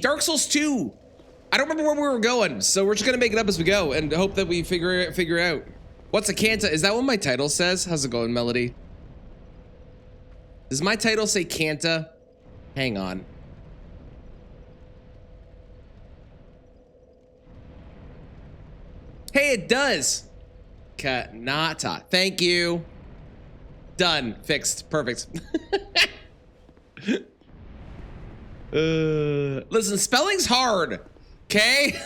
Dark Souls 2. I don't remember where we were going, so we're just gonna make it up as we go and hope that we figure out. What's a Canta? Is that what my title says? How's it going, Melody? Does my title say Canta? Hang on. Hey, it does. Kanata. Thank you. Done. Fixed. Perfect. Listen, spelling's hard. Okay?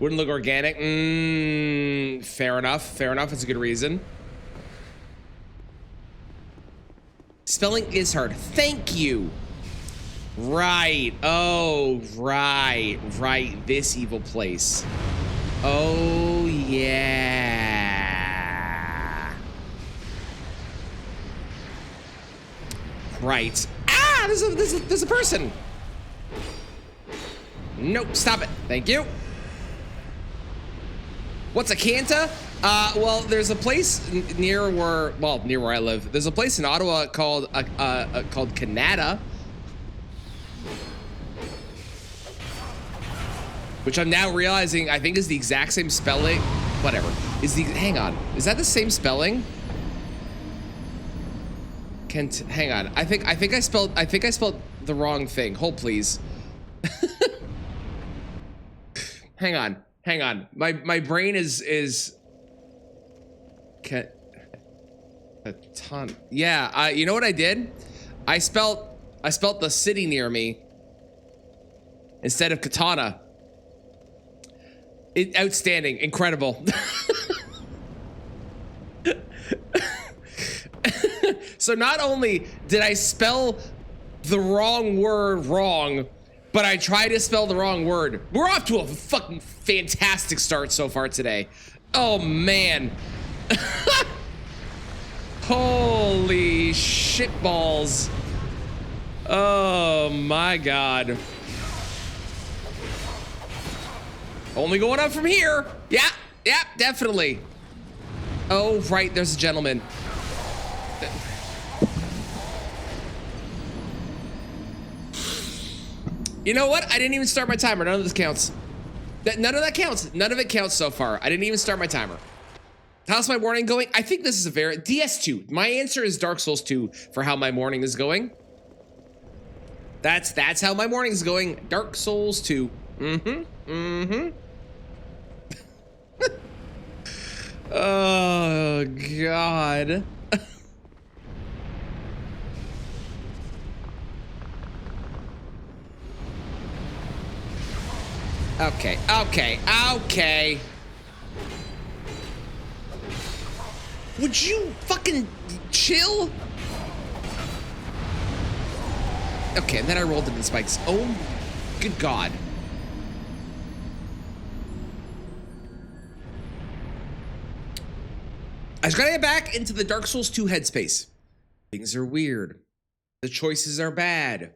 Wouldn't look organic. Fair enough. Fair enough. It's a good reason. Spelling is hard. Thank you. Right. Oh, right. Right. This evil place. Oh, yeah. Right. Ah, there's a person. Nope. Stop it. Thank you. What's a Canta? Well, there's a place near where I live. There's a place in Ottawa called Katana, which I'm now realizing I think is the exact same spelling. Whatever. Hang on. Is that the same spelling? Hang on. I think I spelled the wrong thing. Hold please. Hang on. Hang on. My brain is Katana. Yeah, you know what I did? I spelt the city near me instead of Katana. Outstanding, incredible. So not only did I spell the wrong word wrong, but I tried to spell the wrong word. We're off to a fucking fantastic start so far today. Oh man. Holy shitballs. Oh my god. Only going up from here. Yeah, definitely. Oh, right, there's a gentleman. You know what? I didn't even start my timer. None of this counts. None of that counts. None of it counts so far. I didn't even start my timer. How's my morning going? I think this is a very DS2. My answer is Dark Souls 2 for how my morning is going. That's how my morning is going. Dark Souls 2. Oh god. Okay. Would you fucking chill? Okay, and then I rolled into the spikes. Oh, good god. I just gotta get back into the Dark Souls 2 headspace. Things are weird. The choices are bad.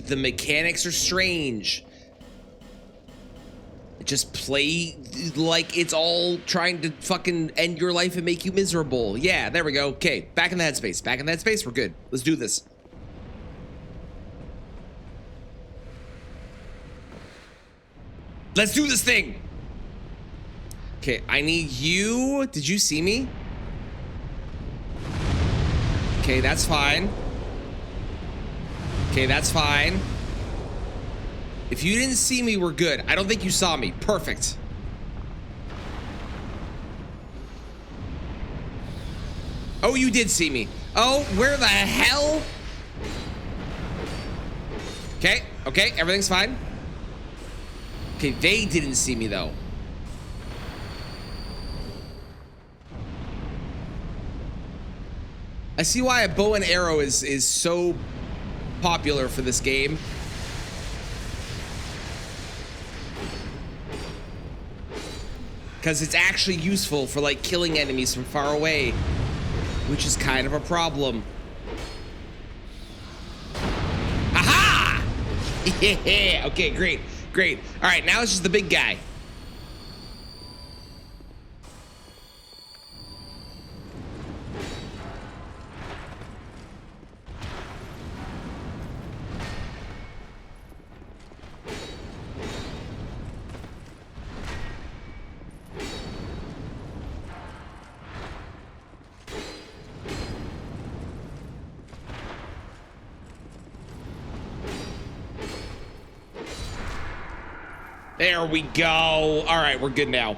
The mechanics are strange. Just play like it's all trying to fucking end your life and make you miserable. Yeah, there we go. Okay, back in the headspace. Back in the headspace, we're good. Let's do this. Let's do this thing. Okay, I need you. Did you see me? Okay, that's fine. Okay, that's fine. If you didn't see me, we're good. I don't think you saw me. Perfect. Oh, you did see me. Oh, where the hell? Okay, everything's fine. Okay, they didn't see me though. I see why a bow and arrow is so popular for this game. Because it's actually useful for like killing enemies from far away, which is kind of a problem. Aha! Yeah, okay, great. All right, now it's just the big guy. There we go. All right, we're good now.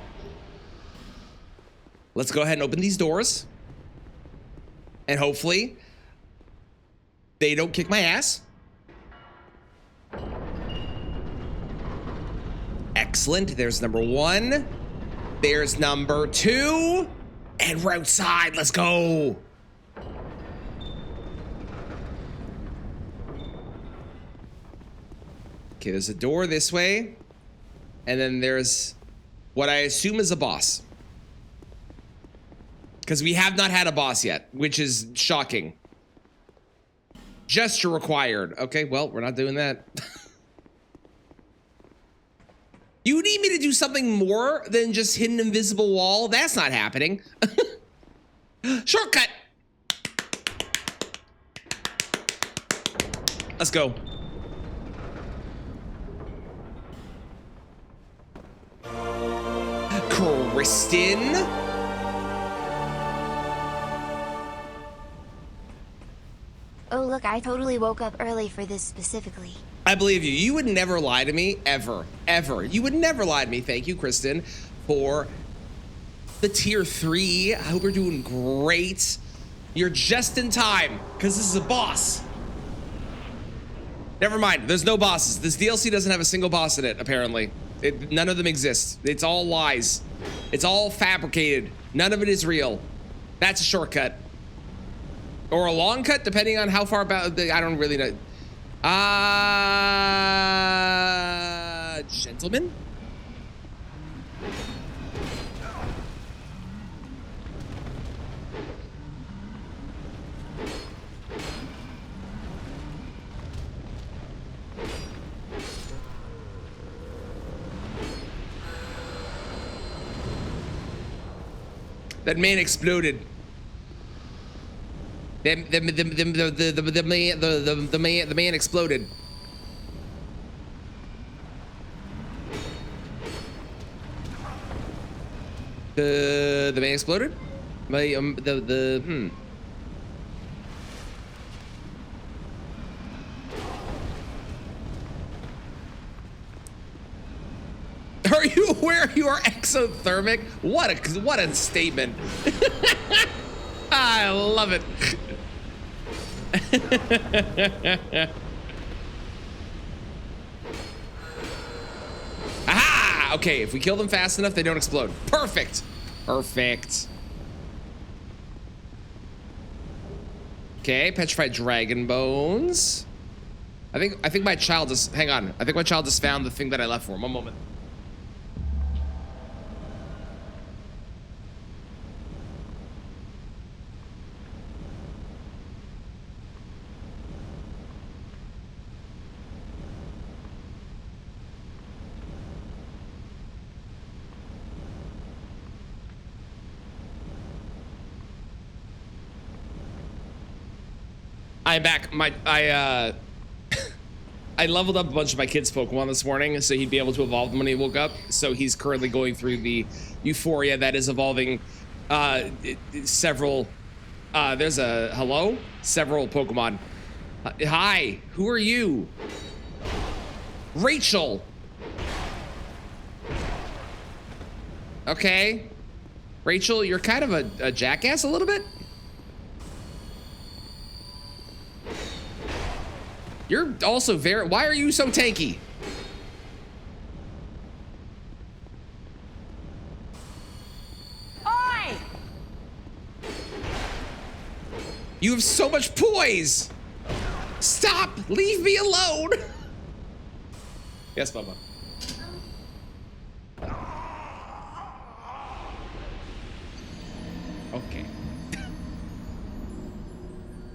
Let's go ahead and open these doors. And hopefully they don't kick my ass. Excellent. There's number 1. There's number 2. And we're outside. Let's go. Okay, there's a door this way. And then there's what I assume is a boss. Because we have not had a boss yet, which is shocking. Gesture required. Okay, well, we're not doing that. You need me to do something more than just hit an invisible wall? That's not happening. Shortcut. Let's go. Kristen. Oh look, I totally woke up early for this specifically. I believe you. You would never lie to me, ever, ever. You would never lie to me. Thank you, Kristen, for the tier 3. I hope you're doing great. You're just in time, because this is a boss. Never mind, there's no bosses. This DLC doesn't have a single boss in it, apparently. None of them exist. It's all lies. It's all fabricated. None of it is real. That's a shortcut. Or a long cut, depending on how far about. I don't really know. Gentlemen? That man exploded. The man exploded. The man exploded? Are you aware you are exothermic? What a statement. I love it. Aha! Okay, if we kill them fast enough, they don't explode. Perfect. Perfect. Okay, petrified dragon bones. I think my child just, hang on. I think my child just found the thing that I left for him. One moment. I'm back. I leveled up a bunch of my kids' Pokemon this morning, so he'd be able to evolve them when he woke up. So he's currently going through the euphoria that is evolving several. There's a hello? Several Pokemon. Hi, who are you? Rachel. Okay. Rachel, you're kind of a jackass a little bit. You're also very, why are you so tanky? Oi! You have so much poise. Stop, leave me alone. Yes, Bubba. Okay.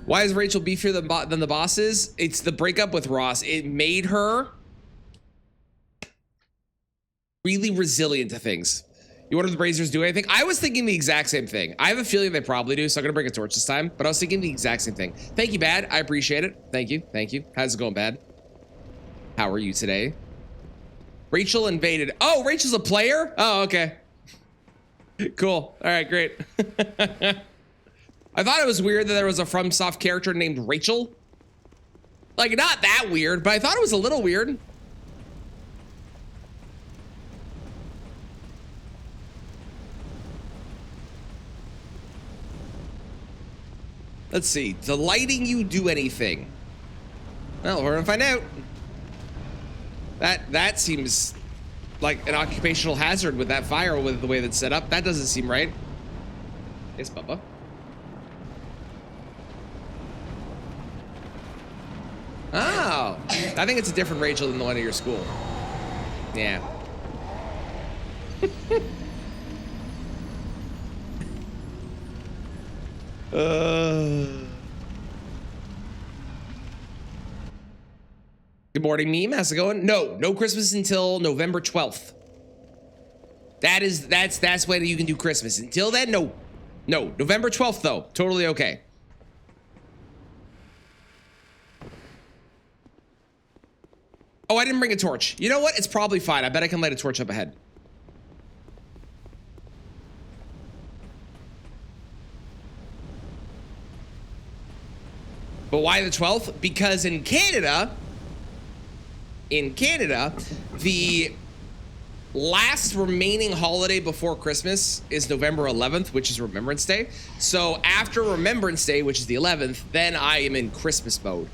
Why is Rachel beefier than the bosses? It's the breakup with Ross. It made her really resilient to things. You wonder if the Brazers do anything? I was thinking the exact same thing. I have a feeling they probably do, so I'm gonna bring a torch this time. But I was thinking the exact same thing. Thank you, Bad. I appreciate it. Thank you. Thank you. How's it going, Bad? How are you today? Rachel invaded. Oh, Rachel's a player? Oh, okay. Cool. All right, great. I thought it was weird that there was a FromSoft character named Rachel. Like, not that weird, but I thought it was a little weird. Let's see. Delighting you do anything? Well, we're gonna find out. That seems like an occupational hazard with that fire with the way that's set up. That doesn't seem right. Yes, Bubba. Oh, I think it's a different Rachel than the one at your school. Yeah. Good morning, meme. How's it going? No Christmas until November 12th. That's when you can do Christmas. Until then, no. November 12th though. Totally okay. Oh, I didn't bring a torch. You know what? It's probably fine. I bet I can light a torch up ahead. But why the 12th? Because in Canada, the last remaining holiday before Christmas is November 11th, which is Remembrance Day. So after Remembrance Day, which is the 11th, then I am in Christmas mode.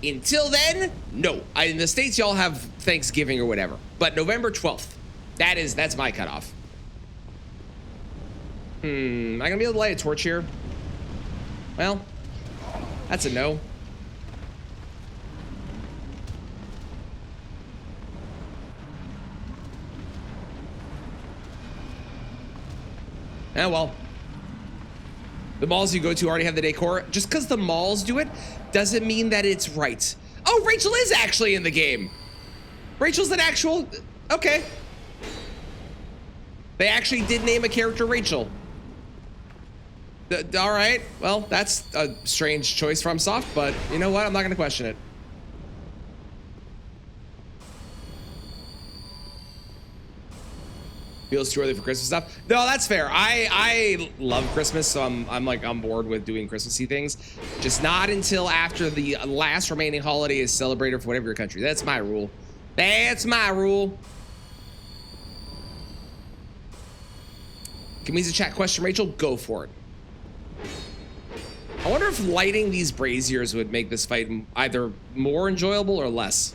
Until then, no. In the States, y'all have Thanksgiving or whatever. But November 12th, that's my cutoff. Am I gonna be able to light a torch here? Well, that's a no. Oh, well. The malls you go to already have the decor. Just because the malls do it doesn't mean that it's right. Oh, Rachel is actually in the game. Rachel's an actual... Okay. They actually did name a character Rachel. All right. Well, that's a strange choice from Soft, but you know what? I'm not going to question it. Feels too early for Christmas stuff. No, that's fair. I love Christmas, so I'm like on board with doing Christmassy things. Just not until after the last remaining holiday is celebrated for whatever your country. That's my rule. That's my rule. Give me the chat question, Rachel. Go for it. I wonder if lighting these braziers would make this fight either more enjoyable or less.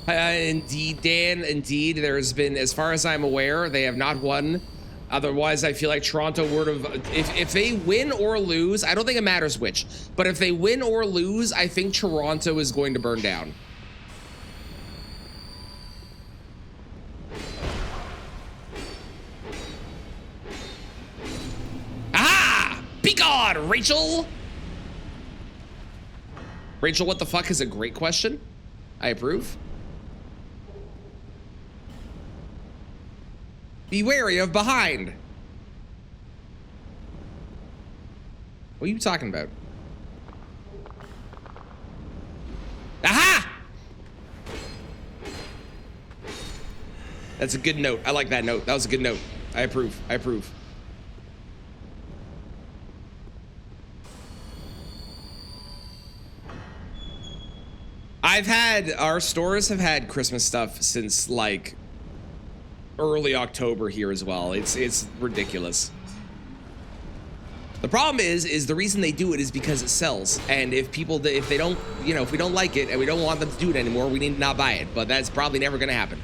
Indeed, Dan. Indeed, there's been, as far as I'm aware, they have not won. Otherwise, I feel like Toronto would have. If they win or lose, I don't think it matters which. But if they win or lose, I think Toronto is going to burn down. Aha! Be gone, Rachel. Rachel, what the fuck is a great question. I approve. Be wary of behind. What are you talking about? Aha! That's a good note. I like that note. That was a good note. I approve. I approve. Our stores have had Christmas stuff since like early October here as well. It's ridiculous. The problem is the reason they do it is because it sells. And if they don't, you know, if we don't like it and we don't want them to do it anymore, we need to not buy it. But that's probably never going to happen.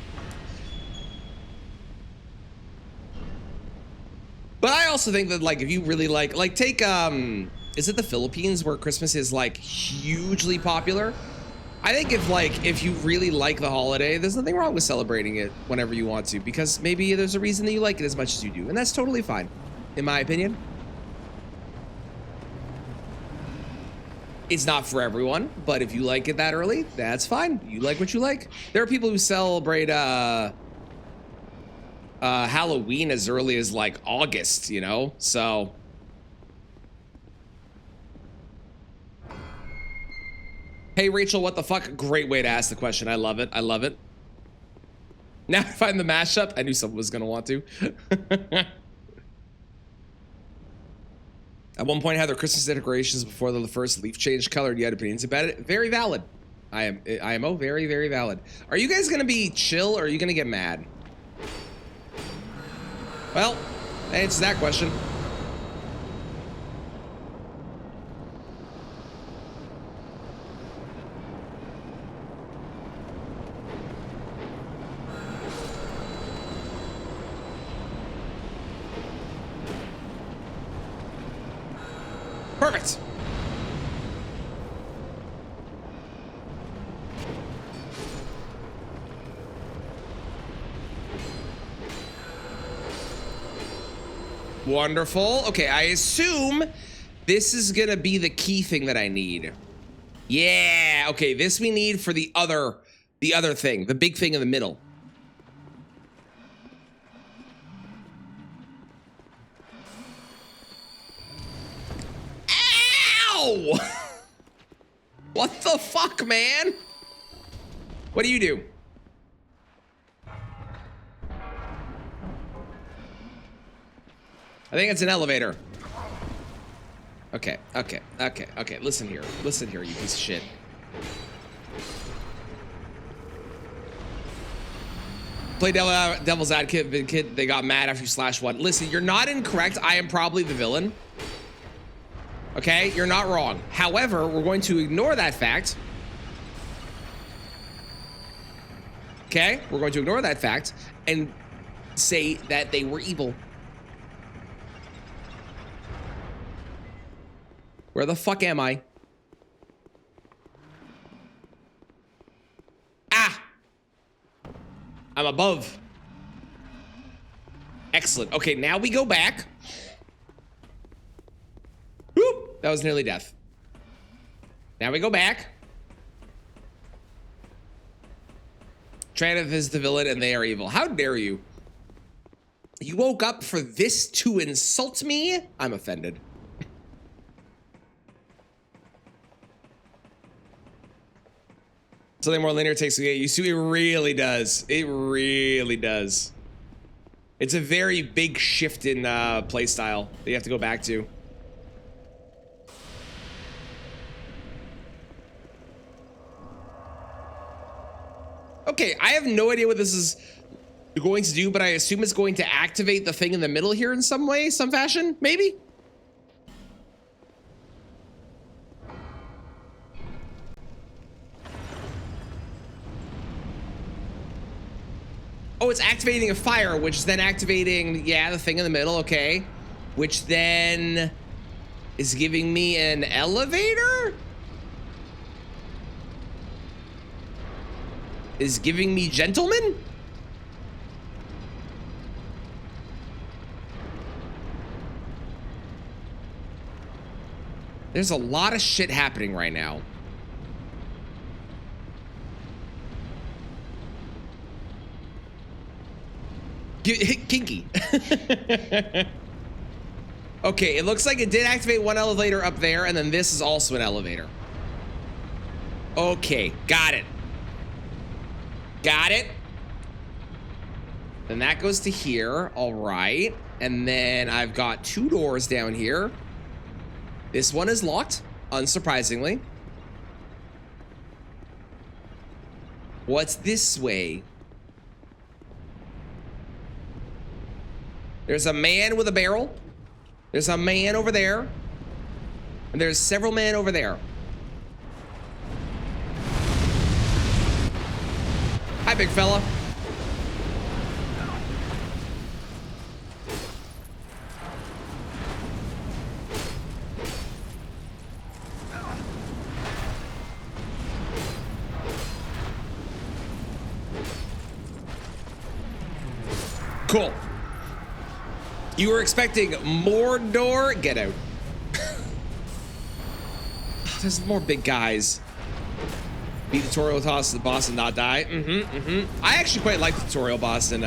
But I also think that, like, if you really like take, is it the Philippines where Christmas is like hugely popular? I think if you really like the holiday, there's nothing wrong with celebrating it whenever you want to, because maybe there's a reason that you like it as much as you do, and that's totally fine, in my opinion. It's not for everyone, but if you like it that early, that's fine. You like what you like. There are people who celebrate Halloween as early as like August, you know, so. Hey, Rachel, what the fuck? Great way to ask the question. I love it. I love it. Now I find the mashup. I knew someone was going to want to. At one point, had their Christmas decorations before the first leaf changed color. You had opinions about it. Very valid. IMO, very, very valid. Are you guys going to be chill or are you going to get mad? Well, That answers that question. Perfect. Wonderful. Okay, I assume this is gonna be the key thing that I need. Yeah, okay, this we need for the other thing, the big thing in the middle. Ow! What the fuck, man? What do you do? I think it's an elevator. Okay. Listen here, you piece of shit. Play devil's advocate, kid. They got mad after you slash one. Listen, you're not incorrect. I am probably the villain. Okay, you're not wrong. However, we're going to ignore that fact. Okay, we're going to ignore that fact and say that they were evil. Where the fuck am I? Ah! I'm above. Excellent. Okay, now we go back. Whoop! That was nearly death. Now we go back. Traneth is the villain and they are evil. How dare you? You woke up for this to insult me? I'm offended. Something more linear takes to get used to. It really does. It really does. It's a very big shift in playstyle that you have to go back to. Okay, I have no idea what this is going to do, but I assume it's going to activate the thing in the middle here in some way, some fashion, maybe? Oh, it's activating a fire, which is then activating, yeah, the thing in the middle, okay. Which then is giving me an elevator? Is giving me gentlemen? There's a lot of shit happening right now. Kinky. Okay, it looks like it did activate one elevator up there, and then this is also an elevator. Okay, got it. Got it. Then that goes to here, all right. And then I've got two doors down here. This one is locked, unsurprisingly. What's this way? There's a man with a barrel. There's a man over there. And there's several men over there. Hi, big fella. Cool. You were expecting more door? Get out. There's more big guys. Beat the tutorial boss and not die. I actually quite like the tutorial boss in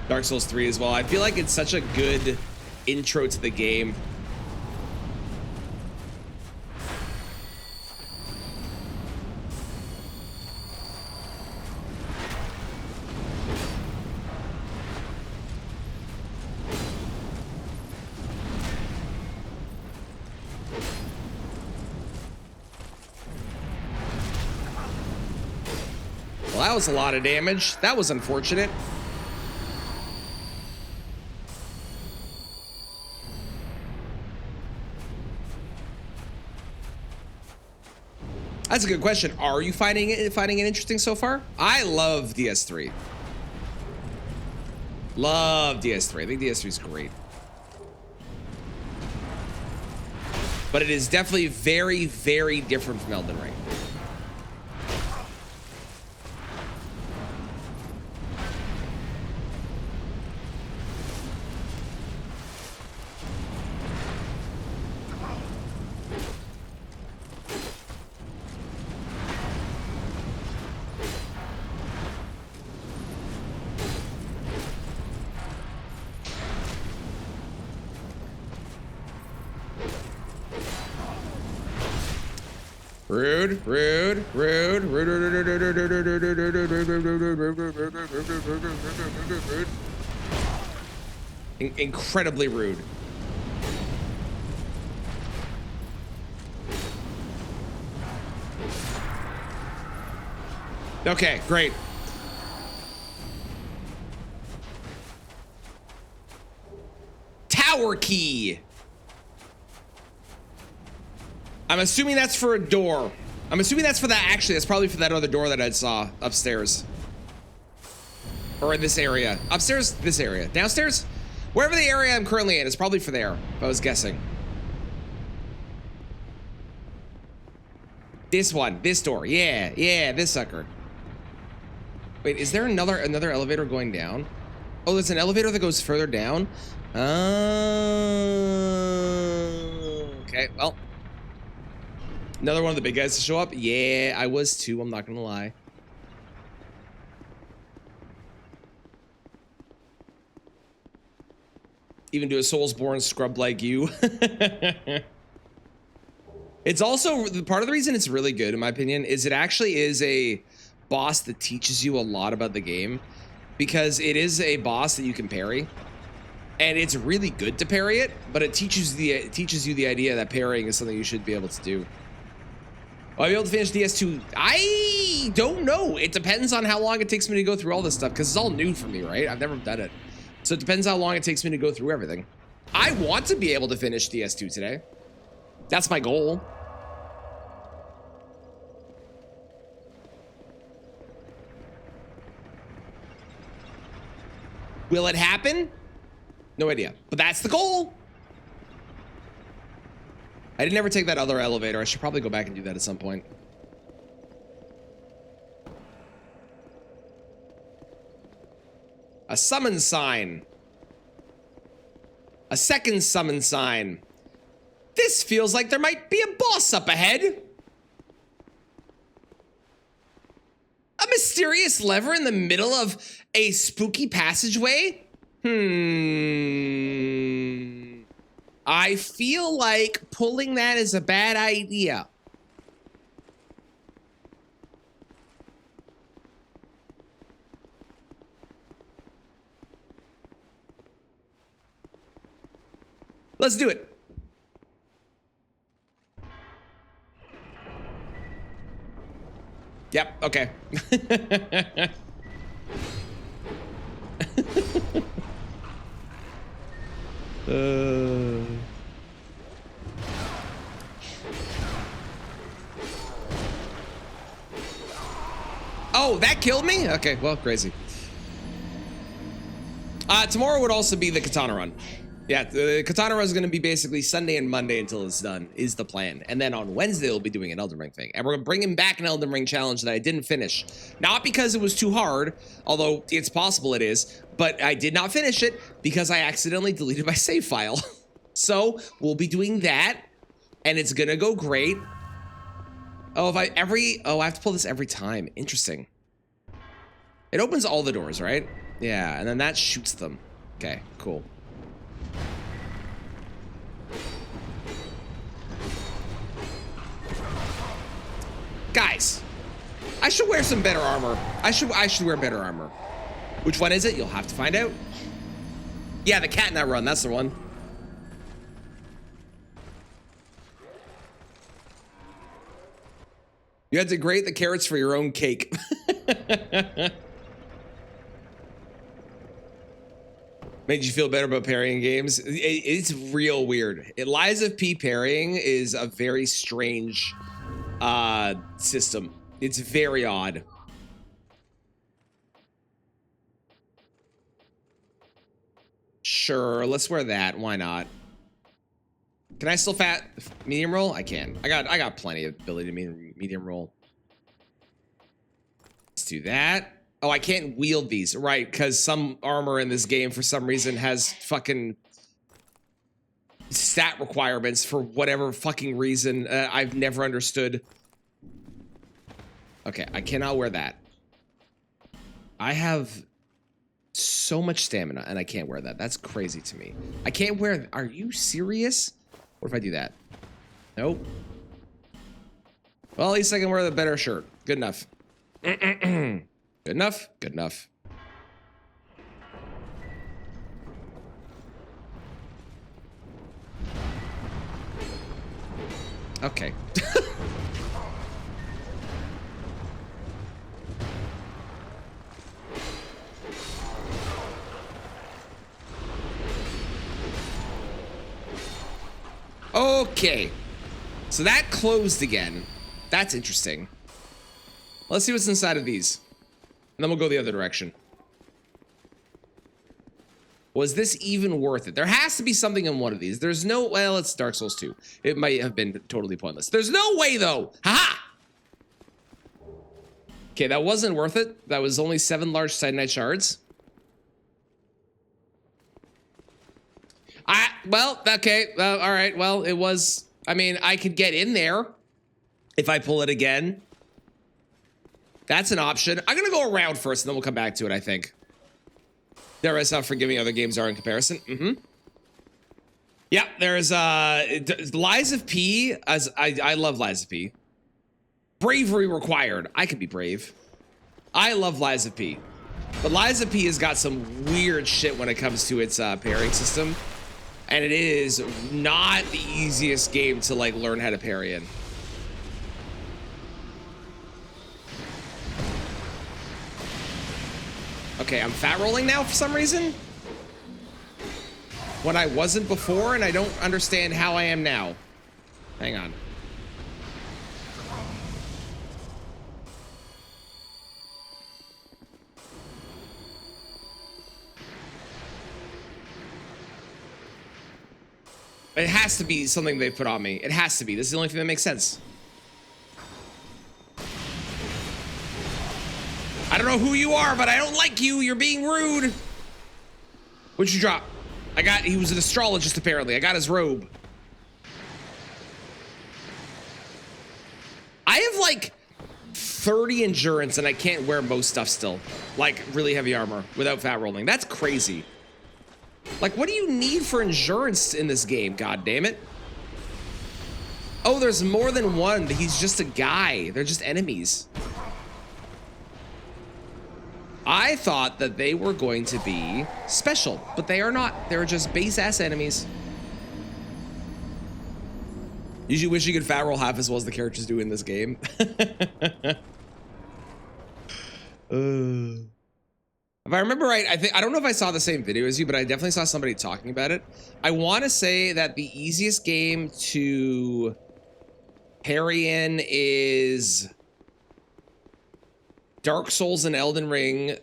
Dark Souls 3 as well. I feel like it's such a good intro to the game. Well, that was a lot of damage. That was unfortunate. That's a good question. Are you finding it interesting so far? I love DS3. Love DS3. I think DS3 is great. But it is definitely very, very different from Elden Ring. Rude, rude, rude, rude, rude. Incredibly rude. Okay, great. Tower key. I'm assuming that's for a door. I'm assuming that's for that. Actually, that's probably for that other door that I saw upstairs. Or in this area. Upstairs, this area. Downstairs? Wherever the area I'm currently in, it's probably for there, if I was guessing. This one, this door. Yeah, yeah, this sucker. Wait, is there another elevator going down? Oh, there's an elevator that goes further down? Okay, well. Another one of the big guys to show up? Yeah, I was too, I'm not gonna lie. Even to a Soulsborne scrub like you. It's also, part of the reason it's really good, in my opinion, is it actually is a boss that teaches you a lot about the game. Because it is a boss that you can parry. And it's really good to parry it, but it teaches you the idea that parrying is something you should be able to do. Will I be able to finish DS2? I don't know. It depends on how long it takes me to go through all this stuff, because it's all new for me, right? I've never done it. So it depends how long it takes me to go through everything. I want to be able to finish DS2 today. That's my goal. Will it happen? No idea, but that's the goal. I didn't ever take that other elevator. I should probably go back and do that at some point. A summon sign. A second summon sign. This feels like there might be a boss up ahead. A mysterious lever in the middle of a spooky passageway? I feel like pulling that is a bad idea. Let's do it. Yep, okay. Oh, that killed me? Okay, well, crazy. Tomorrow would also be the Katana run. Yeah, the Katana run is going to be basically Sunday and Monday until it's done, is the plan. And then on Wednesday, we'll be doing an Elden Ring thing. And we're bringing back an Elden Ring challenge that I didn't finish. Not because it was too hard, although it's possible it is, but I did not finish it because I accidentally deleted my save file. So we'll be doing that, and it's going to go great. Oh, I have to pull this every time. Interesting. It opens all the doors, right? Yeah, and then that shoots them. Okay, cool. Guys, I should wear some better armor. I should wear better armor. Which one is it? You'll have to find out. Yeah, the Katana run, that's the one. You had to grate the carrots for your own cake. Made you feel better about parrying games? It's real weird. Lies of P parrying is a very strange system. It's very odd. Sure, let's wear that. Why not? Can I still medium roll? I can. I got plenty of ability to medium roll. Let's do that. Oh, I can't wield these, right? Because some armor in this game, for some reason, has fucking stat requirements for whatever fucking reason I've never understood. Okay, I cannot wear that. I have so much stamina and I can't wear that. That's crazy to me. I can't wear. Are you serious? What if I do that? Nope. Well, at least I can wear the better shirt. Good enough. Good enough? Good enough. Okay. Okay. So that closed again. That's interesting. Let's see what's inside of these. And then we'll go the other direction. Was this even worth it? There has to be something in one of these. There's no... Well, it's Dark Souls 2. It might have been totally pointless. There's no way, though. Haha! Okay, that wasn't worth it. That was only 7 large Titanite shards. Well, okay. All right. Well, it was... I mean, I could get in there if I pull it again. That's an option. I'm going to go around first, and then we'll come back to it, I think. There is how forgiving other games are in comparison. Yeah, there's Lies of P. As I love Lies of P. Bravery required. I could be brave. I love Lies of P. But Lies of P has got some weird shit when it comes to its parrying system. And it is not the easiest game to, like, learn how to parry in. Okay, I'm fat rolling now for some reason. When I wasn't before, and I don't understand how I am now. Hang on. It has to be something they put on me. It has to be. This is the only thing that makes sense. I don't know who you are, but I don't like you. You're being rude. What'd you drop? He was an astrologist, apparently. I got his robe. I have like 30 endurance and I can't wear most stuff still. Like really heavy armor without fat rolling. That's crazy. Like, what do you need for endurance in this game? God damn it. Oh, there's more than one. He's just a guy. They're just enemies. I thought that they were going to be special, but they are not. They're just base-ass enemies. You wish you could fat roll half as well as the characters do in this game. If I remember right, I don't know if I saw the same video as you, but I definitely saw somebody talking about it. I want to say that the easiest game to parry in is Dark Souls and Elden Ring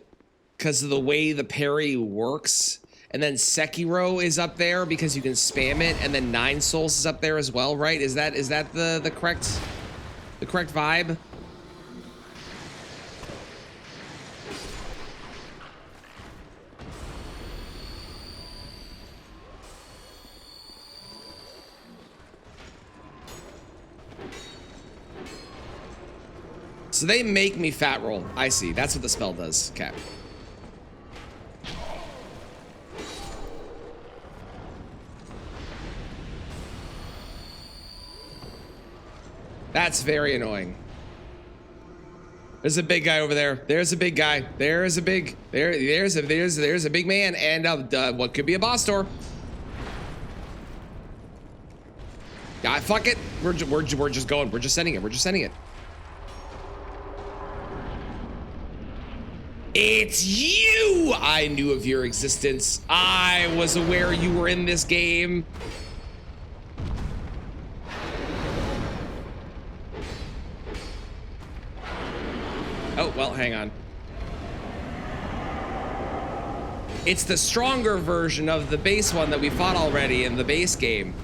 because of the way the parry works. And then Sekiro is up there because you can spam it, and then Nine Souls is up there as well, right? Is that the correct vibe? So they make me fat roll. I see. That's what the spell does. Okay. That's very annoying. There's a big guy over there. There's a big guy. There's a big big man, and what could be a boss door. Yeah, fuck it. We're just going. We're just sending it. We're just sending it. It's you! I knew of your existence. I was aware you were in this game. well, hang on. It's the stronger version of the base one that we fought already in the base game.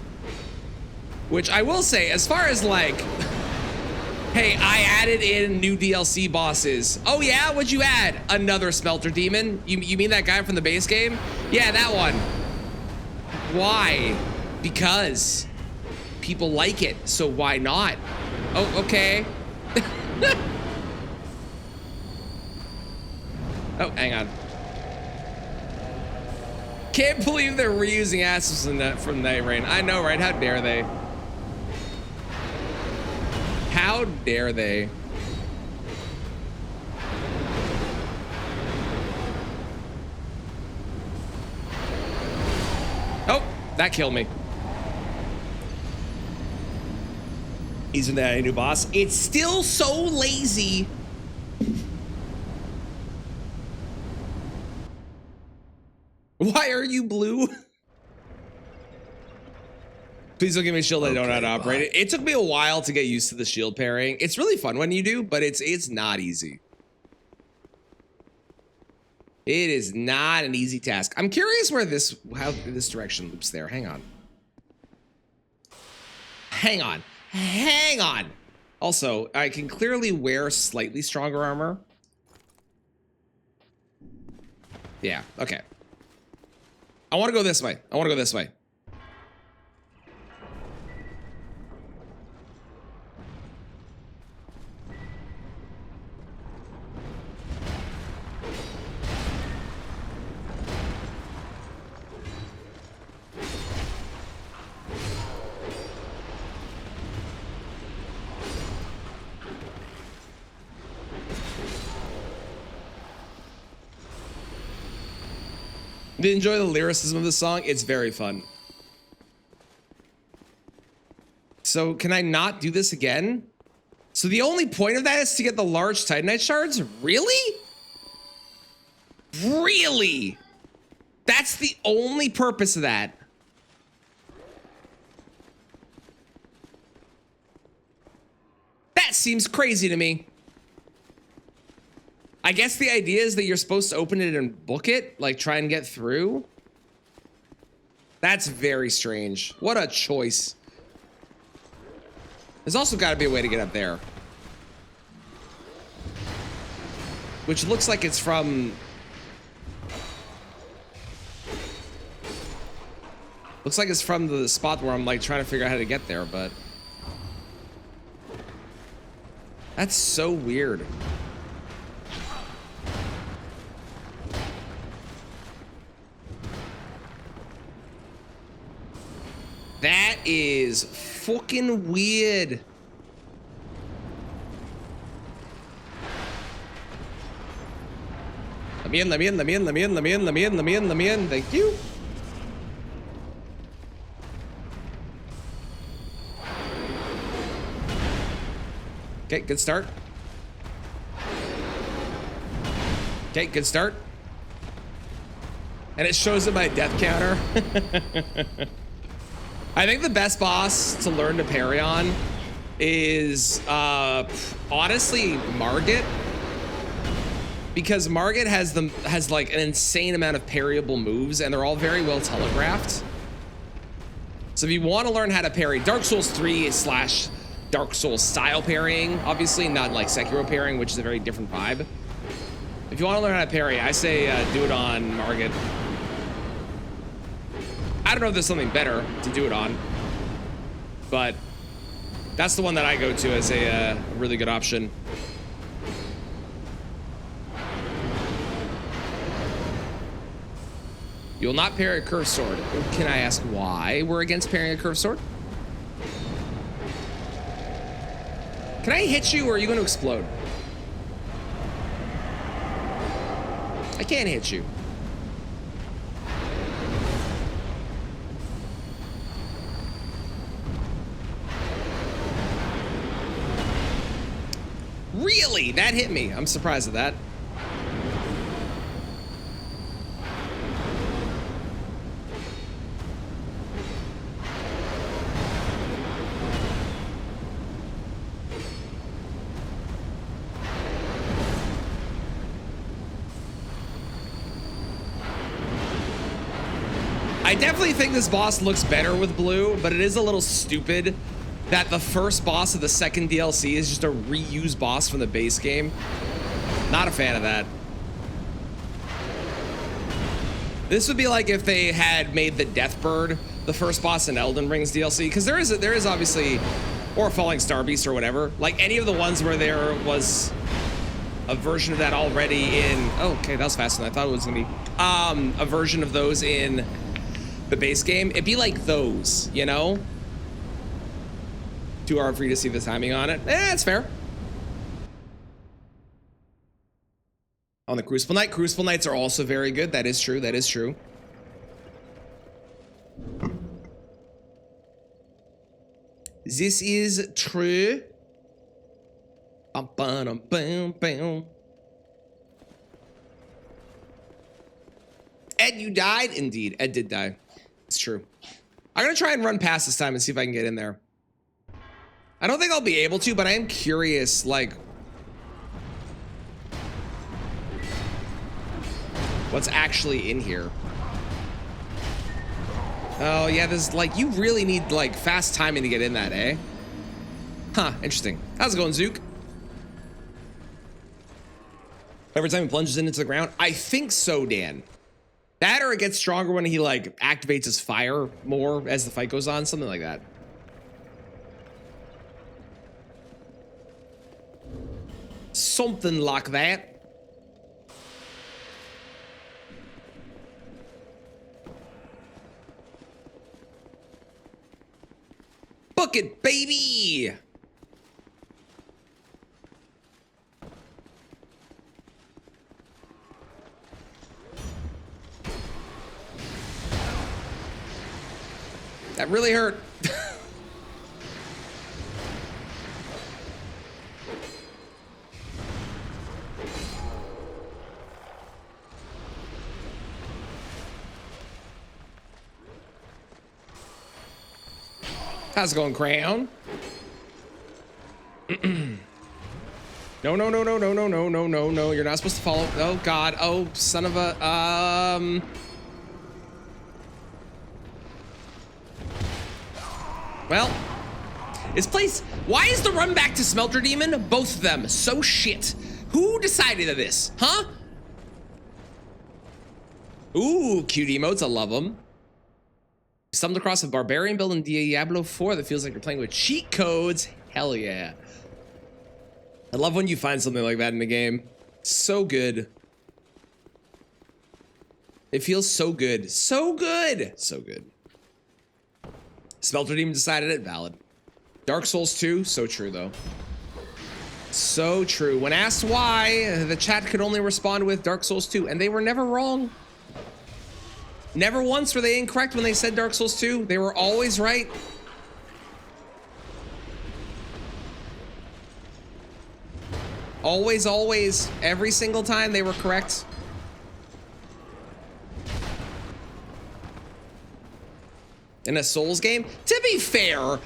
Which I will say, as far as like, hey, I added in new DLC bosses. Oh yeah, what'd you add? Another smelter demon? You mean that guy from the base game? Yeah, that one. Why? Because people like it, so why not? Oh, okay. Oh, hang on. Can't believe they're reusing assets from Night Rain. I know, right? How dare they? How dare they? Oh, that killed me. Isn't that a new boss? It's still so lazy. Why are you blue? Please don't give me a shield I don't know how to operate it. It took me a while to get used to the shield pairing. It's really fun when you do, but it's not easy. It is not an easy task. I'm curious where how this direction loops there. Hang on. Hang on. Hang on. Also, I can clearly wear slightly stronger armor. Yeah, okay. I want to go this way. I want to go this way. Did you enjoy the lyricism of the song? It's very fun. So can I not do this again? So the only point of that is to get the large Titanite shards? Really? Really? That's the only purpose of that. That seems crazy to me. I guess the idea is that you're supposed to open it and book it, like try and get through. That's very strange. What a choice. There's also got to be a way to get up there. Which looks like it's from... Looks like it's from the spot where I'm like trying to figure out how to get there, but... That's so weird. That is fucking weird. Let me in, let me in, let me in, let me in, let me in, let me in, let me in, let me in. Thank you. Okay, good start. Okay, good start. And it shows in my death counter. I think the best boss to learn to parry on is honestly Margit, because Margit has like an insane amount of parryable moves, and they're all very well telegraphed. So if you want to learn how to parry, Dark Souls 3 / Dark Souls style parrying, obviously not like Sekiro parrying, which is a very different vibe. If you want to learn how to parry, I say do it on Margit. I don't know if there's something better to do it on, but that's the one that I go to as a really good option. You will not parry a curved sword. Can I ask why we're against parrying a curved sword? Can I hit you, or are you going to explode? I can't hit you. Really? That hit me. I'm surprised at that. I definitely think this boss looks better with blue, but it is a little stupid that the first boss of the second DLC is just a reused boss from the base game. Not a fan of that. This would be like if they had made the Deathbird the first boss in Elden Ring's DLC, because there is obviously, or Falling Star Beast or whatever, like any of the ones where there was a version of that already in, oh, okay, that was faster than I thought it was gonna be, a version of those in the base game. It'd be like those, you know? Too hard for you to see the timing on it. That's fair. On the Crucible Knight. Crucible Knights are also very good. That is true. That is true. This is true. Bum, bum, bum, bum. Ed, you died? Indeed, Ed did die. It's true. I'm gonna try and run past this time and see if I can get in there. I don't think I'll be able to, but I am curious, like, what's actually in here. Oh yeah, there's like, you really need like fast timing to get in that, eh? Huh, interesting. How's it going, Zook? Every time he plunges into the ground? I think so, Dan. That or it gets stronger when he like activates his fire more as the fight goes on, something like that. Something like that. Book it, baby! That really hurt. How's it going, Crown? No, no, no, no, no, no, no, no, no, no. You're not supposed to follow. Oh, God. Oh, son of a... Well, this place... Why is the run back to Smelter Demon? Both of them. So shit. Who decided of this? Huh? Ooh, cute emotes. I love them. Stumbled across a barbarian build in Diablo 4 that feels like you're playing with cheat codes. Hell yeah. I love when you find something like that in the game. So good. It feels so good. So good. So good. Smelter Demon decided it. Valid. Dark Souls 2. So true, though. So true. When asked why, the chat could only respond with Dark Souls 2. And they were never wrong. Never once were they incorrect when they said Dark Souls 2. They were always right. Always, always. Every single time they were correct. In a Souls game, to be fair,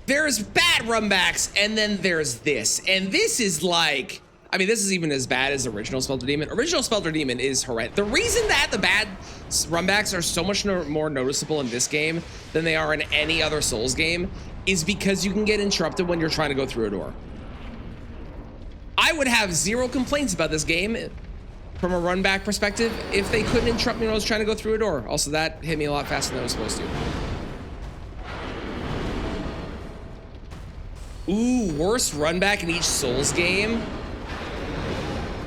there's bad runbacks and then there's this. And this is like... I mean, this is even as bad as original Smelter Demon. Original Smelter Demon is horrendous. The reason that the bad runbacks are so much more noticeable in this game than they are in any other Souls game is because you can get interrupted when you're trying to go through a door. I would have zero complaints about this game from a runback perspective if they couldn't interrupt me when I was trying to go through a door. Also, that hit me a lot faster than I was supposed to. Ooh, worst runback in each Souls game?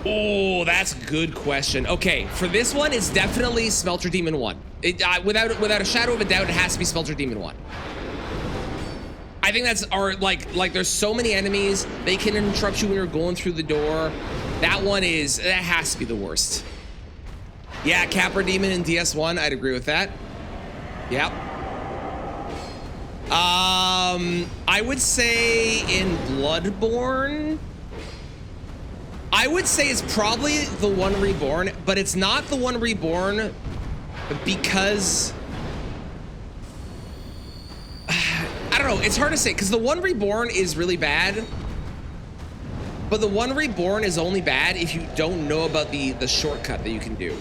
Oh, that's a good question. Okay, for this one, it's definitely Smelter Demon 1. Without a shadow of a doubt, it has to be Smelter Demon 1. I think that's like there's so many enemies, they can interrupt you when you're going through the door. That has to be the worst. Yeah, Capra Demon in DS1, I'd agree with that. Yep. I would say in Bloodborne, I would say it's probably the One Reborn, but it's not the One Reborn because I don't know, it's hard to say because the One Reborn is really bad, but the One Reborn is only bad if you don't know about the shortcut that you can do.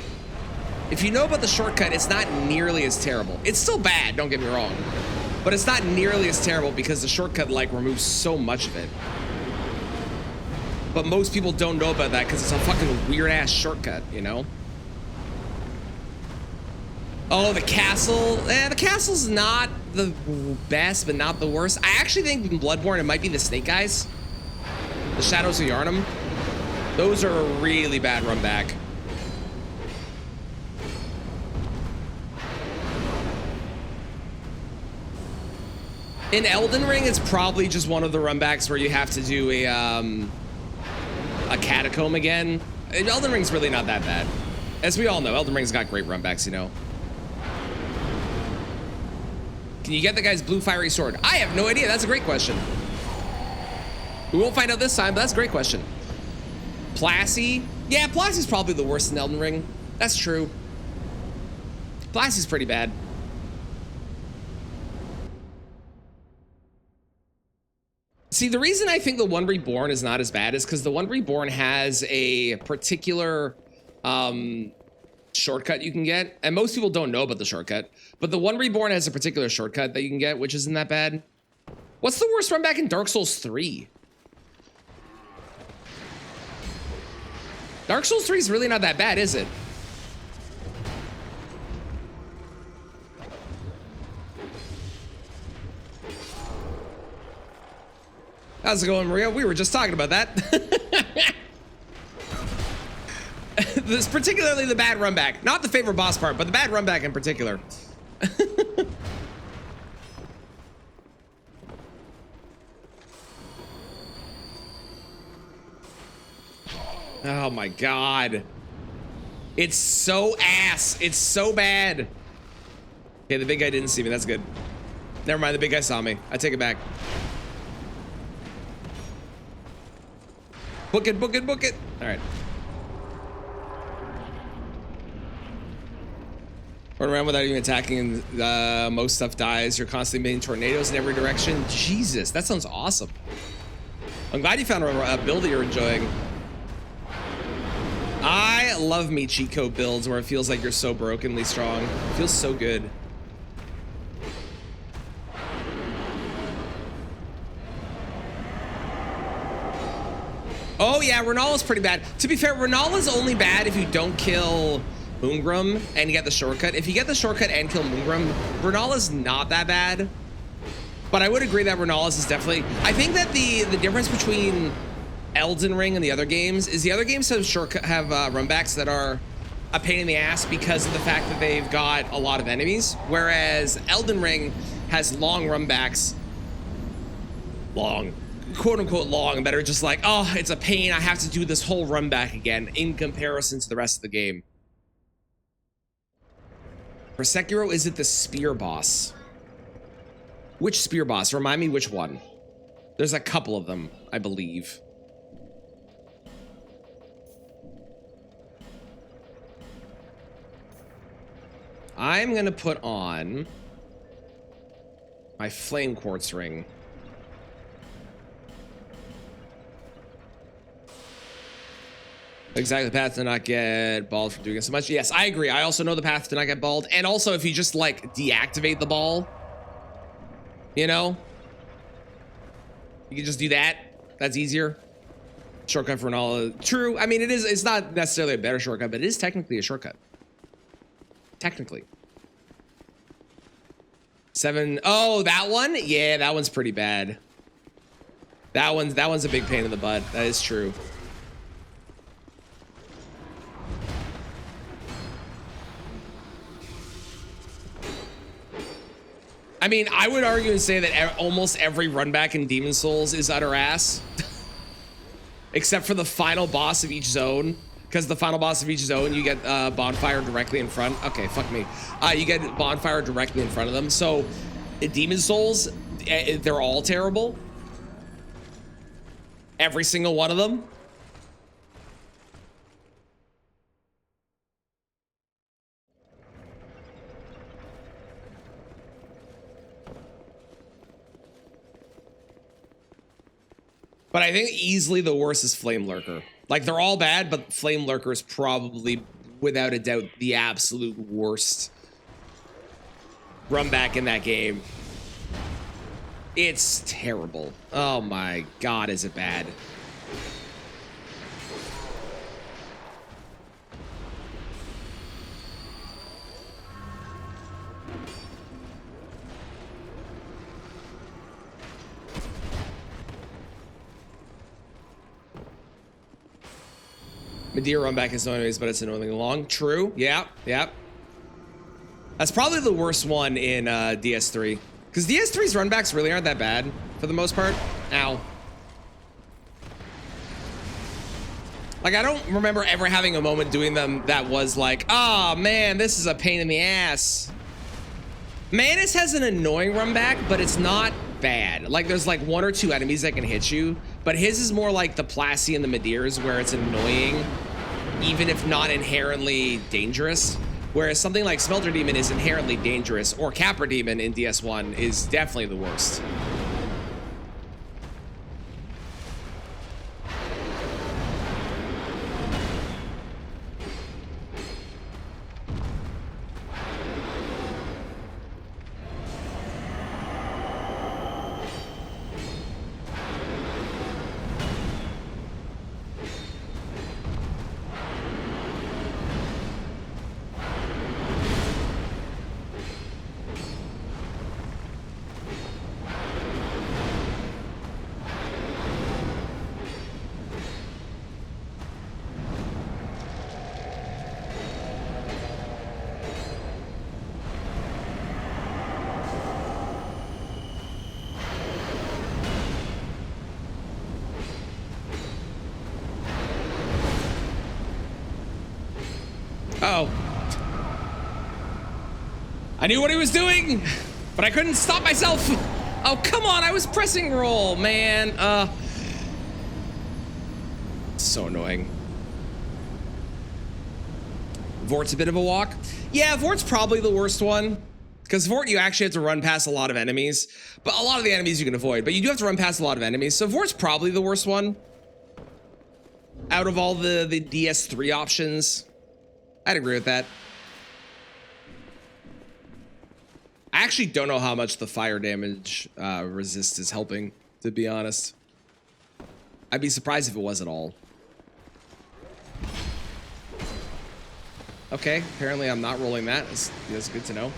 If you know about the shortcut, it's not nearly as terrible. It's still bad, don't get me wrong. But it's not nearly as terrible because the shortcut, like, removes so much of it. But most people don't know about that because it's a fucking weird-ass shortcut, you know? Oh, the castle. The castle's not the best, but not the worst. I actually think in Bloodborne, it might be the snake guys. The Shadows of Yharnam. Those are a really bad run back. In Elden Ring, it's probably just one of the runbacks where you have to do a catacomb again. Elden Ring's really not that bad. As we all know, Elden Ring's got great runbacks, you know. Can you get the guy's blue fiery sword? I have no idea. That's a great question. We won't find out this time, but that's a great question. Plassey? Yeah, Plassey's probably the worst in Elden Ring. That's true. Plassey's pretty bad. See, the reason I think the One Reborn is not as bad is because the One Reborn has a particular shortcut you can get. And most people don't know about the shortcut. But the One Reborn has a particular shortcut that you can get, which isn't that bad. What's the worst run back in Dark Souls 3? Dark Souls 3 is really not that bad, is it? How's it going, Maria? We were just talking about that. This particularly the bad run back. Not the favorite boss part, but the bad run back in particular. Oh my god. It's so ass. It's so bad. Okay, the big guy didn't see me. That's good. Never mind, the big guy saw me. I take it back. Book it, book it, book it. All right. Run around without even attacking and most stuff dies. You're constantly making tornadoes in every direction. Jesus, that sounds awesome. I'm glad you found a build that you're enjoying. I love me cheat code builds where it feels like you're so brokenly strong. It feels so good. Oh yeah, Renala's pretty bad. To be fair, Renala's only bad if you don't kill Moongrum and you get the shortcut. If you get the shortcut and kill Moongrum, Renala's not that bad. But I would agree that Renala's is definitely... I think that the difference between Elden Ring and the other games is the other games have runbacks that are a pain in the ass because of the fact that they've got a lot of enemies, whereas Elden Ring has long runbacks. Long. Quote unquote long, that are just like, oh, it's a pain. I have to do this whole run back again in comparison to the rest of the game. For Sekiro, is it the spear boss? Which spear boss? Remind me which one. There's a couple of them, I believe. I'm gonna put on my flame quartz ring. Exactly, the path to not get bald from doing it so much. Yes, I agree. I also know the path to not get bald. And also, if you just, like, deactivate the ball, you know? You can just do that. That's easier. Shortcut for all. True. I mean, it's not necessarily a better shortcut, but it is technically a shortcut. Technically. 7. Oh, that one? Yeah, that one's pretty bad. That one's a big pain in the butt. That is true. I mean, I would argue and say that almost every run back in Demon Souls is utter ass. Except for the final boss of each zone. Because the final boss of each zone, you get bonfire directly in front. Okay, fuck me. You get bonfire directly in front of them. So, in Demon Souls, they're all terrible. Every single one of them. But I think easily the worst is Flame Lurker. Like, they're all bad, but Flame Lurker is probably without a doubt the absolute worst run back in that game. It's terrible. Oh my God, is it bad? Madeira run back is no anyways, but it's annoyingly long. True. Yeah. Yeah. That's probably the worst one in DS3. Because DS3's run backs really aren't that bad for the most part. Ow. Like, I don't remember ever having a moment doing them that was like, oh man, this is a pain in the ass. Manus has an annoying run back, but it's not bad. Like, there's like 1 or 2 enemies that can hit you, but his is more like the Plasty and the Madeiras, where it's annoying, even if not inherently dangerous. Whereas something like Smelter Demon is inherently dangerous, or Capra Demon in DS1 is definitely the worst. Uh-oh. I knew what he was doing, but I couldn't stop myself. Oh, come on, I was pressing roll, man. So annoying. Vort's a bit of a walk. Yeah, Vort's probably the worst one. Because Vort, you actually have to run past a lot of enemies. But a lot of the enemies you can avoid. But you do have to run past a lot of enemies. So Vort's probably the worst one. Out of all the DS3 options. I'd agree with that. I actually don't know how much the fire damage resist is helping, to be honest. I'd be surprised if it was at all. Okay, apparently I'm not rolling that. That's good to know.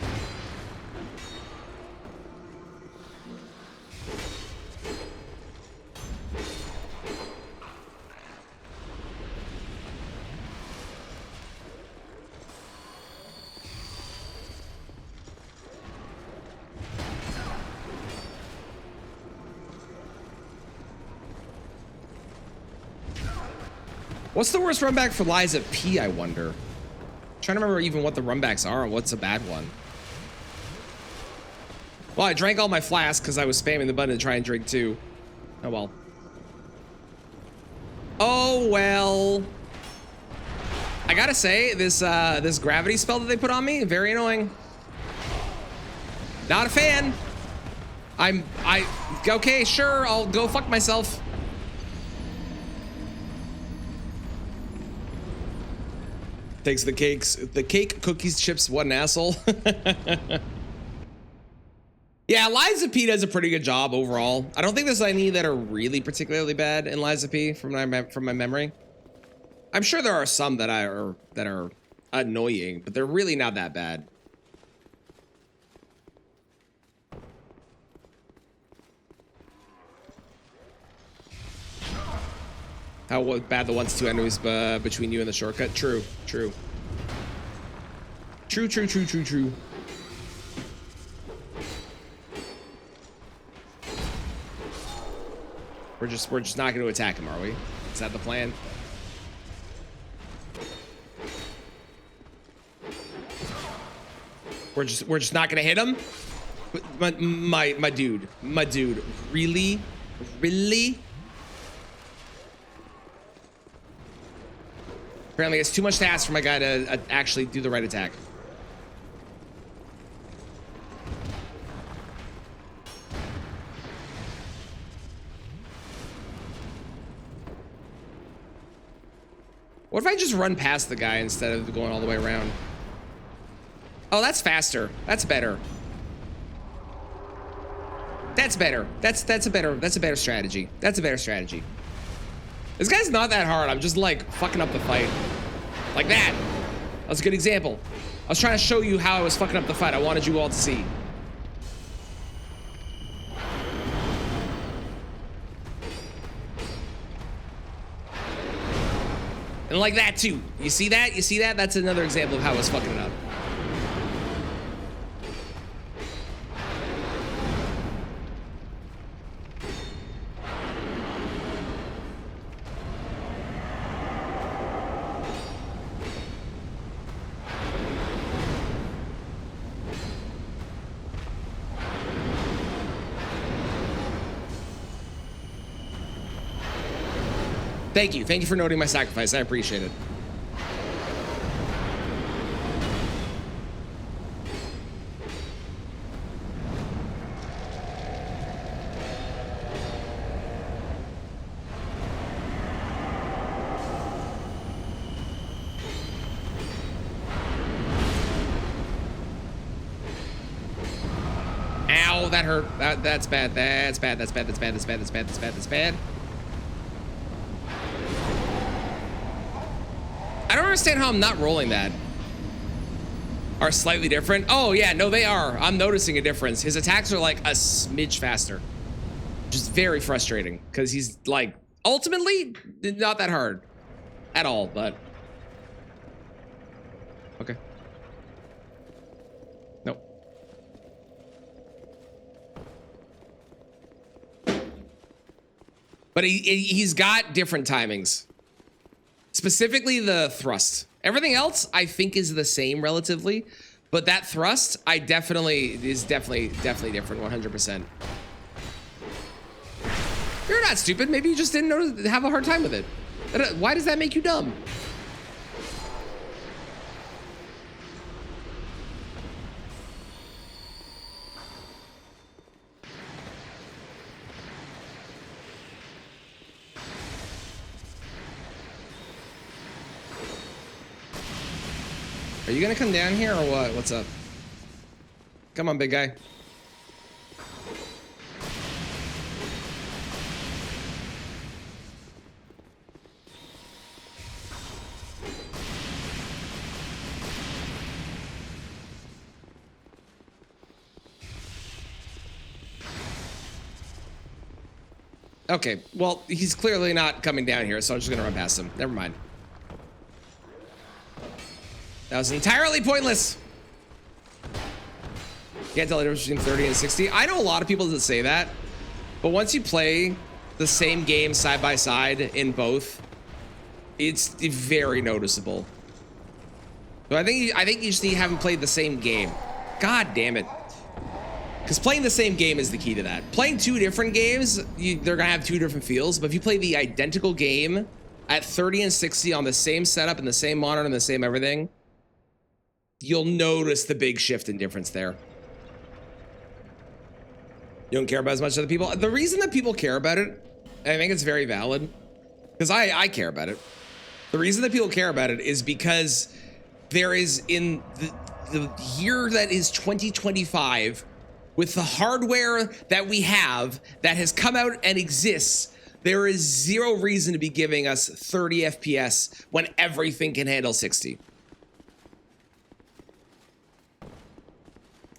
What's the worst run back for Liza P, I wonder? I'm trying to remember even what the run backs are and what's a bad one. Well, I drank all my flasks because I was spamming the button to try and drink too. Oh well. Oh well. I gotta say, this gravity spell that they put on me, very annoying. Not a fan. Okay, sure, I'll go fuck myself. Takes the cake, cookies, chips, what an asshole. Yeah, Liza P does a pretty good job overall. I don't think there's any that are really particularly bad in Liza P from my memory. I'm sure there are some that are annoying, but they're really not that bad. How bad the 1-2 enemies between you and the shortcut? True. True. We're just not going to attack him, are we? Is that the plan? We're just not going to hit him? My dude, really? Apparently it's too much to ask for my guy to actually do the right attack. What if I just run past the guy instead of going all the way around? Oh, that's faster. That's better. That's better. That's a better strategy. That's a better strategy. This guy's not that hard. I'm just like fucking up the fight. Like that. That's a good example. I was trying to show you how I was fucking up the fight. I wanted you all to see. And like that too. You see that? You see that? That's another example of how I was fucking it up. Thank you. Thank you for noting my sacrifice. I appreciate it. Ow, that hurt. That's bad. That's bad. That's bad. That's bad. That's bad. That's bad. That's bad. That's bad. I don't understand how I'm not rolling that. Are slightly different? Oh yeah, no they are. I'm noticing a difference. His attacks are like a smidge faster. Which is very frustrating because he's like ultimately not that hard at all, but okay. Nope. But he's got different timings. Specifically the thrust. Everything else I think is the same relatively, but that thrust I is definitely different 100%. You're not stupid. Maybe you just didn't know, have a hard time with it. Why does that make you dumb? Are you gonna come down here or what? What's up? Come on, big guy. Okay, well, he's clearly not coming down here, so I'm just gonna run past him. Never mind. That was entirely pointless. Can't tell the difference between 30 and 60. I know a lot of people that say that, but once you play the same game side by side in both, it's very noticeable. So I think you just haven't played the same game. God damn it. Because playing the same game is the key to that. Playing two different games, they're gonna have two different feels, but if you play the identical game at 30 and 60 on the same setup and the same monitor and the same everything, you'll notice the big shift in difference there. You don't care about as much other people. The reason that people care about it, I think it's very valid, because I care about it. The reason that people care about it is because there is, in the year that is 2025, with the hardware that we have that has come out and exists, there is zero reason to be giving us 30 FPS when everything can handle 60.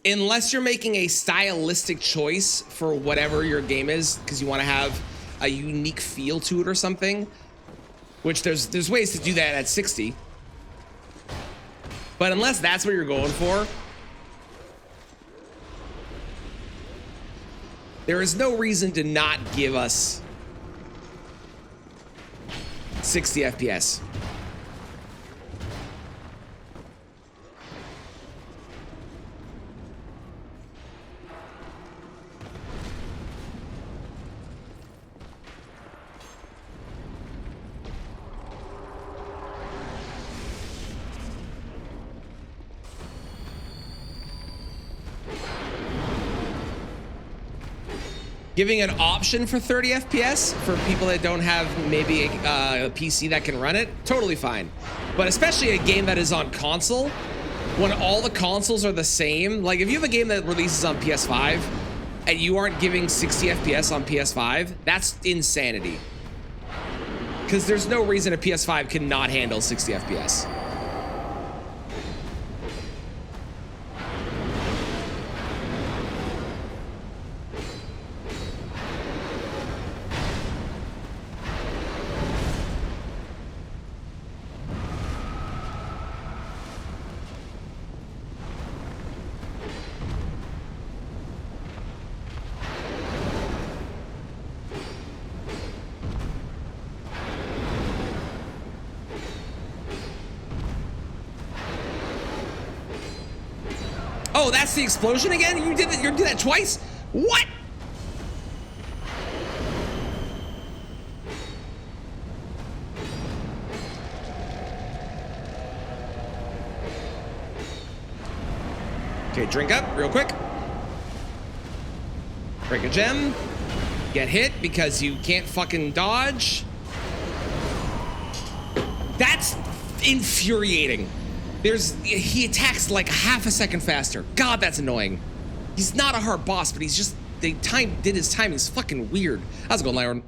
Unless you're making a stylistic choice for whatever your game is, because you want to have a unique feel to it or something, which there's ways to do that at 60. But unless that's what you're going for, there is no reason to not give us 60 FPS. giving an option for 30 FPS for people that don't have maybe a PC that can run it, totally fine. But especially a game that is on console, when all the consoles are the same, like if you have a game that releases on PS5 and you aren't giving 60 FPS on PS5, that's insanity. Because there's no reason a PS5 cannot handle 60 FPS. Oh, that's the explosion again? You did that twice? What? Okay, drink up real quick. Break a gem. Get hit because you can't fucking dodge. That's infuriating. He attacks like half a second faster. God, that's annoying. He's not a hard boss, but he's just, his timing is fucking weird. How's it going, Lyron?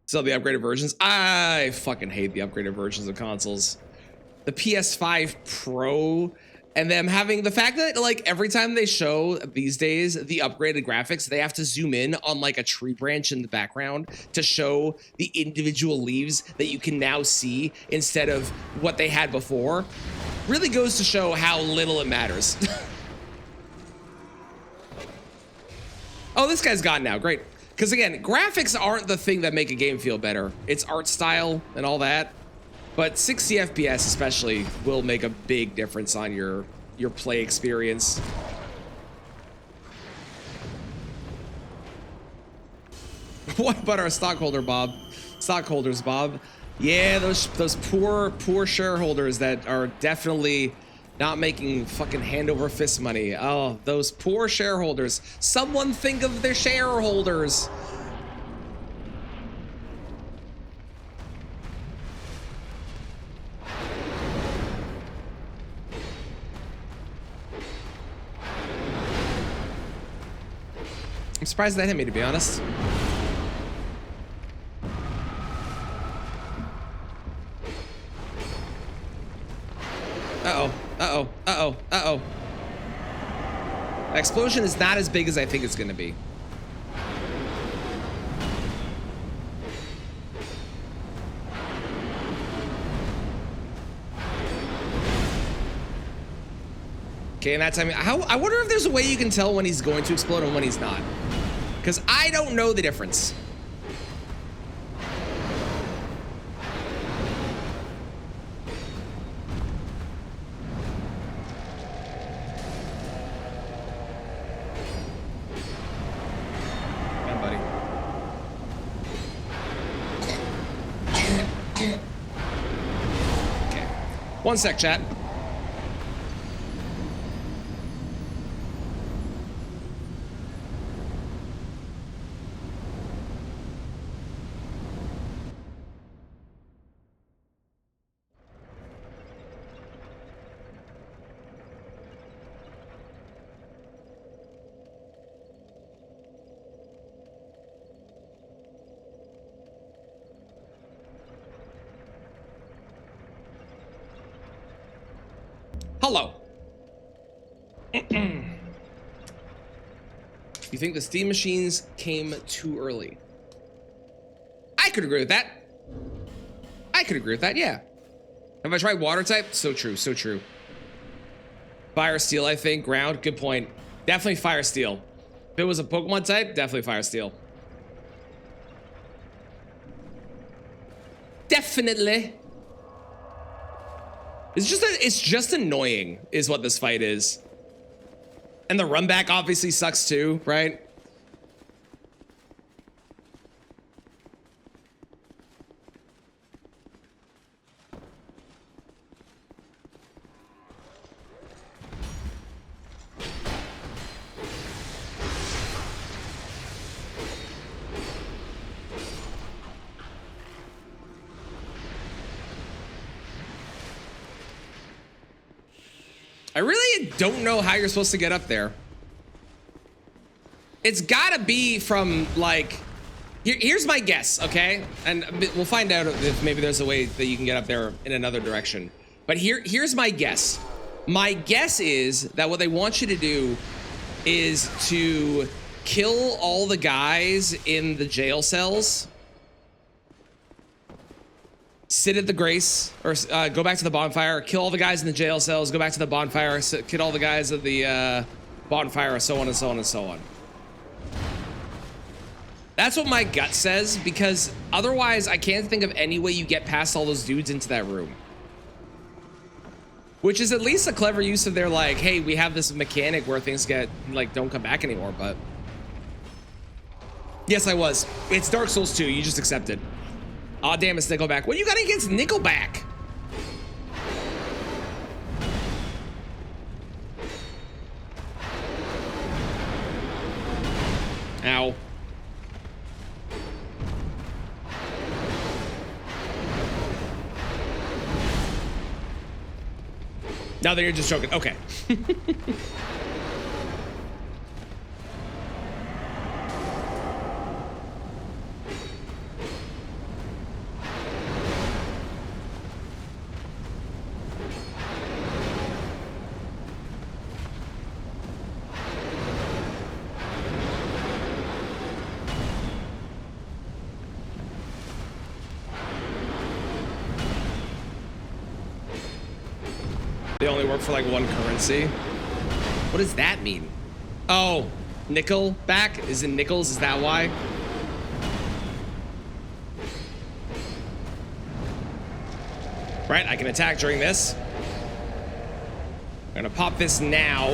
So the upgraded versions. I fucking hate the upgraded versions of consoles. The PS5 Pro and them having the fact that like every time they show these days the upgraded graphics, they have to zoom in on like a tree branch in the background to show the individual leaves that you can now see instead of what they had before. Really goes to show how little it matters. Oh, this guy's gone now. Great. Because again, graphics aren't the thing that make a game feel better. It's art style and all that. But 60 FPS especially will make a big difference on your play experience. What about our stockholders, Bob? Yeah, those poor shareholders that are definitely not making fucking hand over fist money. Oh, those poor shareholders. Someone think of their shareholders. I'm surprised that hit me, to be honest. Uh-oh, uh-oh, uh-oh, uh-oh. That explosion is not as big as I think it's gonna be. Okay, and that time, I wonder if there's a way you can tell when he's going to explode and when he's not. Because I don't know the difference. Come on, buddy. Okay. One sec, chat. Hello. You think the steam machines came too early? I could agree with that. Yeah. Have I tried water type? So true, so true. Fire steel, I think. Ground, good point. Definitely fire steel. If it was a Pokemon type, definitely fire steel. Definitely. It's just annoying is what this fight is. And the run back obviously sucks too, right? I really don't know how you're supposed to get up there. It's gotta be from like, here's my guess, okay? And we'll find out if maybe there's a way that you can get up there in another direction. But here's my guess. My guess is that what they want you to do is to kill all the guys in the jail cells, sit at the Grace, or go back to the bonfire, kill all the guys in the jail cells, go back to the bonfire, kill all the guys at the bonfire, so on and so on and so on. That's what my gut says, because otherwise I can't think of any way you get past all those dudes into that room. Which is at least a clever use of their like, hey, we have this mechanic where things get like don't come back anymore, but yes, I was. It's Dark Souls 2, you just accept it. Aw, damn, it's Nickelback. What you got against Nickelback? Ow. Now that you're just joking. Okay. They only work for like one currency. What does that mean? Oh, nickel back? Is it nickels? Is that why? Right, I can attack during this. I'm gonna pop this now.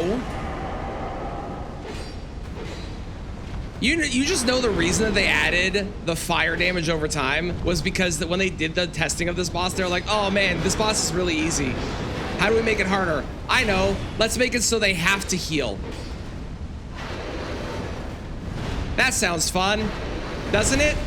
You just know the reason that they added the fire damage over time was because that when they did the testing of this boss, they're like, oh man, this boss is really easy. How do we make it harder? I know. Let's make it so they have to heal. That sounds fun, doesn't it?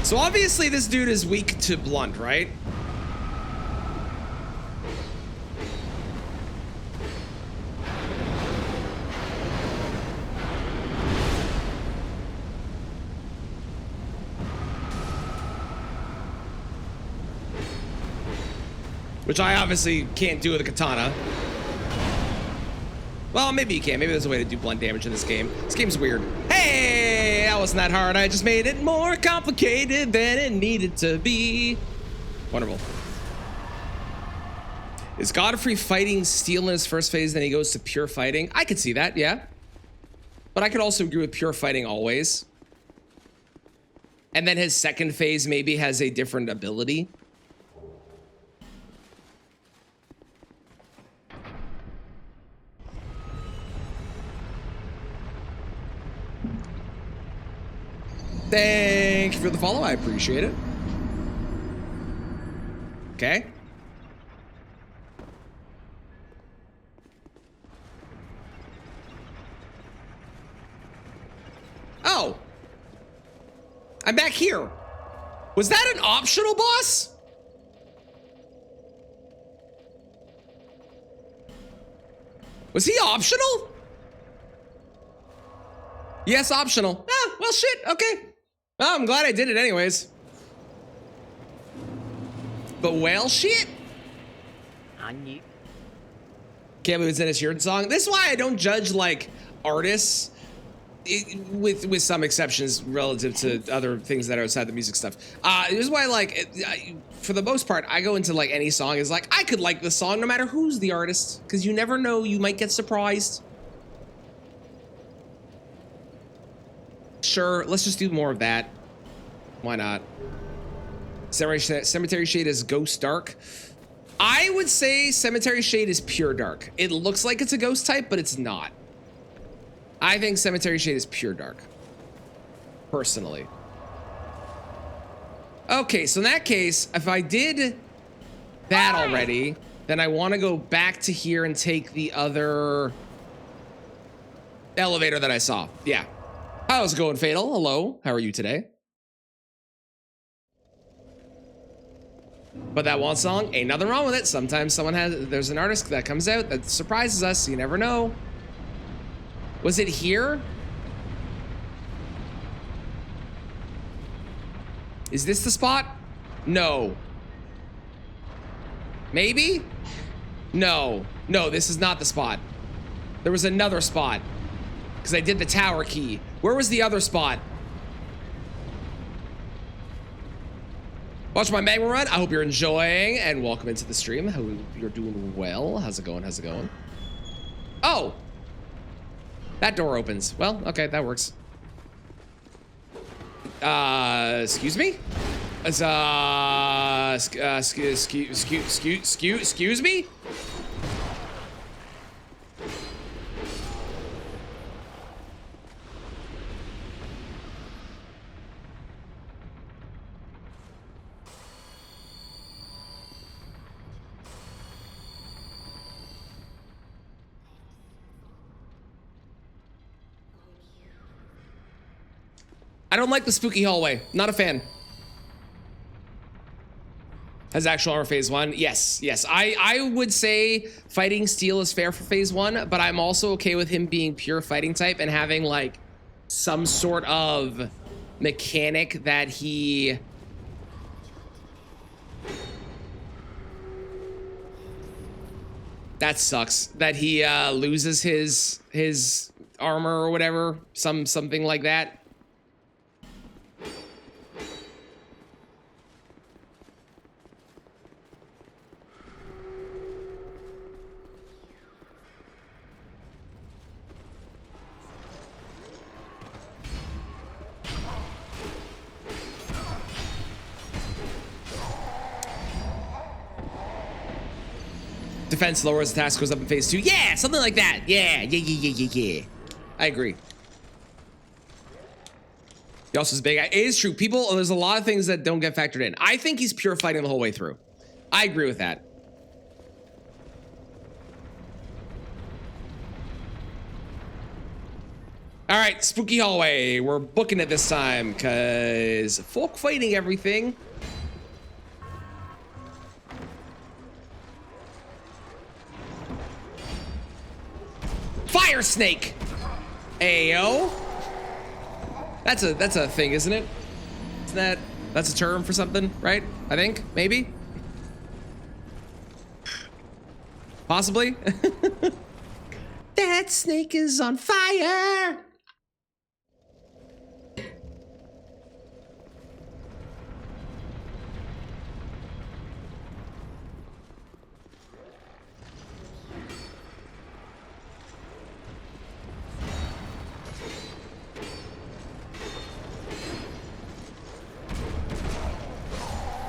So obviously this dude is weak to blunt, right? Which I obviously can't do with a katana. Well, maybe you can. Maybe there's a way to do blunt damage in this game. This game's weird. Hey, that wasn't that hard. I just made it more complicated than it needed to be. Wonderful. Is Godfrey fighting steel in his first phase, then he goes to pure fighting? I could see that, yeah. But I could also agree with pure fighting always. And then his second phase maybe has a different ability. Thank you for the follow. I appreciate it. Okay. Oh. I'm back here. Was that an optional boss? Was he optional? Yes, optional. Ah, well, shit. Okay. Well, I'm glad I did it anyways. But well, shit. Can't believe it's in a Sheeran song. This is why I don't judge like artists, with some exceptions relative to other things that are outside the music stuff. This is why like for the most part I go into like any song is like I could like this song no matter who's the artist, because you never know, you might get surprised. Sure, let's just do more of that. Why not? Cemetery Shade is Ghost Dark. I would say Cemetery Shade is pure dark. It looks like it's a ghost type, but it's not. I think Cemetery Shade is pure dark. Personally. Okay, so in that case, if I did that already, then I want to go back to here and take the other elevator that I saw. Yeah. How's it going, Fatal? Hello. How are you today? But that one song, ain't nothing wrong with it. Sometimes there's an artist that comes out that surprises us. You never know. Was it here? Is this the spot? No. Maybe? No. No, this is not the spot. There was another spot. Because I did the tower key. Where was the other spot? Watch my magma run. I hope you're enjoying and welcome into the stream. Hope you're doing well. How's it going? How's it going? Oh! That door opens. Well, okay, that works. Excuse me? Excuse me? I don't like the spooky hallway. Not a fan. Has actual armor phase 1? Yes, yes. I would say fighting steel is fair for phase 1, but I'm also okay with him being pure fighting type and having like some sort of mechanic that he... That sucks. That he loses his armor or whatever. Something like that. Defense lowers, attack goes up in phase 2. Yeah, something like that. Yeah. I agree. He also is big. It is true. People, there's a lot of things that don't get factored in. I think he's pure fighting the whole way through. I agree with that. All right, spooky hallway. We're booking it this time because folk fighting everything. Fire snake. Ayo. That's a thing, isn't it? Isn't that's a term for something, right? I think, maybe. Possibly. That snake is on fire.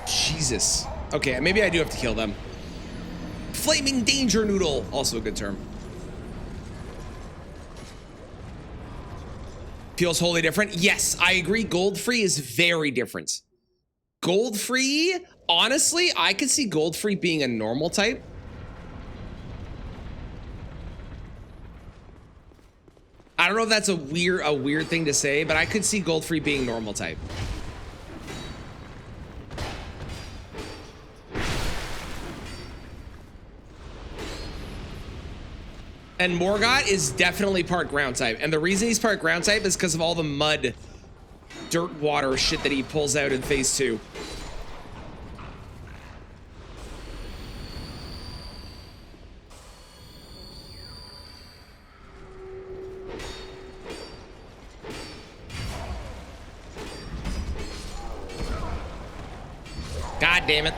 Jesus. Okay, maybe I do have to kill them. Flaming danger noodle, also a good term. Feels wholly different. Yes, I agree. Gold free is very different. Gold free, honestly, I could see gold free being a normal type. I don't know if that's a weird thing to say, but I could see gold free being normal type. And Morgott is definitely part ground type. And the reason he's part ground type is because of all the mud, dirt, water shit that he pulls out in phase 2. God damn it.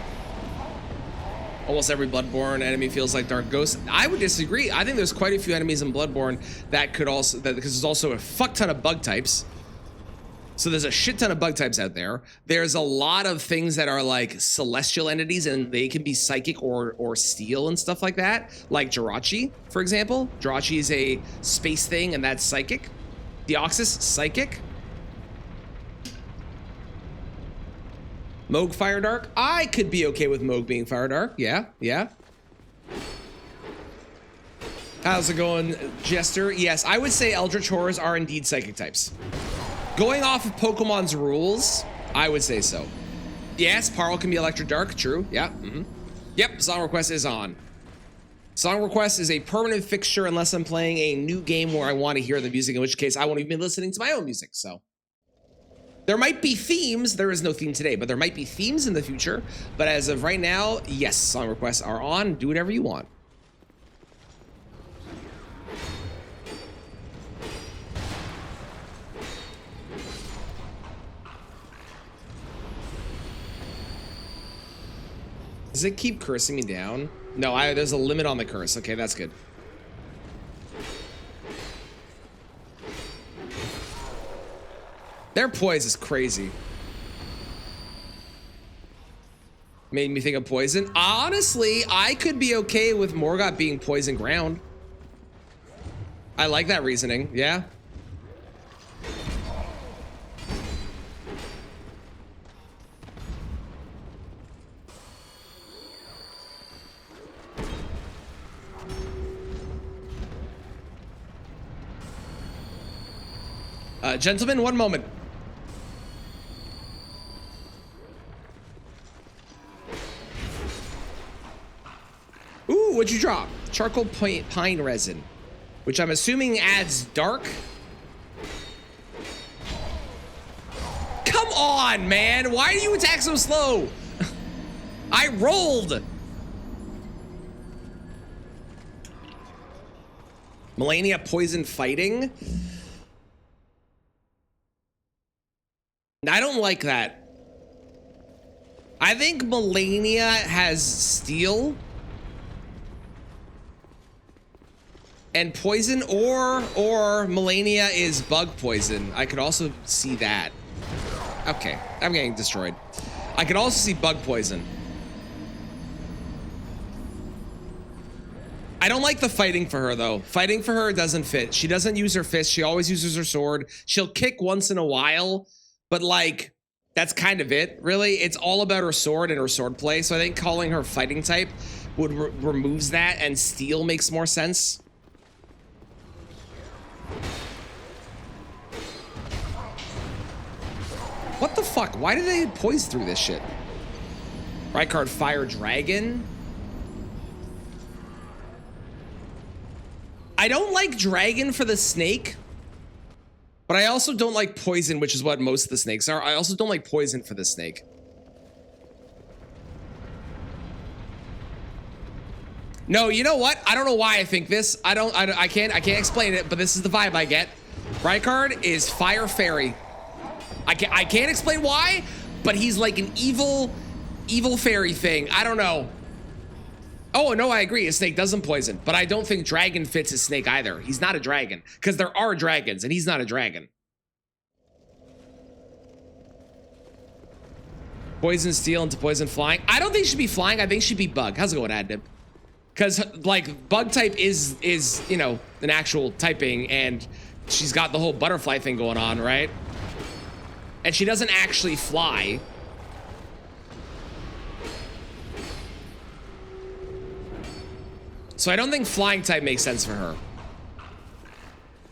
Almost every Bloodborne enemy feels like Dark Ghost. I would disagree. I think there's quite a few enemies in Bloodborne that could also, because there's also a fuck ton of bug types. So there's a shit ton of bug types out there. There's a lot of things that are like celestial entities and they can be psychic or steel and stuff like that. Like Jirachi, for example. Jirachi is a space thing and that's psychic. Deoxys, psychic. Moog Fire Dark. I could be okay with Moog being Fire Dark. Yeah, yeah. How's it going, Jester? Yes, I would say Eldritch Horrors are indeed psychic types. Going off of Pokemon's rules, I would say so. Yes, Parl can be Electric Dark. True. Yeah. Yep. Song request is on. Song request is a permanent fixture unless I'm playing a new game where I want to hear the music, in which case I won't even be listening to my own music. So there might be themes. There is no theme today, but there might be themes in the future. But as of right now, yes, song requests are on. Do whatever you want. Does it keep cursing me down? No, there's a limit on the curse. Okay, that's good. Their poise is crazy. Made me think of poison. Honestly, I could be okay with Morgoth being poison ground. I like that reasoning. Yeah. Gentlemen, one moment. Ooh, what'd you drop? Charcoal pine resin, which I'm assuming adds dark. Come on, man. Why do you attack so slow? I rolled. Melania poison fighting. I don't like that. I think Melania has steel and poison, or Melania is bug poison. I could also see that. Okay, I'm getting destroyed. I could also see bug poison. I don't like the fighting for her though. Fighting for her doesn't fit. She doesn't use her fist. She always uses her sword. She'll kick once in a while. But like, that's kind of it, really. It's all about her sword and her sword play. So I think calling her fighting type would removes that, and steel makes more sense. What the fuck? Why did they poise through this shit? Right card, Fire Dragon. I don't like Dragon for the snake. But I also don't like poison, which is what most of the snakes are. I also don't like poison for the snake. No, you know what? I don't know why I think this. I can't explain it, but this is the vibe I get. Rykard is Fire Fairy. I can't explain why, but he's like an evil fairy thing. I don't know. Oh, no, I agree. A snake doesn't poison, but I don't think dragon fits a snake either. He's not a dragon, because there are dragons, and he's not a dragon. Poison steel into poison flying. I don't think she should be flying. I think she'd be bug. How's it going, Adnib? Because, like, bug type is, you know, an actual typing, and she's got the whole butterfly thing going on, right? And she doesn't actually fly. So I don't think flying type makes sense for her.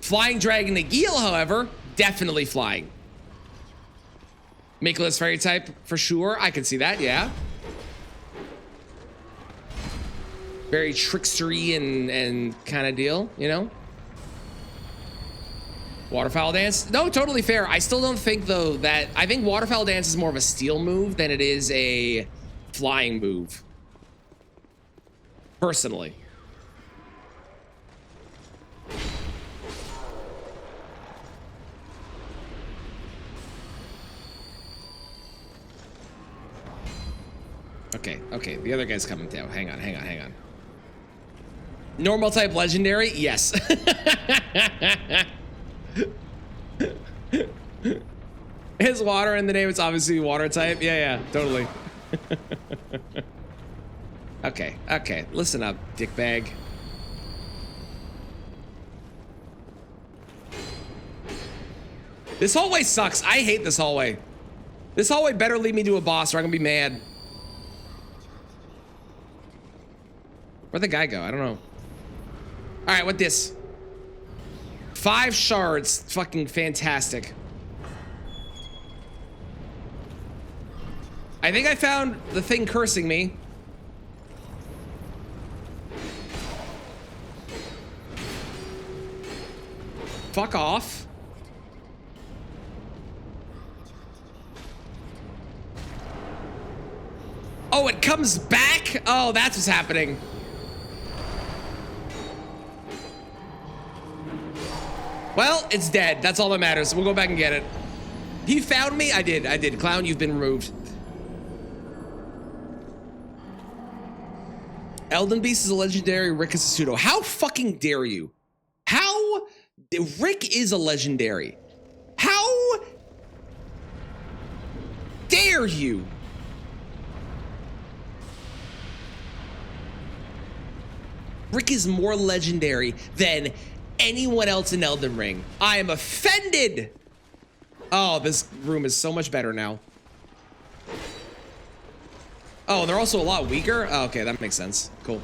Flying Dragon Nagil, however, definitely flying. Makeless fairy type for sure. I can see that, yeah. Very trickstery and kind of deal, you know? Waterfowl dance? No, totally fair. I still don't think though that I think waterfowl dance is more of a steel move than it is a flying move. Personally. Okay, the other guy's coming down. Hang on. Normal type legendary? Yes. His water in the name, it's obviously water type. Yeah, totally. Okay, listen up, dickbag. This hallway sucks. I hate this hallway. This hallway better lead me to a boss or I'm gonna be mad. Where'd the guy go? I don't know. All right, what this? 5 shards, fucking fantastic. I think I found the thing cursing me. Fuck off. Oh, it comes back? Oh, that's what's happening. Well, it's dead. That's all that matters. We'll go back and get it. He found me? I did. Clown, you've been removed. Elden Beast is a legendary. Rick is a pseudo. How fucking dare you? How? Rick is a legendary. How dare you? Rick is more legendary than anyone else in Elden Ring. I am offended. Oh, this room is so much better now. Oh, they're also a lot weaker? Oh, okay, that makes sense. Cool.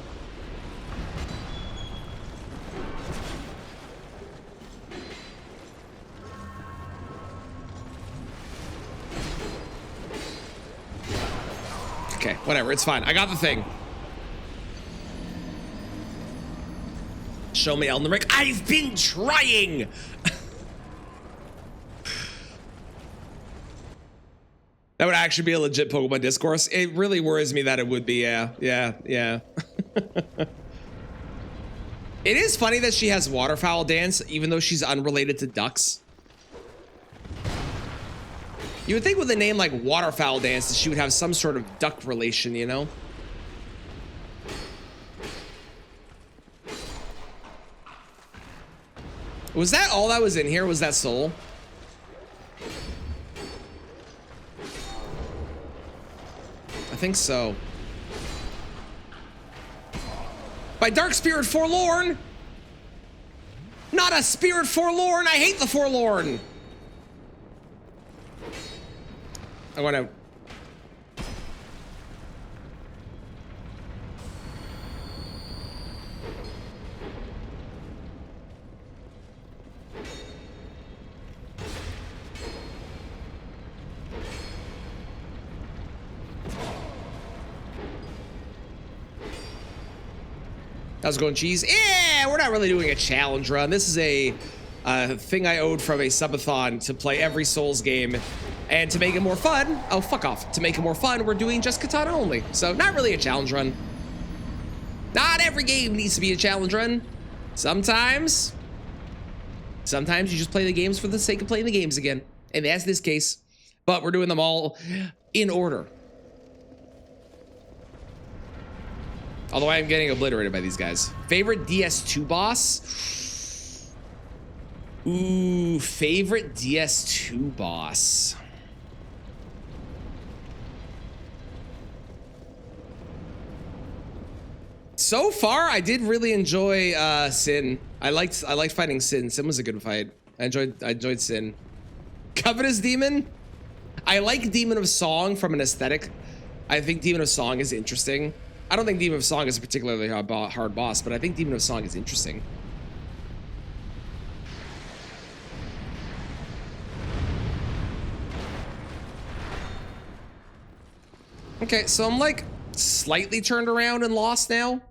Okay, whatever, it's fine. I got the thing. Show me Elden Ring. I've been trying! That would actually be a legit Pokemon discourse. It really worries me that it would be, yeah. It is funny that she has waterfowl dance, even though she's unrelated to ducks. You would think with a name like waterfowl dance that she would have some sort of duck relation, you know? Was that all that was in here? Was that soul? I think so. By Dark Spirit Forlorn! Not a Spirit Forlorn! I hate the Forlorn! I wanna... How's it going, Cheese? Yeah, we're not really doing a challenge run. This is a thing I owed from a subathon to play every Souls game. And to make it more fun, oh, fuck off. To make it more fun, we're doing just Katana only. So not really a challenge run. Not every game needs to be a challenge run. Sometimes you just play the games for the sake of playing the games again. And that's this case. But we're doing them all in order. Although I am getting obliterated by these guys. Favorite DS2 boss? Ooh, favorite DS2 boss. So far, I did really enjoy Sin. I liked fighting Sin. Sin was a good fight. I enjoyed Sin. Covetous Demon? I like Demon of Song from an aesthetic. I think Demon of Song is interesting. I don't think Demon of Song is a particularly hard boss, but I think Demon of Song is interesting. Okay, so I'm like slightly turned around and lost now.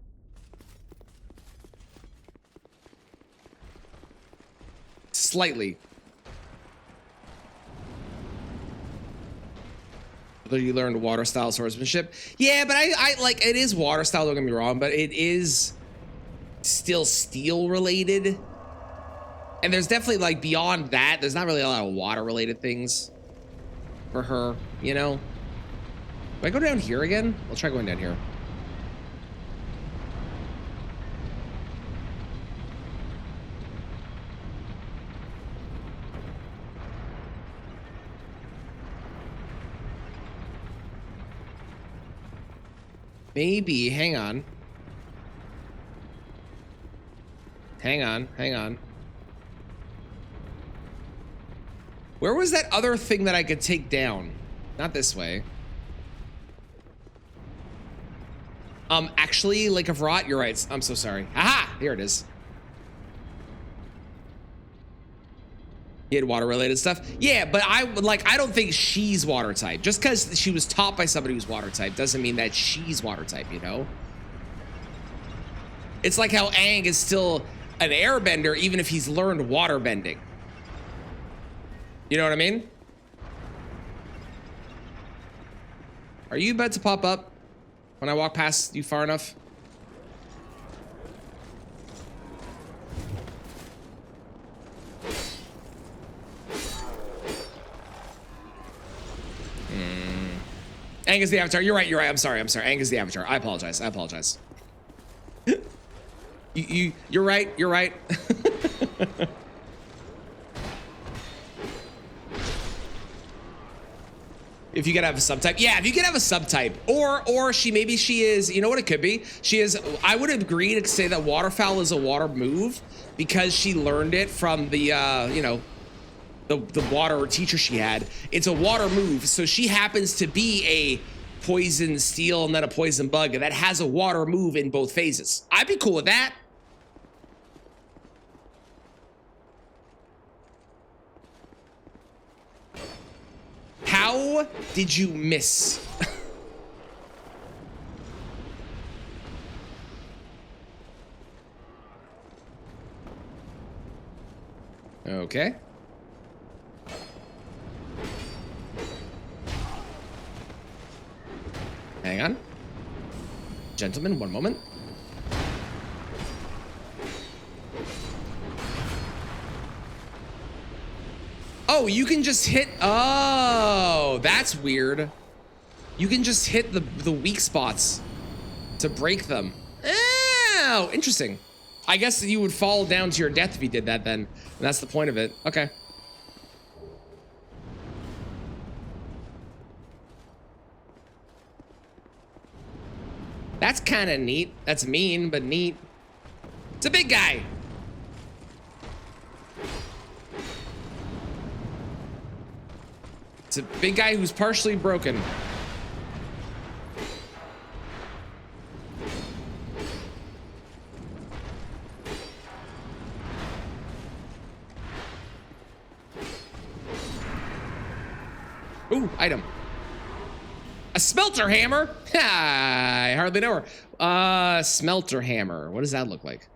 Slightly. You learned water style swordsmanship. Yeah, but I like, it is water style, don't get me wrong, but it is still steel related. And there's definitely, like, beyond that, there's not really a lot of water related things for her, you know? Do I go down here again? I'll try going down here. Maybe, hang on. Hang on. Where was that other thing that I could take down? Not this way. Actually, Lake of Rot, you're right. I'm so sorry. Aha! Here it is. He had water-related stuff. Yeah, but I don't think she's water type. Just because she was taught by somebody who's water type doesn't mean that she's water type, you know? It's like how Aang is still an airbender even if he's learned water bending. You know what I mean? Are you about to pop up when I walk past you far enough? Aang is the Avatar. You're right. You're right. I'm sorry. Aang is the Avatar. I apologize. You're right. You're right. If you could have a subtype. Yeah, if you could have a subtype. Or maybe she is, you know what it could be? She is, I would agree to say that waterfowl is a water move because she learned it from the, you know, the water teacher she had. It's a water move. So she happens to be a poison steel and then a poison bug that has a water move in both phases. I'd be cool with that. How did you miss? Okay. Hang on. Gentlemen, one moment. Oh, you can just hit, oh, that's weird. You can just hit the weak spots to break them. Oh, interesting. I guess you would fall down to your death if you did that then. And that's the point of it. Okay. That's kind of neat. That's mean, but neat. It's a big guy. It's a big guy who's partially broken. Ooh, item. A smelter hammer? I hardly know her. Smelter hammer. What does that look like?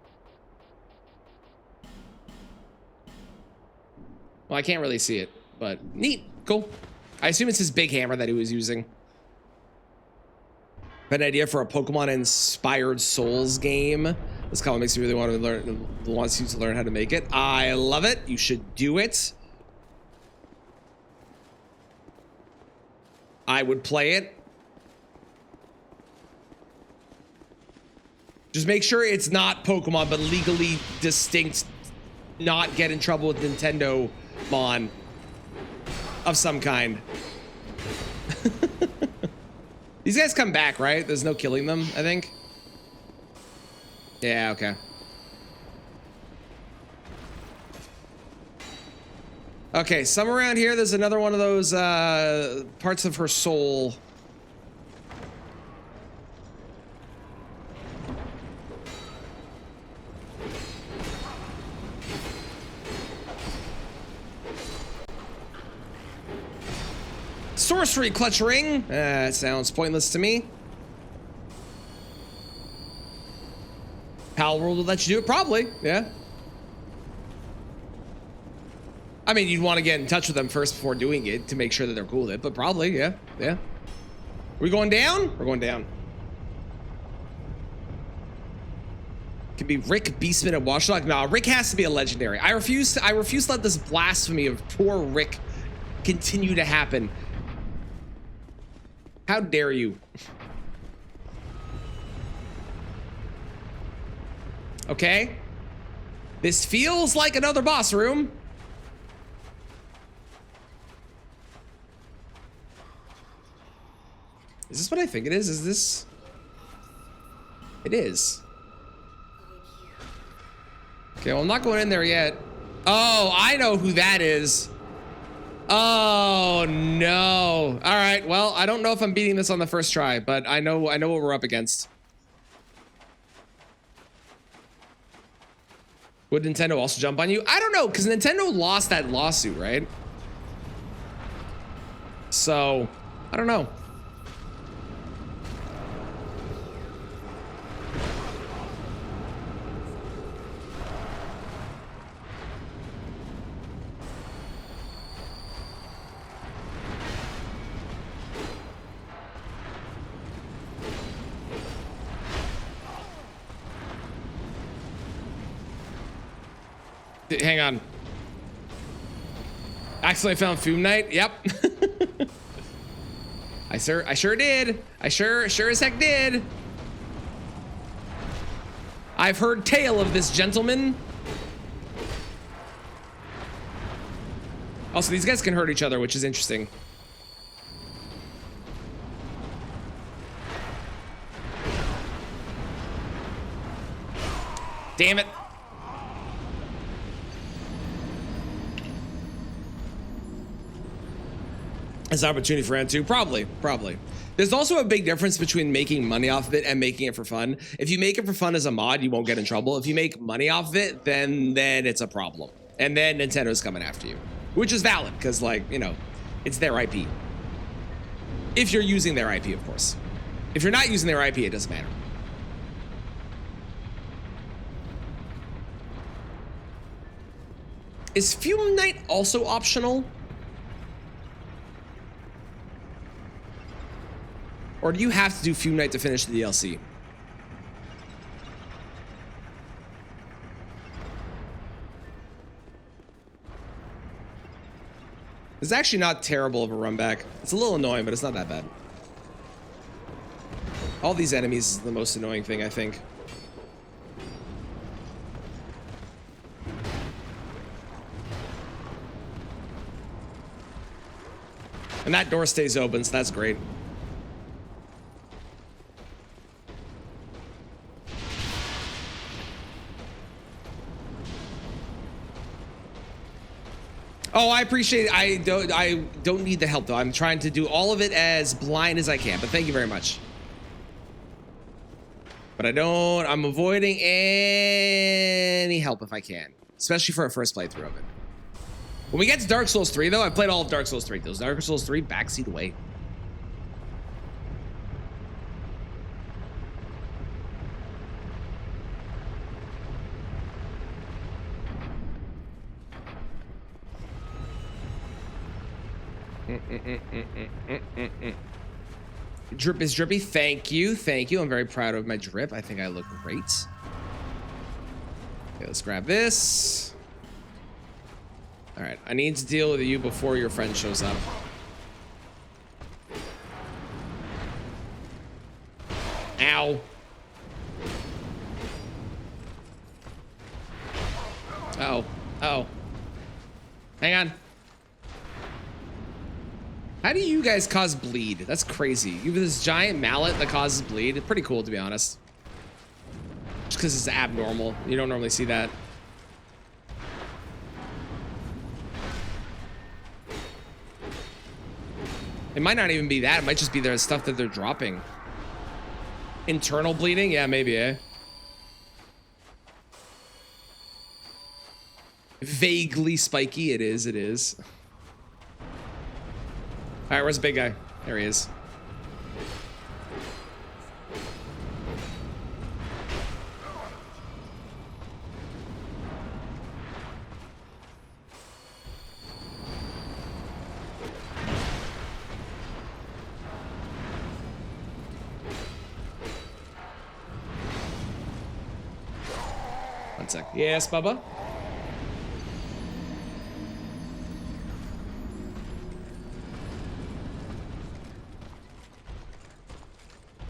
Well, I can't really see it, but neat. Cool. I assume it's his big hammer that he was using. An idea for a Pokemon-inspired Souls game. This comment makes me really want to wants you to learn how to make it. I love it. You should do it. I would play it. Just make sure it's not Pokemon, but legally distinct, not get in trouble with Nintendo Mon of some kind. These guys come back, right? There's no killing them, I think. Yeah, okay. Okay, somewhere around here, there's another one of those parts of her soul. Sorcery clutch ring. That sounds pointless to me. Pal World will let you do it, probably. Yeah. I mean, you'd want to get in touch with them first before doing it to make sure that they're cool with it, but probably, yeah, yeah. Are we going down? We're going down. Could be Rick, Beastman, and Watchdog. No, Rick has to be a legendary. I refuse to let this blasphemy of poor Rick continue to happen. How dare you? Okay. This feels like another boss room. Is this what I think it is? Is this? It is. Okay, well, I'm not going in there yet. Oh, I know who that is. Oh no. All right. Well, I don't know if I'm beating this on the first try, but I know what we're up against. Would Nintendo also jump on you? I don't know, because Nintendo lost that lawsuit, right? So, I don't know. Hang on. Accidentally found Foom Night. Yep. I sure did. I sure as heck did. I've heard tale of this gentleman. Also, these guys can hurt each other, which is interesting. Damn it. It's an opportunity for round two. Probably. There's also a big difference between making money off of it and making it for fun. If you make it for fun as a mod, you won't get in trouble. If you make money off of it, then it's a problem. And then Nintendo's coming after you, which is valid because, like, you know, it's their IP. If you're using their IP, of course. If you're not using their IP, it doesn't matter. Is Fume Night also optional? Or do you have to do Fume Night to finish the DLC? It's actually not terrible of a run back. It's a little annoying, but it's not that bad. All these enemies is the most annoying thing, I think. And that door stays open, so that's great. Oh, I appreciate it. I don't need the help though. I'm trying to do all of it as blind as I can, but thank you very much. But I'm avoiding any help if I can, especially for a first playthrough of it. When we get to Dark Souls 3 though, I've played all of Dark Souls 3. Those Dark Souls 3 backseat away. Drip is drippy. Thank you. I'm very proud of my drip. I think I look great. Okay, let's grab this. All right, I need to deal with you before your friend shows up. Ow. Oh. Hang on. How do you guys cause bleed? That's crazy. You have this giant mallet that causes bleed. Pretty cool, to be honest. Just because it's abnormal. You don't normally see that. It might not even be that. It might just be their stuff that they're dropping. Internal bleeding? Yeah, maybe, eh? Vaguely spiky. It is. All right, where's the big guy? There he is. One sec. Yes, Bubba?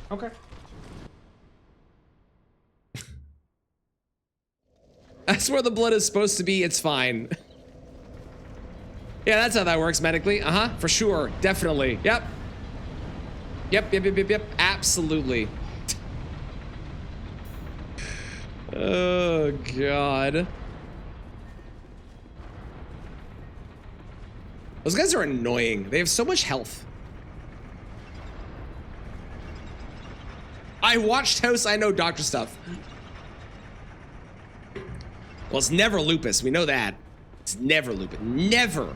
Okay. That's where the blood is supposed to be. It's fine. Yeah, that's how that works medically. For sure. Definitely. Yep. Yep. Absolutely. Oh, God. Those guys are annoying. They have so much health. I watched House, I know doctor stuff. Well, it's never lupus. We know that. It's never lupus. Never.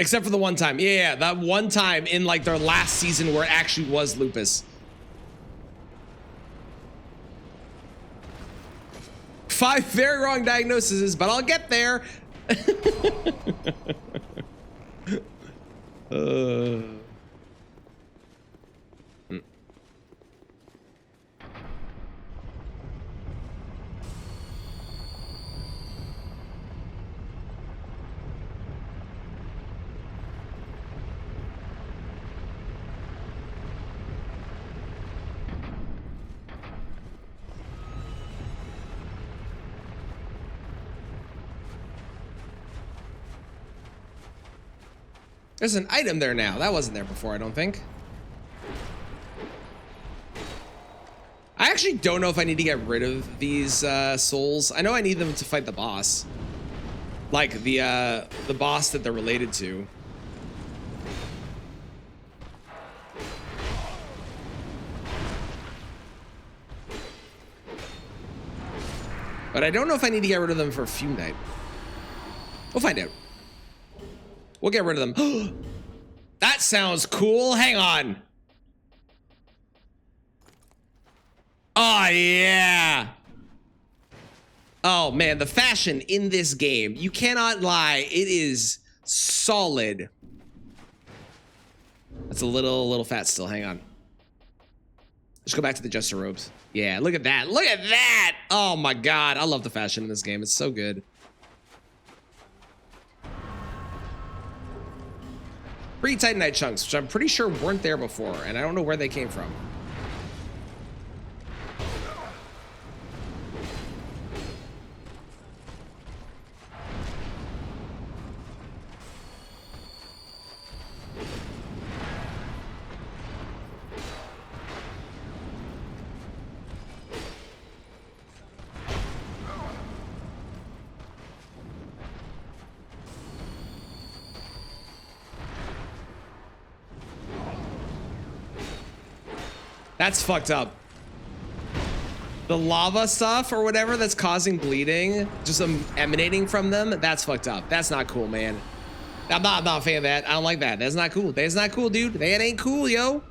Except for the one time. Yeah, that one time in like their last season where it actually was lupus. 5 very wrong diagnoses, but I'll get there. There's an item there now. That wasn't there before, I don't think. I actually don't know if I need to get rid of these souls. I know I need them to fight the boss. Like the boss that they're related to. But I don't know if I need to get rid of them for Fume Night. We'll find out. We'll get rid of them. That sounds cool. Hang on. Oh, yeah. Oh, man. The fashion in this game. You cannot lie. It is solid. That's a little fat still. Hang on. Let's go back to the Jester robes. Yeah, look at that. Look at that. Oh, my God. I love the fashion in this game. It's so good. Pre-Titanite chunks, which I'm pretty sure weren't there before, and I don't know where they came from. That's fucked up. The lava stuff or whatever that's causing bleeding, just emanating from them, that's fucked up. That's not cool, man. I'm not a fan of that. I don't like that. That's not cool. That's not cool, dude. That ain't cool, yo.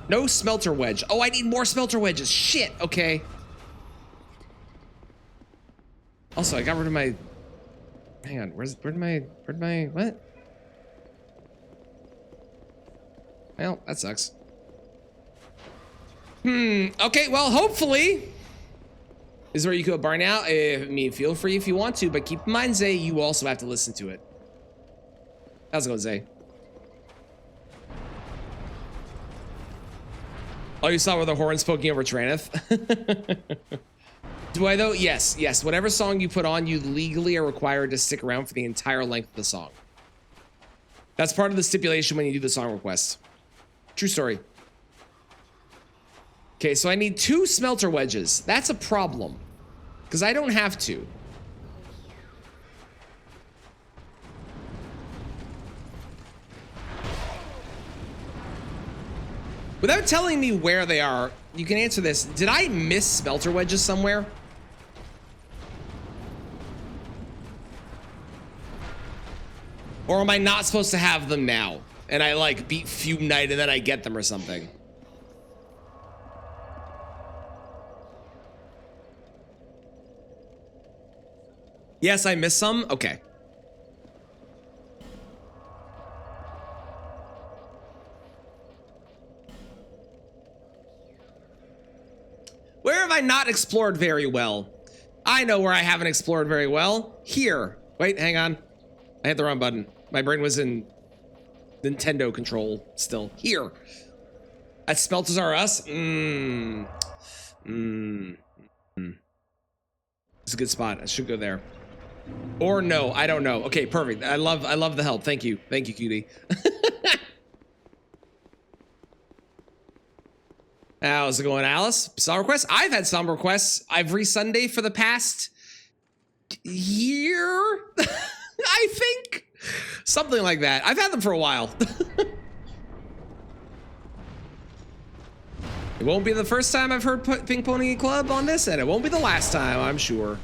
No smelter wedge. Oh, I need more smelter wedges. Shit. Okay. Also, I got rid of my... Hang on. Where'd my... What? Well, that sucks. Okay, well, hopefully is where you could burn out. I mean, feel free if you want to, but keep in mind, Zay, you also have to listen to it. How's it going, Zay? Oh, you saw where the horn's poking over Traneth? Do I, though? Yes, yes. Whatever song you put on, you legally are required to stick around for the entire length of the song. That's part of the stipulation when you do the song request. True story. Okay, so I need 2 smelter wedges. That's a problem, because I don't have to. Without telling me where they are, you can answer this. Did I miss smelter wedges somewhere? Or am I not supposed to have them now? And I like beat Fume Night and then I get them or something. Yes, I missed some? Okay. Where have I not explored very well? I know where I haven't explored very well. Here. Wait, hang on. I hit the wrong button. My brain was in Nintendo control still. Here. That Smelters are us? It's a good spot. I should go there. Or no, I don't know. Okay, perfect. I love the help. Thank you. Thank you, cutie. How's it going, Alice? Song requests? I've had song requests every Sunday for the past year. I think. Something like that. I've had them for a while. It won't be the first time I've heard Pink Pony Club on this, and it won't be the last time, I'm sure.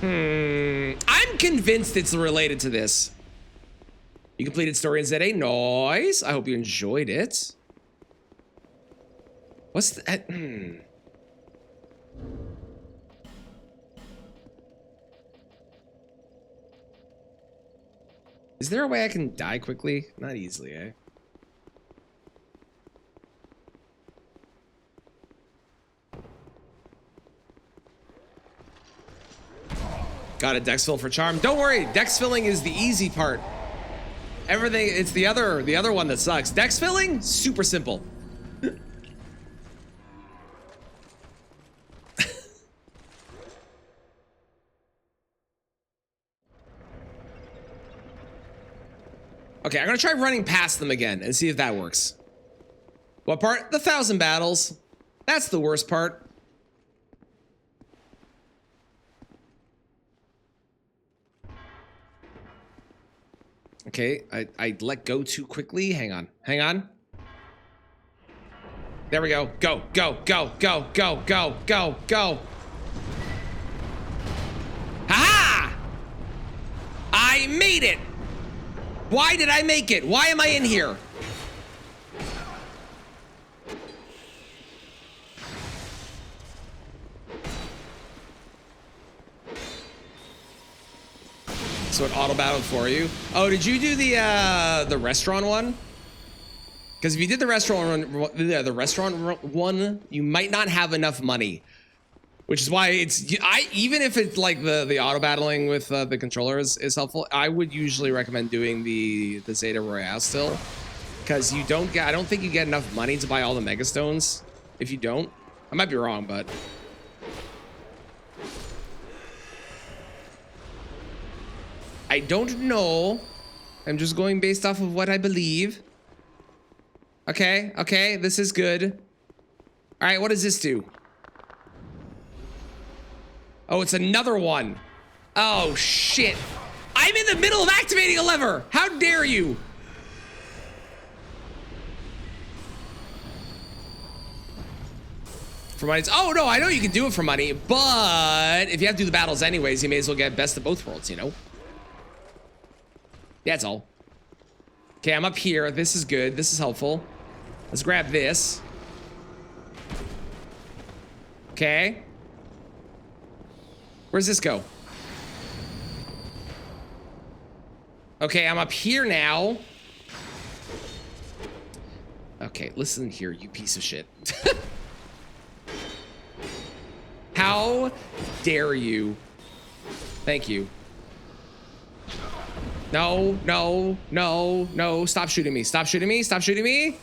I'm convinced it's related to this. You completed story in ZA. Nice. I hope you enjoyed it. What's that? Is there a way I can die quickly? Not easily, eh? Got a dex fill for charm. Don't worry, dex filling is the easy part. Everything, it's the other one that sucks. Dex filling, super simple. Okay, I'm gonna try running past them again and see if that works. What part? The 1,000 battles. That's the worst part. Okay, I let go too quickly. Hang on, hang on. There we go. Go, go, go, go, go, go, go, go. Ha! I made it! Why did I make it? Why am I in here? So it auto battled for you. Oh, did you do the restaurant one? Because if you did the restaurant one, you might not have enough money, which is why even if it's like the auto battling with the controller is helpful, I would usually recommend doing the Zeta Royale still, because I don't think you get enough money to buy all the Mega Stones. If you don't, I might be wrong, but. I don't know. I'm just going based off of what I believe. Okay, okay, this is good. All right, what does this do? Oh, it's another one. Oh, shit. I'm in the middle of activating a lever. How dare you? For money. Oh, no, I know you can do it for money, but if you have to do the battles anyways, you may as well get best of both worlds, you know? That's all. Okay, I'm up here. This is good. This is helpful. Let's grab this. Okay. Where's this go? Okay, I'm up here now. Okay, listen here, you piece of shit. How dare you? Thank you. No, no, no, no. Stop shooting me. Stop shooting me. Stop shooting me.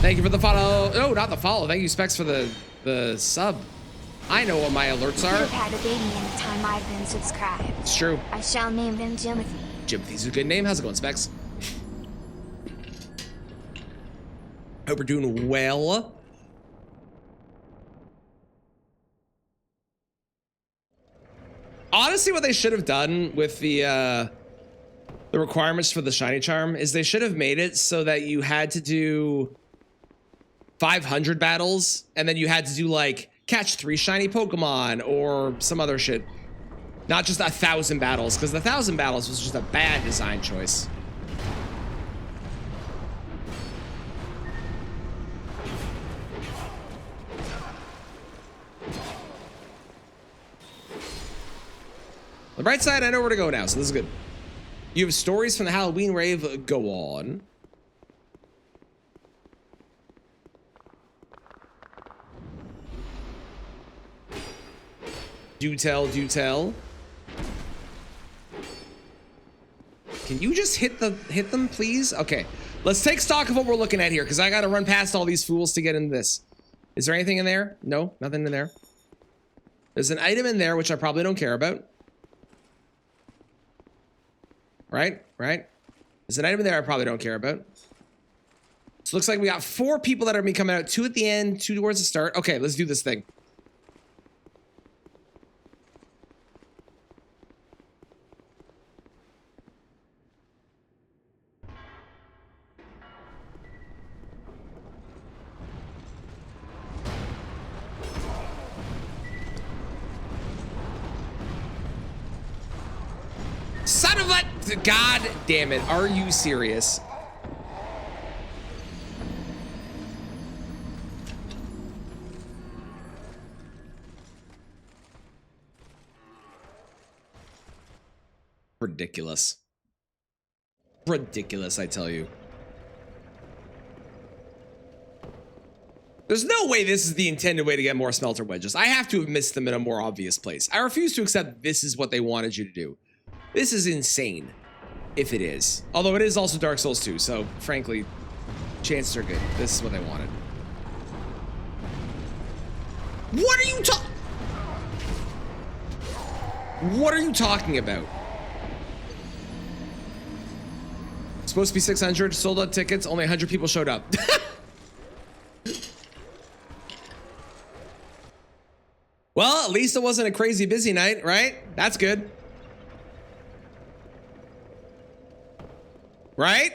Thank you for the follow. No, not the follow. Thank you, Specs, for the sub. I know what my alerts are. You've had a baby in the time I've been subscribed. It's true. I shall name him Jimothy. Jimothy's a good name. How's it going, Specs? Hope we're doing well. Honestly, what they should have done with the requirements for the shiny charm is they should have made it so that you had to do 500 battles and then you had to do like catch 3 shiny Pokemon or some other shit. Not just 1,000 battles, because the 1,000 battles was just a bad design choice. The bright side, I know where to go now, so this is good. You have stories from the Halloween rave. Go on. Do tell, do tell. Can you just hit them, please? Okay, let's take stock of what we're looking at here, because I got to run past all these fools to get into this. Is there anything in there? No, nothing in there. There's an item in there, which I probably don't care about. Right? There's an item in there I probably don't care about. So it looks like we got 4 people that are going to be coming out. 2 at the end, 2 towards the start. Okay, let's do this thing. Son of a... God damn it. Are you serious? Ridiculous. Ridiculous, I tell you. There's no way this is the intended way to get more smelter wedges. I have to have missed them in a more obvious place. I refuse to accept this is what they wanted you to do. This is insane, if it is. Although it is also Dark Souls 2, so frankly, chances are good. This is what they wanted. What are you What are you talking about? Supposed to be 600 sold out tickets. Only 100 people showed up. Well, at least it wasn't a crazy busy night, right? That's good. Right?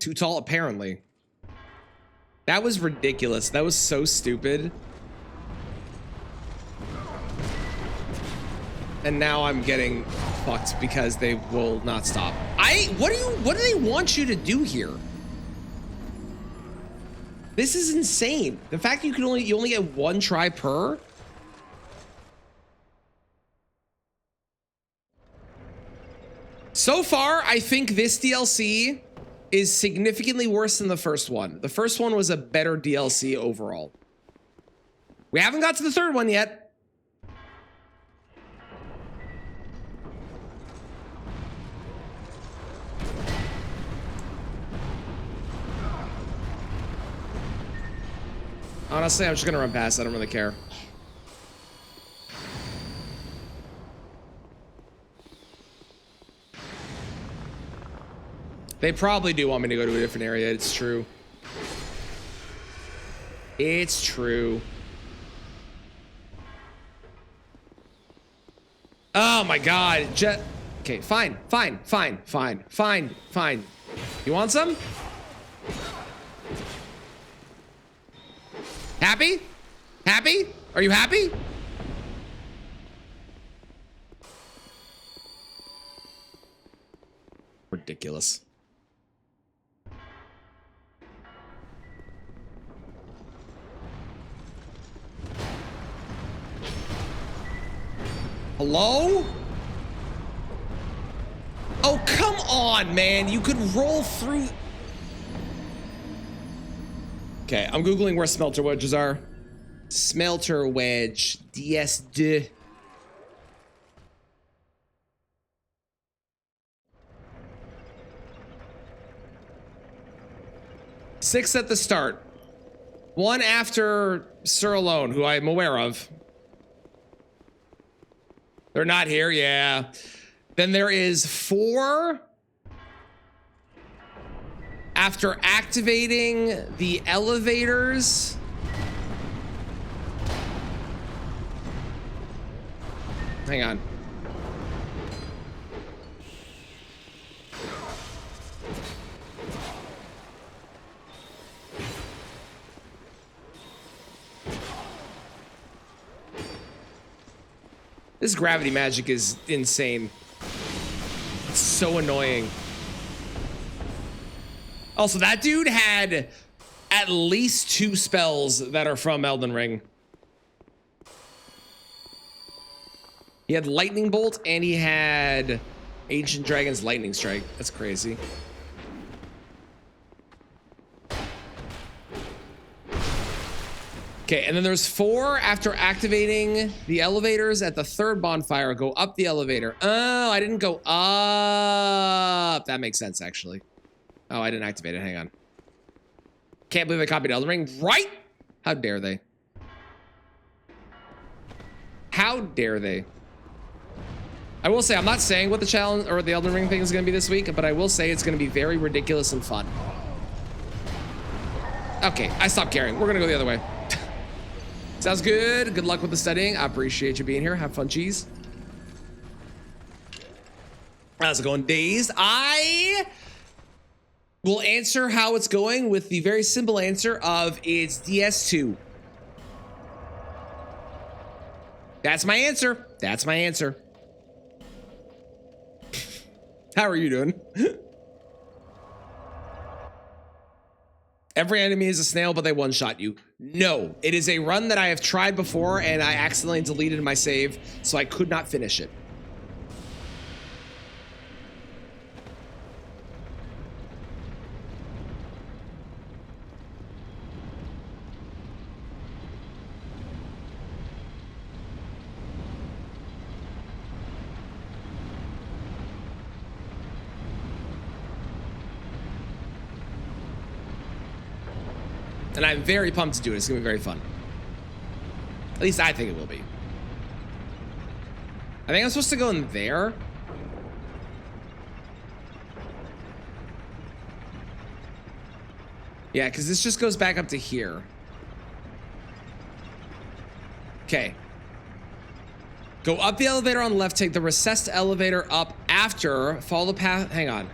Too tall, apparently. That was ridiculous. That was so stupid. And now I'm getting fucked because they will not stop. What do they want you to do here? This is insane. The fact you only get 1 try per. So far, I think this DLC is significantly worse than the first one. The first one was a better DLC overall. We haven't got to the 3rd one yet. Honestly, I'm just gonna run past. I don't really care. They probably do want me to go to a different area. It's true. It's true. Oh my God. Okay, fine. You want some? Happy? Happy? Are you happy? Ridiculous. Hello? Oh, come on, man. You could roll through. Okay, I'm Googling where smelter wedges are. Smelter wedge. DS2. Six at the start. 1 after Sir Alone, who I'm aware of. They're not here, yeah. Then there is 4 after activating the elevators. Hang on. This gravity magic is insane. It's so annoying. Also, that dude had at least 2 spells that are from Elden Ring. He had Lightning Bolt and he had Ancient Dragon's Lightning Strike. That's crazy. Okay, and then there's 4 after activating the elevators at the 3rd bonfire. Go up the elevator. Oh, I didn't go up. That makes sense, actually. Oh, I didn't activate it. Hang on. Can't believe I copied Elden Ring. Right? How dare they? How dare they? I will say, I'm not saying what the challenge or the Elden Ring thing is going to be this week, but I will say it's going to be very ridiculous and fun. Okay, I stopped caring. We're going to go the other way. Sounds good. Good luck with the studying. I appreciate you being here. Have fun, cheese. How's it going, Dazed? I will answer how it's going with the very simple answer of it's DS2. That's my answer. That's my answer. How are you doing? Every enemy is a snail, but they one-shot you. No, it is a run that I have tried before, and I accidentally deleted my save, so I could not finish it. And I'm very pumped to do it. It's gonna be very fun. At least I think it will be. I think I'm supposed to go in there. Yeah, because this just goes back up to here. Okay. Go up the elevator on the left, take the recessed elevator up after, follow the path, hang on.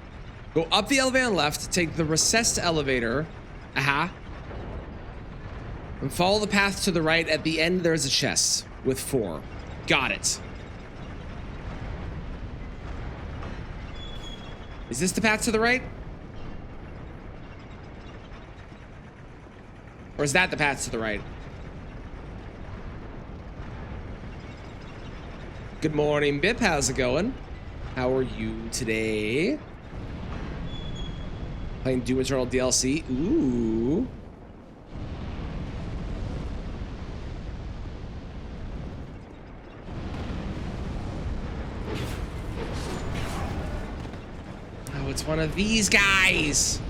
Go up the elevator on the left, take the recessed elevator, and follow the path to the right. At the end, there's a chest with 4. Got it. Is this the path to the right? Or is that the path to the right? Good morning, Bip. How's it going? How are you today? Playing Doom Eternal DLC. Ooh. It's one of these guys.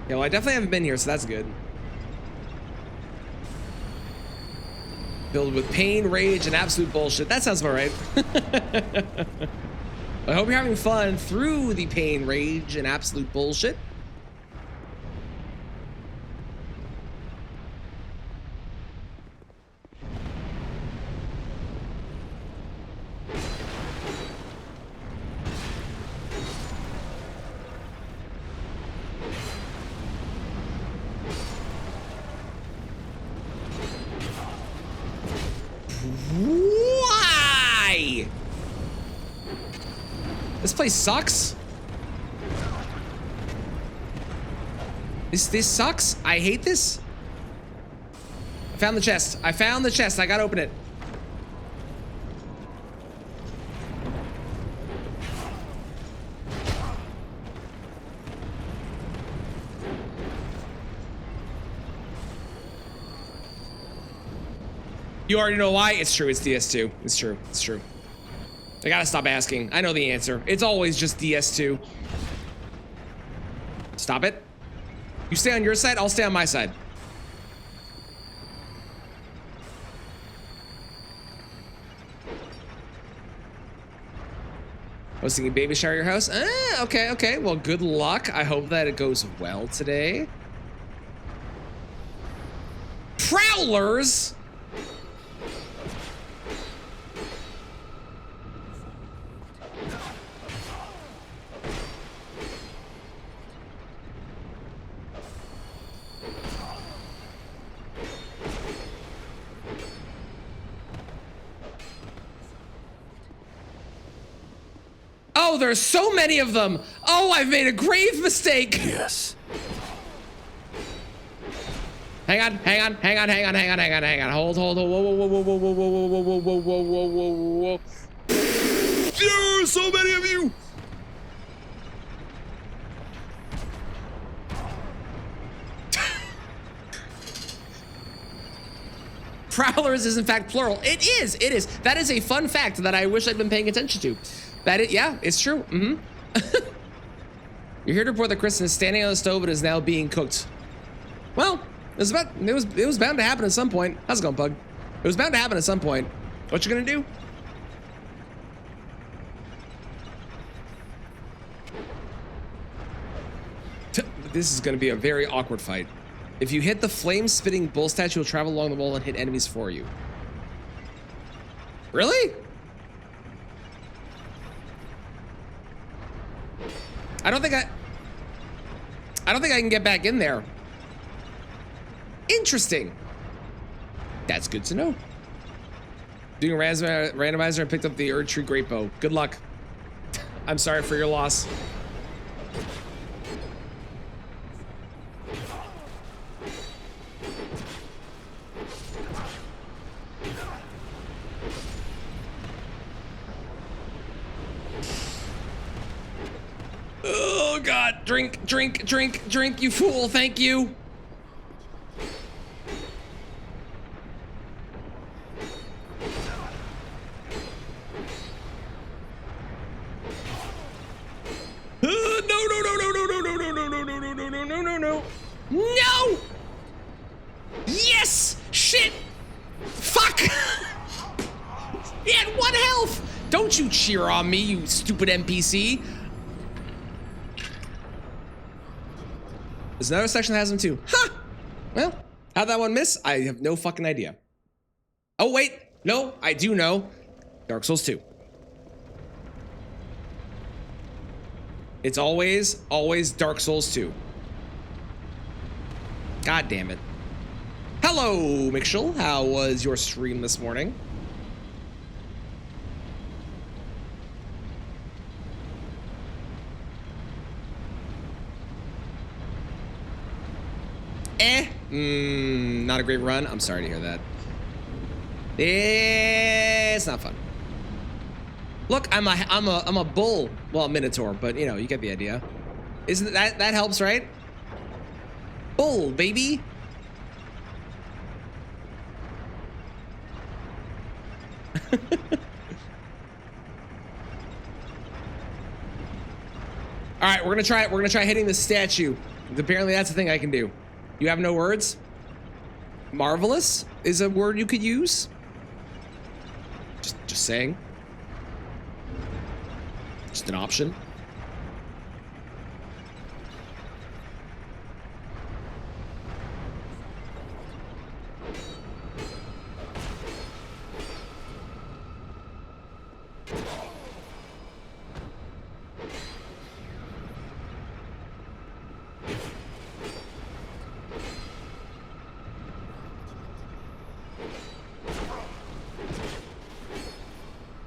Yeah, well, I definitely haven't been here, so that's good. Filled with pain, rage, and absolute bullshit. That sounds about right. I hope you're having fun through the pain, rage, and absolute bullshit. Why? This place sucks. This sucks. I hate this. I found the chest. I found the chest. I gotta open it. You already know why. It's true. It's DS2. It's true. It's true. I gotta stop asking. I know the answer. It's always just DS2. Stop it. You stay on your side, I'll stay on my side. I was thinking baby shower your house. Okay, okay. Well, good luck. I hope that it goes well today. Prowlers? Oh, there's so many of them. Oh, I've made a grave mistake. Yes. Hang on, hang on, hang on, hang on, hang on, hang on, hang on. Hold, hold, hold. Whoa, whoa, whoa, whoa, whoa, whoa, whoa, whoa, whoa, whoa, whoa, whoa, whoa. There are so many of you. Prowlers is in fact plural. It is. It is. That is a fun fact that I wish I'd been paying attention to. Yeah, it's true. You're here to report that Kristen is standing on the stove and is now being cooked. Well, it was bound to happen at some point. How's it going, Pug? It was bound to happen at some point. What you gonna do? This is gonna be a very awkward fight. If you hit the flame-spitting bull statue, will travel along the wall and hit enemies for you. Really? I don't think I can get back in there. Interesting. That's good to know. Doing a randomizer and picked up the Erd Tree Great Bow. Good luck. I'm sorry for your loss. Oh God, drink, drink, drink, drink, you fool, thank you. No! Yes! Shit! Fuck! He had 1 health! Don't you cheer on me, you stupid NPC. There's another section that has them too. Huh! Well, how'd that one miss? I have no fucking idea. Oh wait, no, I do know. Dark Souls 2. It's always Dark Souls 2. God damn it. Hello, Mitchell. How was your stream this morning? Not a great run. I'm sorry to hear that. It's not fun. Look, I'm a bull. Well, a minotaur, but you know, you get the idea. Isn't that helps, right? Bull, baby. All right, we're gonna try hitting the statue. Apparently that's the thing I can do. You have no words? Marvelous is a word you could use. Just saying. Just an option.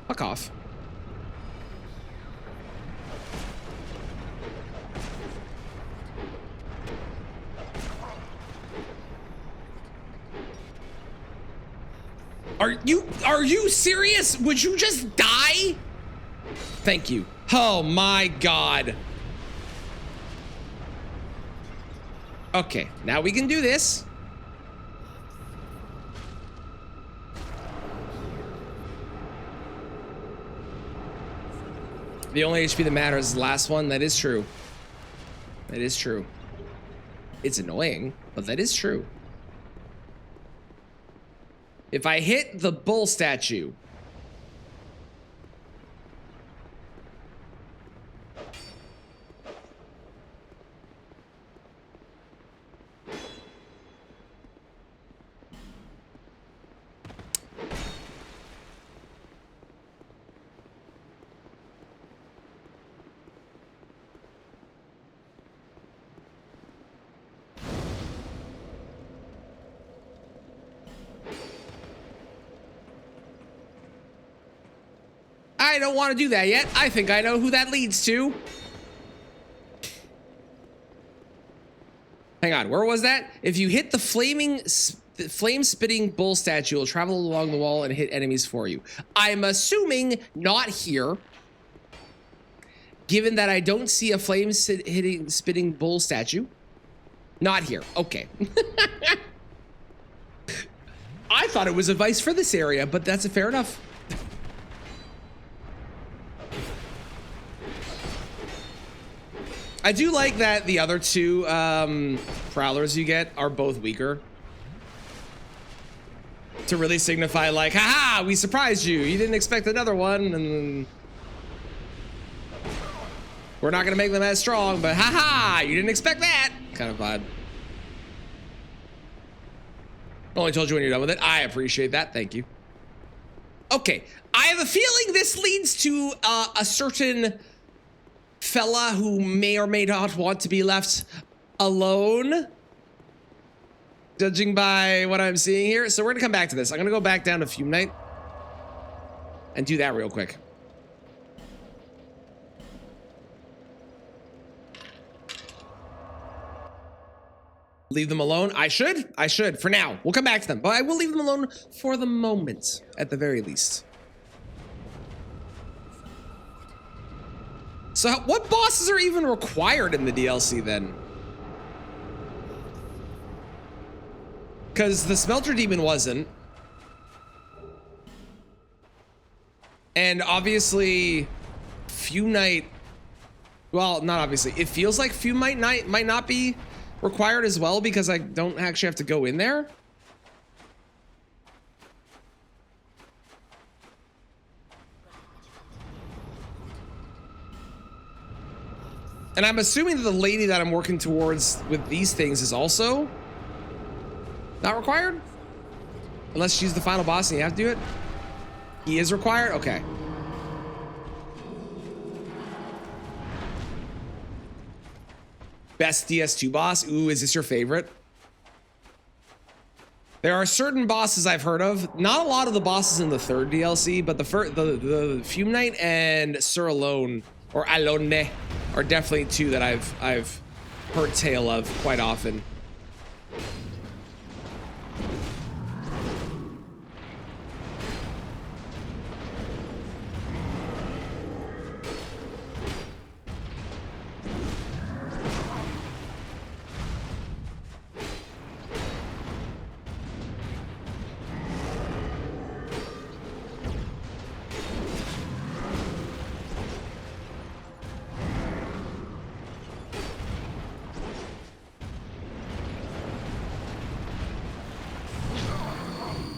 Fuck off. Are you serious? Would you just die? Thank you. Oh my God. Okay, now we can do this. The only HP that matters is the last one. That is true. That is true. It's annoying, but that is true. If I hit the bull statue, I don't want to do that yet. I think I know who that leads to. Hang on, where was that? If you hit the flame-spitting bull statue, it'll travel along the wall and hit enemies for you. I'm assuming not here. Given that I don't see a flame spitting bull statue. Not here. Okay. I thought it was advice for this area, but that's fair enough. I do like that the other two prowlers you get are both weaker. To really signify like, haha, we surprised you. You didn't expect another one, and we're not gonna make them as strong, but haha, you didn't expect that. Kind of vibe. Only told you when you're done with it. I appreciate that, thank you. Okay, I have a feeling this leads to a certain fella who may or may not want to be left alone, judging by what I'm seeing here. So we're gonna come back to this. I'm gonna go back down to Fume Night and do that real quick. Leave them alone. I should for now. We'll come back to them, but I will leave them alone for the moment at the very least. So what bosses are even required in the DLC then? Because the Smelter Demon wasn't. And obviously, Fume Night, well, not obviously. It feels like Fume might not be required as well because I don't actually have to go in there. And I'm assuming that the lady that I'm working towards with these things is also not required? Unless she's the final boss and you have to do it? He is required? Okay. Best DS2 boss? Ooh, is this your favorite? There are certain bosses I've heard of. Not a lot of the bosses in the third DLC, but the Fume Knight and Sir Alone, or Alone, are definitely two that I've heard tale of quite often.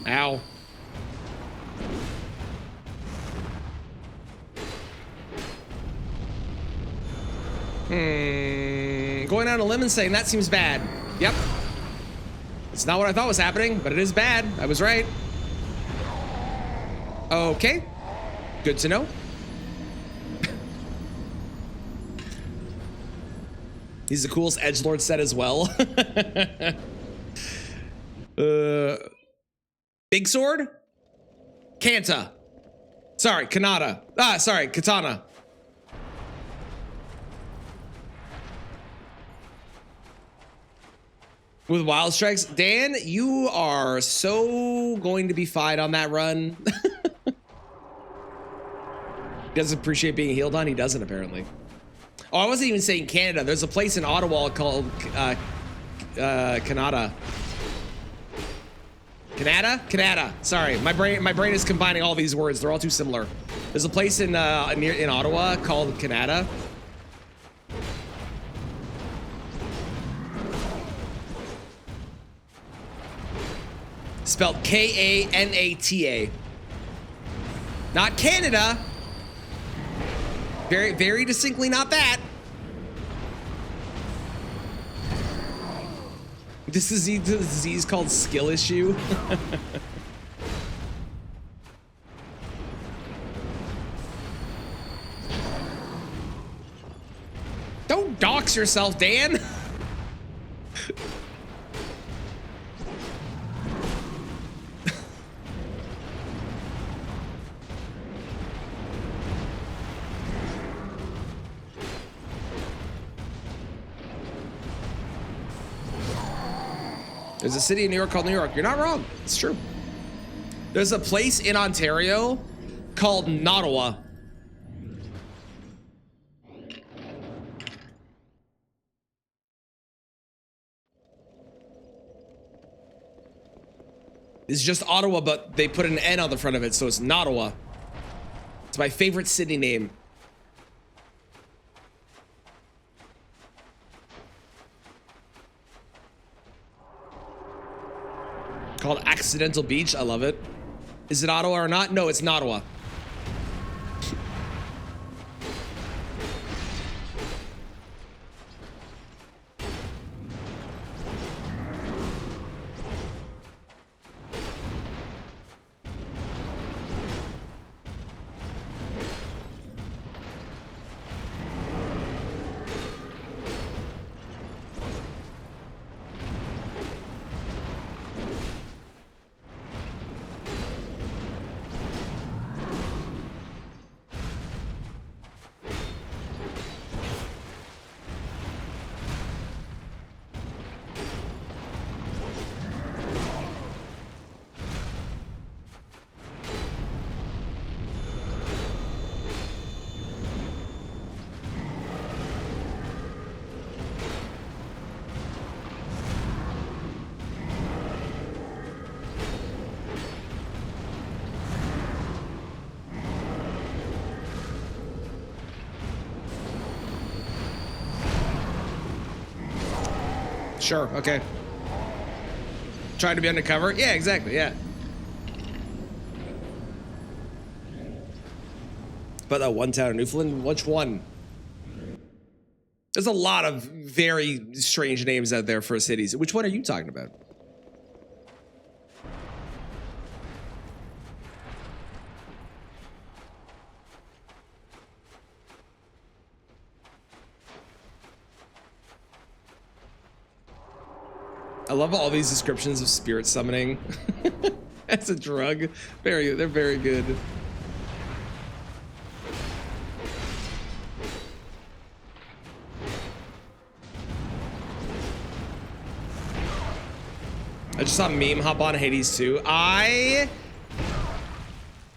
Ow. Going out on a limb and saying that seems bad. Yep. It's not what I thought was happening, but it is bad. I was right. Okay. Good to know. He's the coolest edgelord set as well. Big sword? Kanta. Sorry, Kanata. Sorry, Katana. With wild strikes. Dan, you are so going to be fine on that run. Doesn't appreciate being healed on? He doesn't, apparently. Oh, I wasn't even saying Canada. There's a place in Ottawa called Canada. Canada. Sorry, my brain is combining all these words. They're all too similar. There's a place in Ottawa called Canada. Spelled K-A-N-A-T-A. Not Canada. Very, very distinctly not that. This is a disease called skill issue. Don't dox yourself, Dan. There's a city in New York called New York. You're not wrong. It's true. There's a place in Ontario called Nottawa. It's just Ottawa, but they put an N on the front of it, so it's Nottawa. It's my favorite city name. Called Accidental Beach. I love it. Is it Ottawa or not? No, it's Nottawa. Sure, okay. Trying to be undercover? Yeah, exactly, yeah. But that one town in Newfoundland, which one? There's a lot of very strange names out there for cities. Which one are you talking about? I love all these descriptions of spirit summoning as a drug. They're very good. I just saw a meme hop on Hades 2.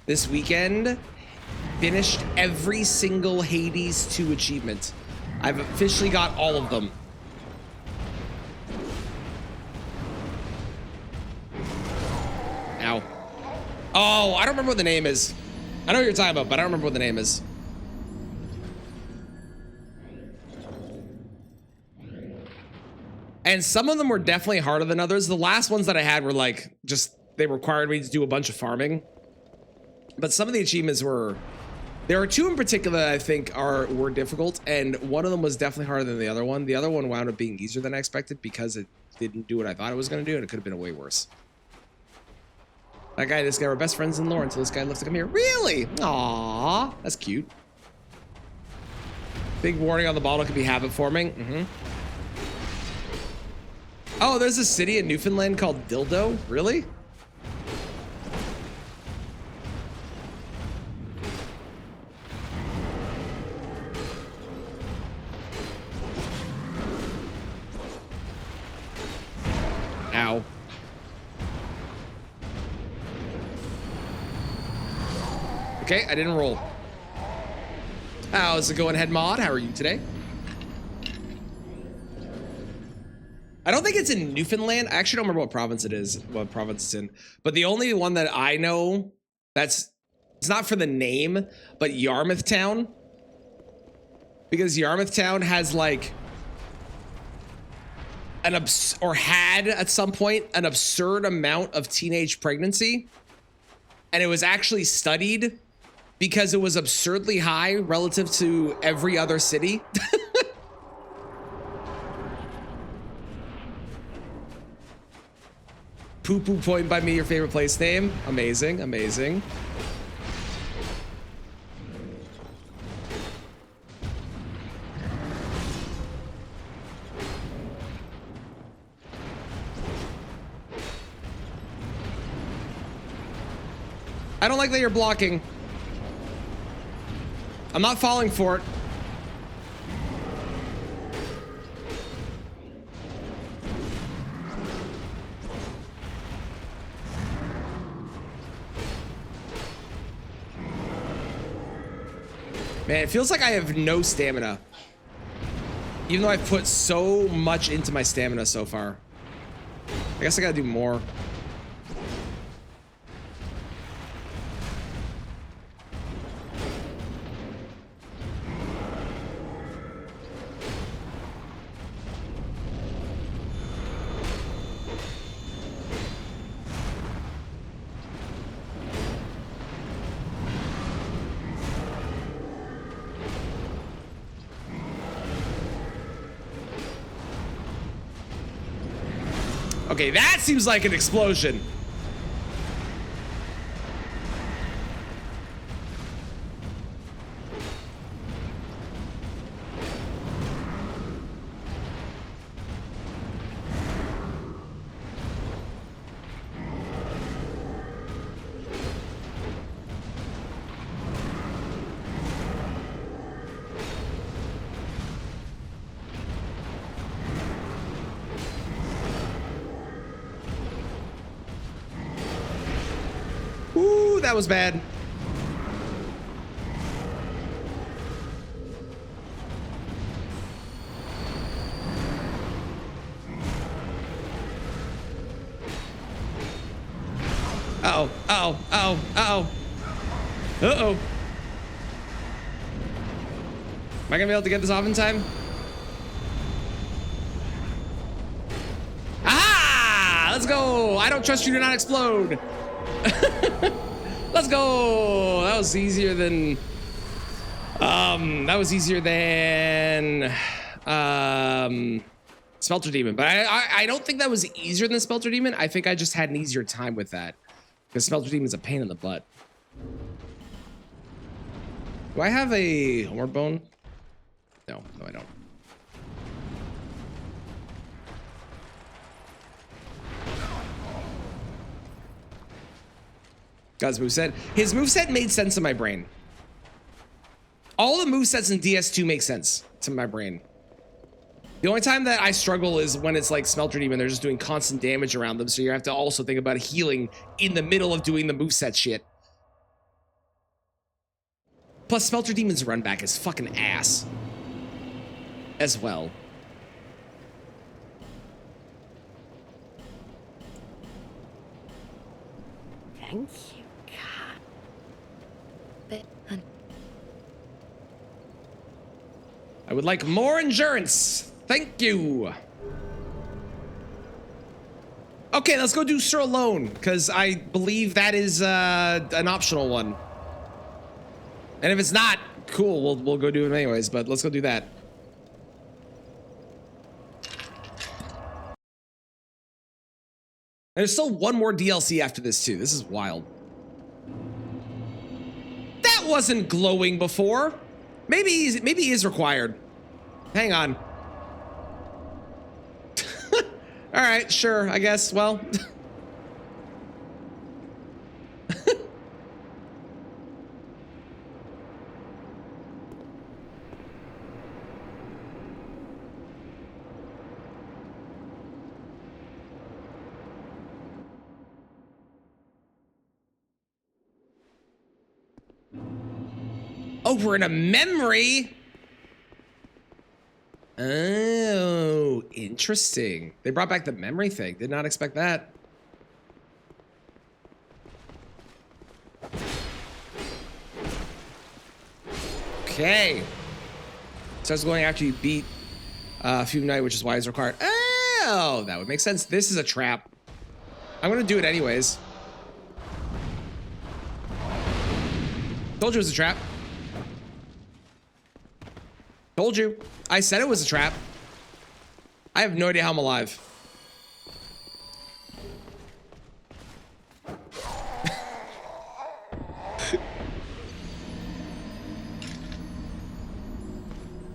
This weekend, finished every single Hades 2 achievement. I've officially got all of them. Ow. Oh, I don't remember what the name is. I know what you're talking about, but I don't remember what the name is. And some of them were definitely harder than others. The last ones that I had were like, just, they required me to do a bunch of farming. But some of the achievements were, there are two in particular that I think were difficult. And one of them was definitely harder than the other one. The other one wound up being easier than I expected because it didn't do what I thought it was going to do. And it could have been way worse. That guy and this guy were best friends in lore until this guy left to come here. Really? Aww, that's cute. Big warning on the bottle could be habit forming. Mm-hmm. Oh, there's a city in Newfoundland called Dildo? Really? Ow. Okay, I didn't roll. How's it going, Head Mod? How are you today? I don't think it's in Newfoundland. I actually don't remember what province it is, what province it's in. But the only one that I know it's not for the name, but Yarmouth Town. Because Yarmouth Town has like had at some point an absurd amount of teenage pregnancy. And it was actually studied because it was absurdly high relative to every other city. Poo Poo Point by me, your favorite place name. Amazing, amazing. I don't like that you're blocking. I'm not falling for it. Man, it feels like I have no stamina. Even though I've put so much into my stamina so far. I guess I gotta do more. Okay, that seems like an explosion. Ooh, that was bad. Uh-oh, uh-oh, uh-oh, uh-oh. Uh-oh. Am I gonna be able to get this off in time? Ah! Let's go! I don't trust you to not explode. Let's go! That was easier than... Smelter Demon. But I don't think that was easier than Smelter Demon. I think I just had an easier time with that. Because Smelter Demon's a pain in the butt. Do I have a homeward bone? No, I don't. God's moveset. His moveset made sense in my brain. All the movesets in DS2 make sense to my brain. The only time that I struggle is when it's like Smelter Demon, they're just doing constant damage around them, so you have to also think about healing in the middle of doing the moveset shit. Plus, Smelter Demon's run back is fucking ass. As well. Thank you, God. But, I would like more endurance. Thank you. Okay, let's go do Sir Alone, because I believe that is an optional one. And if it's not, cool, we'll go do it anyways, but let's go do that. There's still one more DLC after this too. This is wild. That wasn't glowing before. Maybe he is required. Hang on. All right, sure, I guess. Well. Oh, we're in a memory. Oh, interesting. They brought back the memory thing. Did not expect that. Okay. Starts going after you beat Fume Knight, which is why it's required. Oh, that would make sense. This is a trap. I'm gonna do it anyways. Told you it was a trap. Told you. I said it was a trap. I have no idea how I'm alive.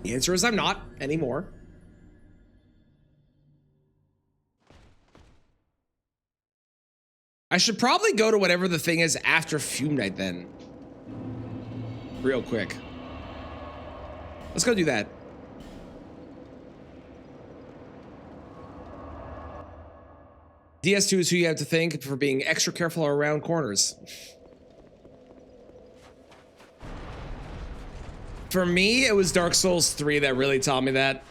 The answer is I'm not anymore. I should probably go to whatever the thing is after Fume Knight then. Real quick. Let's go do that. DS2 is who you have to thank for being extra careful around corners. For me, it was Dark Souls 3 that really taught me that.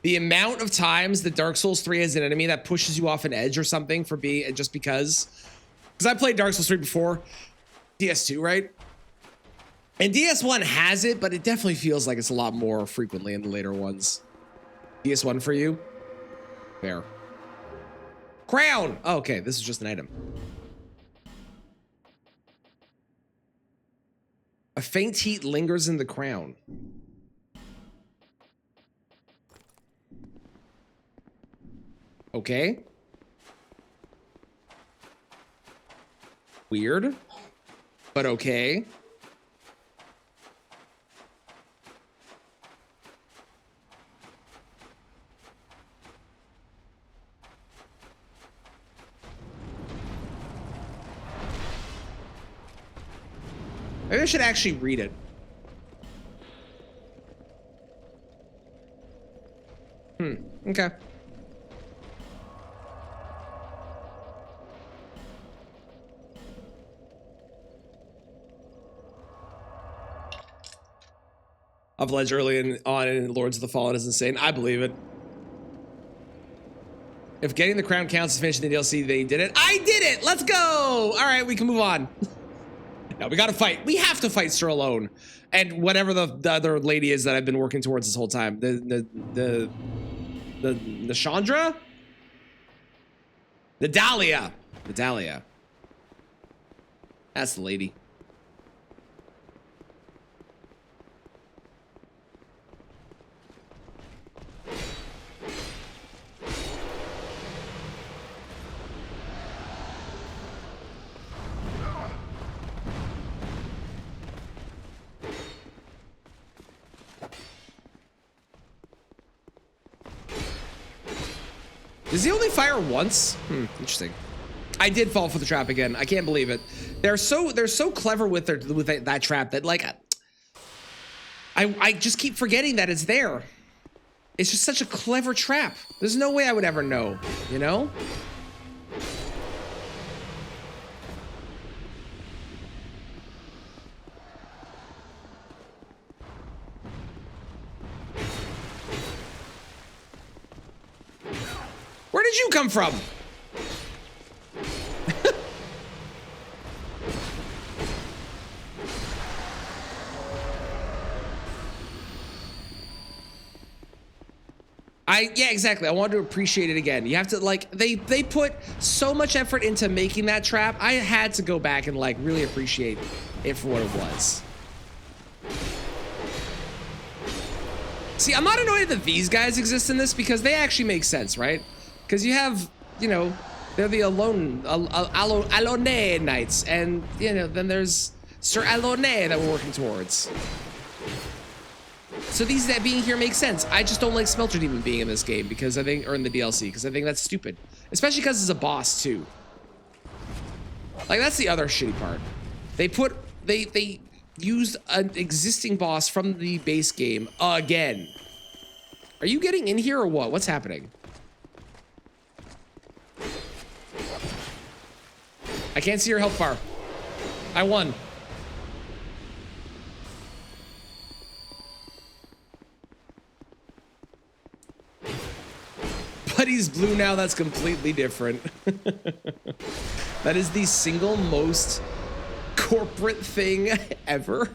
The amount of times that Dark Souls 3 has an enemy that pushes you off an edge or something for being just because. Because I played Dark Souls 3 before. DS2, right? And DS1 has it, but it definitely feels like it's a lot more frequently in the later ones. DS1 for you? Fair. Crown! Oh, okay, this is just an item. A faint heat lingers in the crown. Okay. Weird, but okay. Maybe I should actually read it. Okay. Of Ledge early on in Lords of the Fallen is insane. I believe it. If getting the crown counts as finishing the DLC, they did it. I did it! Let's go! All right, we can move on. No, we gotta fight. We have to fight Sir Alone. And whatever the other lady is that I've been working towards this whole time. The Chandra? The Dahlia. The Dahlia. That's the lady. Does he only fire once? Interesting. I did fall for the trap again. I can't believe it. They're so clever with that trap that like I just keep forgetting that it's there. It's just such a clever trap. There's no way I would ever know, you know? Where did you come from? Yeah, exactly. I wanted to appreciate it again. You have to like, they put so much effort into making that trap. I had to go back and like really appreciate it for what it was. See, I'm not annoyed that these guys exist in this because they actually make sense, right? Because you have, you know, they're the Alone Knights, and, you know, then there's Sir Alone that we're working towards. So these that being here makes sense. I just don't like Smelter Demon being in this game because I think, or in the DLC, because I think that's stupid. Especially because it's a boss too. Like that's the other shitty part. They used an existing boss from the base game again. Are you getting in here or what? What's happening? I can't see your health bar. I won. But he's blue now, that's completely different. That is the single most corporate thing ever.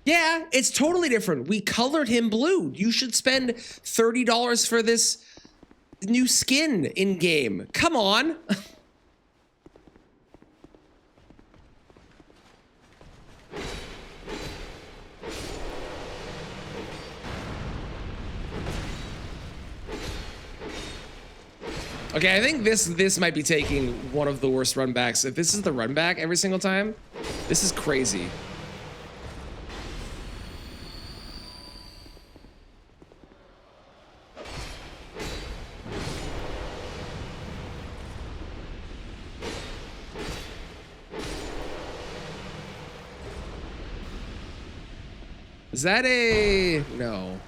Yeah, it's totally different. We colored him blue. You should spend $30 for this new skin in game. Come on. Okay, I think this might be taking one of the worst run backs. If this is the run back every single time, this is crazy. Is that a... No.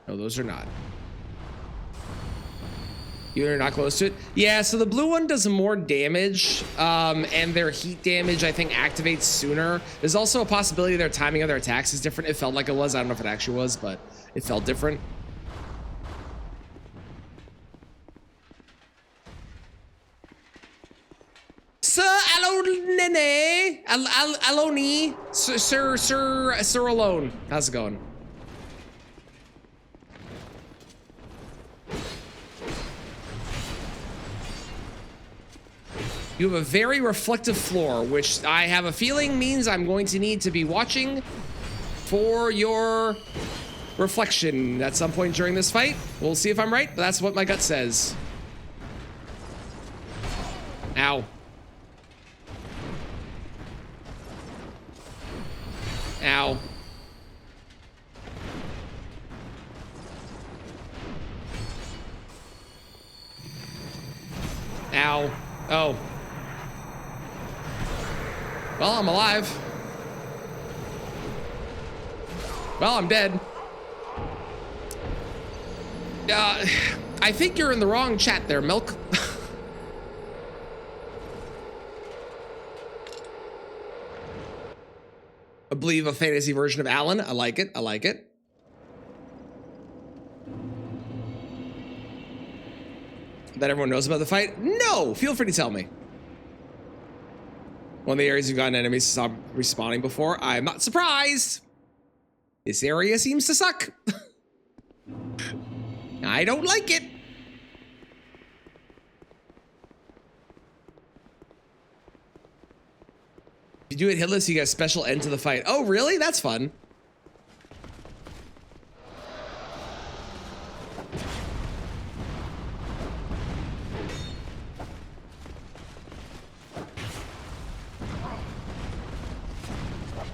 No, those are not. You're not close to it? Yeah, so the blue one does more damage, and their heat damage, I think, activates sooner. There's also a possibility their timing of their attacks is different. It felt like it was. I don't know if it actually was, but it felt different. Sir Alone, Alone, Sir Alone. How's it going? You have a very reflective floor, which I have a feeling means I'm going to need to be watching for your reflection at some point during this fight. We'll see if I'm right, but that's what my gut says. Ow. Ow. Ow. Oh. Well, I'm alive. Well, I'm dead. I think you're in the wrong chat there, Milk. I believe a fantasy version of Alan. I like it. I like it. That everyone knows about the fight? No! Feel free to tell me. One of the areas you've gotten enemies to stop respawning before. I'm not surprised. This area seems to suck. I don't like it. If you do it hitless, you get a special end to the fight. Oh, really? That's fun.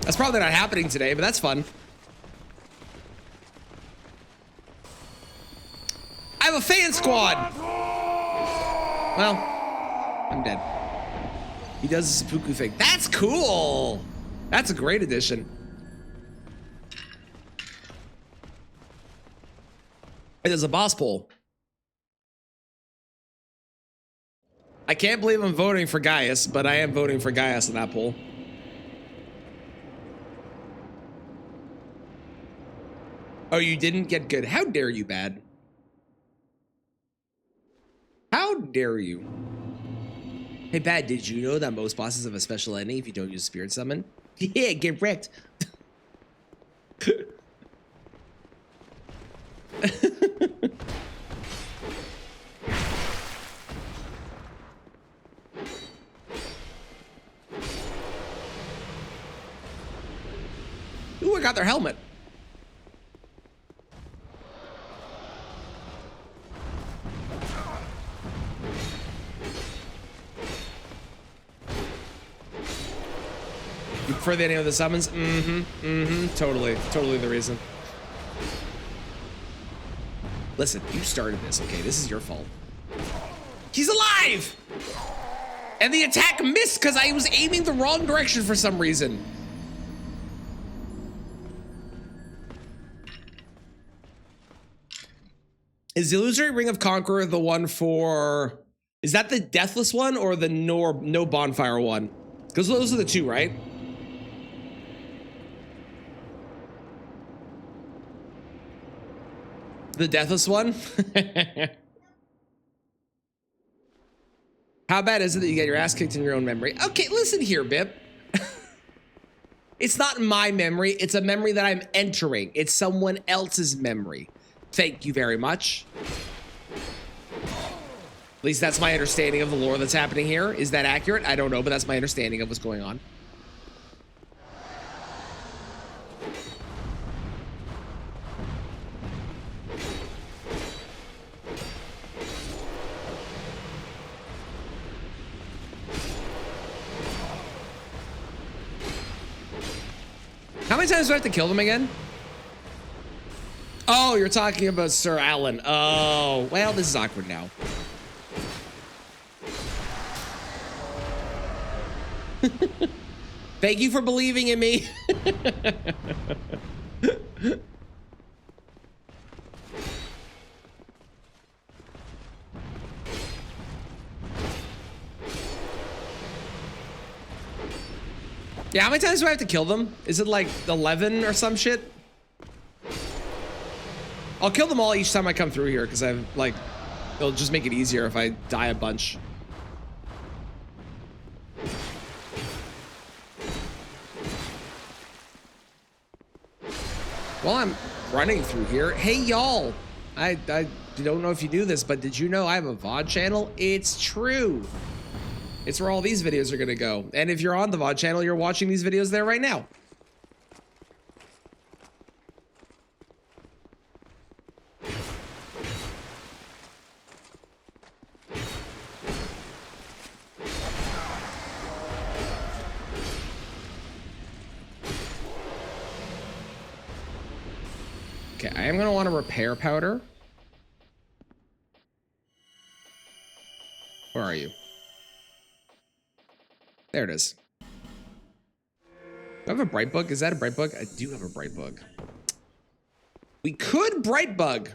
That's probably not happening today, but that's fun. I have a fan squad. Well, I'm dead. He does the seppuku thing. That's cool. That's a great addition. It is a boss poll. I can't believe I'm voting for Gaius, but I am voting for Gaius in that poll. Oh, you didn't get good. How dare you, bad? How dare you? Hey, bad, did you know that most bosses have a special ending if you don't use Spirit Summon? Yeah, get wrecked. Ooh, I got their helmet. You prefer the ending of the summons? Totally the reason. Listen, you started this, okay? This is your fault. He's alive! And the attack missed because I was aiming the wrong direction for some reason. Is the illusory ring of Conqueror the one for... Is that the deathless one or the no bonfire one? Because those are the two, right? The deathless one? How bad is it that you get your ass kicked in your own memory? Okay, listen here, Bip. It's not my memory. It's a memory that I'm entering. It's someone else's memory. Thank you very much. At least that's my understanding of the lore that's happening here. Is that accurate? I don't know, but that's my understanding of what's going on. How many times do I have to kill them again? Oh, you're talking about Sir Alan. Oh, well, this is awkward now. Thank you for believing in me. Yeah, how many times do I have to kill them? Is it like 11 or some shit? I'll kill them all each time I come through here because I've like, it'll just make it easier if I die a bunch. While I'm running through here, hey y'all, I don't know if you do this, but did you know I have a VOD channel? It's true. It's where all these videos are gonna go. And if you're on the VOD channel, you're watching these videos there right now. Okay, I am gonna want a repair powder. Where are you? There it is. Do I have a bright bug? Is that a bright bug? I do have a bright bug. We could bright bug.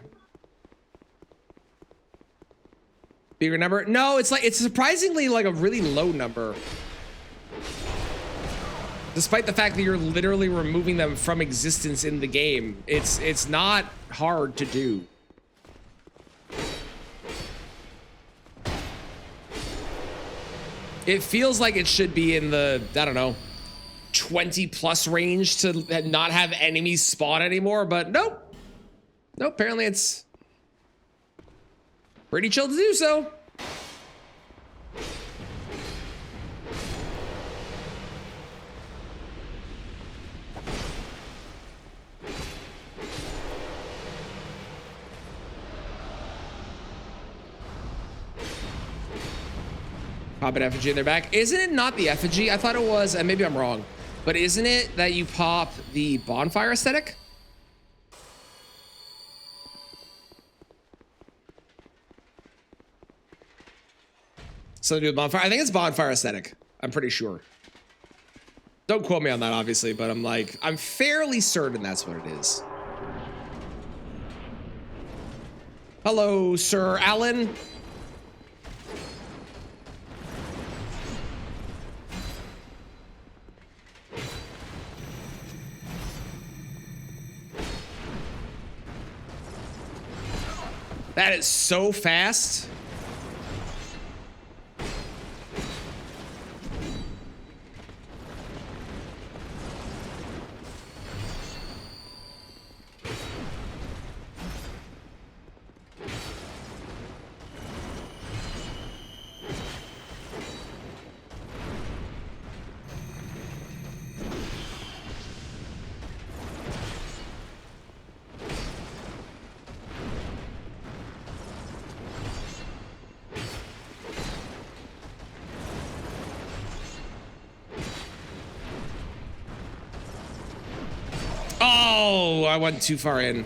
Bigger number? No, it's surprisingly like a really low number. Despite the fact that you're literally removing them from existence in the game, it's not hard to do. It feels like it should be in the, I don't know, 20 plus range to not have enemies spawn anymore, but nope. Nope, apparently it's pretty chill to do so. Pop an effigy in their back. Isn't it not the effigy? I thought it was, and maybe I'm wrong, but isn't it that you pop the bonfire aesthetic? So do a bonfire. I think it's bonfire aesthetic. I'm pretty sure. Don't quote me on that, obviously, but I'm fairly certain that's what it is. Hello, Sir Alan. That is so fast. Oh, I went too far in.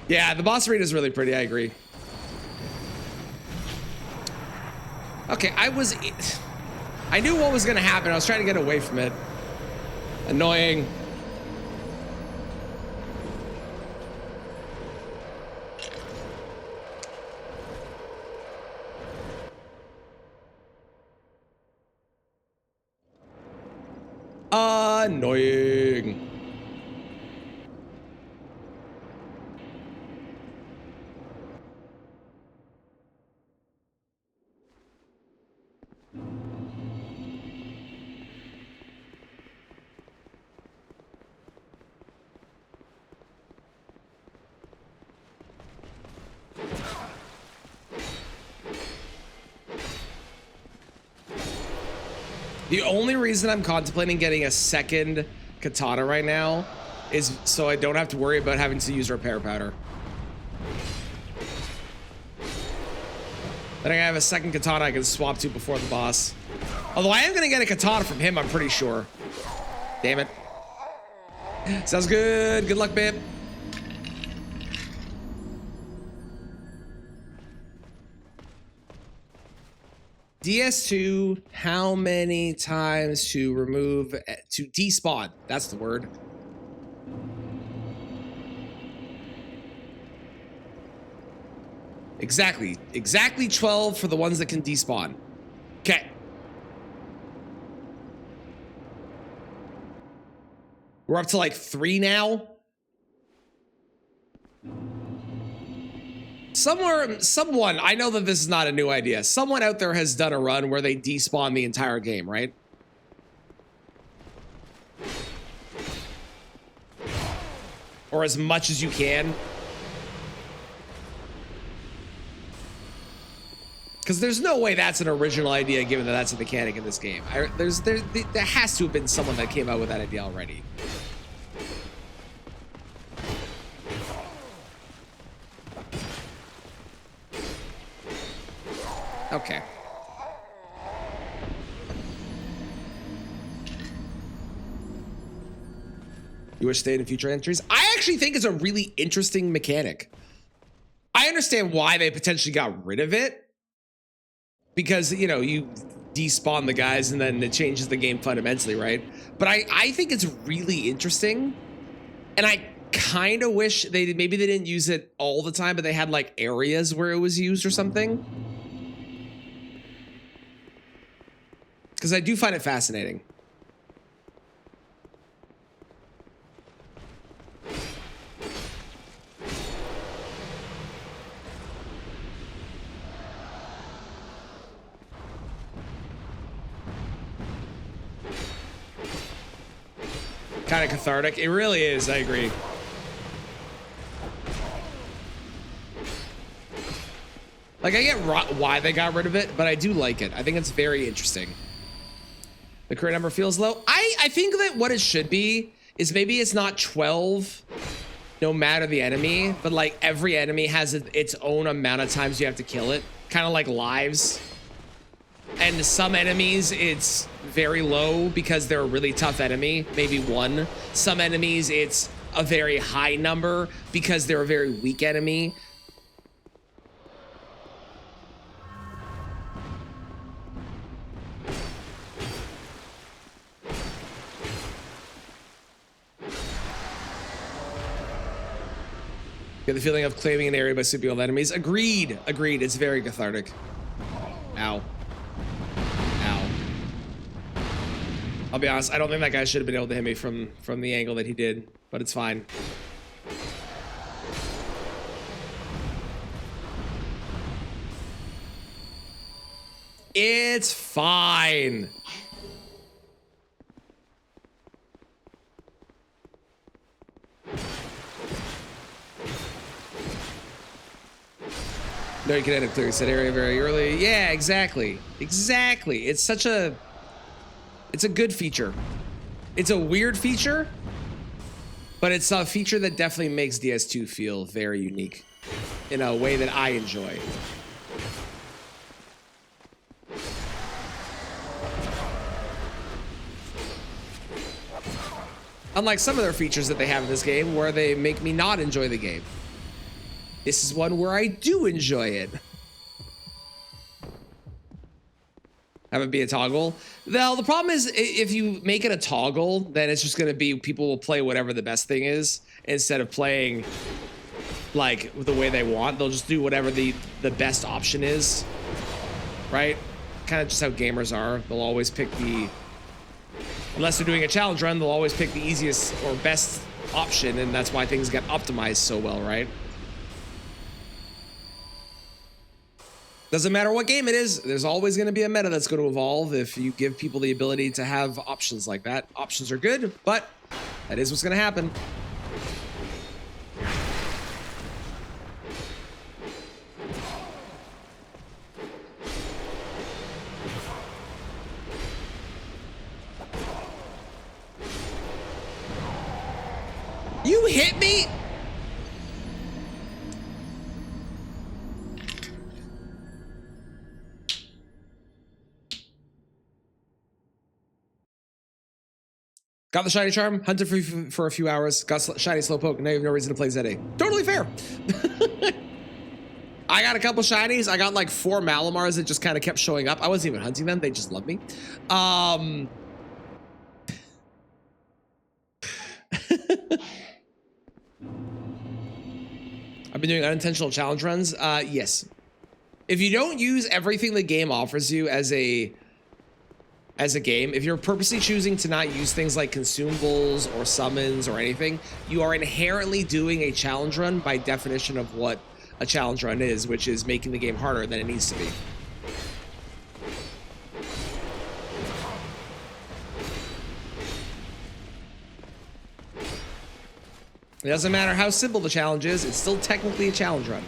Yeah, the boss arena is really pretty. I agree. Okay, I knew what was gonna happen. I was trying to get away from it. Annoying. Annoying. The only reason I'm contemplating getting a second katana right now is so I don't have to worry about having to use repair powder. Then I have a second katana I can swap to before the boss. Although I am gonna get a katana from him, I'm pretty sure. Damn it. Sounds good. Good luck, babe. DS2, how many times to remove, to despawn? That's the word. Exactly 12 for the ones that can despawn. Okay. We're up to like 3 now. Someone, I know that this is not a new idea. Someone out there has done a run where they despawn the entire game, right? Or as much as you can. Because there's no way that's an original idea given that that's a mechanic in this game. There has to have been someone that came out with that idea already. Okay. You wish stayed in future entries? I actually think it's a really interesting mechanic. I understand why they potentially got rid of it. Because, you know, you despawn the guys and then it changes the game fundamentally, right? But I think it's really interesting. And I kind of wish maybe they didn't use it all the time, but they had like areas where it was used or something. Because I do find it fascinating. Kind of cathartic. It really is. I agree. Like, I get why they got rid of it, but I do like it. I think it's very interesting. The current number feels low. I think that what it should be is maybe it's not 12 no matter the enemy, but like every enemy has its own amount of times you have to kill it. Kind of like lives. And some enemies, it's very low because they're a really tough enemy, maybe 1. Some enemies, it's a very high number because they're a very weak enemy. Get the feeling of claiming an area by sweeping all enemies. Agreed. Agreed. It's very cathartic. Ow. Ow. I'll be honest, I don't think that guy should have been able to hit me from the angle that he did, but it's fine. It's fine. No, you can end up clearing set area very early. Yeah, exactly. Exactly. It's a good feature. It's a weird feature, but it's a feature that definitely makes DS2 feel very unique in a way that I enjoy. Unlike some of their features that they have in this game where they make me not enjoy the game. This is one where I do enjoy it. Have it be a toggle. Well, the problem is if you make it a toggle, then it's just going to be people will play whatever the best thing is instead of playing like the way they want. They'll just do whatever the best option is, right? Kind of just how gamers are. They'll always pick unless they're doing a challenge run, they'll always pick the easiest or best option, and that's why things get optimized so well, right? Doesn't matter what game it is, there's always going to be a meta that's going to evolve if you give people the ability to have options like that. Options are good, but that is what's going to happen. You hit me? Got the shiny charm, hunted for a few hours, got shiny slowpoke, now you have no reason to play Zeddy. Totally fair. I got a couple shinies. I got like 4 Malamars that just kind of kept showing up. I wasn't even hunting them. They just love me. I've been doing unintentional challenge runs. Yes. If you don't use everything the game offers you as a game, if you're purposely choosing to not use things like consumables or summons or anything, you are inherently doing a challenge run by definition of what a challenge run is, which is making the game harder than it needs to be. It doesn't matter how simple the challenge is, it's still technically a challenge run.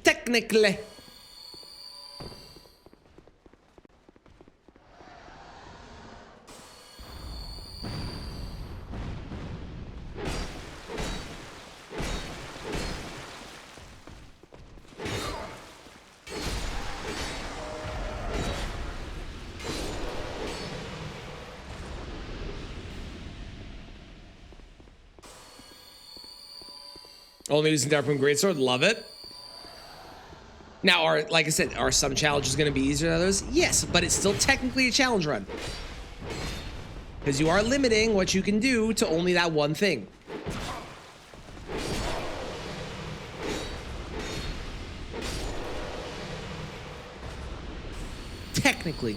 Technically. Only using Darkmoon Greatsword, love it. Now, like I said, are some challenges going to be easier than others? Yes, but it's still technically a challenge run. Because you are limiting what you can do to only that one thing. Technically.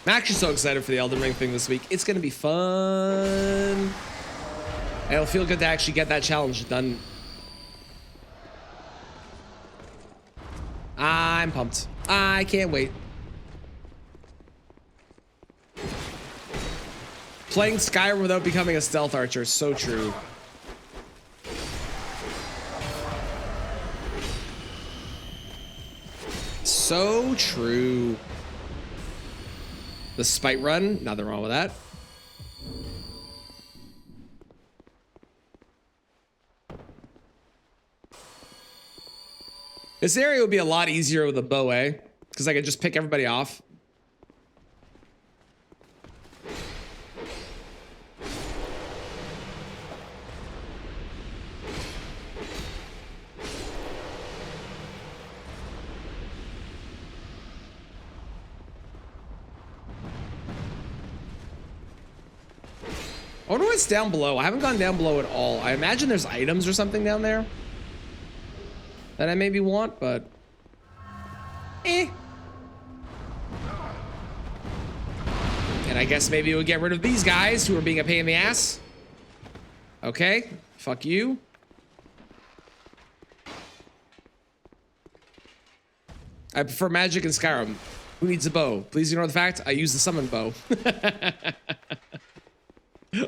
I'm actually so excited for the Elden Ring thing this week. It's going to be fun. And it'll feel good to actually get that challenge done. I'm pumped. I can't wait. Playing Skyrim without becoming a stealth archer, so true. So true. The spite run, nothing wrong with that. This area would be a lot easier with a bow, eh? Because I could just pick everybody off. I wonder what's down below. I haven't gone down below at all. I imagine there's items or something down there that I maybe want, but eh. And I guess maybe we'll get rid of these guys who are being a pain in the ass. Okay, fuck you. I prefer magic and Skyrim. Who needs a bow? Please ignore the fact I use the summon bow.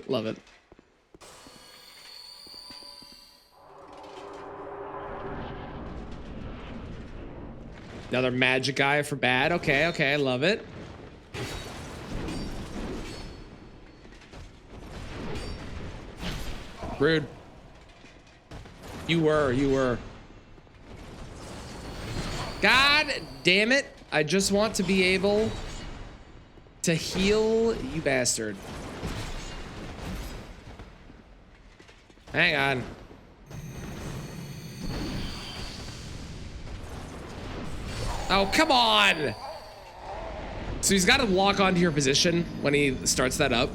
Love it. Another magic guy for bad. Okay, okay, I love it. Rude. You were. God damn it. I just want to be able to heal you bastard. Hang on. Oh, come on. So he's got to lock onto your position when he starts that up.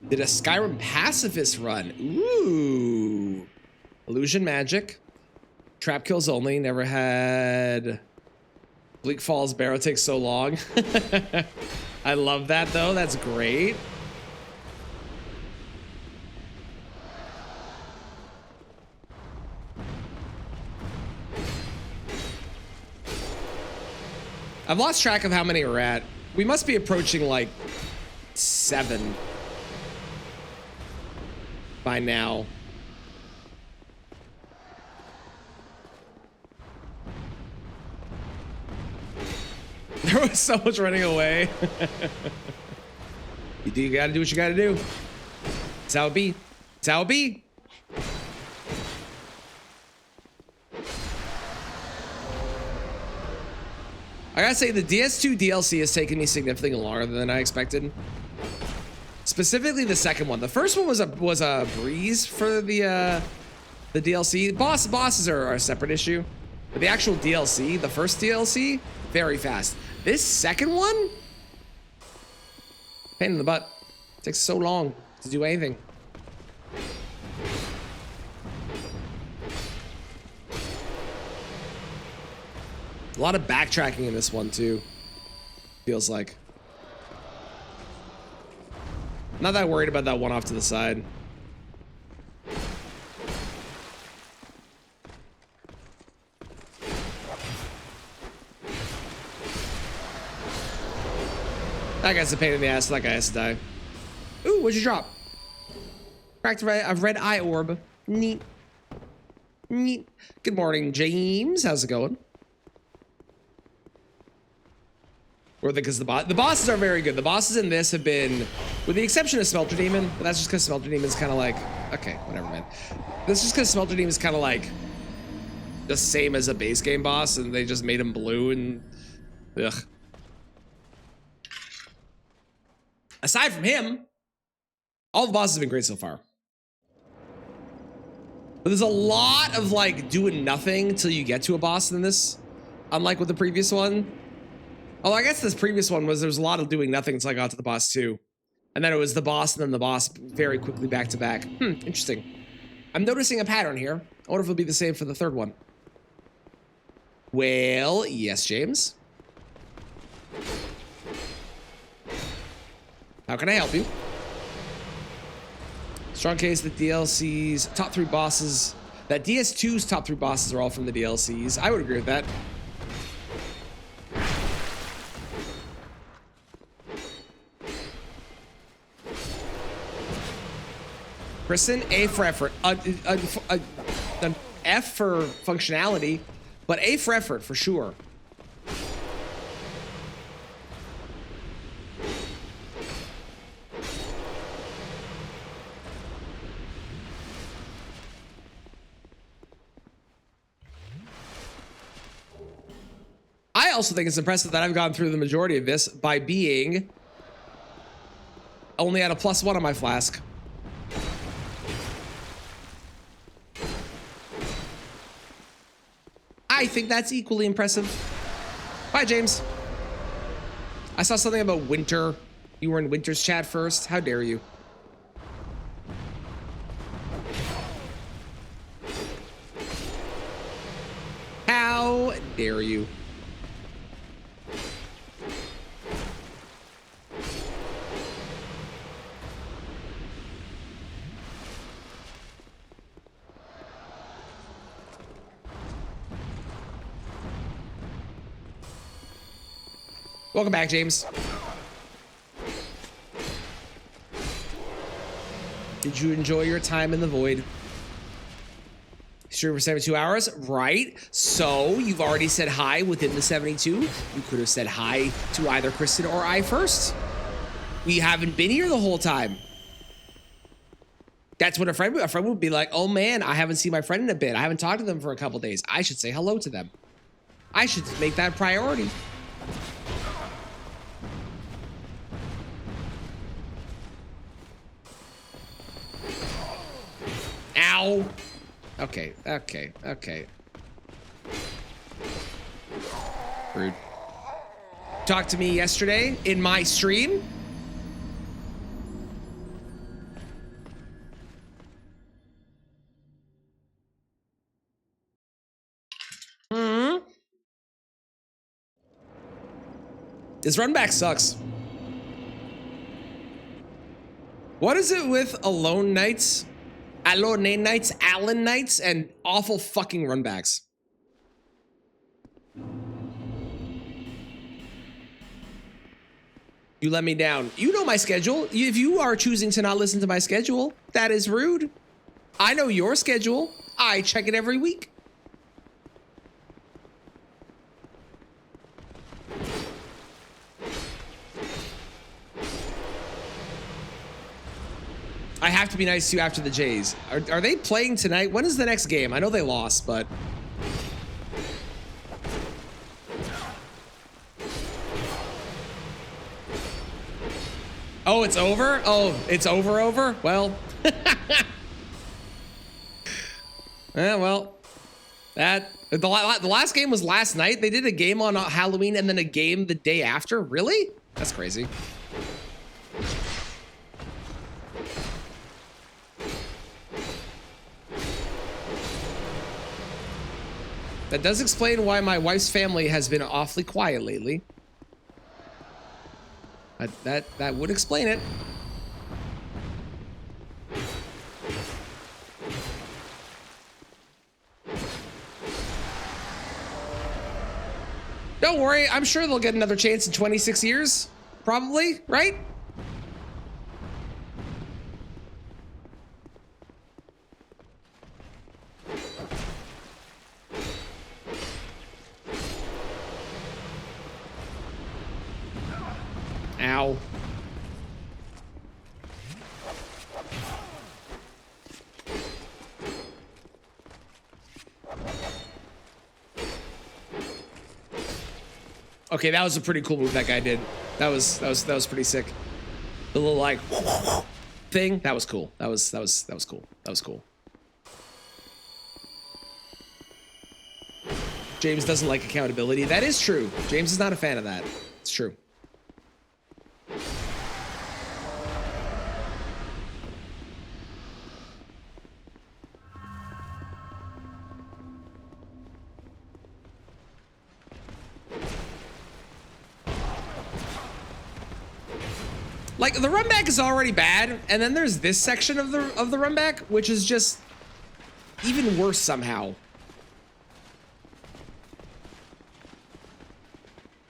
Did a Skyrim pacifist run? Ooh. Illusion magic. Trap kills only. Never had Bleak Falls Barrow takes so long. I love that though. That's great. I've lost track of how many we're at. We must be approaching like 7 by now. There was so much running away. You gotta do what you gotta do. It's how it be. It's how it be. I gotta say, the DS2 DLC has taken me significantly longer than I expected. Specifically the second one. The first one was a breeze for the DLC. Bosses are a separate issue. But the actual DLC, the first DLC, very fast. This second one? Pain in the butt. It takes so long to do anything. A lot of backtracking in this one too. Feels like. Not that worried about that one off to the side. That guy's a pain in the ass. That guy has to die. Ooh, what'd you drop? Cracked a red eye orb. Neat. Neat. Good morning, James. How's it going? Or because the bosses are very good. The bosses in this have been, with the exception of Smelter Demon, but that's just because Smelter Demon's kind of like, okay, whatever, man. That's just because Smelter Demon's kind of like the same as a base game boss, and they just made him blue and ugh. Aside from him, all the bosses have been great so far. But there's a lot of like doing nothing till you get to a boss in this, unlike with the previous one. Although I guess this previous one was, there was a lot of doing nothing until I got to the boss too. And then it was the boss and then the boss very quickly back to back. Interesting. I'm noticing a pattern here. I wonder if it'll be the same for the third one. Well, yes, James. How can I help you? Strong case that DLC's top 3 bosses, that DS2's top 3 bosses are all from the DLCs. I would agree with that. Kristen, A for effort. An F for functionality, but A for effort for sure. I also think it's impressive that I've gone through the majority of this by being only at a +1 on my flask. I think that's equally impressive. Bye, James. I saw something about Winter. You were in Winter's chat first. How dare you? How dare you? Welcome back, James. Did you enjoy your time in the void? Stream for 72 hours, right? So you've already said hi within the 72. You could have said hi to either Kristen or I first. We haven't been here the whole time. That's what a friend would be like. Oh man, I haven't seen my friend in a bit. I haven't talked to them for a couple days. I should say hello to them. I should make that a priority. Ow. Okay. Rude. Talked to me yesterday in my stream. This run back sucks. What is it with Alone Nights, Allen Nights, and awful fucking runbacks? You let me down. You know my schedule. If you are choosing to not listen to my schedule, that is rude. I know your schedule. I check it every week. I have to be nice to you after the Jays. Are they playing tonight? When is the next game? I know they lost, but... Oh, it's over? Oh, it's over? Well... yeah, well... The last game was last night. They did a game on Halloween and then a game the day after? Really? That's crazy. That does explain why my wife's family has been awfully quiet lately. That would explain it. Don't worry, I'm sure they'll get another chance in 26 years. probably, right? Ow. Okay, that was a pretty cool move that guy did. That was pretty sick. The little like thing, that was cool. That was cool. That was cool. James doesn't like accountability. That is true. James is not a fan of that. It's true. Like, the run back is already bad, and then there's this section of the run back, which is just even worse somehow.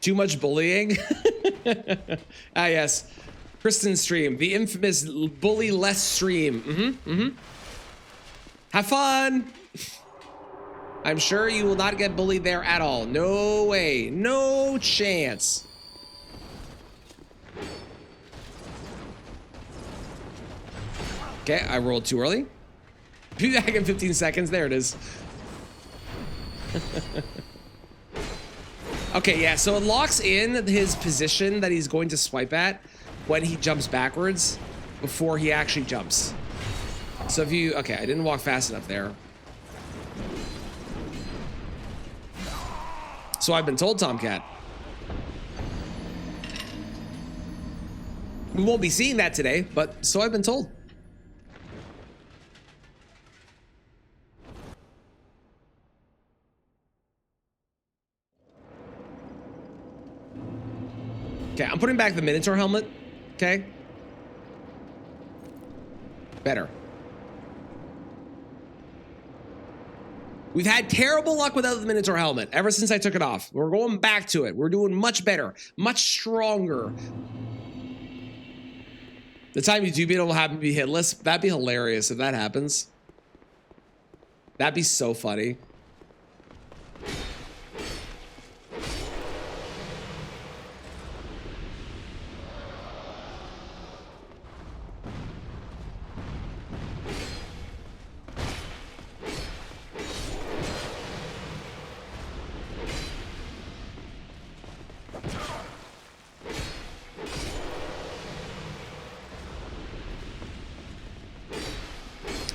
Too much bullying? Ah, yes. Kristen's stream, the infamous bully less stream. Have fun. I'm sure you will not get bullied there at all. No way. No chance. Okay, I rolled too early. Be back in 15 seconds. There it is. Okay, yeah, so it locks in his position that he's going to swipe at when he jumps backwards before he actually jumps. So if you... Okay, I didn't walk fast enough there. So I've been told, Tomcat. We won't be seeing that today, but so I've been told. Okay, I'm putting back the Minotaur helmet. Okay. Better. We've had terrible luck without the Minotaur helmet ever since I took it off. We're going back to it. We're doing much better, much stronger. The time you do beat it will happen to be hitless. That'd be hilarious if that happens. That'd be so funny.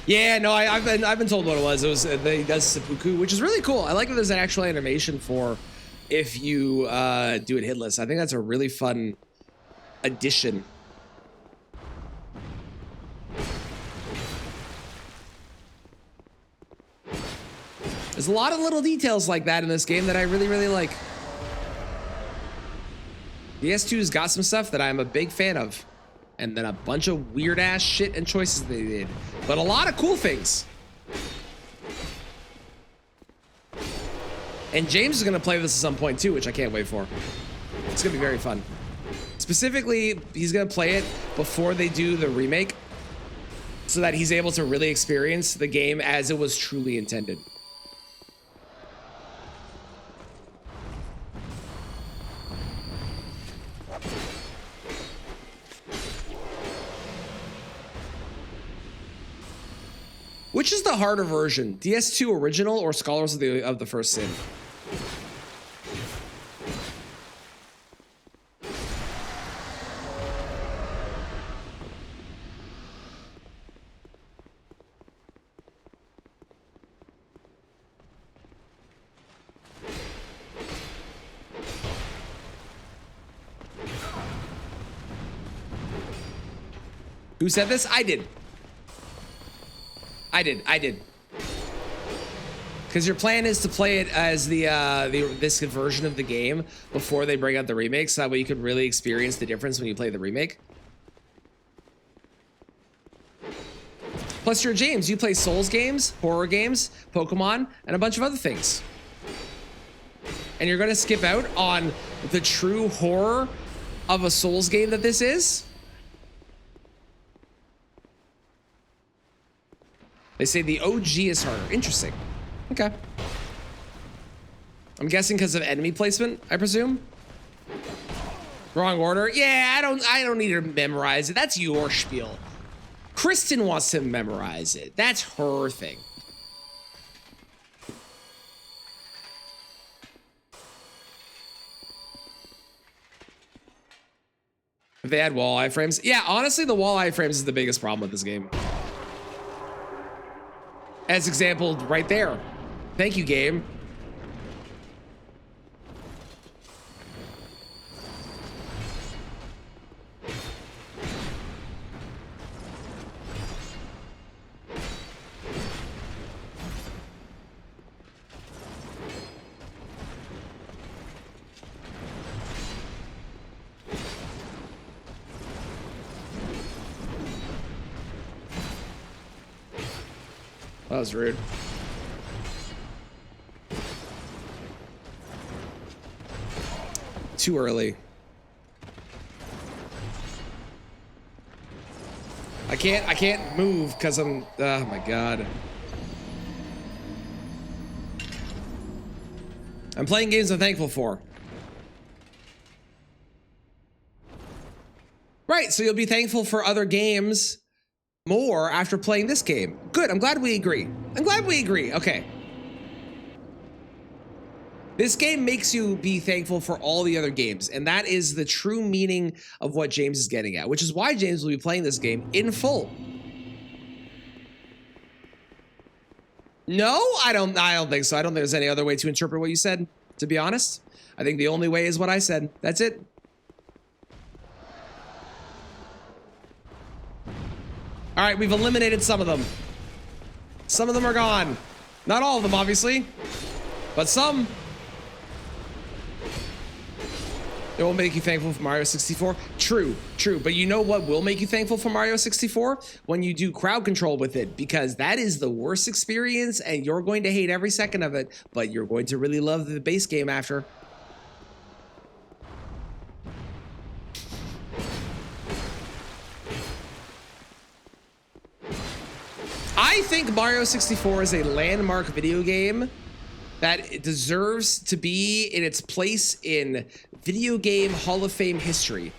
Yeah, no, I've been told what it was. It was that he does seppuku, which is really cool. I like that there's an actual animation for if you do it hitless. I think that's a really fun addition. There's a lot of little details like that in this game that I really, really like. The S2's got some stuff that I'm a big fan of. And then a bunch of weird ass shit and choices they did. But a lot of cool things. And James is gonna play this at some point too, which I can't wait for. It's gonna be very fun. Specifically, he's gonna play it before they do the remake so that he's able to really experience the game as it was truly intended. Which is the harder version, DS2 original or Scholars of the First Sin? Who said this? I did. I did. Because your plan is to play it as this version of the game before they bring out the remake, so that way you can really experience the difference when you play the remake. Plus, you're James. You play Souls games, horror games, Pokemon, and a bunch of other things. And you're going to skip out on the true horror of a Souls game that this is. They say the OG is harder. Interesting. Okay. I'm guessing because of enemy placement, I presume. Wrong order. Yeah, I don't need to memorize it. That's your spiel. Kristen wants to memorize it. That's her thing. If they add wall iframes. Yeah, honestly, the wall iframes is the biggest problem with this game. As exampled right there. Thank you, game. That was rude. Too early. I can't move because I'm, oh my God. I'm playing games I'm thankful for. Right, so you'll be thankful for other games more after playing this game. Good, I'm glad we agree. I'm glad we agree, okay. This game makes you be thankful for all the other games, and that is the true meaning of what James is getting at, which is why James will be playing this game in full. No, I don't think so. I don't think there's any other way to interpret what you said, to be honest. I think the only way is what I said. That's it. All right, we've eliminated some of them. Some of them are gone. Not all of them, obviously, but some. It will make you thankful for Mario 64. True, true. But you know what will make you thankful for Mario 64? When you do crowd control with it, because that is the worst experience and you're going to hate every second of it, but you're going to really love the base game after. I think Mario 64 is a landmark video game that it deserves to be in its place in video game Hall of Fame history.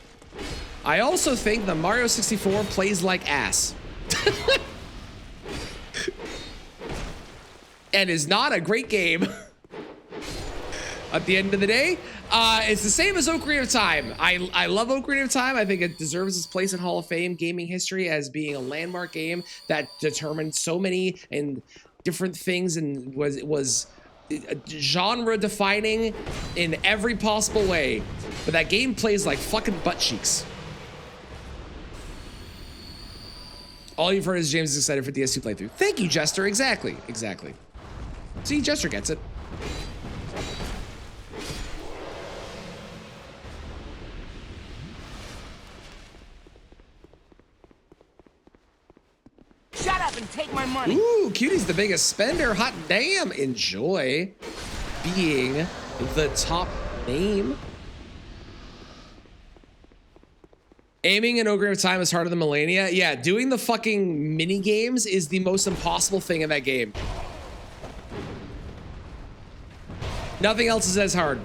I also think that Mario 64 plays like ass. And is not a great game. At the end of the day, it's the same as Ocarina of Time. I love Ocarina of Time. I think it deserves its place in Hall of Fame gaming history as being a landmark game that determined so many and different things and was genre defining in every possible way. But that game plays like fucking butt cheeks. All you've heard is James is excited for DS2 playthrough. Thank you, Jester. Exactly. Exactly. See, Jester gets it. Shut up and take my money. Ooh, Cutie's the biggest spender. Hot damn. Enjoy being the top name. Aiming in Ocarina of Time is harder than Millennia. Yeah, doing the fucking mini games is the most impossible thing in that game. Nothing else is as hard.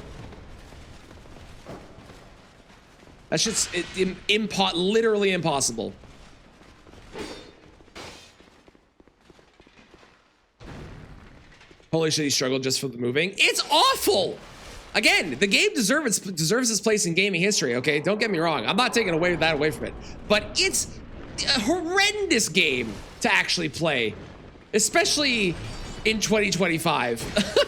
That shit's literally impossible. Holy shit, he struggled just for the moving. It's awful! Again, the game deserves its place in gaming history, okay? Don't get me wrong. I'm not taking that away from it. But it's a horrendous game to actually play. Especially in 2025.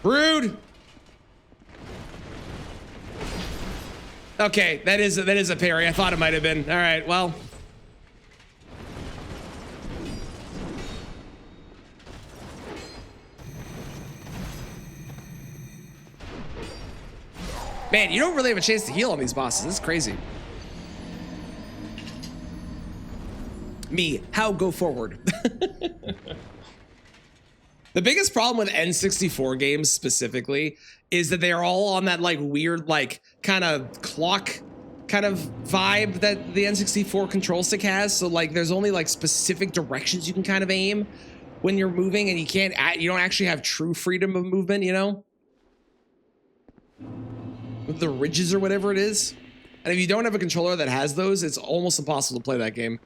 Rude. Okay, that is a parry. I thought it might have been. All right, well. Man, you don't really have a chance to heal on these bosses. This is crazy. Me, how go forward? The biggest problem with N64 games specifically is that they are all on that like weird, like kind of clock kind of vibe that the N64 control stick has. So like there's only like specific directions you can kind of aim when you're moving, and you don't actually have true freedom of movement, you know? With the ridges or whatever it is. And if you don't have a controller that has those, it's almost impossible to play that game.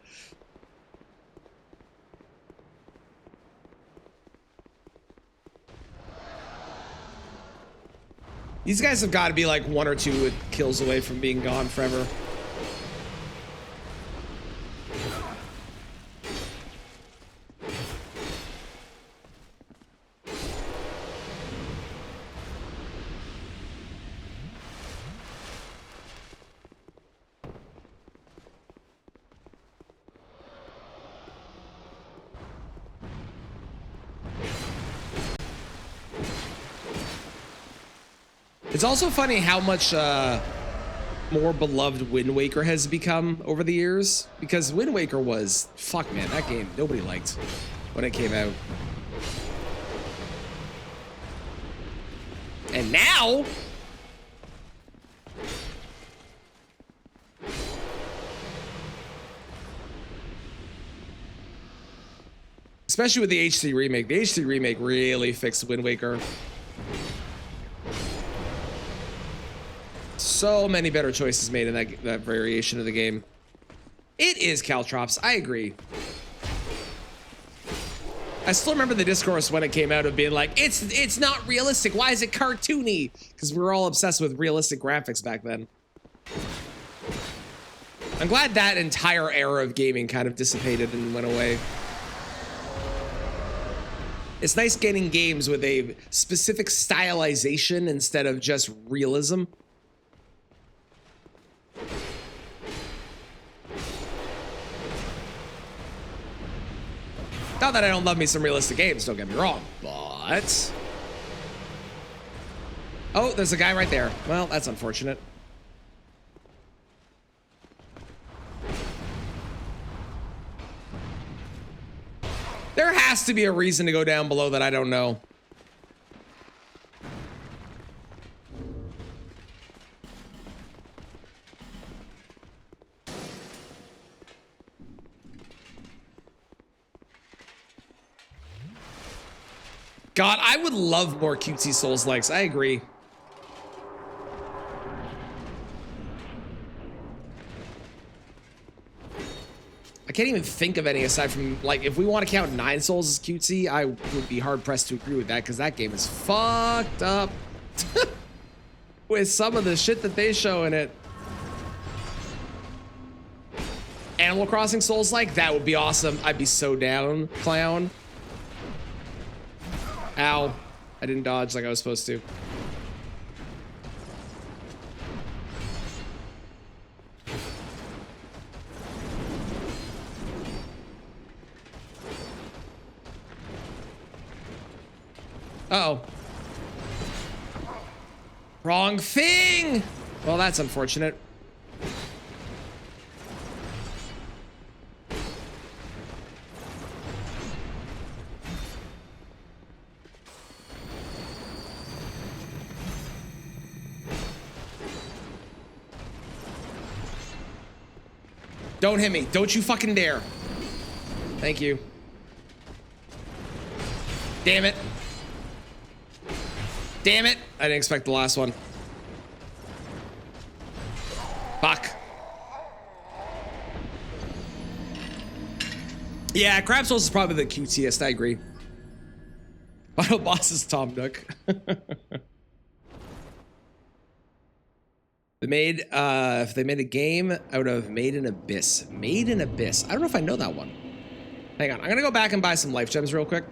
These guys have got to be like 1 or 2 kills away from being gone forever. It's also funny how much more beloved Wind Waker has become over the years, because Wind Waker was, fuck man, that game nobody liked when it came out. And now, especially with the HD remake, the HD remake really fixed Wind Waker. So many better choices made in that variation of the game. It is Caltrops, I agree. I still remember the discourse when it came out of being like, it's not realistic. Why is it cartoony? Because we were all obsessed with realistic graphics back then. I'm glad that entire era of gaming kind of dissipated and went away. It's nice getting games with a specific stylization instead of just realism. Not that I don't love me some realistic games, don't get me wrong, but... Oh, there's a guy right there. Well, that's unfortunate. There has to be a reason to go down below that I don't know. God, I would love more cutesy Souls-likes. I agree. I can't even think of any aside from, like, if we want to count 9 Souls as cutesy, I would be hard-pressed to agree with that, because that game is fucked up with some of the shit that they show in it. Animal Crossing Souls-like, that would be awesome. I'd be so down, clown. Ow. I didn't dodge like I was supposed to. Uh-oh. Wrong thing! Well, that's unfortunate. Don't hit me. Don't you fucking dare. Thank you. Damn it. Damn it. I didn't expect the last one. Fuck. Yeah, Crab Souls is probably the cutesiest, I agree. Final boss is Tom Nook. If they made a game out of Made in Abyss. Made in Abyss. I don't know if I know that one. Hang on. I'm going to go back and buy some life gems real quick.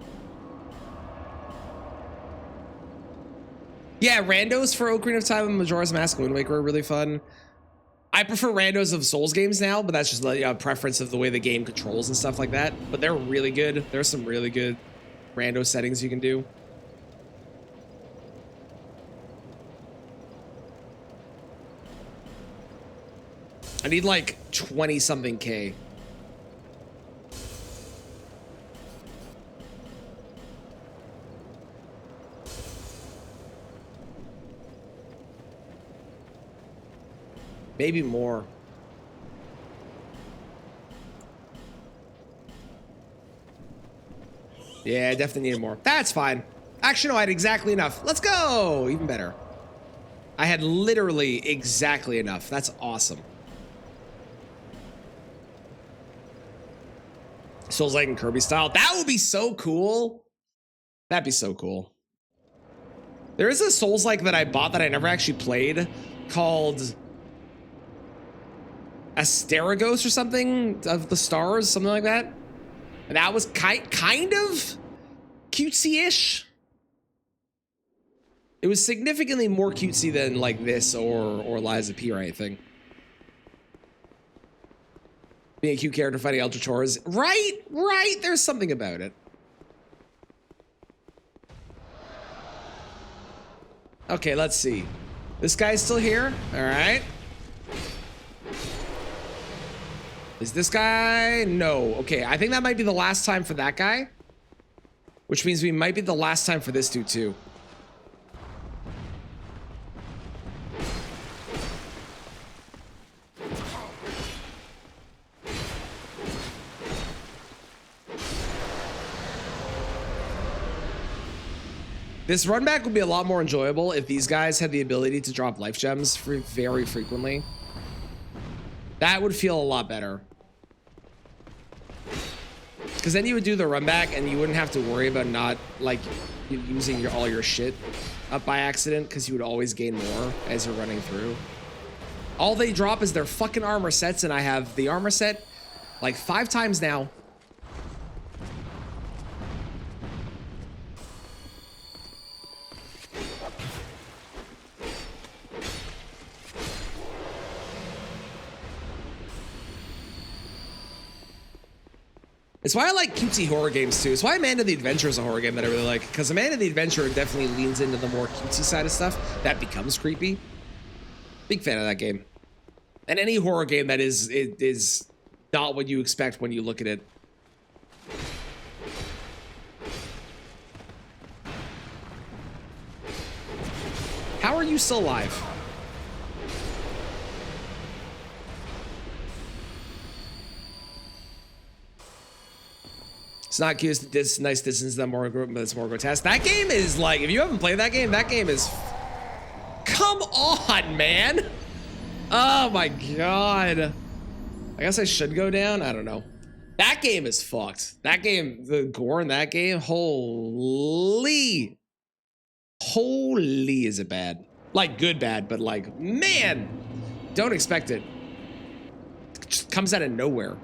Yeah, randos for Ocarina of Time and Majora's Mask and Wind Waker are really fun. I prefer randos of Souls games now, but that's just a preference of the way the game controls and stuff like that. But they're really good. There's some really good rando settings you can do. I need like 20 something K. Maybe more. Yeah, I definitely needed more. That's fine. Actually, no, I had exactly enough. Let's go. Even better. I had literally exactly enough. That's awesome. Souls like in Kirby style. That would be so cool. That'd be so cool. There is a Souls like that I bought that I never actually played called Asterigos or something of the stars, something like that. And that was kind of cutesy-ish. It was significantly more cutesy than like this or Lies of P or anything. Being a cute character fighting Ultra Chores. Right, there's something about it. Okay, let's see. This guy's still here? All right. Is this guy? No. Okay, I think that might be the last time for that guy. Which means we might be the last time for this dude too. This run back would be a lot more enjoyable if these guys had the ability to drop life gems very frequently. That would feel a lot better. Because then you would do the run back and you wouldn't have to worry about not like using all your shit up by accident, because you would always gain more as you're running through. All they drop is their fucking armor sets, and I have the armor set like 5 times now. It's why I like cutesy horror games too. It's why Amanda the Adventure is a horror game that I really like, because Amanda the Adventure definitely leans into the more cutesy side of stuff that becomes creepy. Big fan of that game. And any horror game that is not what you expect when you look at it. How are you still alive? It's not cute. This nice distance that more, but it's more grotesque. That game is like, if you haven't played that game is. Come on, man. Oh my god. I guess I should go down. I don't know. That game is fucked. That game, the gore in that game, holy is it bad? Like good bad, but like, man, don't expect it. It just comes out of nowhere.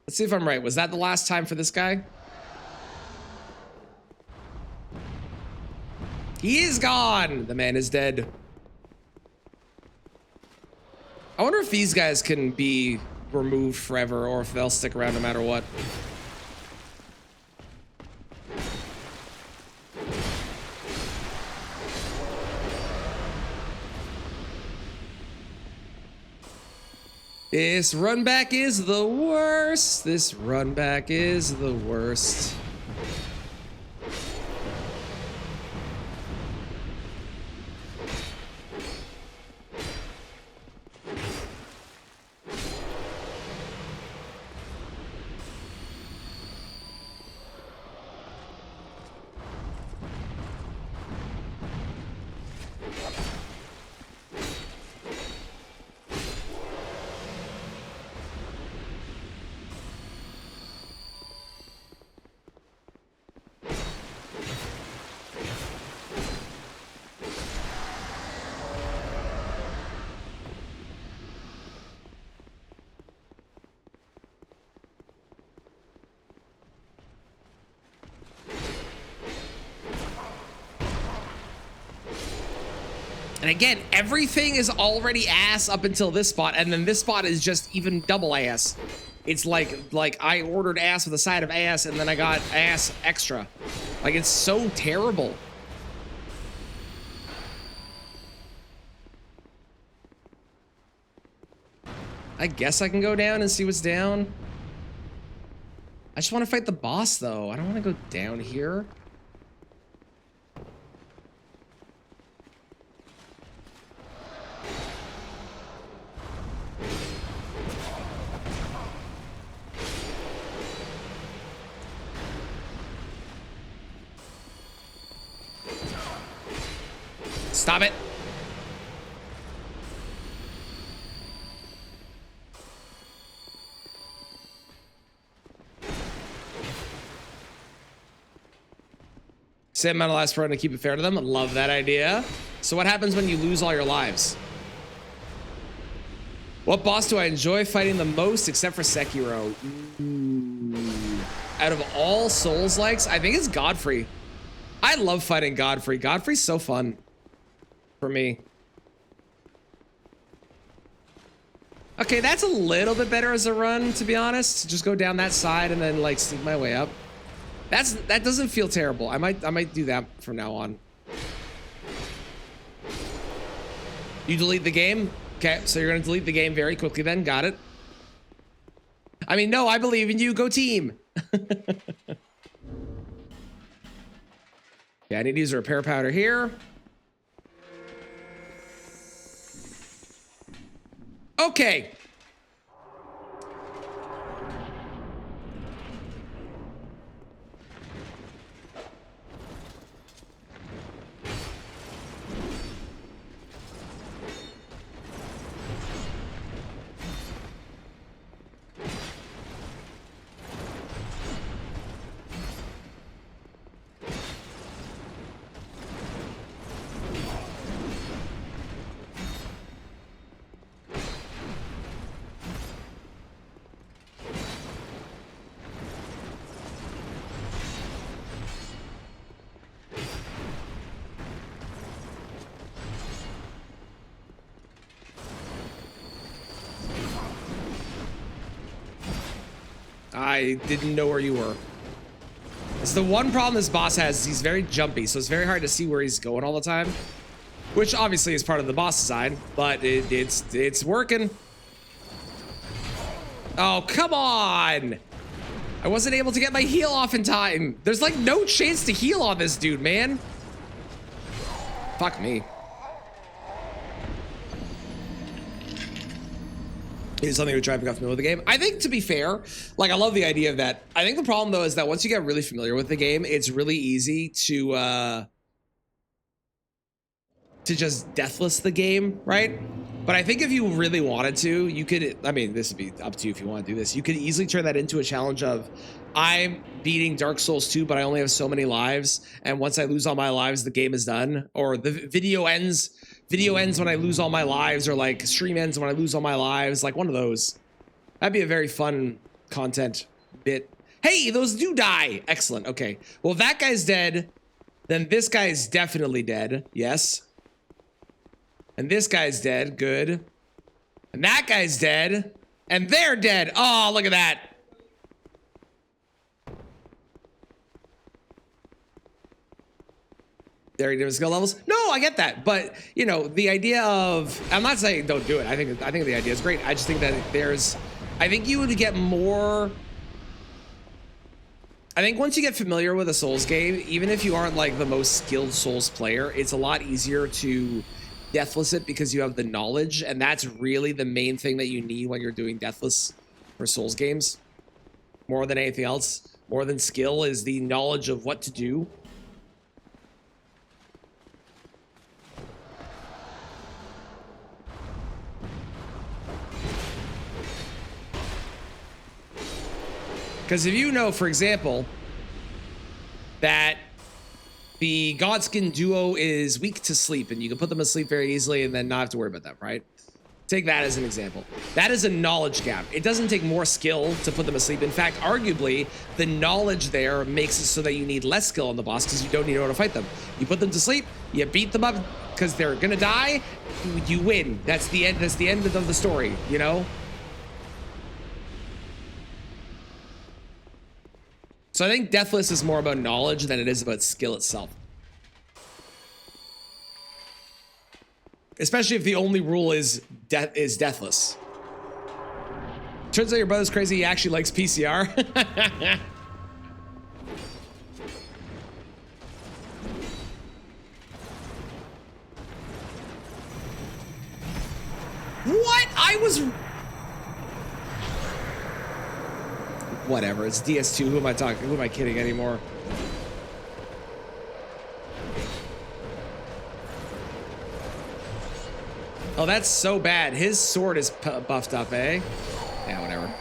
Let's see if I'm right. Was that the last time for this guy? He is gone. The man is dead. I wonder if these guys can be removed forever or if they'll stick around no matter what. This run back is the worst. This run back is the worst. And again, everything is already ass up until this spot, and then this spot is just even double ass. It's like I ordered ass with a side of ass, and then I got ass extra. Like, it's so terrible. I guess I can go down and see what's down. I just want to fight the boss, though. I don't want to go down here. Stop it. Same amount of lives per run to keep it fair to them. Love that idea. So what happens when you lose all your lives? What boss do I enjoy fighting the most except for Sekiro? Ooh. Out of all Souls-likes, I think it's Godfrey. I love fighting Godfrey. Godfrey's so fun for me. Okay, that's a little bit better as a run, to be honest. Just go down that side and then like sneak my way up. That doesn't feel terrible. I might do that from now on. You delete the game? Okay, so you're gonna delete the game very quickly then. Got it. I mean, no, I believe in you. Go team. Yeah, I need to use a repair powder here. Okay. I didn't know where you were. It's the one problem this boss has. He's very jumpy, so it's very hard to see where he's going all the time. Which obviously is part of the boss design, but it's working. Oh, come on! I wasn't able to get my heal off in time. There's like no chance to heal on this dude, man. Fuck me. Is something with driving off familiar with the game. I think, to be fair, like, I love the idea of that. I think the problem though is that once you get really familiar with the game, it's really easy to just deathless the game, right? But I think if you really wanted to, you could, I mean, this would be up to you if you want to do this. You could easily turn that into a challenge of, I'm beating Dark Souls 2, but I only have so many lives, and once I lose all my lives, the game is done. Or the video ends when I lose all my lives, or like stream ends when I lose all my lives, like one of those. That'd be a very fun content bit. Hey, those do die. Excellent. Okay. Well, if that guy's dead, then this guy is definitely dead. Yes. And this guy's dead. Good. And that guy's dead. And they're dead. Oh, look at that. Very different skill levels. No, I get that, but you know, the idea of, I'm not saying don't do it. I think the idea is great. I just think that I think you would get more. I think once you get familiar with a Souls game, even if you aren't like the most skilled Souls player, it's a lot easier to deathless it because you have the knowledge, and that's really the main thing that you need when you're doing deathless for Souls games. More than anything else, more than skill, is the knowledge of what to do. Because if you know, for example, that the Godskin duo is weak to sleep, and you can put them asleep very easily and then not have to worry about that, right? Take that as an example. That is a knowledge gap. It doesn't take more skill to put them asleep. In fact, arguably, the knowledge there makes it so that you need less skill on the boss because you don't need to know how to fight them. You put them to sleep, you beat them up because they're gonna die, you win. That's the end. That's the end of the story, you know? So I think Deathless is more about knowledge than it is about skill itself. Especially if the only rule is deathless. Turns out your brother's crazy. He actually likes PCR. What? I was... Whatever. It's DS2. Who am I talking? Who am I kidding anymore? Oh, that's so bad. His sword is buffed up, eh? Yeah, whatever.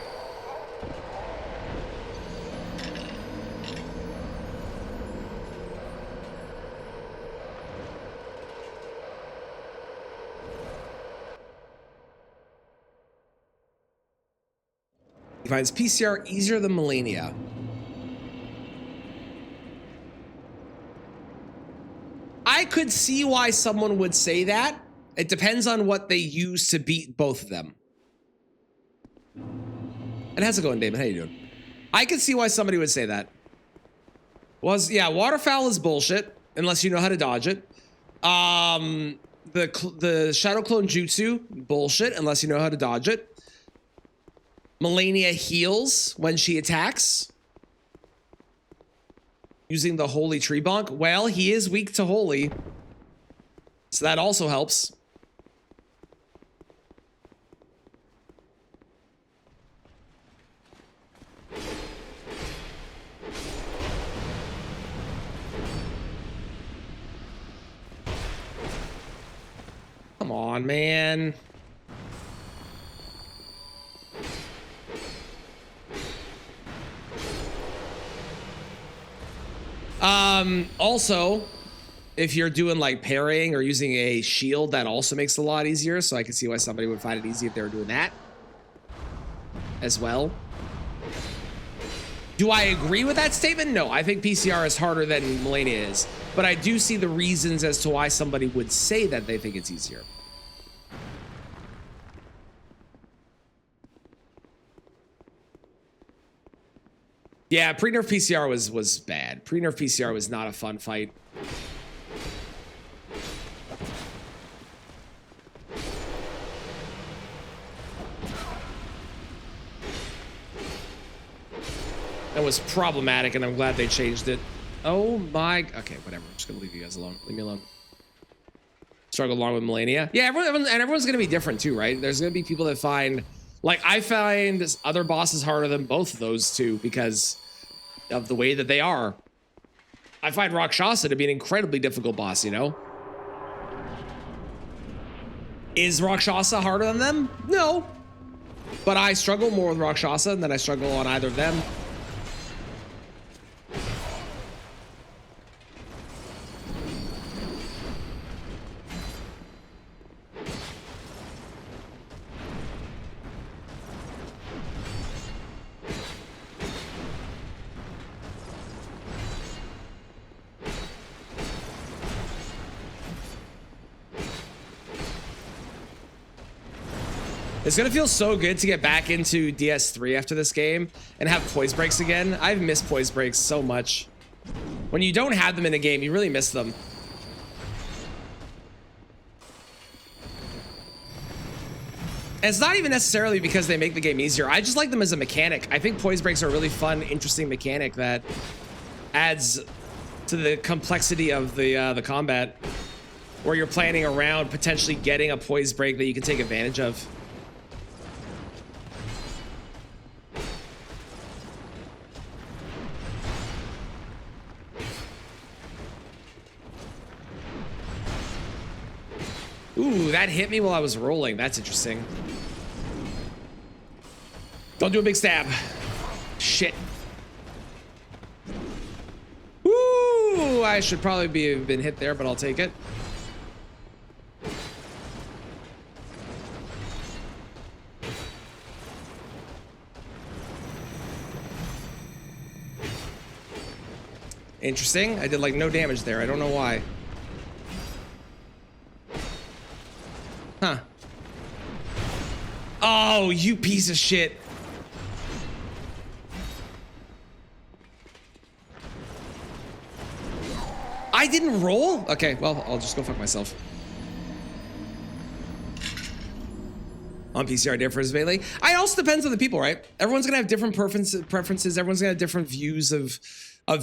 He finds PCR easier than Melania. I could see why someone would say that. It depends on what they use to beat both of them. And how's it going, Damon? How you doing? I could see why somebody would say that. Yeah, waterfowl is bullshit unless you know how to dodge it. The shadow clone jutsu, bullshit unless you know how to dodge it. Melania heals when she attacks using the holy tree bonk. Well, he is weak to holy, so that also helps. Come on, man. Also, if you're doing like parrying or using a shield, that also makes it a lot easier. So I can see why somebody would find it easy if they were doing that as well. Do I agree with that statement? No, I think PCR is harder than Melania is, but I do see the reasons as to why somebody would say that they think it's easier. Yeah, pre-nerf PCR was bad. Pre-nerf PCR was not a fun fight. That was problematic, and I'm glad they changed it. Oh my... Okay, whatever. I'm just gonna leave you guys alone. Leave me alone. Struggle along with Melania. Yeah, everyone's gonna be different too, right? There's gonna be people that find... Like, I find other bosses harder than both of those two because of the way that they are. I find Rakshasa to be an incredibly difficult boss, you know? Is Rakshasa harder than them? No. But I struggle more with Rakshasa than I struggle on either of them. It's gonna feel so good to get back into DS3 after this game and have poise breaks again. I've missed poise breaks so much. When you don't have them in a game, you really miss them. And it's not even necessarily because they make the game easier. I just like them as a mechanic. I think poise breaks are a really fun, interesting mechanic that adds to the complexity of the combat, where you're planning around potentially getting a poise break that you can take advantage of. Ooh, that hit me while I was rolling. That's interesting. Don't do a big stab. Shit. Ooh, I should probably have been hit there, but I'll take it. Interesting. I did like no damage there. I don't know why. Huh. Oh, you piece of shit. I didn't roll? Okay, well, I'll just go fuck myself. On PCR differs melee. It also depends on the people, right? Everyone's gonna have different preferences. Everyone's gonna have different views of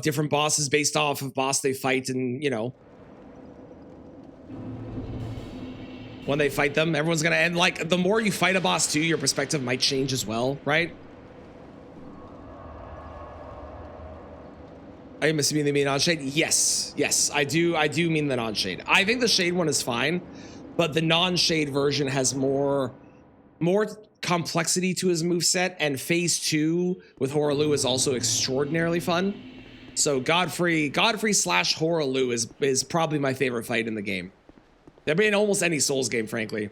different bosses based off of boss they fight, and you know, when they fight them, everyone's gonna end. Like, the more you fight a boss too, your perspective might change as well, right? Are you missing me the non-shade? Yes, yes, I do mean the non-shade. I think the shade one is fine, but the non-shade version has more complexity to his moveset, and phase 2 with Horaloo is also extraordinarily fun. So Godfrey slash Horaloo is probably my favorite fight in the game. That'd be in almost any Souls game, frankly.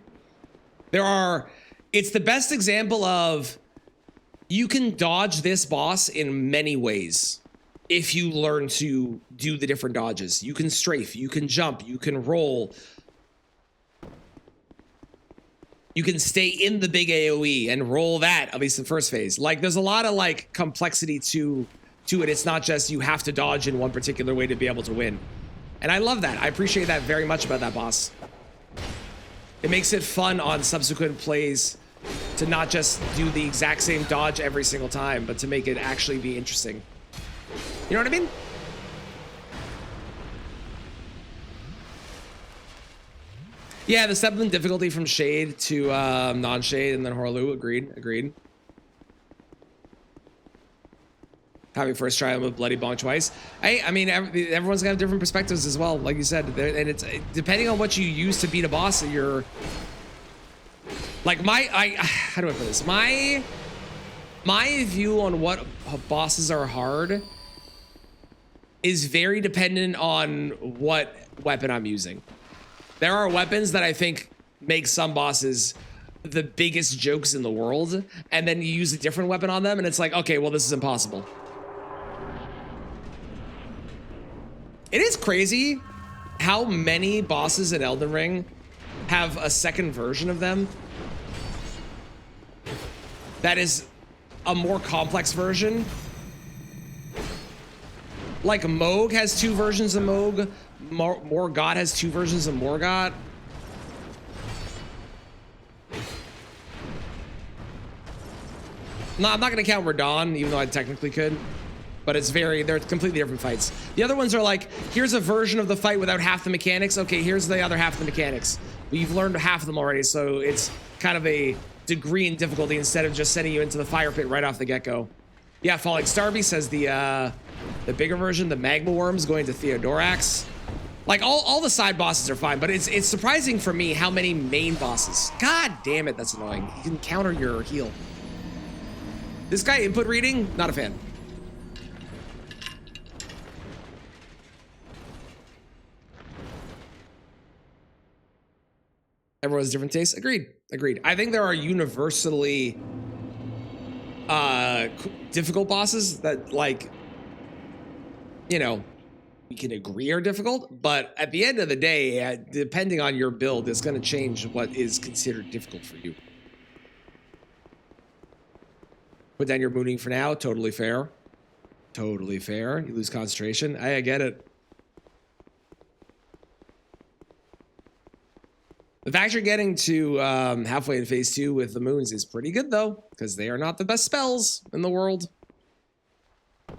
It's the best example of you can dodge this boss in many ways if you learn to do the different dodges. You can strafe, you can jump, you can roll. You can stay in the big AoE and roll that, at least in first phase. Like, there's a lot of like complexity to it. It's not just you have to dodge in one particular way to be able to win. And I love that. I appreciate that very much about that boss. It makes it fun on subsequent plays to not just do the exact same dodge every single time, but to make it actually be interesting. You know what I mean? Yeah, the step in difficulty from shade to non-shade and then Horaloo. Agreed. Having first try with Bloody Bonk twice. I mean, everyone's gonna have different perspectives as well, like you said. And it's depending on what you use to beat a boss. You're like how do I put this? My view on what bosses are hard is very dependent on what weapon I'm using. There are weapons that I think make some bosses the biggest jokes in the world, and then you use a different weapon on them, and it's like, okay, well, this is impossible. It is crazy how many bosses in Elden Ring have a second version of them that is a more complex version. Like Moog has 2 versions of Moog. Morgott has 2 versions of Morgott. No, I'm not gonna count Radon, even though I technically could. But they're completely different fights. The other ones are like, here's a version of the fight without half the mechanics. Okay, here's the other half of the mechanics. But you've learned half of them already, so it's kind of a degree in difficulty instead of just sending you into the fire pit right off the get-go. Yeah, Falling Starby says the bigger version, the Magma Worms going to Theodorax. Like, all the side bosses are fine, but it's surprising for me how many main bosses. God damn it, that's annoying. You can counter your heal. This guy input reading, not a fan. Everyone has different tastes. Agreed. I think there are universally difficult bosses that, like, you know, we can agree are difficult, but at the end of the day, depending on your build, it's going to change what is considered difficult for you. Put down your mooning for now. Totally fair. Totally fair. You lose concentration. I get it. The fact you're getting to halfway in phase 2 with the moons is pretty good, though, because they are not the best spells in the world. I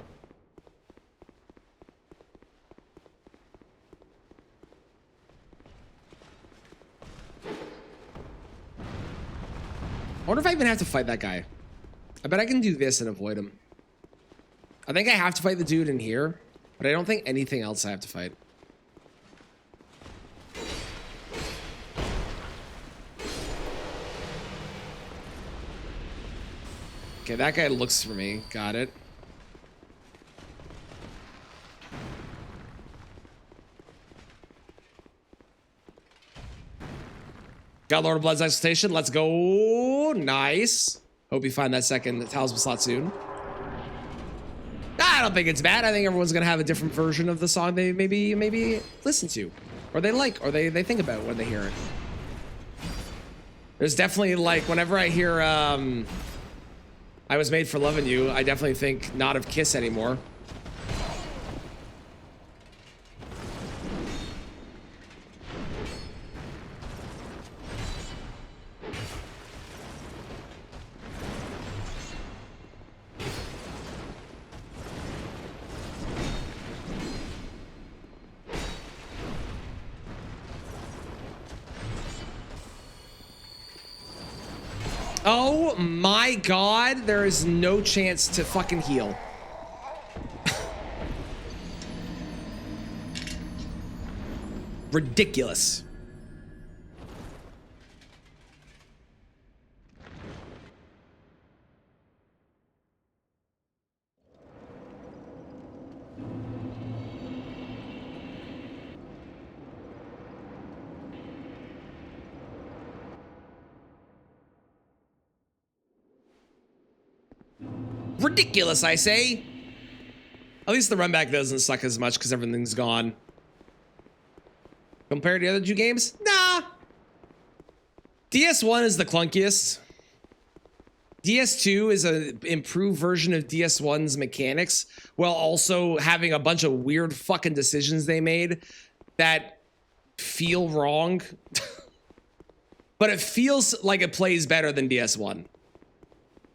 wonder if I even have to fight that guy. I bet I can do this and avoid him. I think I have to fight the dude in here, but I don't think anything else I have to fight. Okay, that guy looks for me. Got it. Got Lord of Blood's Exaltation. Let's go. Nice. Hope you find that second talisman slot soon. Ah, don't think it's bad. I think everyone's gonna have a different version of the song they maybe listen to, or they like, or they think about when they hear it. There's definitely like whenever I hear I Was Made for Loving You, I definitely think not of Kiss anymore. Oh my god, there is no chance to fucking heal. Ridiculous. Ridiculous, I say. At least the run back doesn't suck as much because everything's gone. Compared to the other two games? Nah. DS1 is the clunkiest. DS2 is an improved version of DS1's mechanics while also having a bunch of weird fucking decisions they made that feel wrong. But it feels like it plays better than DS1.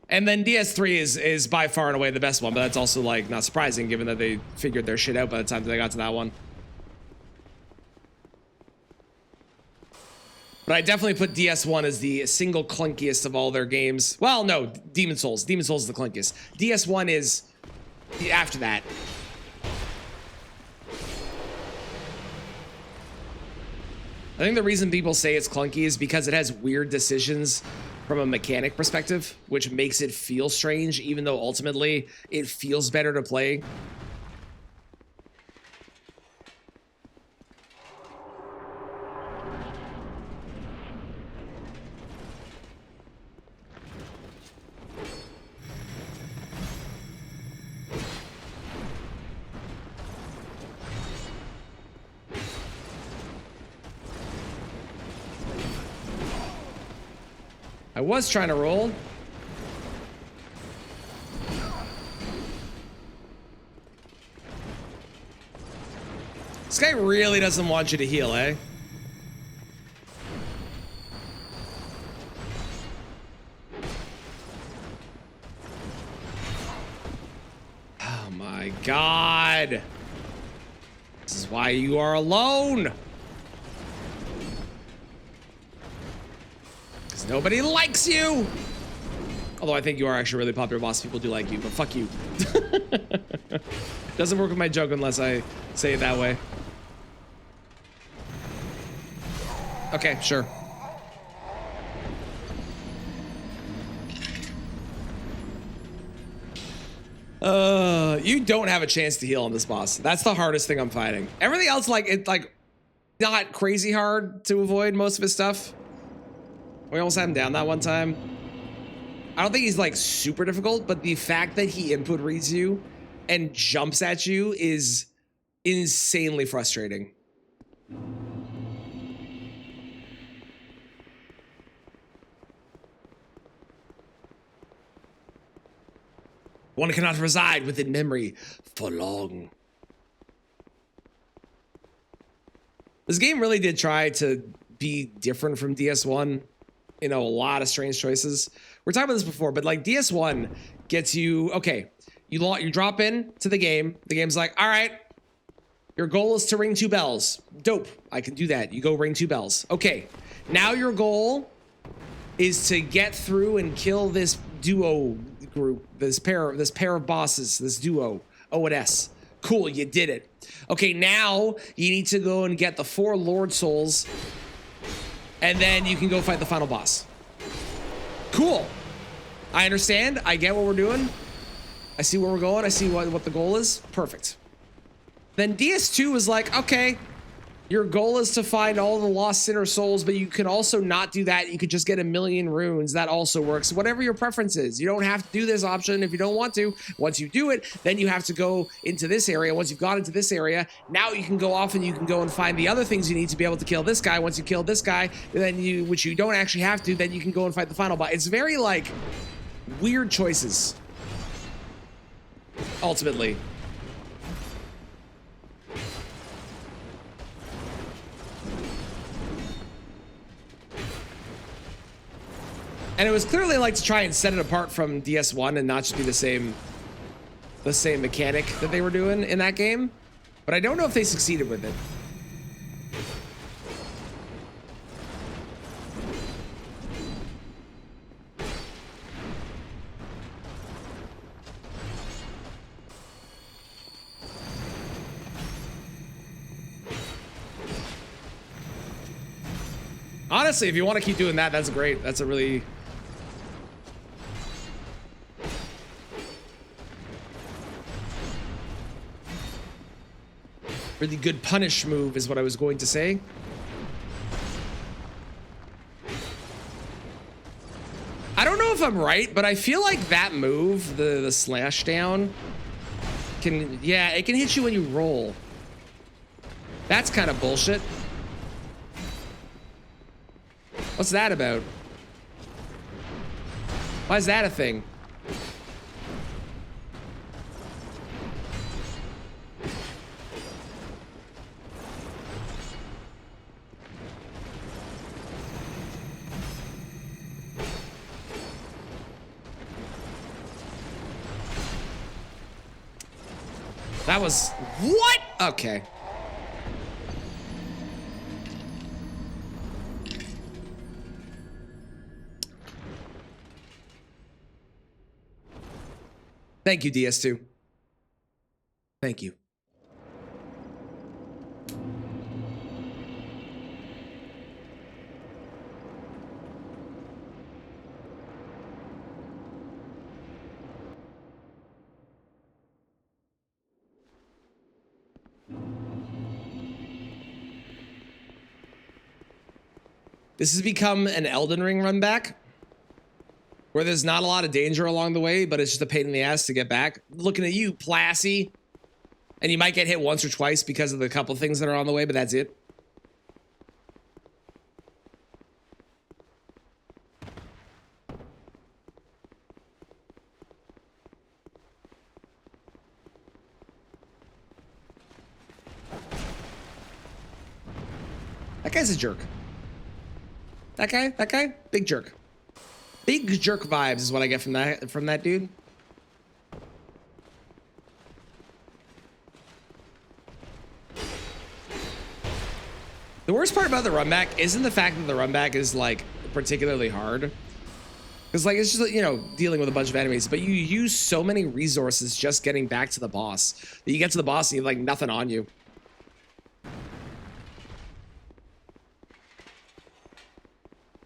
And then DS3 is by far and away the best one, but that's also like not surprising given that they figured their shit out by the time they got to that one. But I definitely put DS1 as the single clunkiest of all their games. Well, no, Demon Souls. Demon Souls is the clunkiest. DS1 is after that. I think the reason people say it's clunky is because it has weird decisions from a mechanic perspective, which makes it feel strange, even though ultimately it feels better to play. I was trying to roll. This guy really doesn't want you to heal, eh? Oh my God. This is why you are alone. Nobody likes you. Although I think you are actually a really popular boss. People do like you, but fuck you. Doesn't work with my joke unless I say it that way. Okay, sure. You don't have a chance to heal on this boss. That's the hardest thing I'm fighting. Everything else, like, it's like not crazy hard to avoid most of his stuff. We almost had him down that one time. I don't think he's like super difficult, but the fact that he input reads you and jumps at you is insanely frustrating. One cannot reside within memory for long. This game really did try to be different from DS1. You know, a lot of strange choices. We're talking about this before, but like DS1 gets you, okay, you drop in to the game. The game's like, all right, your goal is to ring 2 bells. Dope, I can do that. You go ring 2 bells. Okay, now your goal is to get through and kill this duo group, this pair of bosses, this duo, O and S. Cool, you did it. Okay, now you need to go and get the 4 Lord Souls, and then you can go fight the final boss. Cool. I understand. I get what we're doing. I see where we're going. I see what the goal is. Perfect. Then DS2 is like, okay, Your goal is to find all the lost sinner souls, but you can also not do that. You could just get 1,000,000 runes. That also works. Whatever your preference is. You don't have to do this option if you don't want to. Once you do it, then you have to go into this area. Once you've gone into this area, now you can go off and you can go and find the other things you need to be able to kill this guy. Once you kill this guy, then which you don't actually have to, then you can go and fight the final boss. It's very like weird choices. Ultimately. And it was clearly like to try and set it apart from DS1 and not just be the same mechanic that they were doing in that game. But I don't know if they succeeded with it. Honestly, if you want to keep doing that, that's great. That's a really... really good punish move is what I was going to say. I don't know if I'm right, but I feel like that move, the slash down, can, yeah, it can hit you when you roll. That's kind of bullshit. What's that about? Why is that a thing? That was... what? Okay. Thank you, DS2. Thank you. This has become an Elden Ring run back, where there's not a lot of danger along the way, but it's just a pain in the ass to get back. Looking at you, Plassy. And you might get hit once or twice because of the couple things that are on the way, but that's it. That guy's a jerk. That guy, big jerk. Big jerk vibes is what I get from that dude. The worst part about the run back isn't the fact that the run back is like particularly hard. Because like it's just, you know, dealing with a bunch of enemies, but you use so many resources just getting back to the boss that you get to the boss and you have like nothing on you.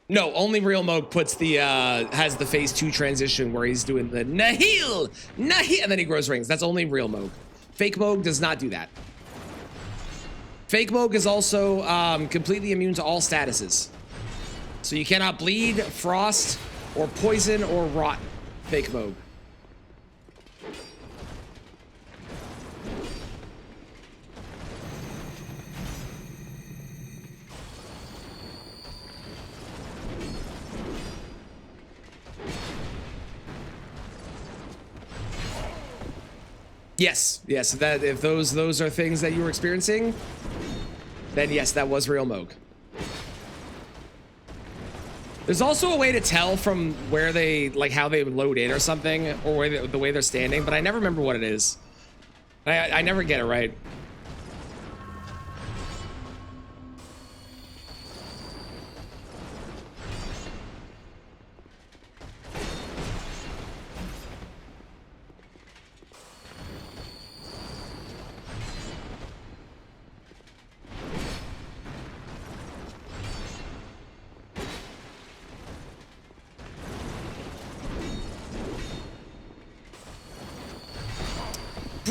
No, only Real Moog puts the has the phase 2 transition where he's doing the Nahil, and then he grows rings. That's only Real Moog. Fake Moog does not do that. Fake Moog is also completely immune to all statuses. So you cannot bleed, frost, or poison, or rot Fake Moog. Yes, yes. That if those are things that you were experiencing, then yes, that was Real Moog. There's also a way to tell from where they, like how they load in or something, or where the way they're standing, but I never remember what it is. I never get it right.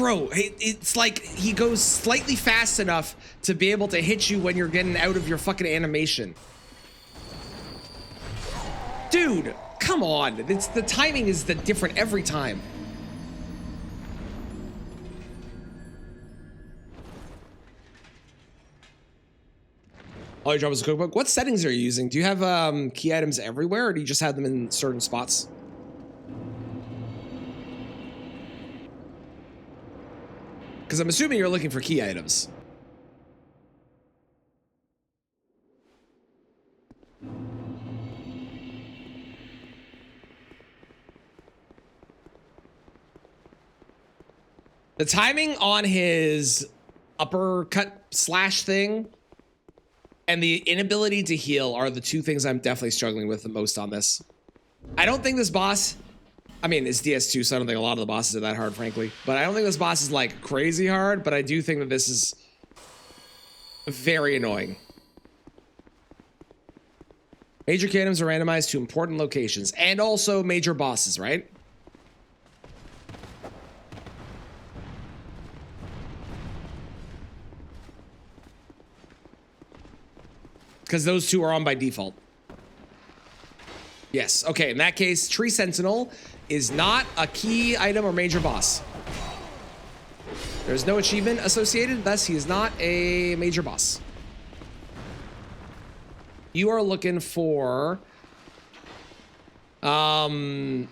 bro, it's like he goes slightly fast enough to be able to hit you when you're getting out of your fucking animation. Dude, come on. The timing is different every time. Oh, you drop us a cookbook. What settings are you using? Do you have key items everywhere, or do you just have them in certain spots? Because I'm assuming you're looking for key items. The timing on his uppercut slash thing and the inability to heal are the two things I'm definitely struggling with the most on this. I don't think this boss, I mean, it's DS2, so I don't think a lot of the bosses are that hard, frankly. But I don't think this boss is like crazy hard, but I do think that this is very annoying. Major key items are randomized to important locations and also major bosses, right? Because those two are on by default. Yes, okay, in that case, Tree Sentinel is not a key item or major boss. There's no achievement associated, thus he is not a major boss. You are looking for any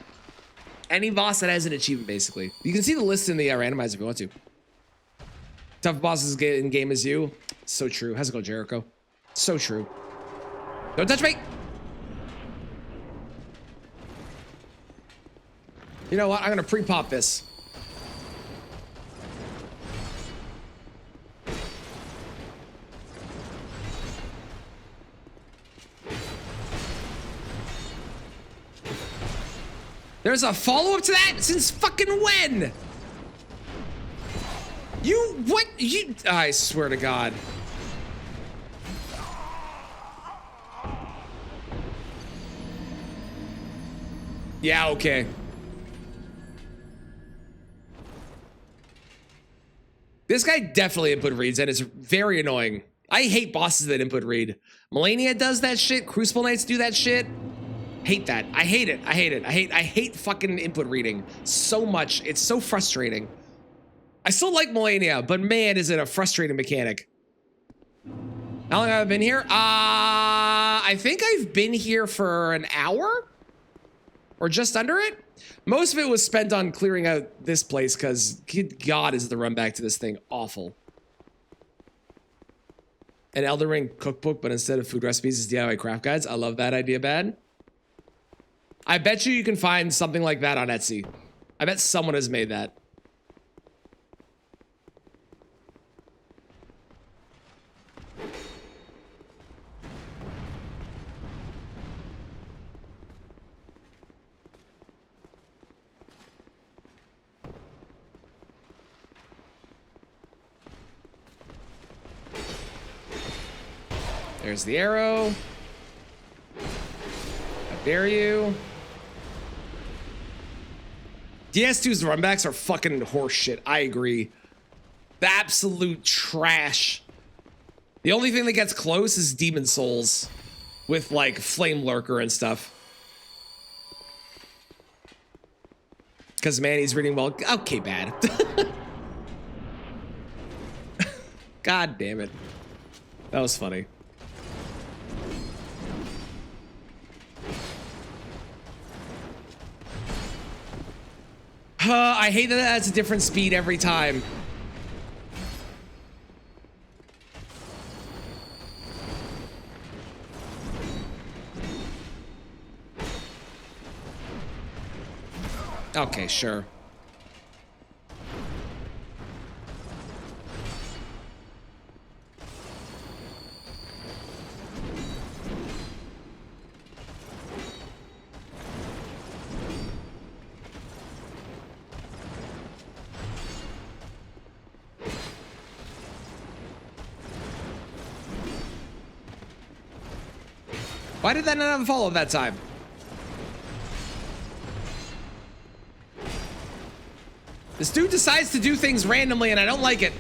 boss that has an achievement, basically. You can see the list in the randomizer if you want to. Tough bosses in game as you. So true. How's it go, Jericho? So true. Don't touch me! You know what? I'm gonna pre-pop this. There's a follow-up to that? Since fucking when? What? I swear to God. Yeah, okay. This guy definitely input reads, and it's very annoying. I hate bosses that input read. Melania does that shit. Crucible Knights do that shit. Hate that. I hate it. I hate it. I hate fucking input reading so much. It's so frustrating. I still like Melania, but man, is it a frustrating mechanic. How long have I been here? I think I've been here for an hour or just under it. Most of it was spent on clearing out this place because, good God, is the run back to this thing awful. An Elden Ring cookbook, but instead of food recipes, is DIY craft guides. I love that idea, bad. I bet you can find something like that on Etsy. I bet someone has made that. There's the arrow. How dare you? DS2's runbacks are fucking horseshit. I agree. The absolute trash. The only thing that gets close is Demon Souls with like Flame Lurker and stuff. Because Manny's reading well. Okay, bad. God damn it. That was funny. I hate that that's a different speed every time. Okay, sure. Why did that not have a follow-up that time? This dude decides to do things randomly and I don't like it.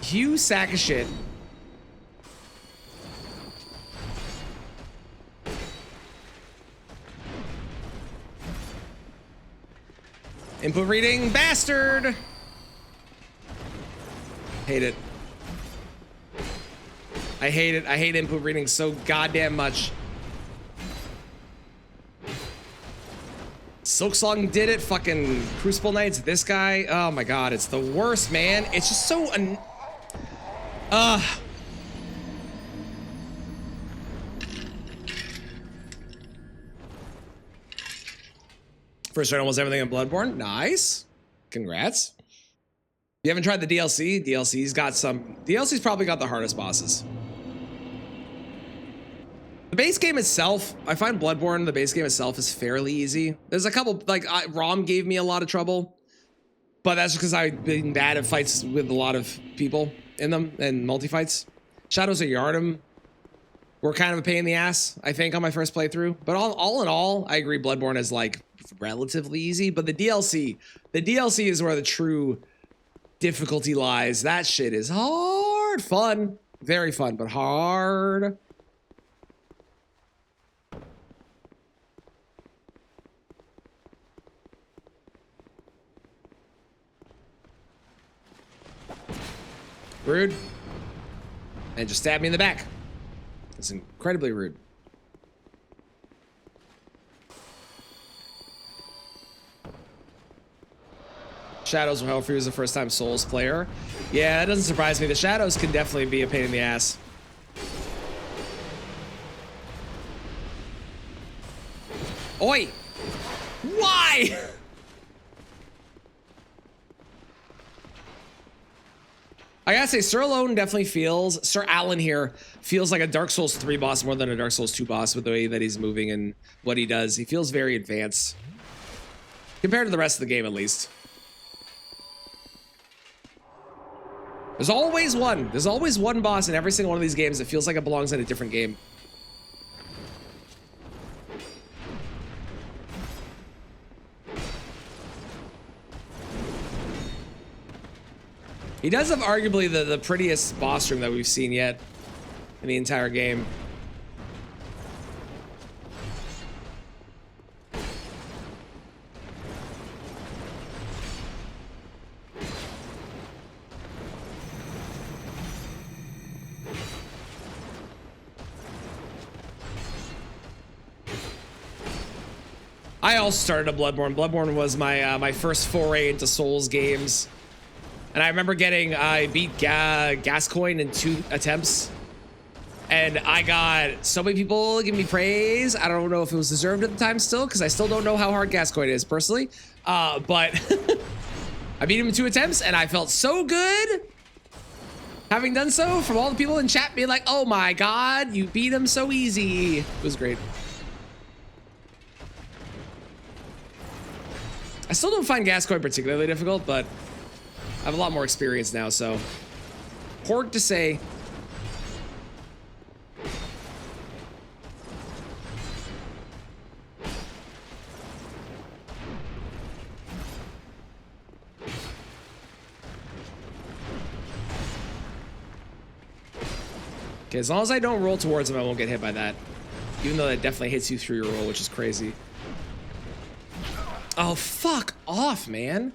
You sack of shit. Input reading, bastard. Hate it. I hate it. I hate input reading so goddamn much. Silksong did it. Fucking Crucible Knights. This guy. Oh my god, it's the worst, man. It's just so. First run almost everything in Bloodborne. Nice. Congrats. You haven't tried the DLC? DLC's got some. DLC's probably got the hardest bosses. The base game itself, I find Bloodborne, the base game itself, is fairly easy. There's a couple, like, ROM gave me a lot of trouble, but that's just because I've been bad at fights with a lot of people in them and multi-fights. Shadows of Yharnam were kind of a pain in the ass, I think, on my first playthrough. But all in all, I agree Bloodborne is, like, relatively easy. But the DLC is where the true difficulty lies. That shit is hard. Fun. Very fun, but hard. Rude. And just stabbed me in the back. That's incredibly rude. Shadows will help for you as a first-time Souls player. Yeah, that doesn't surprise me. The Shadows can definitely be a pain in the ass. Oi! Why? I gotta say, Sir Alone definitely feels, Sir Alan here, feels like a Dark Souls 3 boss more than a Dark Souls 2 boss with the way that he's moving and what he does. He feels very advanced. Compared to the rest of the game, at least. There's always one. There's always one boss in every single one of these games that feels like it belongs in a different game. He does have arguably the prettiest boss room that we've seen yet in the entire game. I also started a Bloodborne. Bloodborne was my my first foray into Souls games. And I remember I beat Gascoigne in 2 attempts. And I got so many people giving me praise. I don't know if it was deserved at the time still, because I still don't know how hard Gascoigne is personally. But I beat him in 2 attempts and I felt so good having done so, from all the people in chat being like, oh my God, you beat him so easy. It was great. I still don't find Gascoigne particularly difficult, but I have a lot more experience now, so hard to say. Okay, as long as I don't roll towards him, I won't get hit by that. Even though that definitely hits you through your roll, which is crazy. Oh, fuck off, man.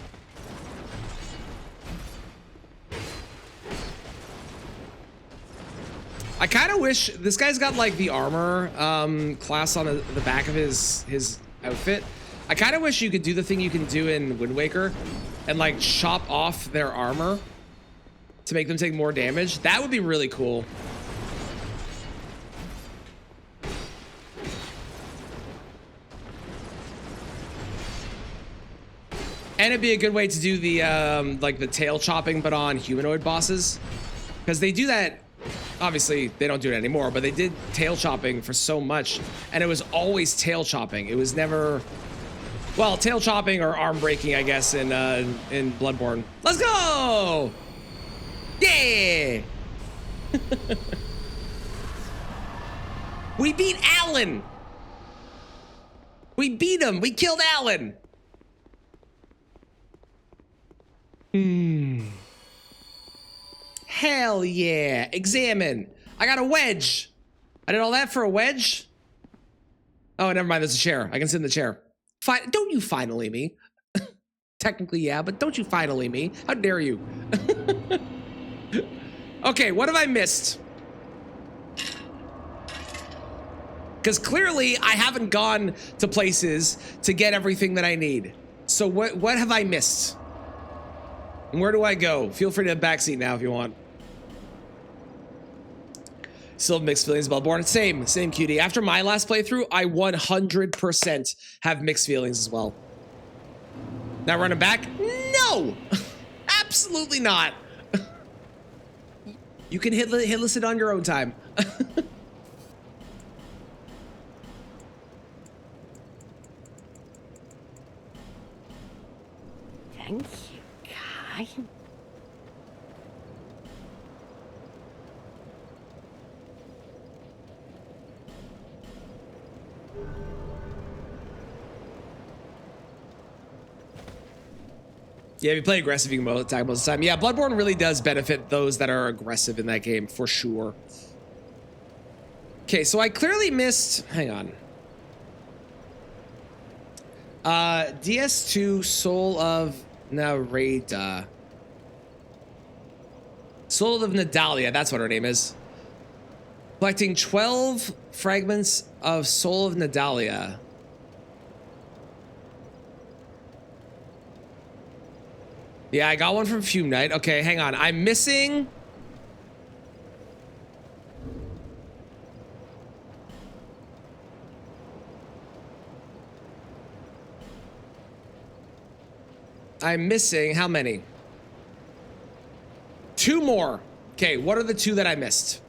I kind of wish this guy's got like the armor class on the back of his outfit. I kind of wish you could do the thing you can do in Wind Waker and like chop off their armor to make them take more damage. That would be really cool. And it'd be a good way to do the like the tail chopping, but on humanoid bosses. Because they do that, obviously they don't do it anymore, but they did tail chopping for so much, and it was always tail chopping. It was never, well, tail chopping or arm breaking, I guess, in Bloodborne. Let's go! Yeah! We beat Alan! We beat him! We killed Alan! Hell yeah. Examine. I got a wedge. I did all that for a wedge? Oh, never mind. There's a chair. I can sit in the chair. Don't you finally me. Technically, yeah, but don't you finally me. How dare you? Okay, what have I missed? Because clearly I haven't gone to places to get everything that I need. So what have I missed? And where do I go? Feel free to backseat now if you want. Still have mixed feelings about Bloodborne. Same cutie. After my last playthrough, I 100% have mixed feelings as well. Now running back? No! Absolutely not. You can hit listen on your own time. Thank you, Kai. Yeah, if you play aggressive, you can attack most of the time. Yeah, Bloodborne really does benefit those that are aggressive in that game, for sure. Okay, so I clearly missed... Hang on. DS2 Soul of Narada. Soul of Nadalia, that's what her name is. Collecting 12 fragments of Soul of Nadalia. Yeah, I got one from Fume Knight. Okay, hang on. I'm missing... how many? 2 more. Okay, what are the 2 that I missed?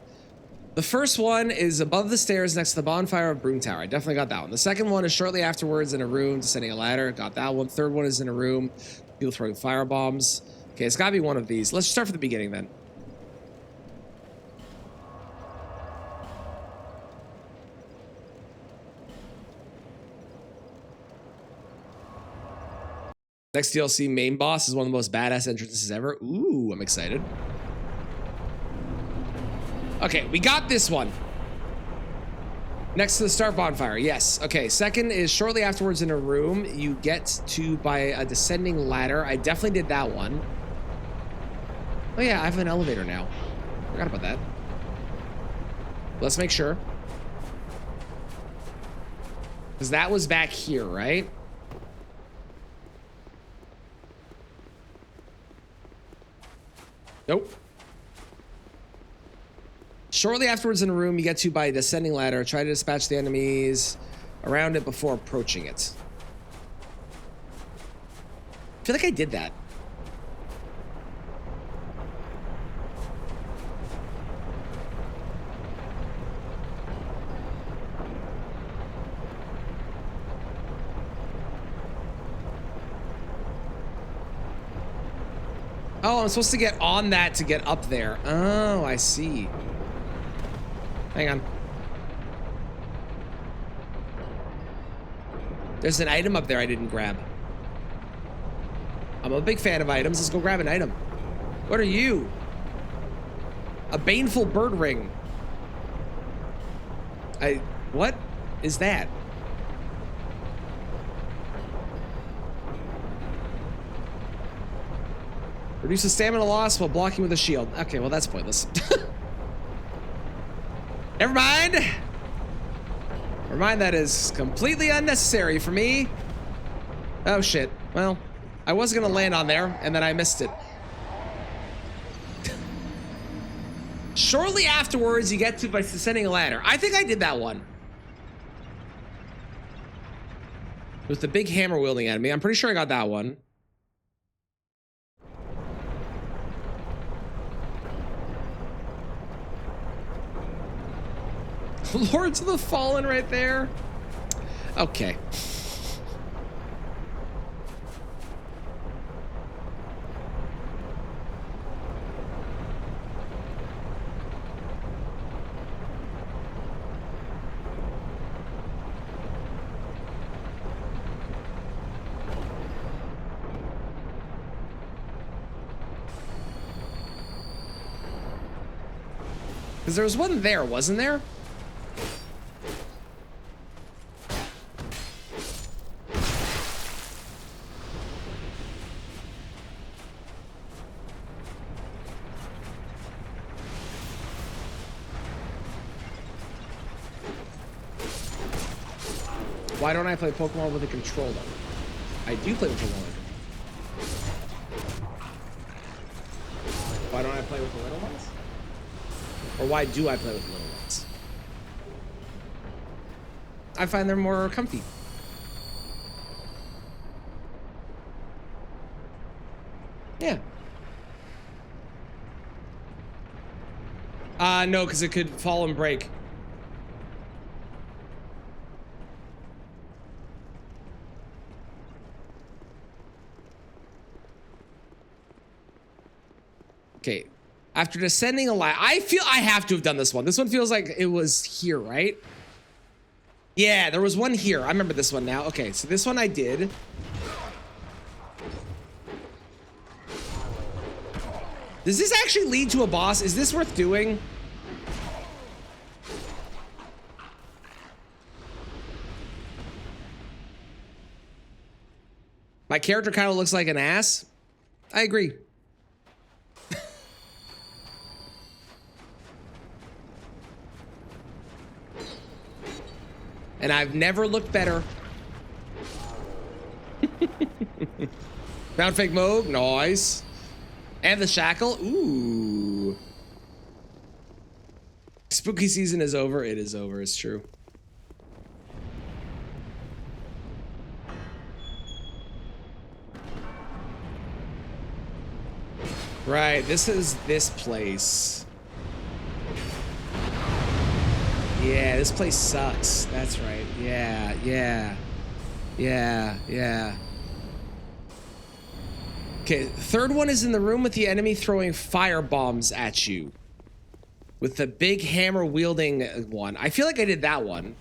The first one is above the stairs next to the bonfire of Broom Tower. I definitely got that one. The second one is shortly afterwards in a room descending a ladder. Got that one. Third one is in a room. People throwing fire bombs. Okay, it's gotta be one of these. Let's start from the beginning then. Next DLC main boss is one of the most badass entrances ever. Ooh, I'm excited. Okay, we got this one. Next to the start bonfire, yes. Okay, second is shortly afterwards in a room. You get to by a descending ladder. I definitely did that one. Oh yeah, I have an elevator now. Forgot about that. Let's make sure. Because that was back here, right? Nope. Shortly afterwards in a room you get to by a descending ladder. Try to dispatch the enemies around it before approaching it. I feel like I did that. Oh, I'm supposed to get on that to get up there. Oh, I see. Hang on. There's an item up there I didn't grab. I'm a big fan of items. Let's go grab an item. What are you? A baneful bird ring. What is that? Reduces stamina loss while blocking with a shield. Okay, well that's pointless. Never mind. Never mind, that is completely unnecessary for me. Oh shit. Well, I was gonna land on there and then I missed it. Shortly afterwards, you get to by descending a ladder. I think I did that one. With the big hammer wielding enemy. I'm pretty sure I got that one. Lords of the Fallen right there. Okay. Because there was one there, wasn't there? Why don't I play Pokemon with a controller? I do play with a controller. Why don't I play with the little ones? Or why do I play with the little ones? I find they're more comfy. Yeah. No, because it could fall and break. Okay. After descending a ladder, I feel I have to have done this one. This one feels like it was here, right? Yeah, there was one here. I remember this one now. Okay, so this one I did. Does this actually lead to a boss? Is this worth doing? My character kind of looks like an ass. I agree. And I've never looked better. Found fake mode, nice. And the shackle, ooh. Spooky season is over. It is over, it's true. Right, this is this place. Yeah, this place sucks. That's right. Yeah, yeah. Yeah, yeah. Okay, third one is in the room with the enemy throwing fire bombs at you. With the big hammer wielding one. I feel like I did that one.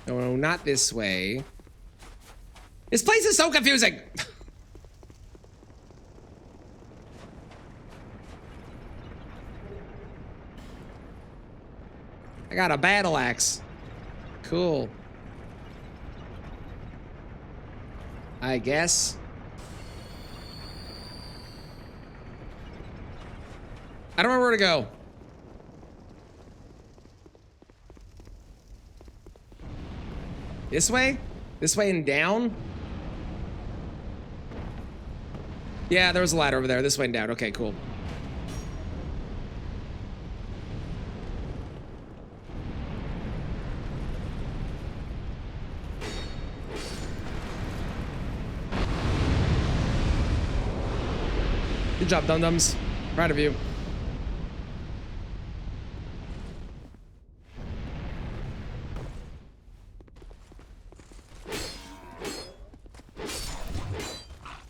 No, not this way. This place is so confusing. I got a battle axe. Cool. I guess. I don't know where to go. This way? This way and down? Yeah, there was a ladder over there. This way and down. Okay, cool. Good job, dum-dums. Proud of you.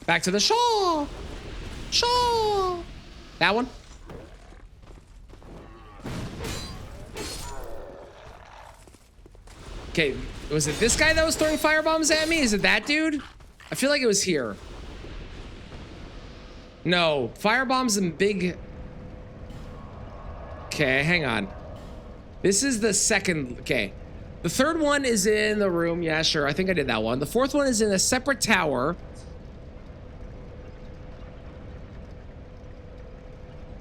Back to the shaw. Shaw. That one. Okay, was it this guy that was throwing firebombs at me? Is it that dude? I feel like it was here. No, firebombs and big... Okay, hang on. This is the second... Okay. The third one is in the room. Yeah, sure. I think I did that one. The fourth one is in a separate tower.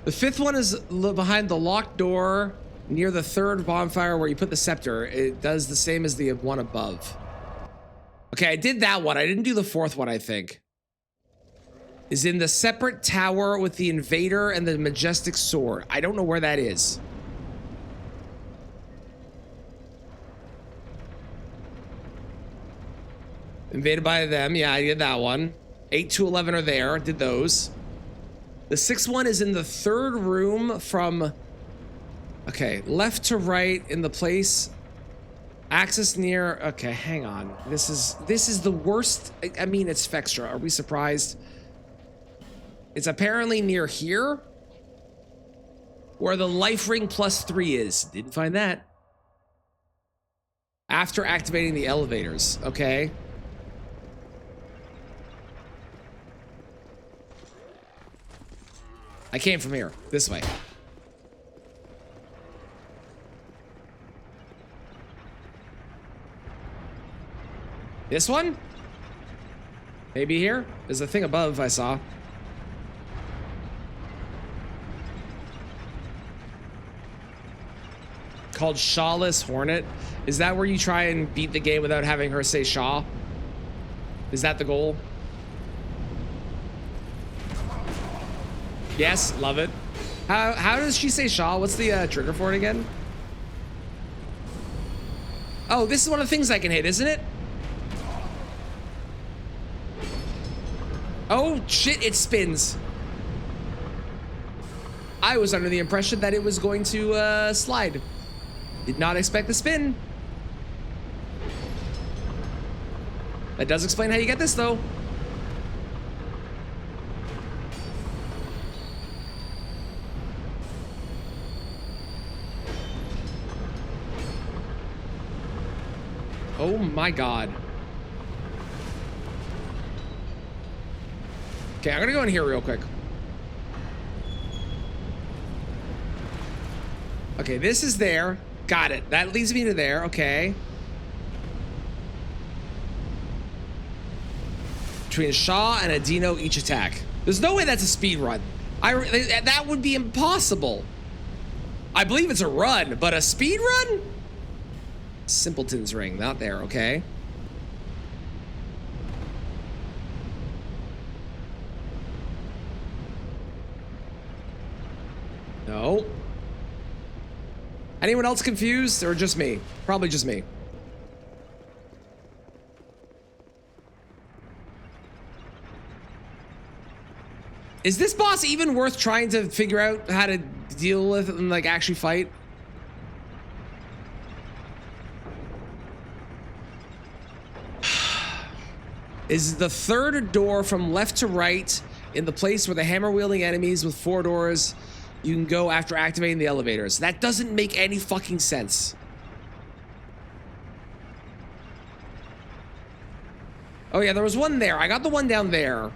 The fifth one is behind the locked door near the third bonfire where you put the scepter. It does the same as the one above. Okay, I did that one. I didn't do the fourth one, I think. is in the separate tower with the invader and the majestic sword. I don't know where that is. Invaded by them. Yeah, I did that one. 8 to 11 are there. Did those. The 6th one is in the 3rd room from... Okay, left to right in the place. Access near... Okay, hang on. This is the worst... I mean, it's Fextra. Are we surprised? It's apparently near here. Where the life ring +3 is. Didn't find that. After activating the elevators. Okay. I came from here. This way. This one? Maybe here? There's a thing above I saw. Called Shawless Hornet. Is that where you try and beat the game without having her say Shaw? Is that the goal? Yes, love it. How does she say Shaw? What's the trigger for it again? Oh, this is one of the things I can hit, isn't it? Oh, shit, it spins. I was under the impression that it was going to slide. Did not expect the spin. That does explain how you get this, though. Oh my god. Okay, I'm gonna go in here real quick. Okay, this is there. Got it. That leads me to there. Okay. Between Shaw and Adino each attack. There's no way that's a speed run. That would be impossible. I believe it's a run, but a speed run? Simpleton's ring, not there. Okay. No. Anyone else confused or just me? Probably just me. Is this boss even worth trying to figure out how to deal with and like actually fight? Is the 3rd door from left to right in the place where the hammer wielding enemies with 4 doors you can go after activating the elevators. That doesn't make any fucking sense. Oh yeah, there was one there. I got the one down there.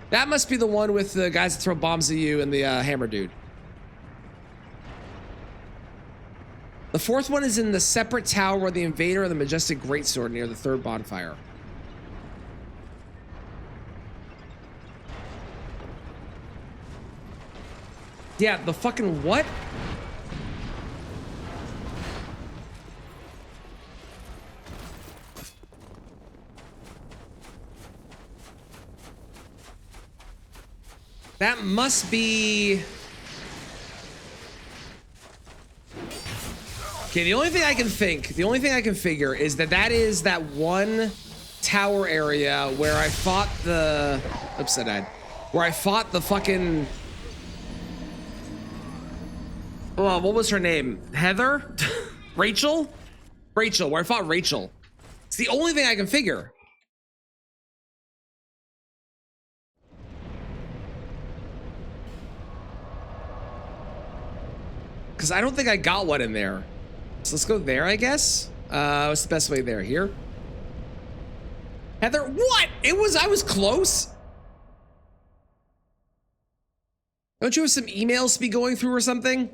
That must be the one with the guys that throw bombs at you and the hammer dude. The 4th one is in the separate tower where the invader and the majestic greatsword near the 3rd bonfire. Yeah, the fucking what? That must be... Okay, the only thing I can figure is that is that one tower area where I fought the... Oops, I died. Where I fought the fucking... Oh, what was her name? Heather? Rachel? Rachel, where I fought Rachel. It's the only thing I can figure. Because I don't think I got one in there. So let's go there, I guess. What's the best way there? Here? Heather, what? I was close. Don't you have some emails to be going through or something?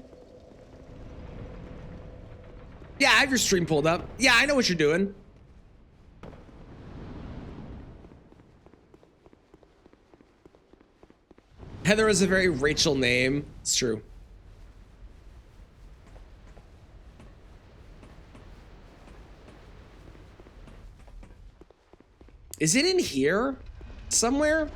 Yeah, I have your stream pulled up. Yeah, I know what you're doing. Heather is a very Rachel name. It's true. Is it in here somewhere?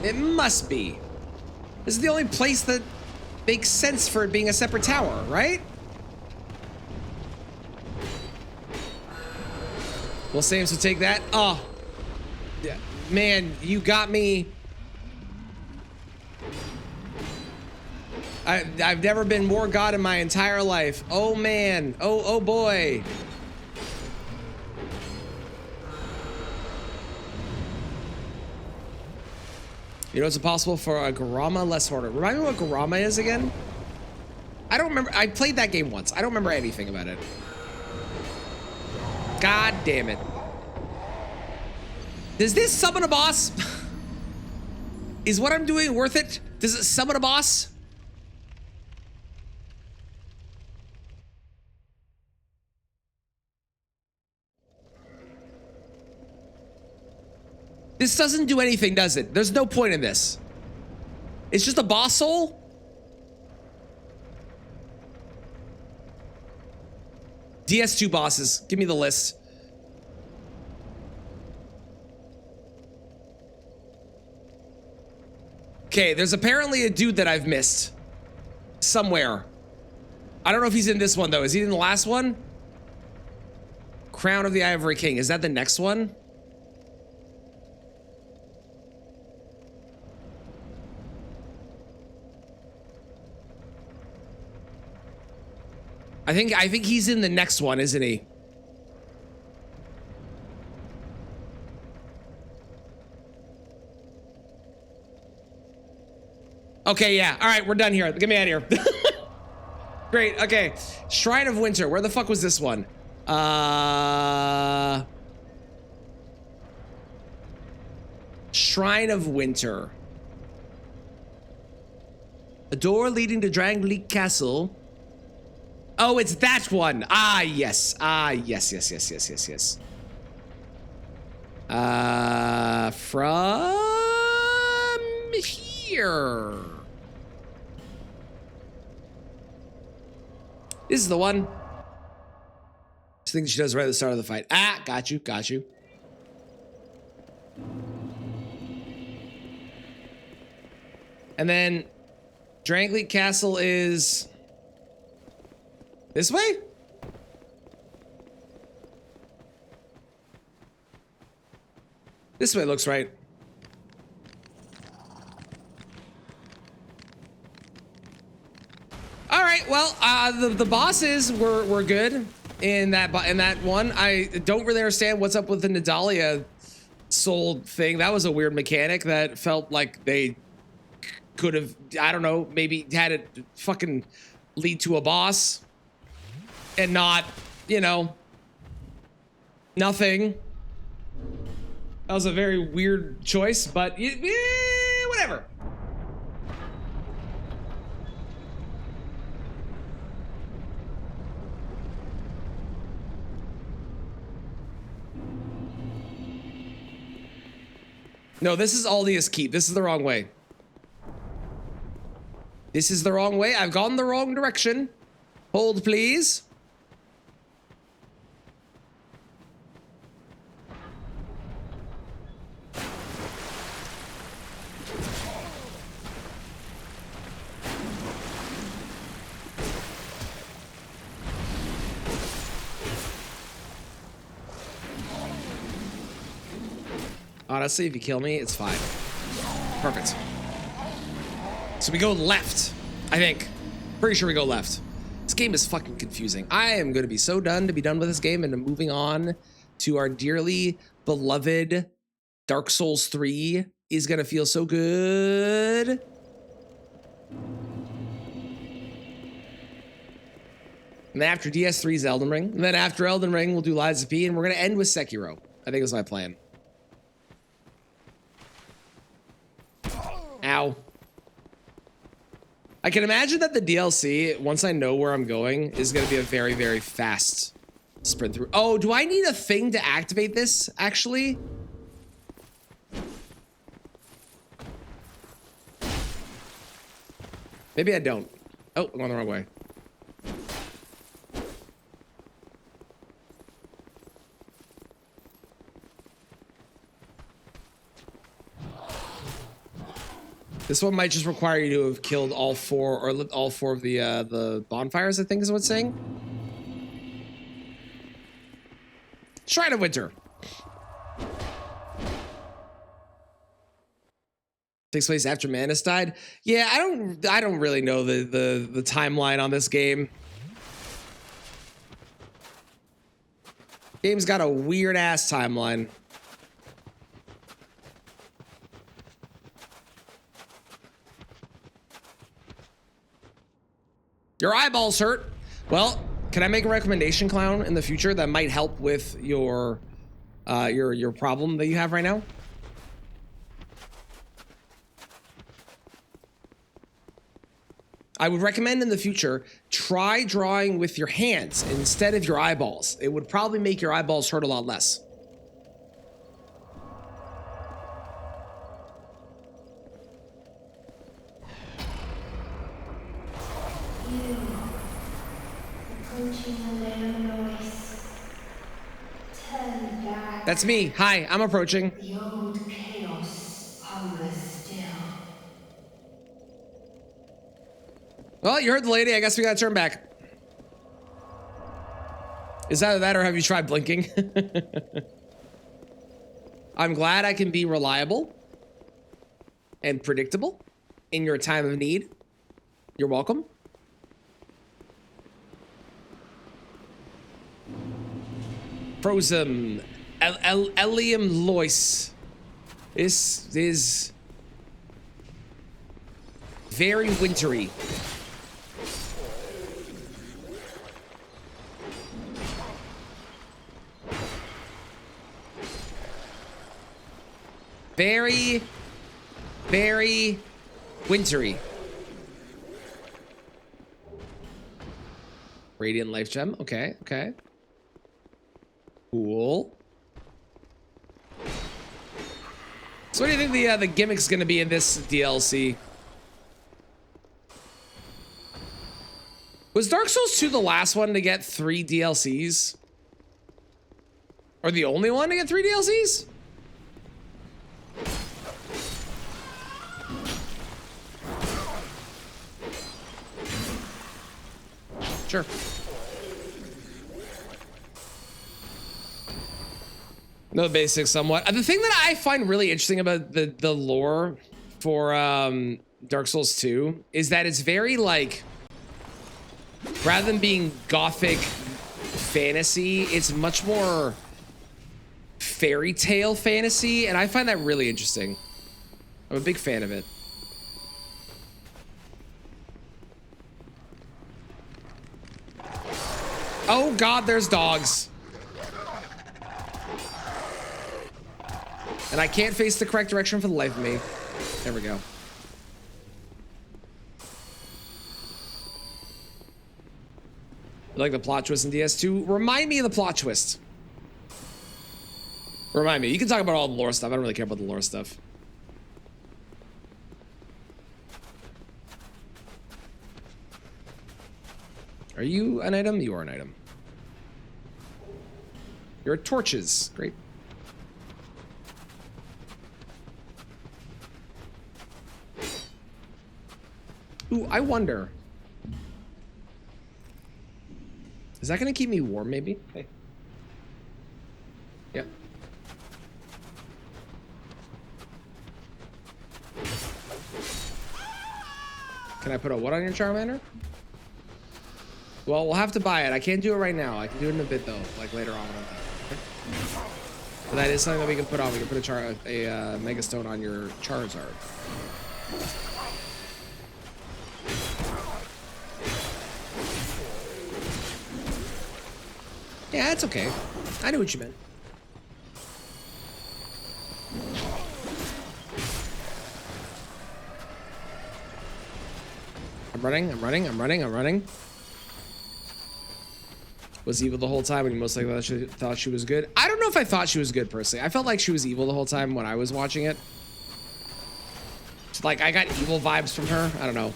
It must be. This is the only place that makes sense for it being a separate tower, right? Well, Sam, so take that. Oh, yeah, man, you got me. I've never been more God in my entire life. Oh man. Oh boy. You know it's impossible for a Garama less harder. Remind me what Garama is again? I don't remember. I played that game once. I don't remember anything about it. God damn it. Does this summon a boss? Is what I'm doing worth it? Does it summon a boss? This doesn't do anything, does it? There's no point in this. It's just a boss soul? DS2 bosses. Give me the list. Okay, there's apparently a dude that I've missed. Somewhere. I don't know if he's in this one, though. Is he in the last one? Crown of the Ivory King. Is that the next one? I think he's in the next one, isn't he? Okay, yeah. All right, we're done here. Get me out of here. Great. Okay. Shrine of Winter. Where the fuck was this one? Shrine of Winter. A door leading to Drangleek Castle. Oh, it's that one. Ah, yes. Ah, yes. From here. This is the one. This thing she does right at the start of the fight. Ah, got you. And then Drangleek Castle is this way? This way looks right. All right, well, the bosses were good in that one. I don't really understand what's up with the Nadalia soul thing. That was a weird mechanic that felt like they could have, I don't know, maybe had it fucking lead to a boss and not, you know, nothing. That was a very weird choice, but whatever. No, this is Aldia's Keep. This is the wrong way. This is the wrong way. I've gone the wrong direction. Hold, please. Honestly, if you kill me, it's fine. Perfect. So we go left, I think. Pretty sure we go left. This game is fucking confusing. I am going to be so done to be done with this game and moving on to our dearly beloved Dark Souls 3 is going to feel so good. And then after DS3 is Elden Ring. And then after Elden Ring, we'll do Lies of P, and we're going to end with Sekiro. I think that's my plan. Ow. I can imagine that the DLC, once I know where I'm going, is going to be a very, very fast sprint through. Oh, do I need a thing to activate this, actually? Maybe I don't. Oh, I'm going the wrong way. This one might just require you to have killed all four or lit all four of the bonfires, I think is what it's saying. Shrine of Winter. Takes place after Manus died. Yeah, I don't really know the timeline on this game. Game's got a weird ass timeline. Your eyeballs hurt. Well, can I make a recommendation, Clown, in the future that might help with your problem that you have right now? I would recommend in the future, try drawing with your hands instead of your eyeballs. It would probably make your eyeballs hurt a lot less. That's me. Hi, I'm approaching. The old chaos hungers still. Well, you heard the lady. I guess we gotta turn back. Is either that or have you tried blinking? I'm glad I can be reliable and predictable in your time of need. You're welcome. Frozen. Elium Lois. This is very wintry. Very, very wintry. Radiant Life Gem. Okay, okay. Cool. So what do you think the gimmick's gonna be in this DLC? Was Dark Souls 2 the last one to get 3 DLCs? Or the only one to get 3 DLCs? Sure. No basics somewhat. The thing that I find really interesting about the lore for Dark Souls 2 is that it's very like, rather than being gothic fantasy, it's much more fairy tale fantasy, and I find that really interesting. I'm a big fan of it. Oh God, there's dogs. And I can't face the correct direction for the life of me. There we go. You like the plot twist in DS2? Remind me of the plot twist. Remind me. You can talk about all the lore stuff. I don't really care about the lore stuff. Are you an item? You are an item. Your torches. Great. Ooh, I wonder. Is that gonna keep me warm, maybe? Hey. Yep. Can I put a what on your Charmander? Well, we'll have to buy it. I can't do it right now. I can do it in a bit, though, like later on. Okay? But that is something that we can put on. We can put a Mega Stone on your Charizard. Yeah, it's okay. I knew what you meant. I'm running. Was evil the whole time when you most likely thought she was good? I don't know if I thought she was good, personally. I felt like she was evil the whole time when I was watching it. It's like, I got evil vibes from her. I don't know.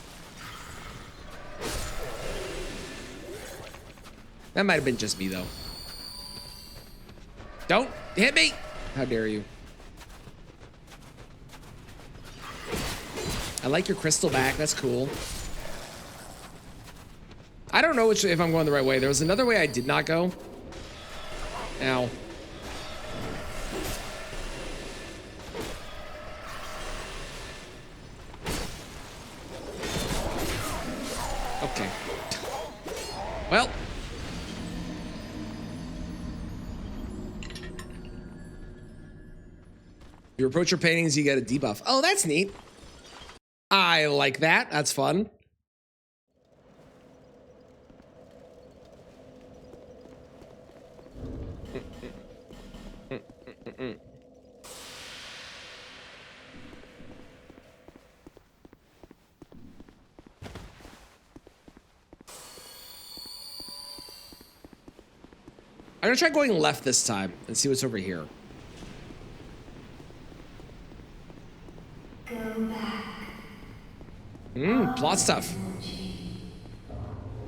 That might have been just me, though. Don't hit me! How dare you? I like your crystal back. That's cool. I don't know if I'm going the right way. There was another way I did not go. Ow. Okay. Well. You approach your paintings, you get a debuff. Oh, that's neat. I like that. That's fun. I'm gonna try going left this time and see what's over here. Go back. Plot stuff.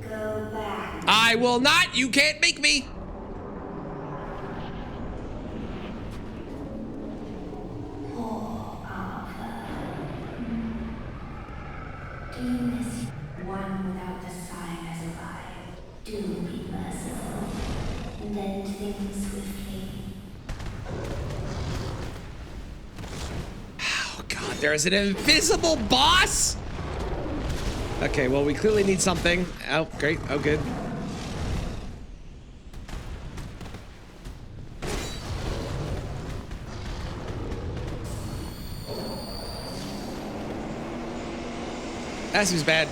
Go back. I will not. You can't make me. Poor Arthur. Do you miss one without the sign has arrived? Do be merciful and end things swiftly. Oh God, there's an invisible boss. Okay, well, we clearly need something. Oh, great. Oh, good. That seems bad.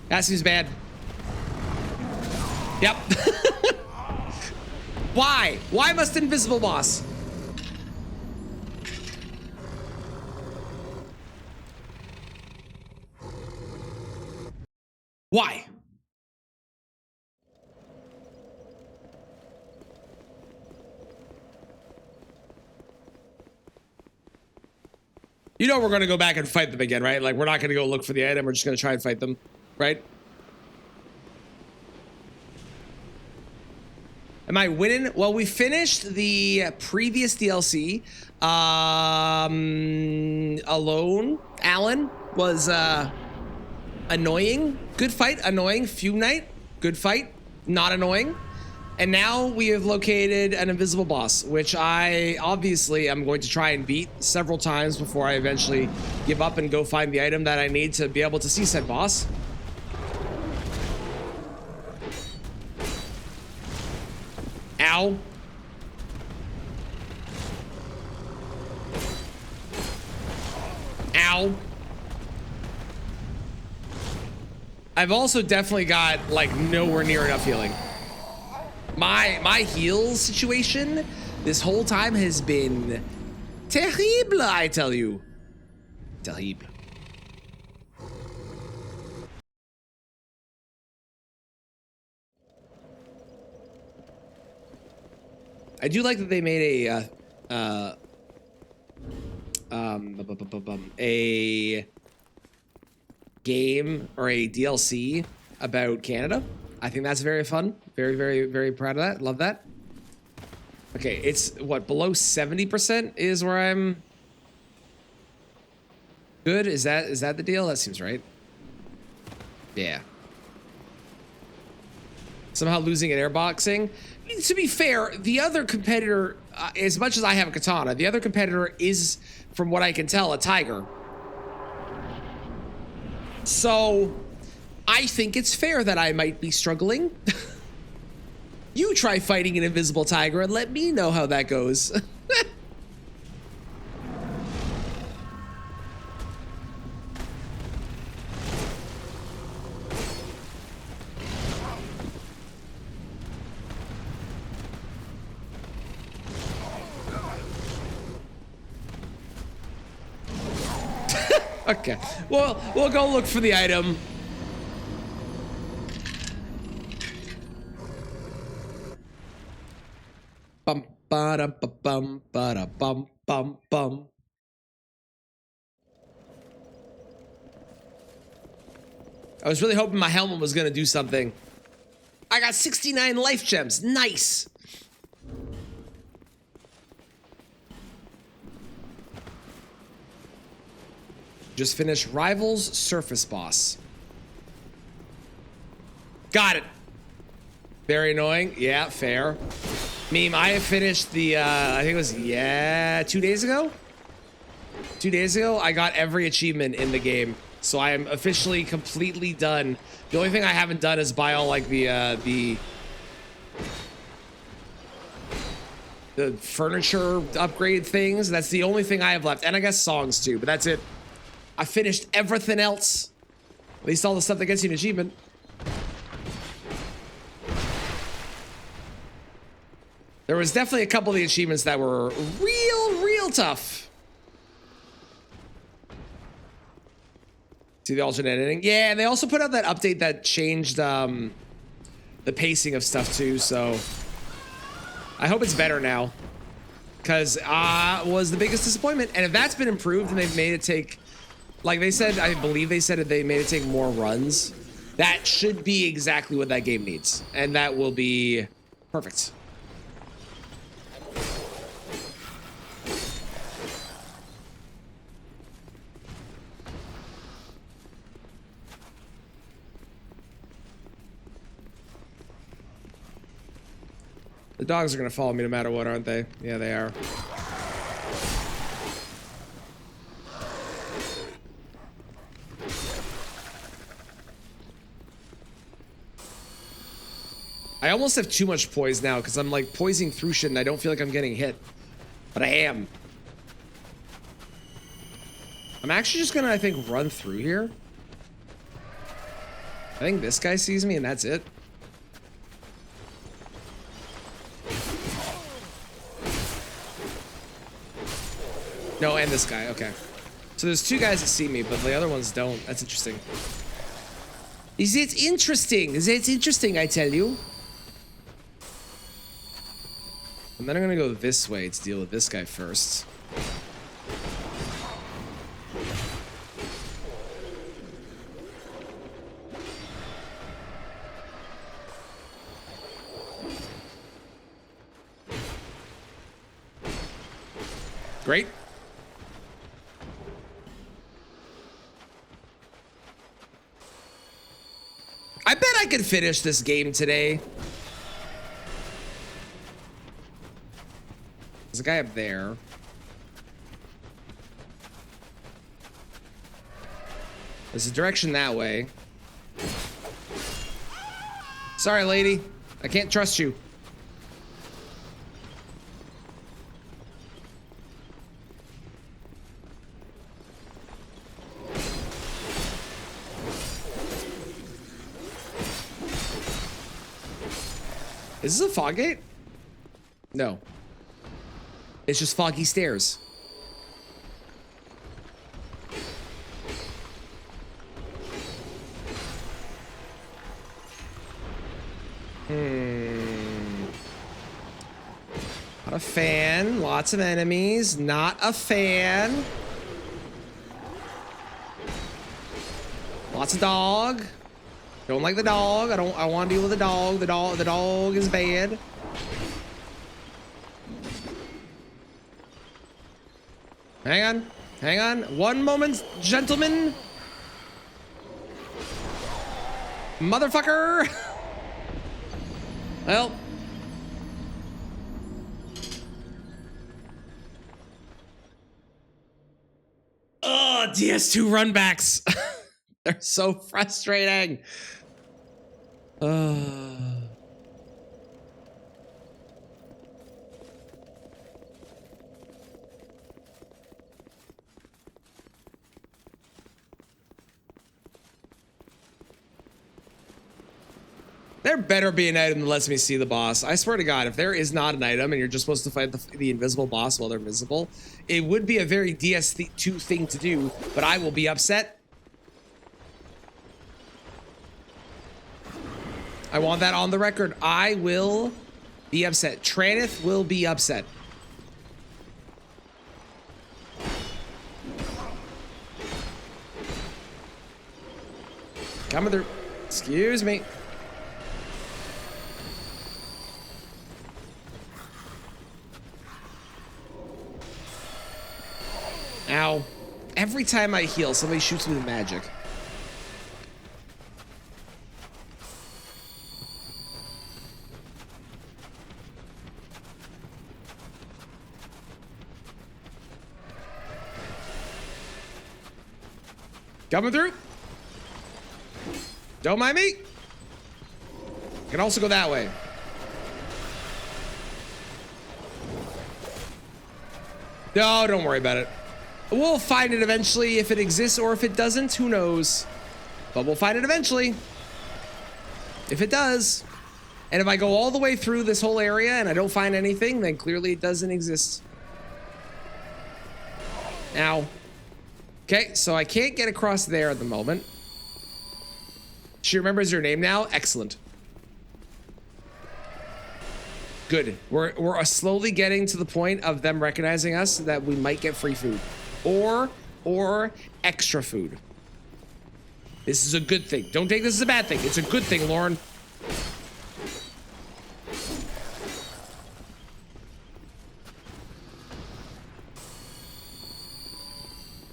That seems bad. Yep. Why? Why must invisible boss? Why? You know we're gonna go back and fight them again, right? Like, we're not gonna go look for the item. We're just gonna try and fight them, right? Am I winning? Well, we finished the previous DLC. Alone. Alan was annoying. Good fight. Annoying. Fume Knight. Good fight. Not annoying. And now we have located an invisible boss, which I obviously am going to try and beat several times before I eventually give up and go find the item that I need to be able to see said boss. Ow. Ow. I've also definitely got like nowhere near enough healing. My heal situation this whole time has been terrible, I tell you. Terrible. I do like that they made a game or a DLC about Canada. I think that's very fun. Very, very, very proud of that. Love that. Okay, it's what, below 70% is where I'm good? Is that the deal? That seems right. Yeah. Somehow losing at airboxing. To be fair, the other competitor, as much as I have a katana, the other competitor is, from what I can tell, a tiger. So, I think it's fair that I might be struggling. You try fighting an invisible tiger and let me know how that goes. Okay, well, we'll go look for the item. Bum ba da ba bum ba da bum bum bum. I was really hoping my helmet was gonna do something. I got 69 life gems. Nice. Just finished Rivals Surface Boss. Got it. Very annoying. Yeah, fair. Meme, I have finished the, I think it was, 2 days ago? 2 days ago, I got every achievement in the game. So I am officially completely done. The only thing I haven't done is buy all, like, the furniture upgrade things. That's the only thing I have left. And I guess songs, too, but that's it. I finished everything else. At least all the stuff that gets you an achievement. There was definitely a couple of the achievements that were real tough. See the alternate ending? Yeah, and they also put out that update that changed the pacing of stuff too, so I hope it's better now. Because was the biggest disappointment. And if that's been improved and they've made it take, like they said, I believe they said that they made it take more runs, that should be exactly what that game needs. And that will be perfect. The dogs are gonna follow me no matter what, aren't they? Yeah, they are. I almost have too much poise now because I'm like poising through shit and I don't feel like I'm getting hit. But I am. I'm actually just gonna, I think, run through here. I think this guy sees me and that's it. No, and this guy, okay. So there's two guys that see me, but the other ones don't. That's interesting. Is it interesting? Is it interesting, I tell you? And then I'm gonna go this way to deal with this guy first. Great. I bet I could finish this game today. There's a guy up there. There's a direction that way. Sorry, lady. I can't trust you. Is this a fog gate? No. It's just foggy stairs. Not a fan. Lots of enemies. Not a fan. Lots of dog. Don't like the dog. I want to deal with the dog. The dog is bad. Hang on. One moment, gentlemen. Motherfucker. Well. Oh, DS2 runbacks. They're so frustrating. There better be an item that lets me see the boss. I swear to God, if there is not an item and you're just supposed to fight the invisible boss while they're visible, it would be a very DS2 thing to do, but I will be upset. I want that on the record. I will be upset. Traneth will be upset. Coming through. Excuse me. Ow. Every time I heal, somebody shoots me with magic. Coming through. Don't mind me. Can also go that way. No, don't worry about it. We'll find it eventually if it exists, or if it doesn't, who knows. But we'll find it eventually. If it does. And if I go all the way through this whole area and I don't find anything, then clearly it doesn't exist. Ow. Okay, so I can't get across there at the moment. She remembers your name now? Excellent. Good. We're slowly getting to the point of them recognizing us that we might get free food. Or extra food. This is a good thing. Don't take this as a bad thing. It's a good thing, Lauren.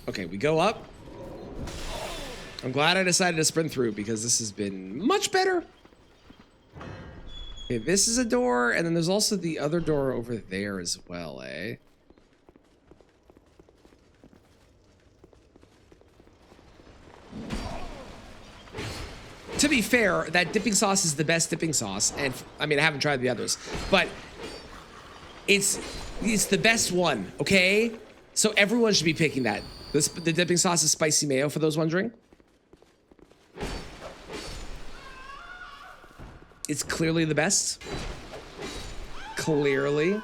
Okay, we go up. I'm glad I decided to sprint through because this has been much better. Okay, this is a door, and then there's also the other door over there as well, eh? To be fair, that dipping sauce is the best dipping sauce, and I mean, I haven't tried the others, but it's the best one, okay? So everyone should be picking that. The dipping sauce is spicy mayo, for those wondering. It's clearly the best. Clearly.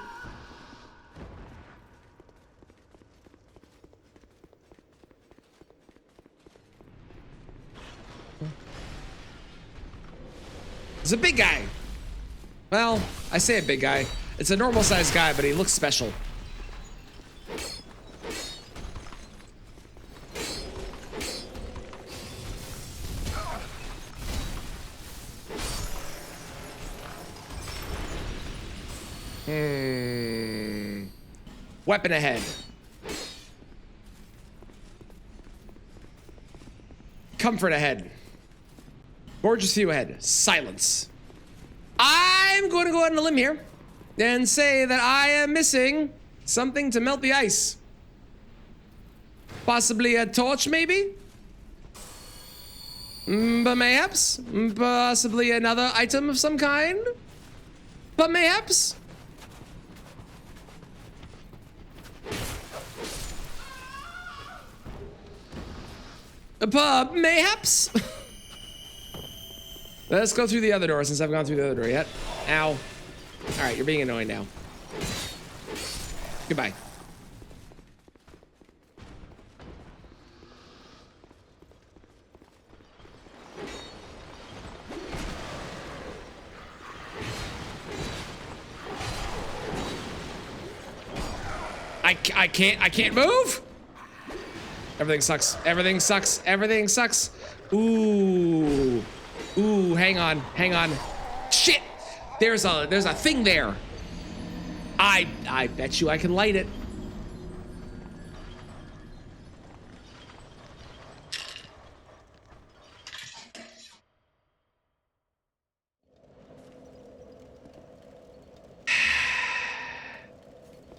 It's a big guy. Well, I say a big guy. It's a normal sized guy, but he looks special. Weapon ahead. Comfort ahead. Gorgeous view ahead. Silence. I'm going to go out on a limb here and say that I am missing something to melt the ice. Possibly a torch, maybe? But mayhaps? Possibly another item of some kind? But mayhaps? Mayhaps? Let's go through the other door since I've gone through the other door yet. Ow. All right, you're being annoying now. Goodbye. I can't move. Everything sucks. Everything sucks. Everything sucks. Ooh. Ooh, hang on. Hang on. Shit. There's a thing there. I bet you I can light it.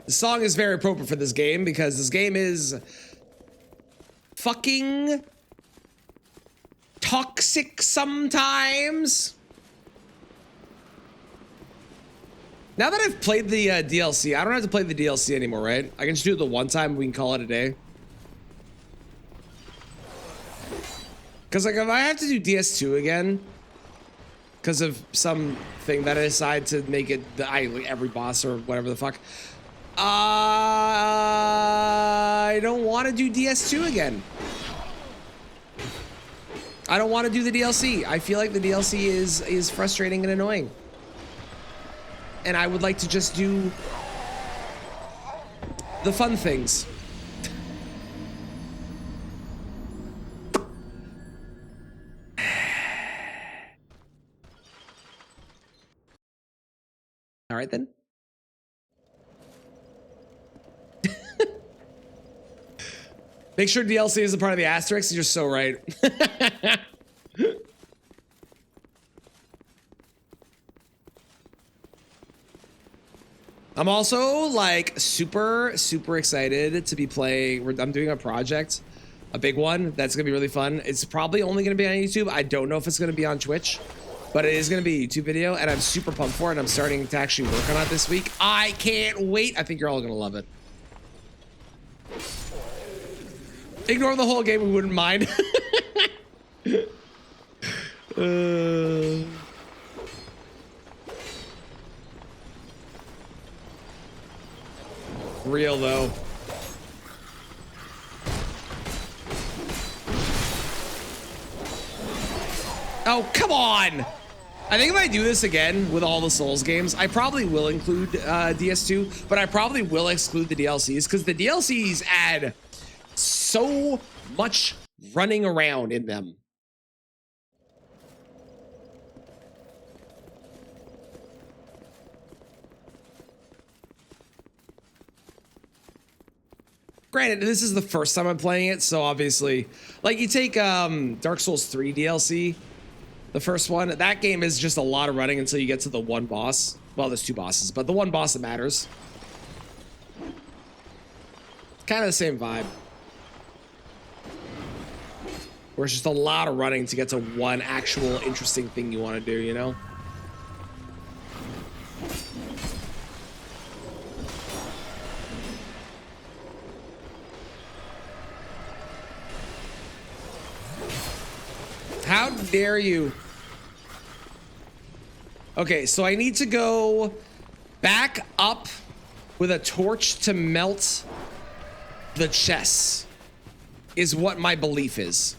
The song is very appropriate for this game because this game is fucking toxic sometimes. Now that I've played the DLC, I don't have to play the DLC anymore, right? I can just do it the one time and we can call it a day. Because like if I have to do DS2 again, because of something that I decide to make it every boss or whatever the fuck, I don't want to do DS2 again. I don't want to do the DLC. I feel like the DLC is frustrating and annoying. And I would like to just do the fun things. All right then. Make sure DLC is a part of the asterisk. You're so right. I'm also like super excited to be playing. I'm doing a project, a big one that's gonna be really fun. It's probably only gonna be on YouTube. I don't know if it's gonna be on Twitch, but it is gonna be a YouTube video, and I'm super pumped for it. And I'm starting to actually work on it this week. I can't wait. I think you're all gonna love it. Ignore the whole game. We wouldn't mind. Real though. Oh, come on. I think if I do this again with all the Souls games, I probably will include DS2, but I probably will exclude the DLCs because the DLCs add so much running around in them. Granted, this is the first time I'm playing it, so obviously, like you take Dark Souls 3 DLC, the first one, that game is just a lot of running until you get to the one boss. Well, there's two bosses, but the one boss that matters. Kind of the same vibe. Where it's just a lot of running to get to one actual interesting thing you want to do, you know? How dare you? Okay, so I need to go back up with a torch to melt the chests, is what my belief is.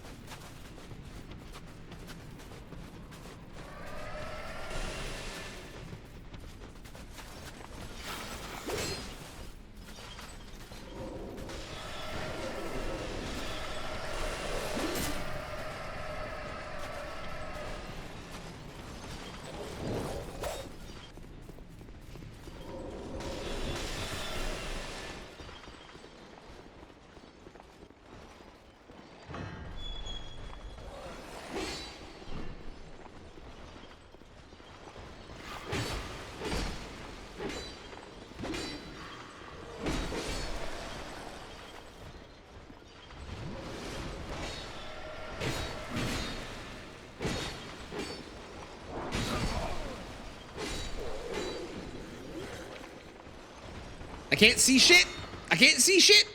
I can't see shit. I can't see shit.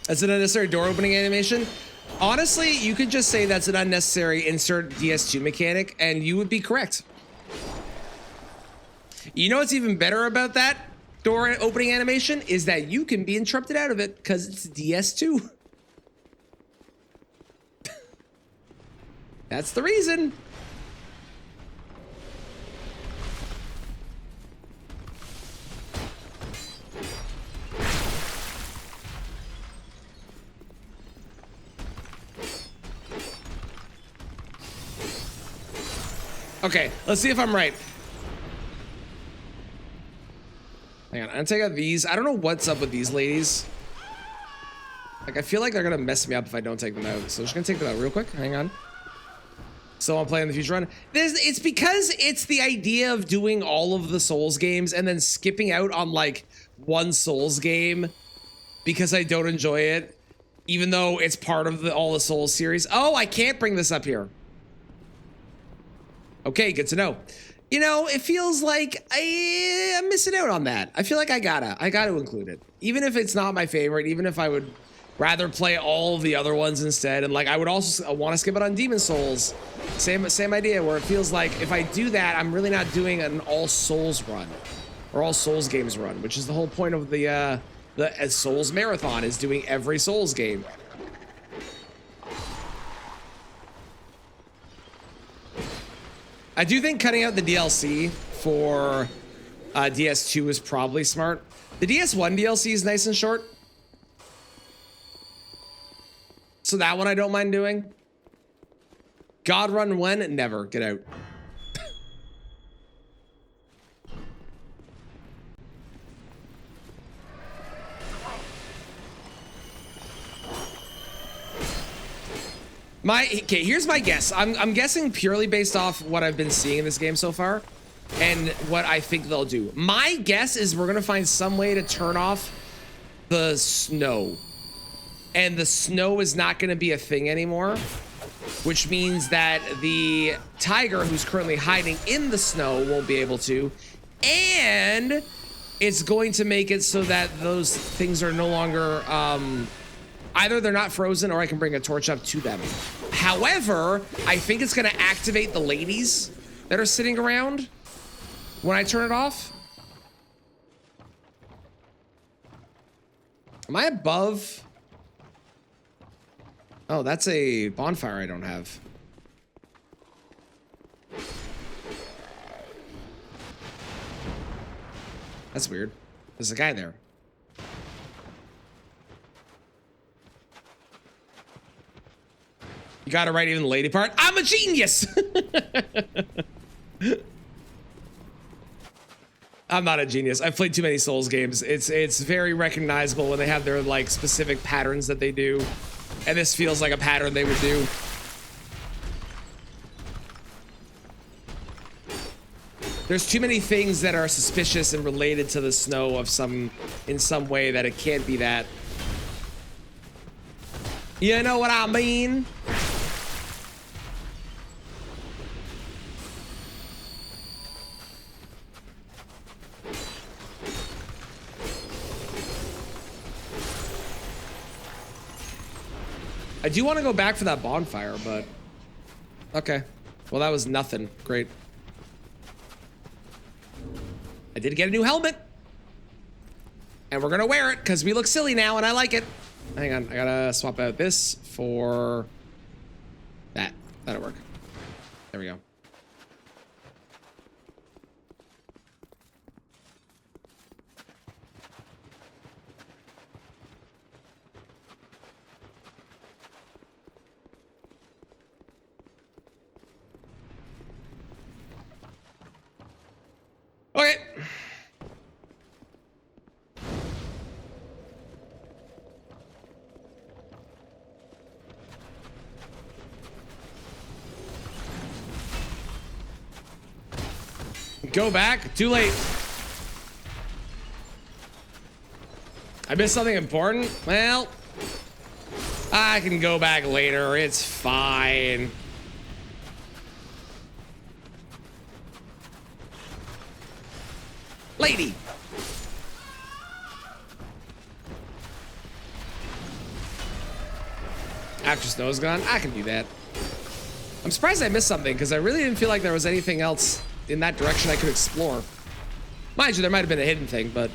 That's an unnecessary door opening animation. Honestly, you could just say that's an unnecessary insert DS2 mechanic and you would be correct. You know what's even better about that door opening animation is that you can be interrupted out of it because it's DS2. That's the reason. Okay, let's see if I'm right. Hang on, I'm gonna take out these. I don't know what's up with these ladies. Like, I feel like they're gonna mess me up if I don't take them out. So I'm just gonna take them out real quick. Hang on. So I'm playing the future run. It's because it's the idea of doing all of the Souls games and then skipping out on like one Souls game because I don't enjoy it, even though it's part of all the Souls series. Oh, I can't bring this up here. Okay, good to know. You know, it feels like I'm missing out on that. I feel like I gotta include it. Even if it's not my favorite, even if I would rather play all of the other ones instead. And like, I would also want to skip it on Demon Souls. Same idea, where it feels like if I do that, I'm really not doing an all Souls run or all Souls games run, which is the whole point of the Souls marathon, is doing every Souls game. I do think cutting out the DLC for DS2 is probably smart. The DS1 DLC is nice and short. So that one I don't mind doing. God run when? Never. Get out. Okay, here's my guess. I'm guessing purely based off what I've been seeing in this game so far and what I think they'll do. My guess is we're gonna find some way to turn off the snow. And the snow is not gonna be a thing anymore, which means that the tiger who's currently hiding in the snow won't be able to. And it's going to make it so that those things are no longer, either they're not frozen or I can bring a torch up to them. However, I think it's gonna activate the ladies that are sitting around when I turn it off. Am I above? Oh, that's a bonfire I don't have. That's weird. There's a guy there. You got it right, even the lady part. I'm a genius! I'm not a genius. I've played too many Souls games. It's very recognizable when they have their like specific patterns that they do. And this feels like a pattern they would do. There's too many things that are suspicious and related to the snow in some way that it can't be that. You know what I mean? I do want to go back for that bonfire, but okay. Well, that was nothing. Great. I did get a new helmet. And we're gonna wear it because we look silly now and I like it. Hang on, I gotta swap out this for that. That'll work. There we go. Okay. Go back. Too late. I missed something important? Well, I can go back later. It's fine. Lady. After snow's gone, I can do that. I'm surprised I missed something because I really didn't feel like there was anything else in that direction I could explore. Mind you, there might have been a hidden thing, but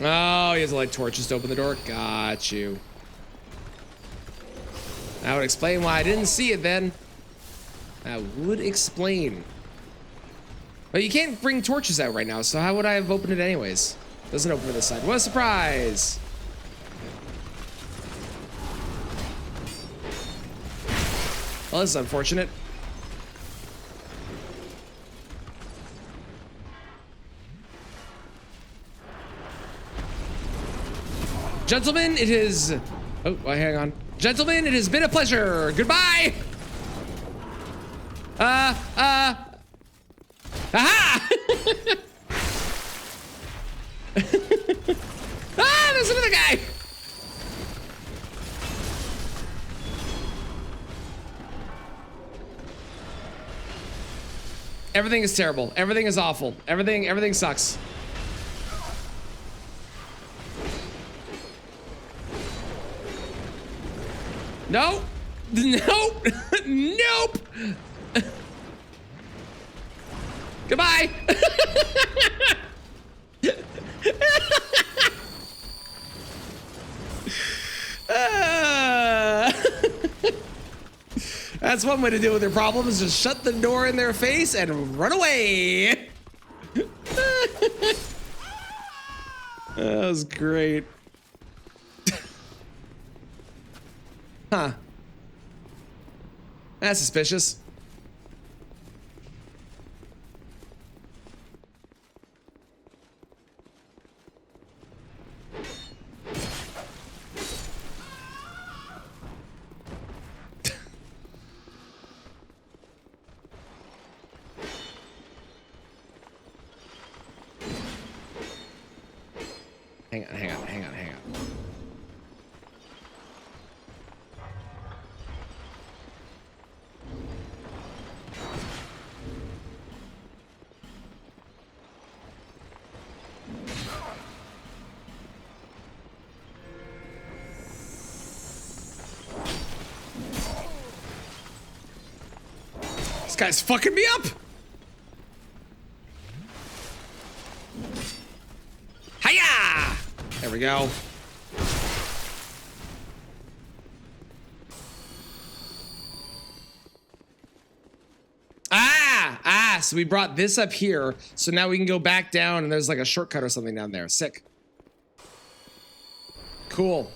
oh, he has to light torches to open the door. Got you. That would explain why I didn't see it then. That would explain. But you can't bring torches out right now, so how would I have opened it anyways? Doesn't open to this side. What a surprise! Well, this is unfortunate. Gentlemen, it is... Oh, hang on. Gentlemen, it has been a pleasure. Goodbye! Aha! Ah, there's another guy! Everything is terrible. Everything is awful. Everything sucks. Nope. Nope. Nope. Goodbye. That's one way to deal with their problems. Just shut the door in their face and run away. That was great. Huh. That's suspicious. Hang on. This guy's fucking me up! Hiya! There we go. So we brought this up here, so now we can go back down and there's like a shortcut or something down there. Sick. Cool.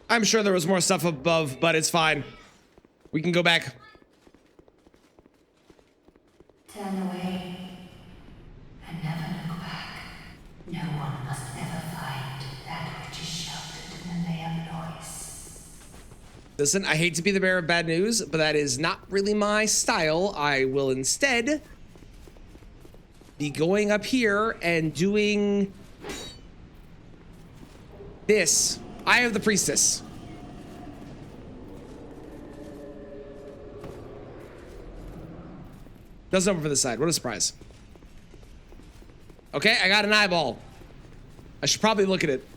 I'm sure there was more stuff above, but it's fine. We can go back. Turn away and never look back. No one must ever find that which is sheltered in the lay of noise. Listen, I hate to be the bearer of bad news, but that is not really my style. I will instead be going up here and doing this. Eye of the Priestess. Doesn't open for the side. What a surprise. Okay, I got an eyeball. I should probably look at it.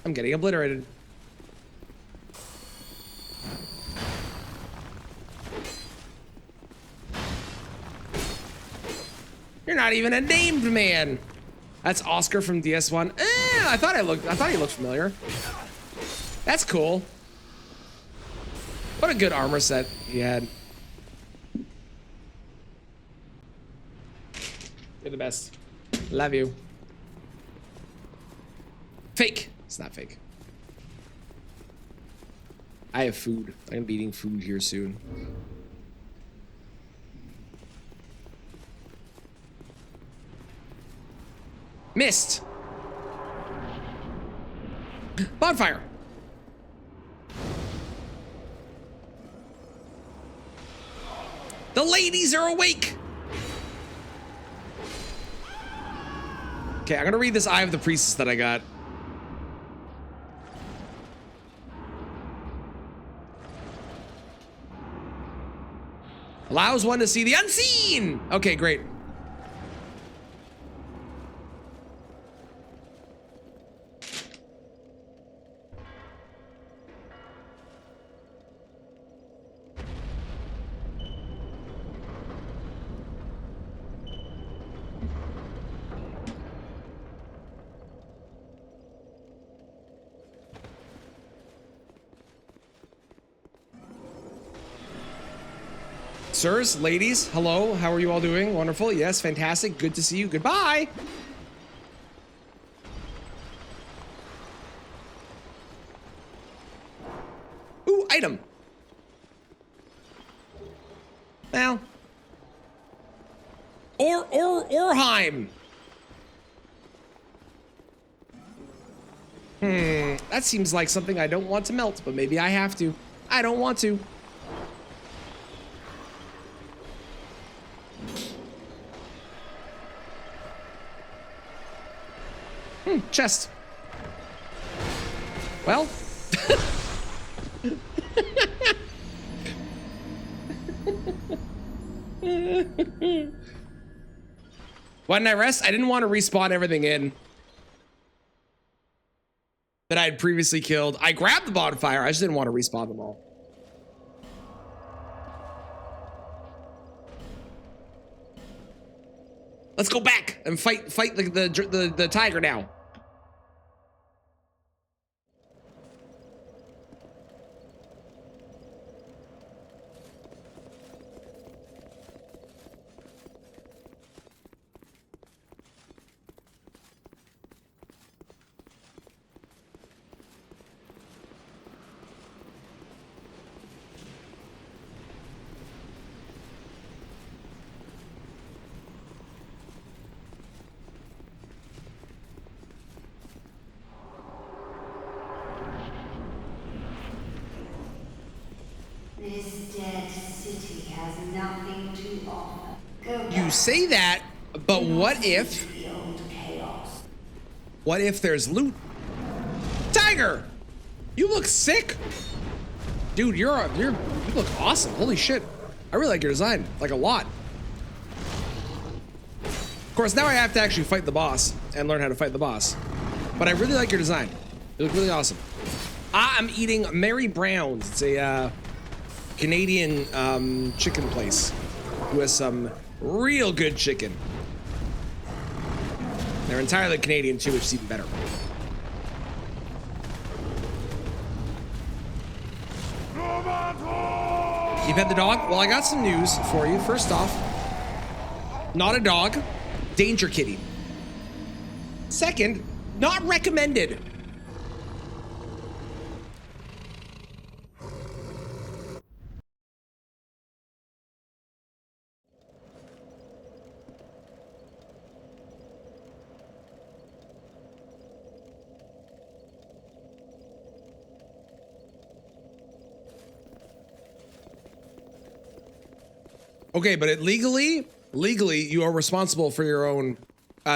I'm getting obliterated. You're not even a named man. That's Oscar from DS1. I thought he looked familiar. That's cool. What a good armor set he had. You're the best. Love you. Fake. It's not fake. I have food. I'm gonna be eating food here soon. Missed. Bonfire. The ladies are awake. Okay, I'm gonna read this Eye of the Priestess that I got. Allows one to see the unseen. Okay, great. Sirs, ladies, hello. How are you all doing? Wonderful. Yes, fantastic. Good to see you. Goodbye. Ooh, item. Well. Orheim. That seems like something I don't want to melt, but maybe I have to. I don't want to. Chest. Well. Why didn't I rest? I didn't want to respawn everything in that I had previously killed. I grabbed the bonfire. I just didn't want to respawn them all. Let's go back and fight the tiger now. This dead city has nothing to offer. Go You back. say that, but what if? The old chaos. What if there's loot? Tiger, you look sick, dude. You look awesome. Holy shit, I really like your design, like a lot. Of course, now I have to actually fight the boss and learn how to fight the boss. But I really like your design. You look really awesome. I'm eating Mary Brown's. It's a Canadian chicken place who has some real good chicken. They're entirely Canadian too, which is even better. You pet the dog? Well, I got some news for you. First off, not a dog, danger kitty. Second, not recommended. Okay, but legally, you are responsible for your own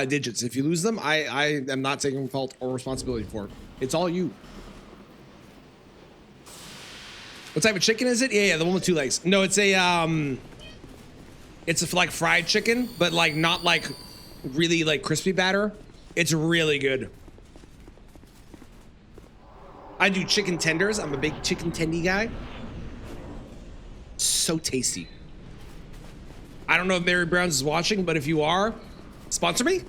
digits. If you lose them, I am not taking fault or responsibility for it. It's all you. What type of chicken is it? Yeah, the one with 2 legs. No, it's a like fried chicken, but like not like really like crispy batter. It's really good. I do chicken tenders. I'm a big chicken tendy guy. So tasty. I don't know if Mary Brown's is watching, but if you are, sponsor me.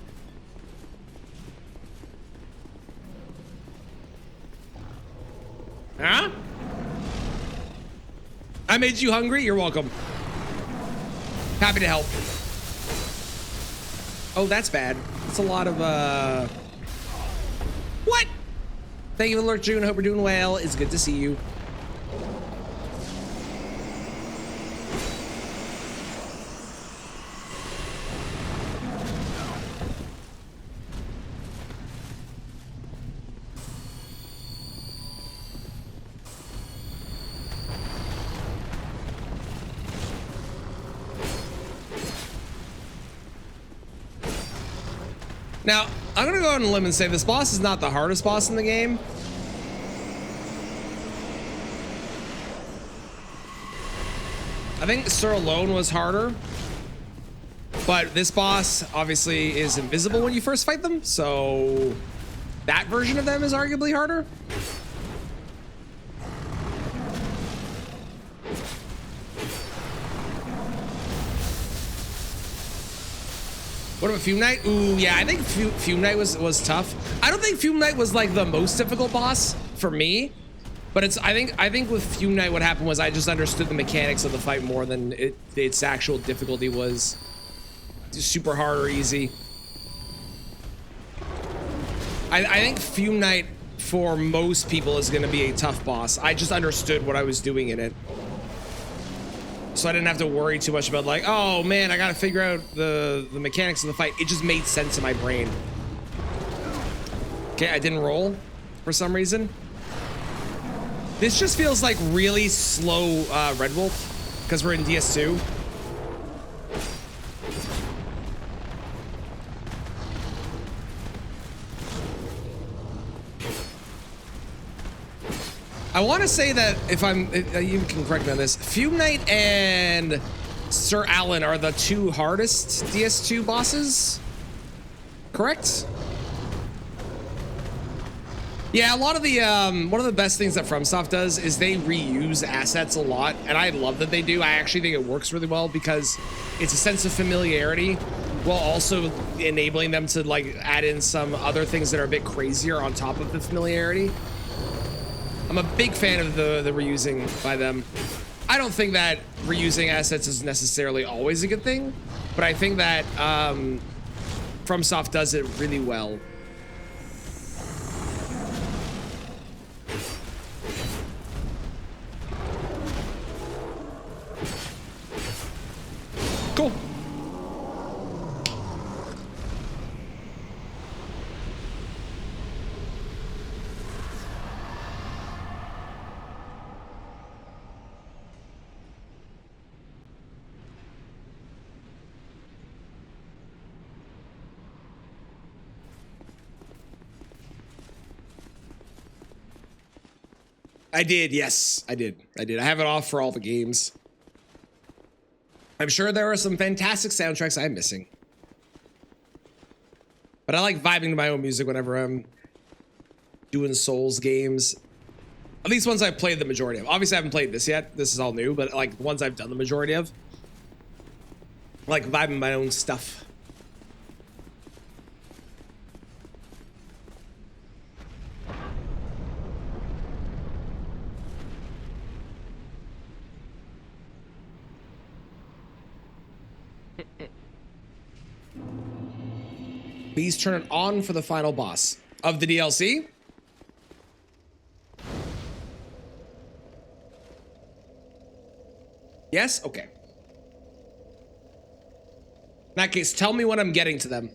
Huh? I made you hungry? You're welcome. Happy to help. Oh, that's bad. That's a lot of, What? Thank you for the alert, June. Hope you're doing well. It's good to see you. Now, I'm gonna go out on a limb and say this boss is not the hardest boss in the game. I think Sir Alone was harder, but this boss obviously is invisible when you first fight them, so that version of them is arguably harder. What about Fume Knight? Ooh, yeah, I think Fume Knight was tough. I don't think Fume Knight was like the most difficult boss for me, but I think with Fume Knight what happened was I just understood the mechanics of the fight more than its actual difficulty was super hard or easy. I think Fume Knight for most people is going to be a tough boss. I just understood what I was doing in it. So I didn't have to worry too much about like, oh man, I gotta figure out the mechanics of the fight. It just made sense in my brain. Okay, I didn't roll for some reason. This just feels like really slow Red Wolf because we're in DS2. I want to say that you can correct me on this, Fume Knight and Sir Alan are the 2 hardest DS2 bosses, correct? Yeah, a lot of the one of the best things that FromSoft does is they reuse assets a lot, and I love that they do. I actually think it works really well because it's a sense of familiarity while also enabling them to like add in some other things that are a bit crazier on top of the familiarity. I'm a big fan of the reusing by them. I don't think that reusing assets is necessarily always a good thing, but I think that FromSoft does it really well. Cool. I did, yes, I did. I have it off for all the games. I'm sure there are some fantastic soundtracks I'm missing. But I like vibing to my own music whenever I'm doing Souls games. At least ones I've played the majority of. Obviously, I haven't played this yet. This is all new, but like the ones I've done the majority of. I like vibing my own stuff. Please turn it on for the final boss of the DLC. Yes? Okay. In that case, tell me when I'm getting to them.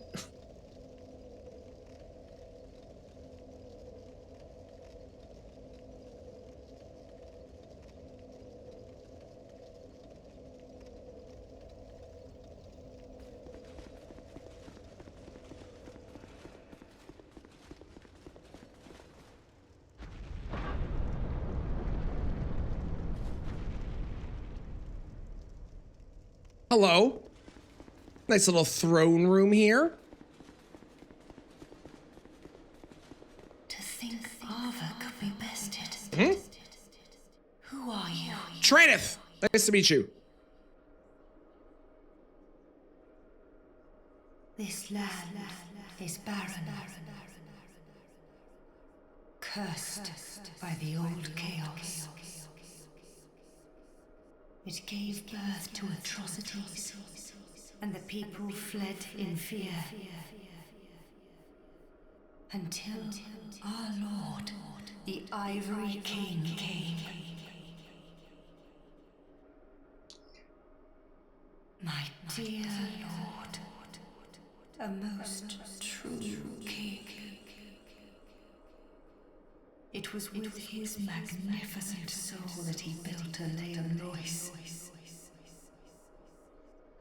Hello. Nice little throne room here. To think Ava could be bested. Hmm? Who are you? Traneth! Nice to meet you. This land is barren. Cursed by the old chaos. It gave birth to atrocities, and the people fled in fear. Until our Lord, the Ivory King, came. My dear Lord, a most true king. It was with his magnificent soul that he built a Leam Lois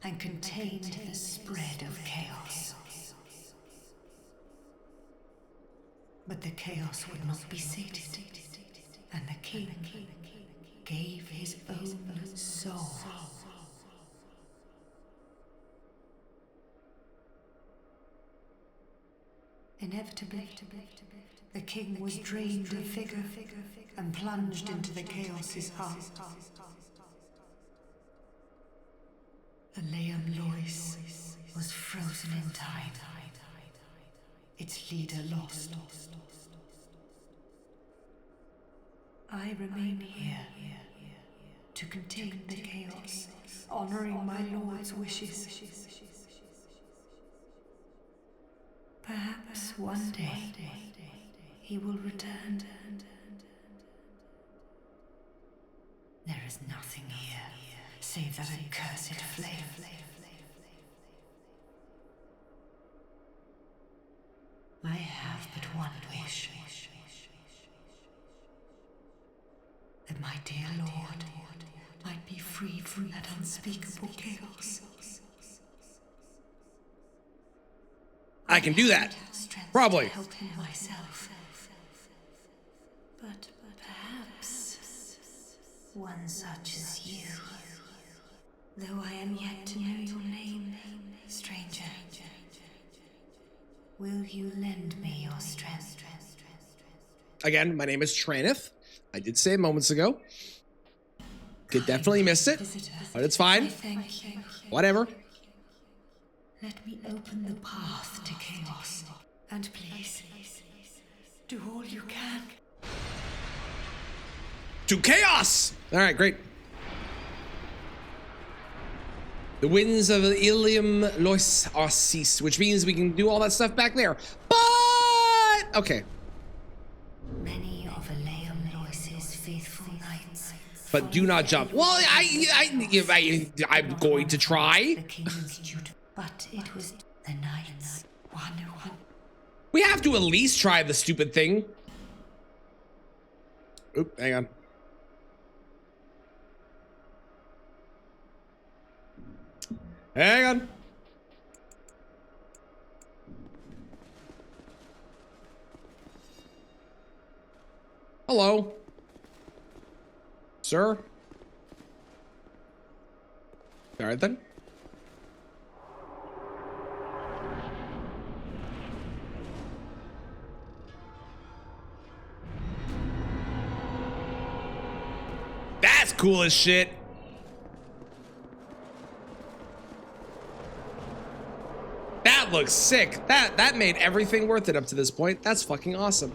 and contained the spread of chaos. But the chaos would not be sated, and the king gave his own soul. Inevitably, the king was drained of vigor and plunged into the chaos's heart. The Leam Lois was frozen in time. Its leader lost. I remain here to contain the chaos, honoring my lord's wishes. Perhaps one day he will return. There is nothing here save that accursed flame. I have but one wish. That my dear Lord might be freed from that unspeakable chaos. I can do that. Probably. To help him myself. But perhaps one such as you. Though I am yet to know your name, stranger. Will you lend me your strength? Again, my name is Traneth. I did say it moments ago. Could definitely miss it, but it's fine. Thank you. Whatever. Let me open the path to chaos. And please, do all you can. To chaos! All right, great. The winds of Leam Lois are ceased, which means we can do all that stuff back there. But okay. Many of Leam Lois's faithful knights. But do not jump. Well, I'm going to try. The king's duty. But it was the knights. One. We have to at least try the stupid thing. Oop, hang on. Hang on. Hello. Sir? All right, then. That's cool as shit. That looks sick. That made everything worth it up to this point. That's fucking awesome.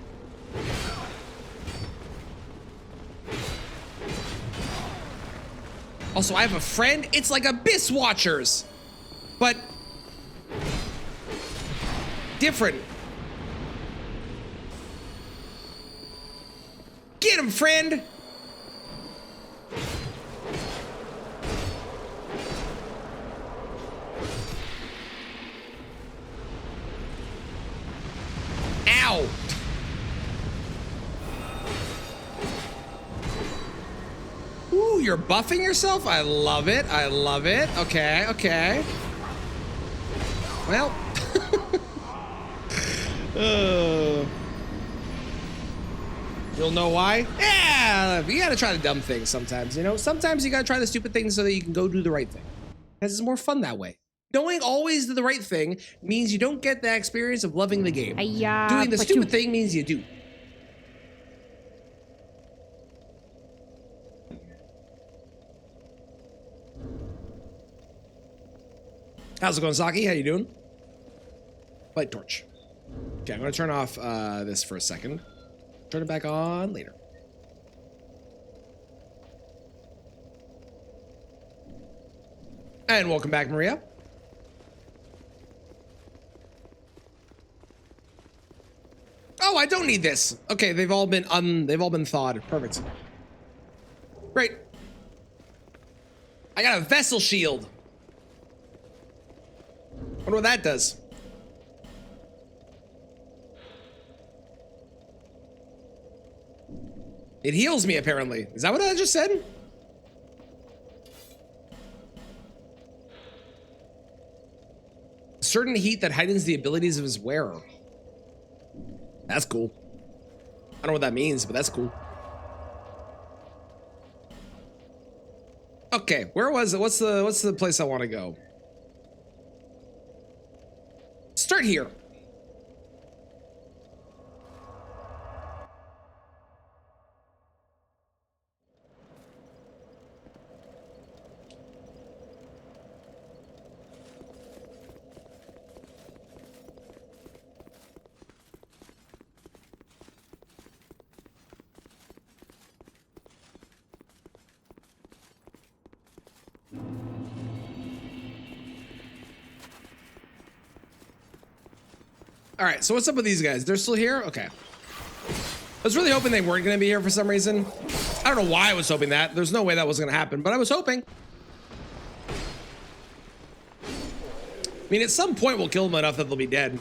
Also, I have a friend. It's like Abyss Watchers, but different. Get him, friend. Ow. Ooh, you're buffing yourself? I love it. I love it. Okay, okay. Well. You'll know why? Yeah, you gotta try the dumb things sometimes, you know? Sometimes you gotta try the stupid things so that you can go do the right thing. Because it's more fun that way. Knowing always do the right thing means you don't get that experience of loving the game. Doing the stupid thing means you do. How's it going, Saki? How you doing? Light torch. Okay, I'm gonna turn off this for a second. Turn it back on later. And welcome back, Maria. Oh, I don't need this. Okay, they've all been thawed. Perfect. Great. I got a vessel shield. Wonder what that does. It heals me, apparently. Is that what I just said? Certain heat that heightens the abilities of his wearer. That's cool. I don't know what that means, but that's cool. Okay, where was it? What's the place I want to go? Start here. All right, so what's up with these guys? They're still here? Okay. I was really hoping they weren't going to be here for some reason. I don't know why I was hoping that. There's no way that was going to happen, but I was hoping. I mean, at some point we'll kill them enough that they'll be dead.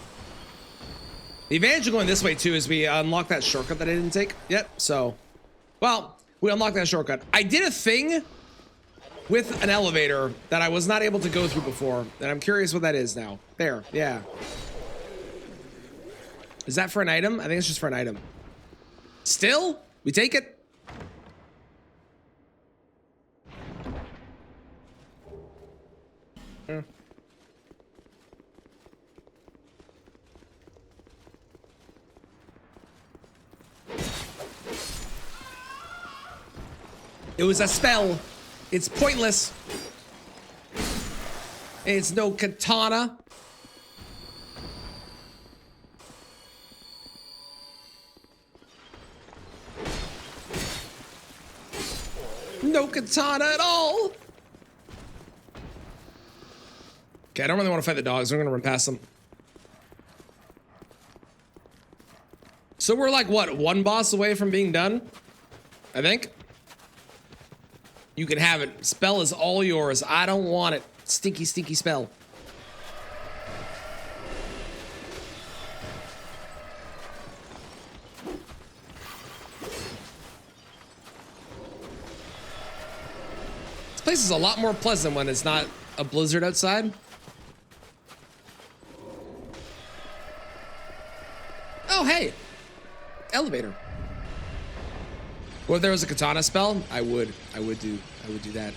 The advantage of going this way, too, is we unlock that shortcut that I didn't take yet. So, well, we unlocked that shortcut. I did a thing with an elevator that I was not able to go through before, and I'm curious what that is now. There, yeah. Is that for an item? I think it's just for an item. Still, we take it. It was a spell. It's pointless. It's no katana. No katana at all. Okay, I don't really want to fight the dogs. We're gonna run past them. So we're like, what, one boss away from being done? I think. You can have it. Spell is all yours. I don't want it. Stinky, stinky spell. This place is a lot more pleasant when it's not a blizzard outside. Oh, hey. Elevator. Well, if there was a katana spell, I would do that.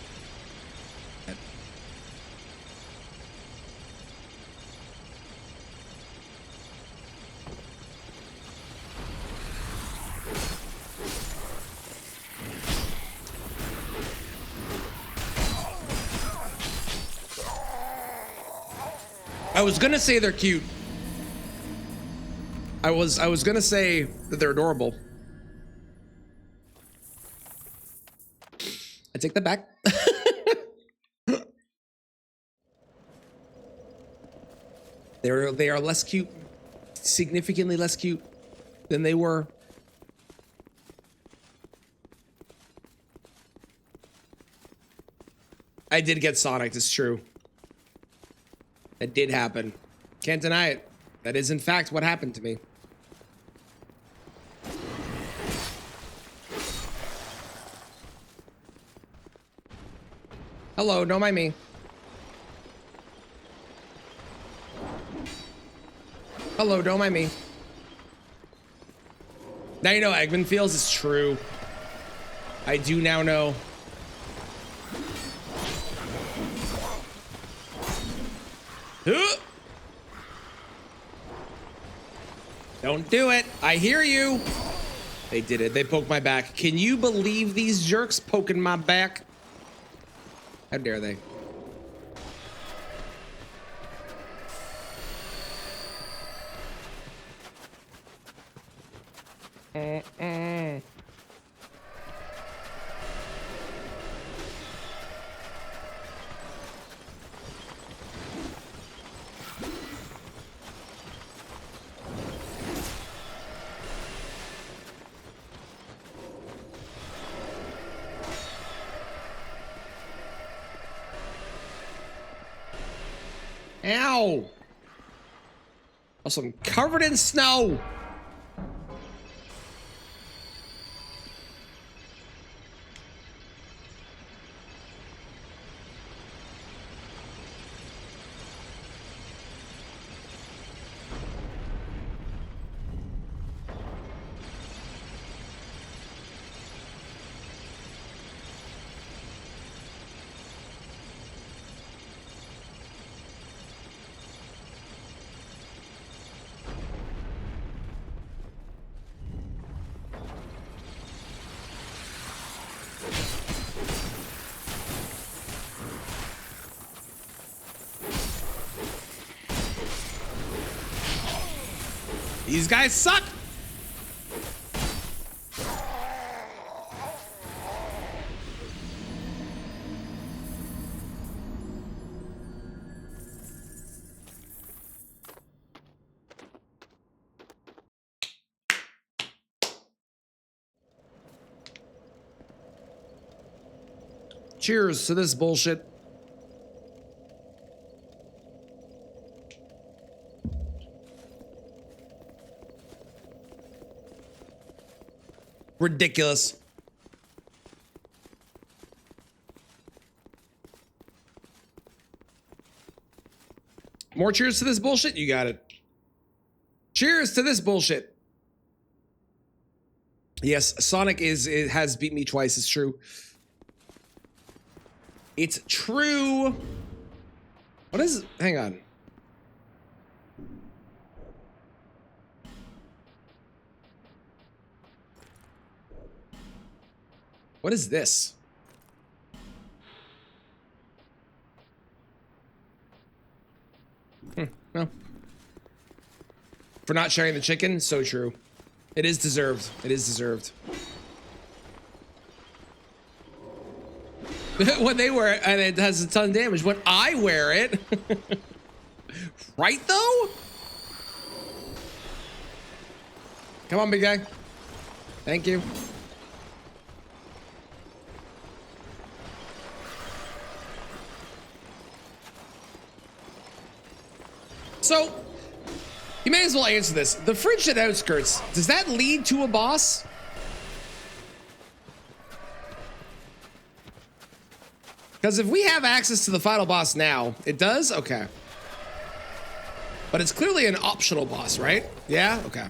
I was gonna say they're cute. I was gonna say that they're adorable. I take that back. They are less cute, significantly less cute than they were. I did get Sonic, it's true. That did happen. Can't deny it. That is in fact what happened to me. Hello, don't mind me. Hello, don't mind me. Now you know how Eggman feels. It's true. I do now know. Don't do it. I hear you. They did it. They poked my back. Can you believe these jerks poking my back? How dare they? Ow! Also, I'm covered in snow. These guys suck. Cheers to this bullshit. Ridiculous. More cheers to this bullshit? You got it. Cheers to this bullshit. Yes, Sonic has beat me twice. It's true. It's true. What is... Hang on. What is this? No. For not sharing the chicken? So true. It is deserved. It is deserved. When they wear it, and it has a ton of damage. When I wear it... Right, though? Come on, big guy. Thank you. So, you may as well answer this. The frigid outskirts, does that lead to a boss? Because if we have access to the final boss now, it does? Okay. But it's clearly an optional boss, right? Yeah? Okay.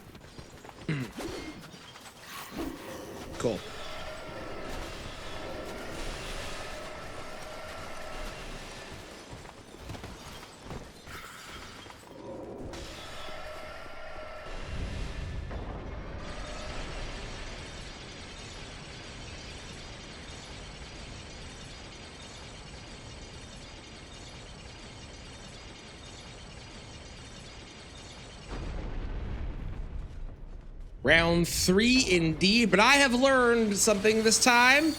Cool. Round 3 indeed, but I have learned something this time.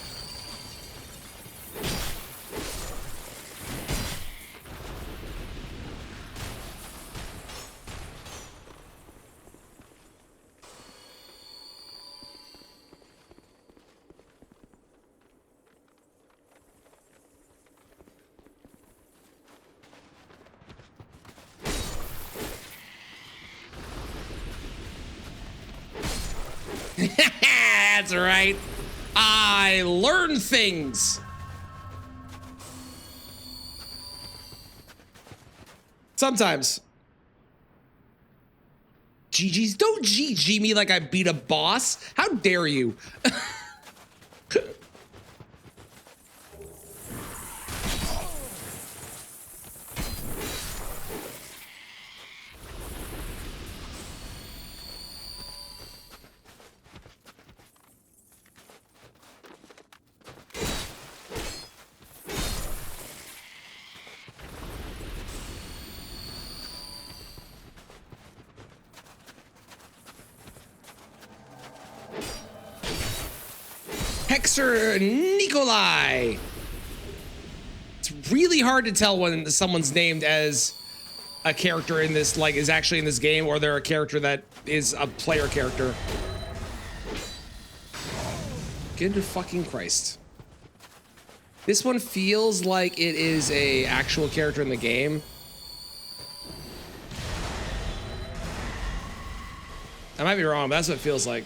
That's right. I learn things. Sometimes. GG's. Don't GG me like I beat a boss. How dare you? Hexer Nikolai. It's really hard to tell when someone's named as a character in this, like, is actually in this game, or they're a character that is a player character. Good fucking Christ. This one feels like it is a actual character in the game. I might be wrong, but that's what it feels like.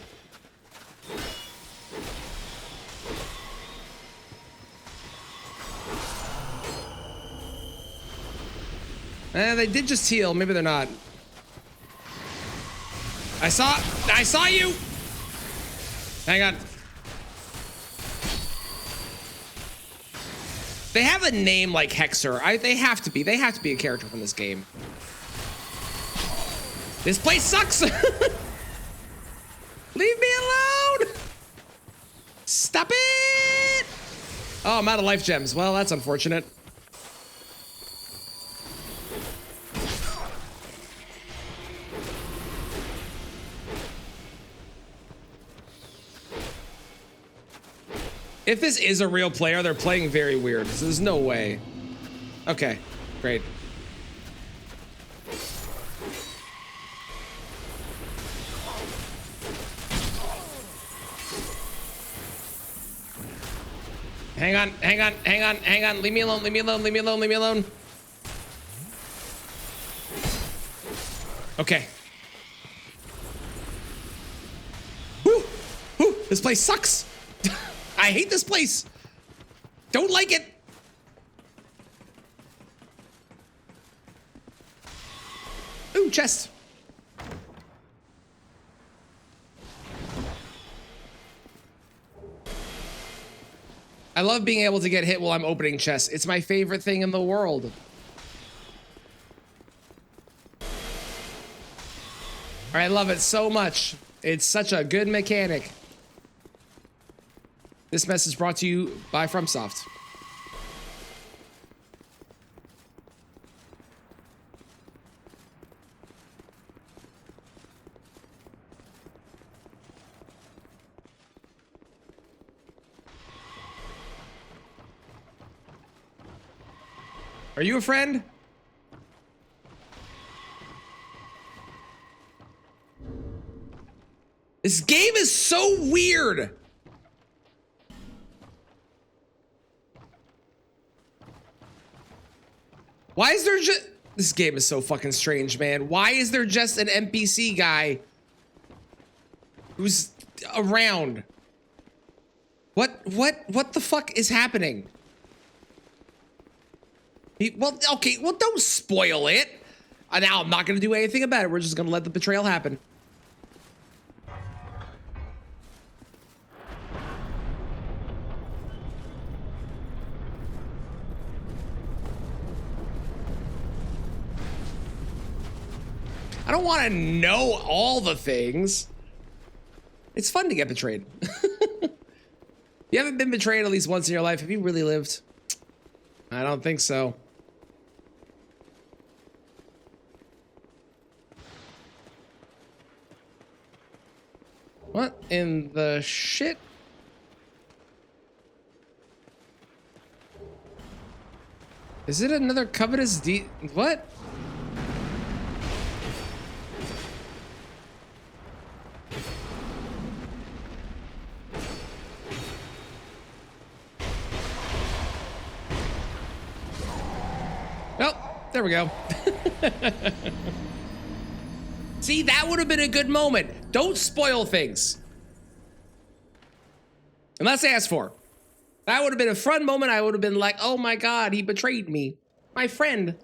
They did just heal. Maybe they're not. I saw you. Hang on. They have a name like Hexer. They have to be. They have to be a character from this game. This place sucks. Leave me alone. Stop it. Oh, I'm out of life gems. Well, that's unfortunate. If this is a real player, they're playing very weird. So there's no way. Okay, great. Hang on, hang on, hang on, hang on. Leave me alone, leave me alone, leave me alone, leave me alone. Okay. Woo! Woo! This place sucks! I hate this place! Don't like it! Ooh, chest. I love being able to get hit while I'm opening chests. It's my favorite thing in the world. I love it so much. It's such a good mechanic. This message brought to you by FromSoft. Are you a friend? This game is so weird. Why is there just... This game is so fucking strange, man. Why is there just an NPC guy who's around? What the fuck is happening? Well, okay, well, don't spoil it. Now I'm not gonna do anything about it. We're just gonna let the betrayal happen. I don't want to know all the things. It's fun to get betrayed. You haven't been betrayed at least once in your life. Have you really lived? I don't think so. What in the shit? Is it another covetous what? Oh, there we go. See, that would have been a good moment. Don't spoil things. Unless asked for. That would have been a fun moment. I would have been like, oh my God, he betrayed me. My friend.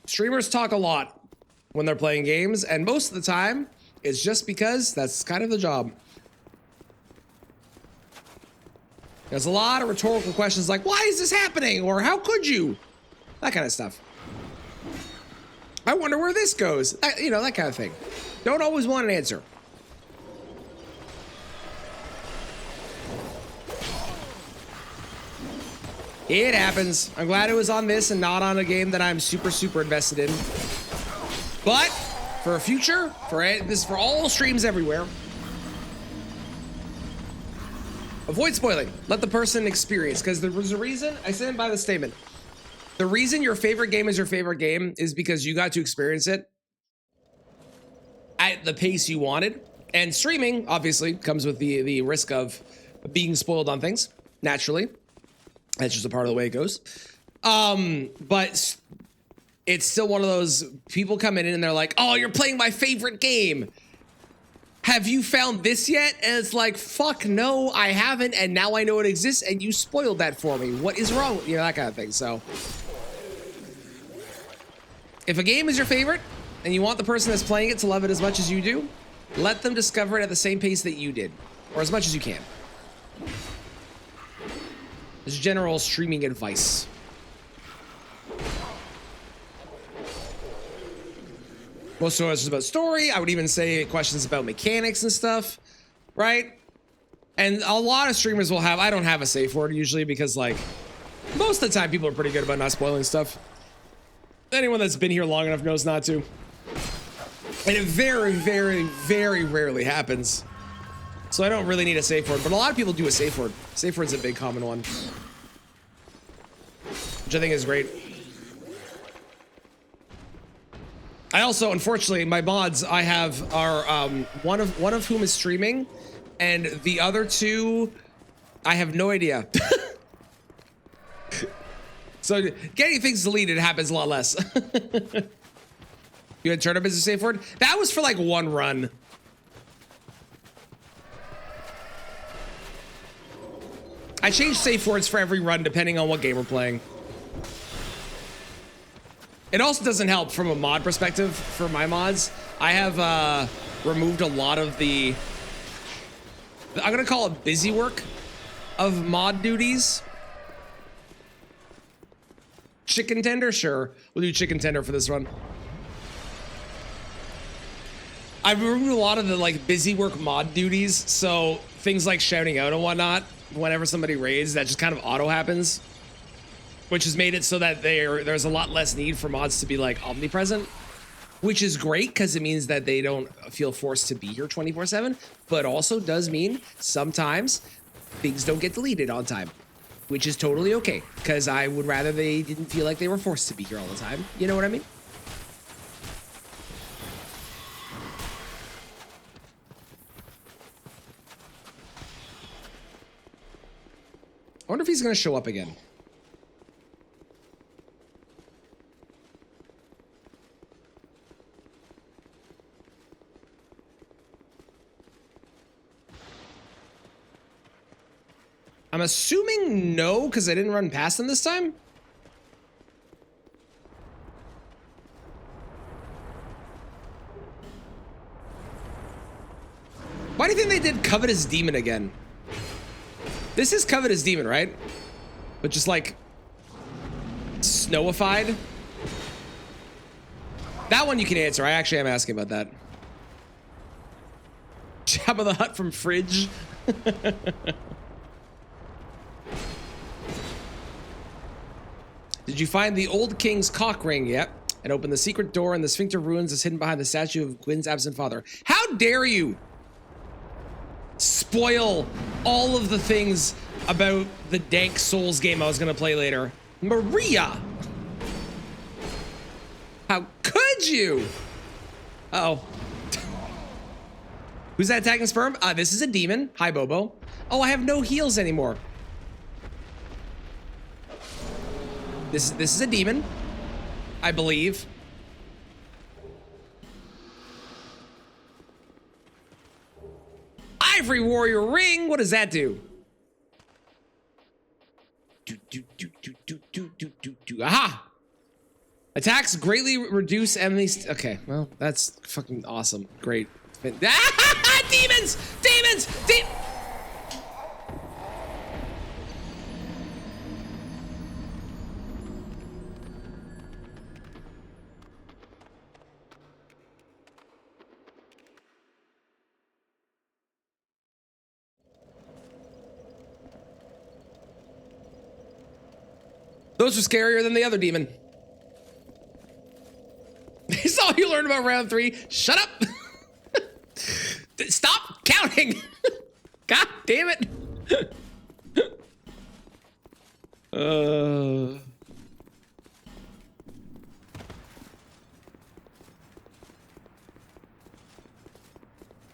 Streamers talk a lot when they're playing games, and most of the time, it's just because that's kind of the job. There's a lot of rhetorical questions like, why is this happening? Or how could you? That kind of stuff. I wonder where this goes. You know, that kind of thing. Don't always want an answer. It happens. I'm glad it was on this and not on a game that I'm super, super invested in. But for a future, this is for all streams everywhere. Avoid spoiling. Let the person experience, because there was a reason. I stand by the statement. The reason your favorite game is your favorite game is because you got to experience it at the pace you wanted. And streaming, obviously, comes with the risk of being spoiled on things, naturally. That's just a part of the way it goes. But it's still one of those people come in and they're like, oh, you're playing my favorite game. Have you found this yet? And it's like, fuck no, I haven't. And now I know it exists and you spoiled that for me. What is wrong? You know, that kind of thing. So if a game is your favorite and you want the person that's playing it to love it as much as you do, let them discover it at the same pace that you did, or as much as you can. This is general streaming advice. Most of it's about story. I would even say questions about mechanics and stuff, right? And a lot of streamers will have, I don't have a safe word usually because like most of the time people are pretty good about not spoiling stuff. Anyone that's been here long enough knows not to. And it very, very, very rarely happens. So I don't really need a safe word, but a lot of people do a safe word. Safe word's a big common one, which I think is great. I also, unfortunately, my mods I have are one of whom is streaming, and the other two, I have no idea. So getting things deleted happens a lot less. You had turnip as a safe word? That was for like one run. I change safe words for every run depending on what game we're playing. It also doesn't help from a mod perspective for my mods. I have removed a lot of the, I'm gonna call it busy work of mod duties. Chicken tender? Sure. We'll do chicken tender for this run. I've removed a lot of the like busy work mod duties. So things like shouting out and whatnot, whenever somebody raids, that just kind of auto happens, which has made it so that there's a lot less need for mods to be like omnipresent, which is great because it means that they don't feel forced to be here 24/7, but also does mean sometimes things don't get deleted on time, which is totally okay because I would rather they didn't feel like they were forced to be here all the time. You know what I mean? I wonder if he's going to show up again. I'm assuming no, because I didn't run past him this time. Why do you think they did Covetous Demon again? This is Covetous Demon, right? But just like snowified. That one you can answer. I actually am asking about that. Jabba the Hutt from Fridge. Did you find the old king's cock ring yet? And open the secret door in the Sphincter ruins is hidden behind the statue of Gwyn's absent father. How dare you spoil all of the things about the dank Souls game I was gonna play later. Maria! How could you? Uh-oh. Who's that attacking sperm? This is a demon. Hi, Bobo. Oh, I have no heals anymore. This is a demon, I believe. Ivory Warrior Ring. What does that do? Aha! Attacks greatly reduce enemies. Okay, well, that's fucking awesome. Great. Ah, demons! Demons! Those are scarier than the other demon. That's all you learned about round 3. Shut up. Stop counting. God damn it.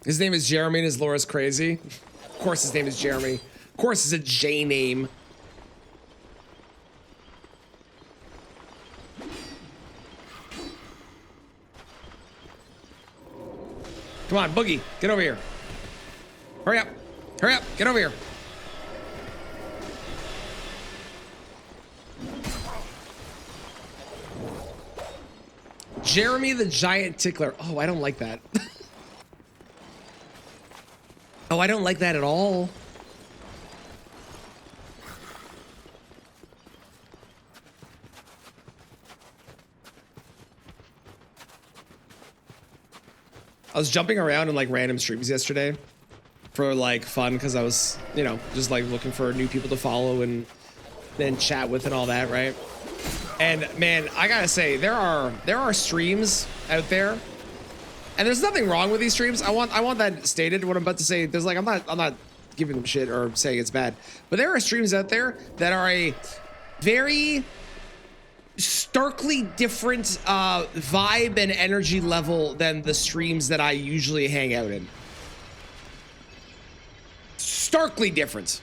His name is Jeremy and his lore is crazy. Of course his name is Jeremy. Of course it's a J name. Come on, Boogie, get over here. Hurry up, get over here. Jeremy the Giant Tickler. Oh, I don't like that. Oh, I don't like that at all. I was jumping around in like random streams yesterday for like fun because I was, you know, just like looking for new people to follow and then chat with and all that, right? And man, I gotta say, there are streams out there, and there's nothing wrong with these streams. I want that stated. What I'm about to say, there's like I'm not giving them shit or saying it's bad, but there are streams out there that are a very starkly different vibe and energy level than the streams that I usually hang out in. Starkly different.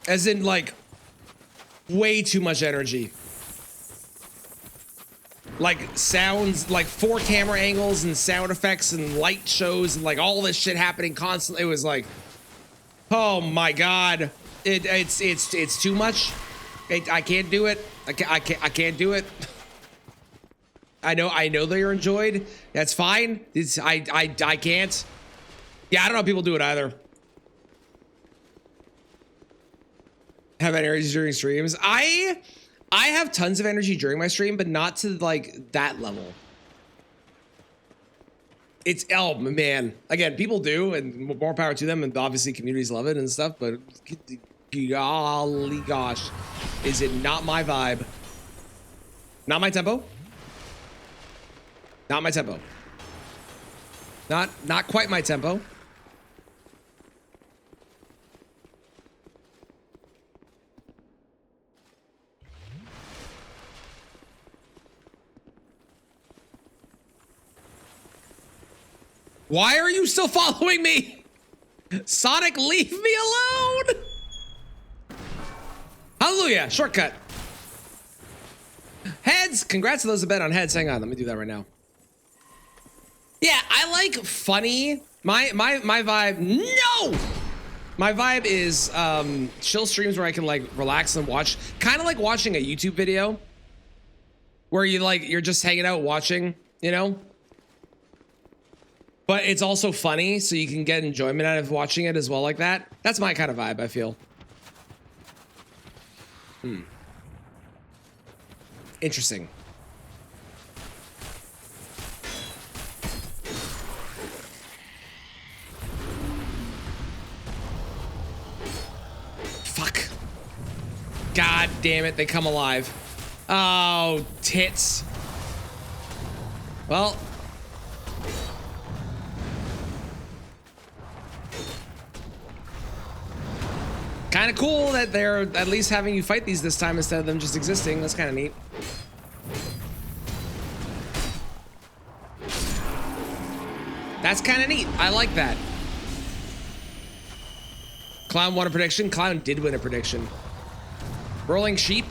As in, like, way too much energy. Like, sounds, like 4 camera angles and sound effects and light shows and, like, all this shit happening constantly. It was like, oh my God. It's too much. I can't do it. I can't do it. I know they're enjoyed. That's fine. I can't. Yeah, I don't know how people do it either. Have energy during streams. I have tons of energy during my stream, but not to like that level. It's, oh man, again, people do, and more power to them, and obviously communities love it and stuff, but golly gosh, is it not my vibe? Not my tempo. Not my tempo. Not quite my tempo. Why are you still following me? Sonic, leave me alone! Hallelujah, shortcut. Heads, congrats to those that bet on heads. Hang on, let me do that right now. Yeah, I like funny. My vibe, no! My vibe is chill streams where I can like relax and watch, kind of like watching a YouTube video where you're just hanging out watching, you know? But it's also funny, so you can get enjoyment out of watching it as well like that. That's my kind of vibe, I feel. Interesting. Fuck. God damn it, they come alive. Oh, tits. Well. Kind of cool that they're at least having you fight these this time instead of them just existing. That's kind of neat. That's kind of neat. I like that. Clown won a prediction. Clown did win a prediction. Rolling sheep.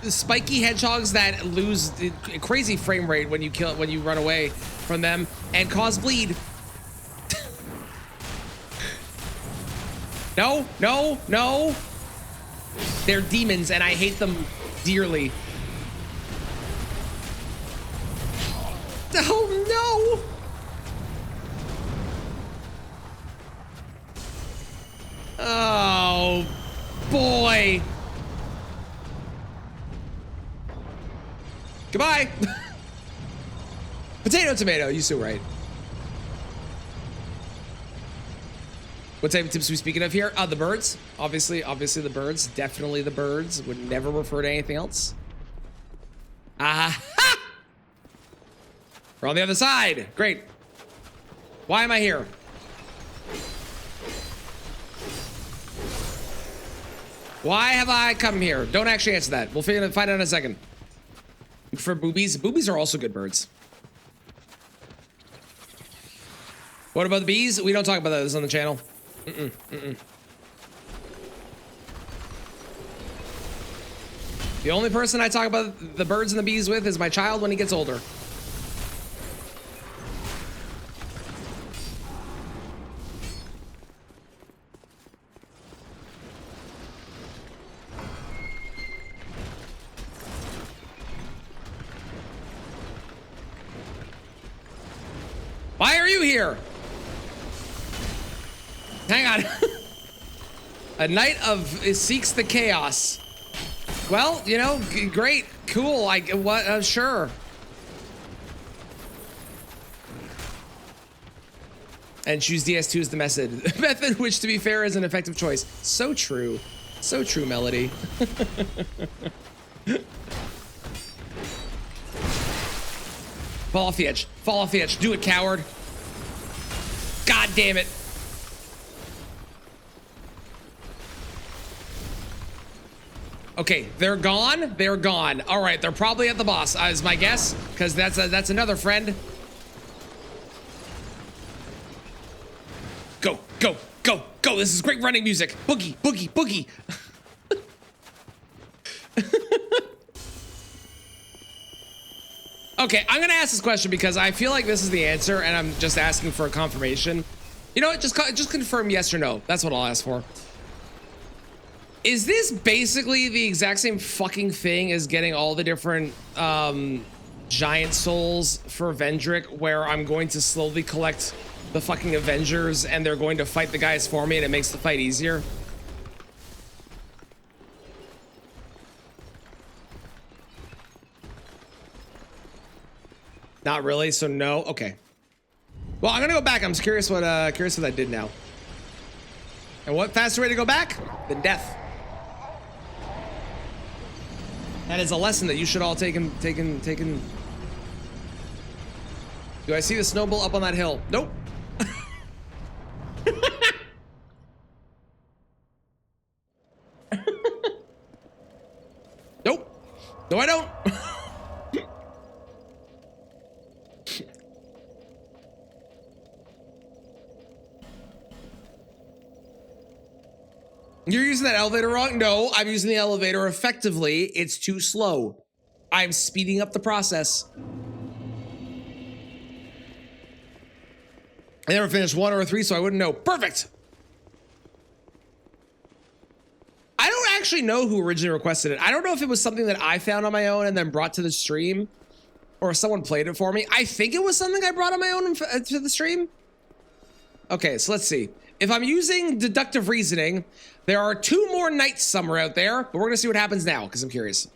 Spiky hedgehogs that lose crazy frame rate when you run away from them and cause bleed. No, no, no. They're demons and I hate them dearly. Oh no. Oh boy. Goodbye. Potato, tomato, you still right. What type of tips are we speaking of here? The birds. Obviously the birds. Definitely the birds. Would never refer to anything else. Aha! We're on the other side. Great. Why am I here? Why have I come here? Don't actually answer that. We'll find out in a second. For boobies. Boobies are also good birds. What about the bees? We don't talk about those on the channel. The only person I talk about the birds and the bees with is my child when he gets older. Why are you here? Hang on. A knight of seeks the chaos. Well, you know, great, cool. Sure. And choose DS2 as the method, which, to be fair, is an effective choice. So true, Melody. Fall off the edge. Fall off the edge. Do it, coward. God damn it. Okay, they're gone. They're gone. All right, they're probably at the boss, is my guess, because that's another friend. Go, go, go, go. This is great running music. Boogie, boogie, boogie. Okay, I'm gonna ask this question because I feel like this is the answer and I'm just asking for a confirmation. You know what, just confirm yes or no. That's what I'll ask for. Is this basically the exact same fucking thing as getting all the different giant souls for Vendrick, where I'm going to slowly collect the fucking Avengers and they're going to fight the guys for me and it makes the fight easier? Not really, so no. Okay. Well, I'm gonna go back. I'm curious what I did now. And what faster way to go back than death? That is a lesson that you should all take. Do I see the snowball up on that hill? Nope. Nope. No, I don't. You're using that elevator wrong? No, I'm using the elevator effectively. It's too slow. I'm speeding up the process. I never finished 1 or 3, so I wouldn't know. Perfect. I don't actually know who originally requested it. I don't know if it was something that I found on my own and then brought to the stream, or if someone played it for me. I think it was something I brought on my own to the stream. Okay, so let's see. If I'm using deductive reasoning, there are 2 more nights somewhere out there, but we're gonna see what happens now, because I'm curious.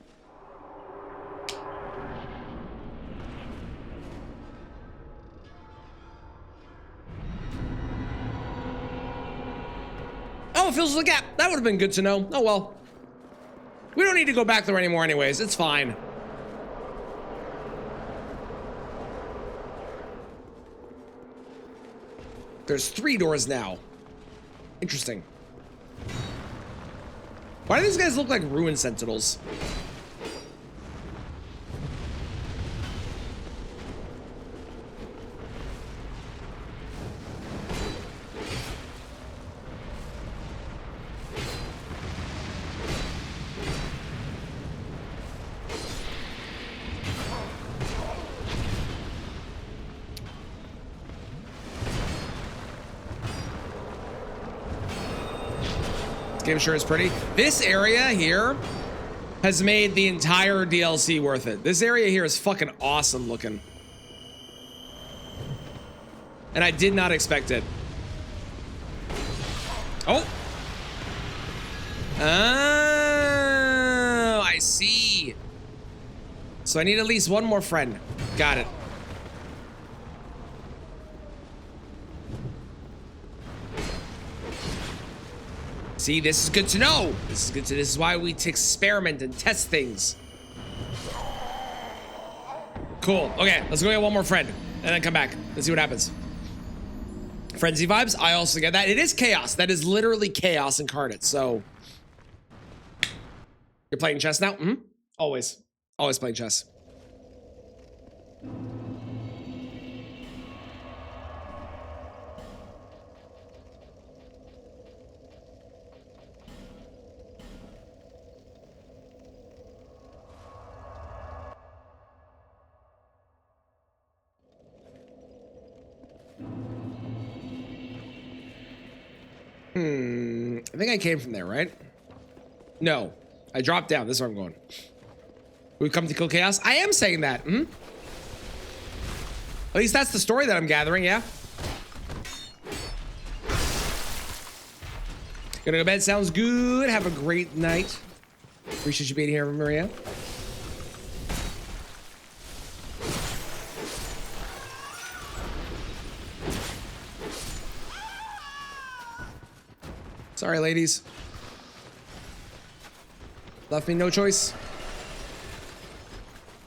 Oh, it fills the gap. That would have been good to know. Oh, well. We don't need to go back there anymore anyways. It's fine. There's 3 doors now. Interesting. Why do these guys look like ruin sentinels? Game sure is pretty. This area here has made the entire DLC worth it. This area here is fucking awesome looking. And I did not expect it. Oh. Oh, I see. So I need at least 1 more friend. Got it. See, this is good to know. This is good to. This is why we experiment and test things. Cool. Okay, let's go get 1 more friend and then come back. Let's see what happens. Frenzy vibes. I also get that. It is chaos. That is literally chaos incarnate. So you're playing chess now? Mm-hmm. Always. Always playing chess. I think I came from there, right? No. I dropped down. This is where I'm going. We've come to kill chaos. I am saying that. At least that's the story that I'm gathering, yeah? Gonna go to bed. Sounds good. Have a great night. Appreciate you being here, Maria. Sorry, ladies. Left me no choice.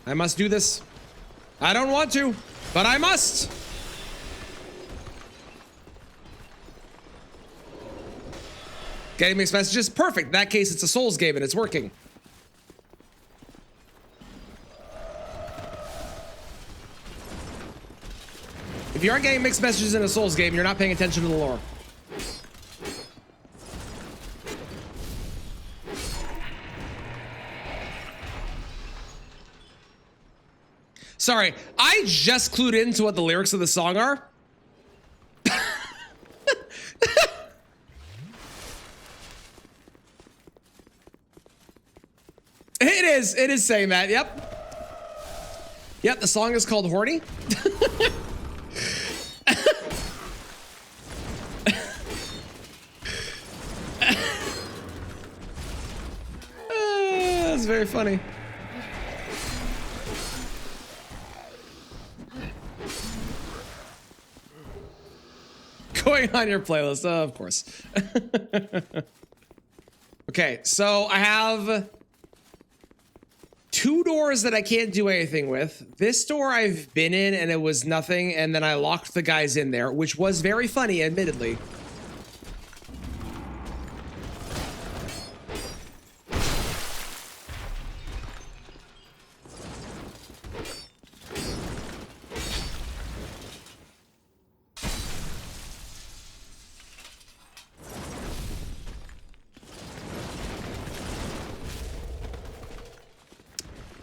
I must do this. I don't want to, but I must. Getting mixed messages? Perfect. In that case, it's a Souls game and it's working. If you aren't getting mixed messages in a Souls game, you're not paying attention to the lore. Sorry, I just clued into what the lyrics of the song are. It is saying that, yep. Yep, the song is called Horny. That's very funny. Going on your playlist, of course. Okay, so I have 2 doors that I can't do anything with. This door I've been in and it was nothing, and then I locked the guys in there, which was very funny, admittedly.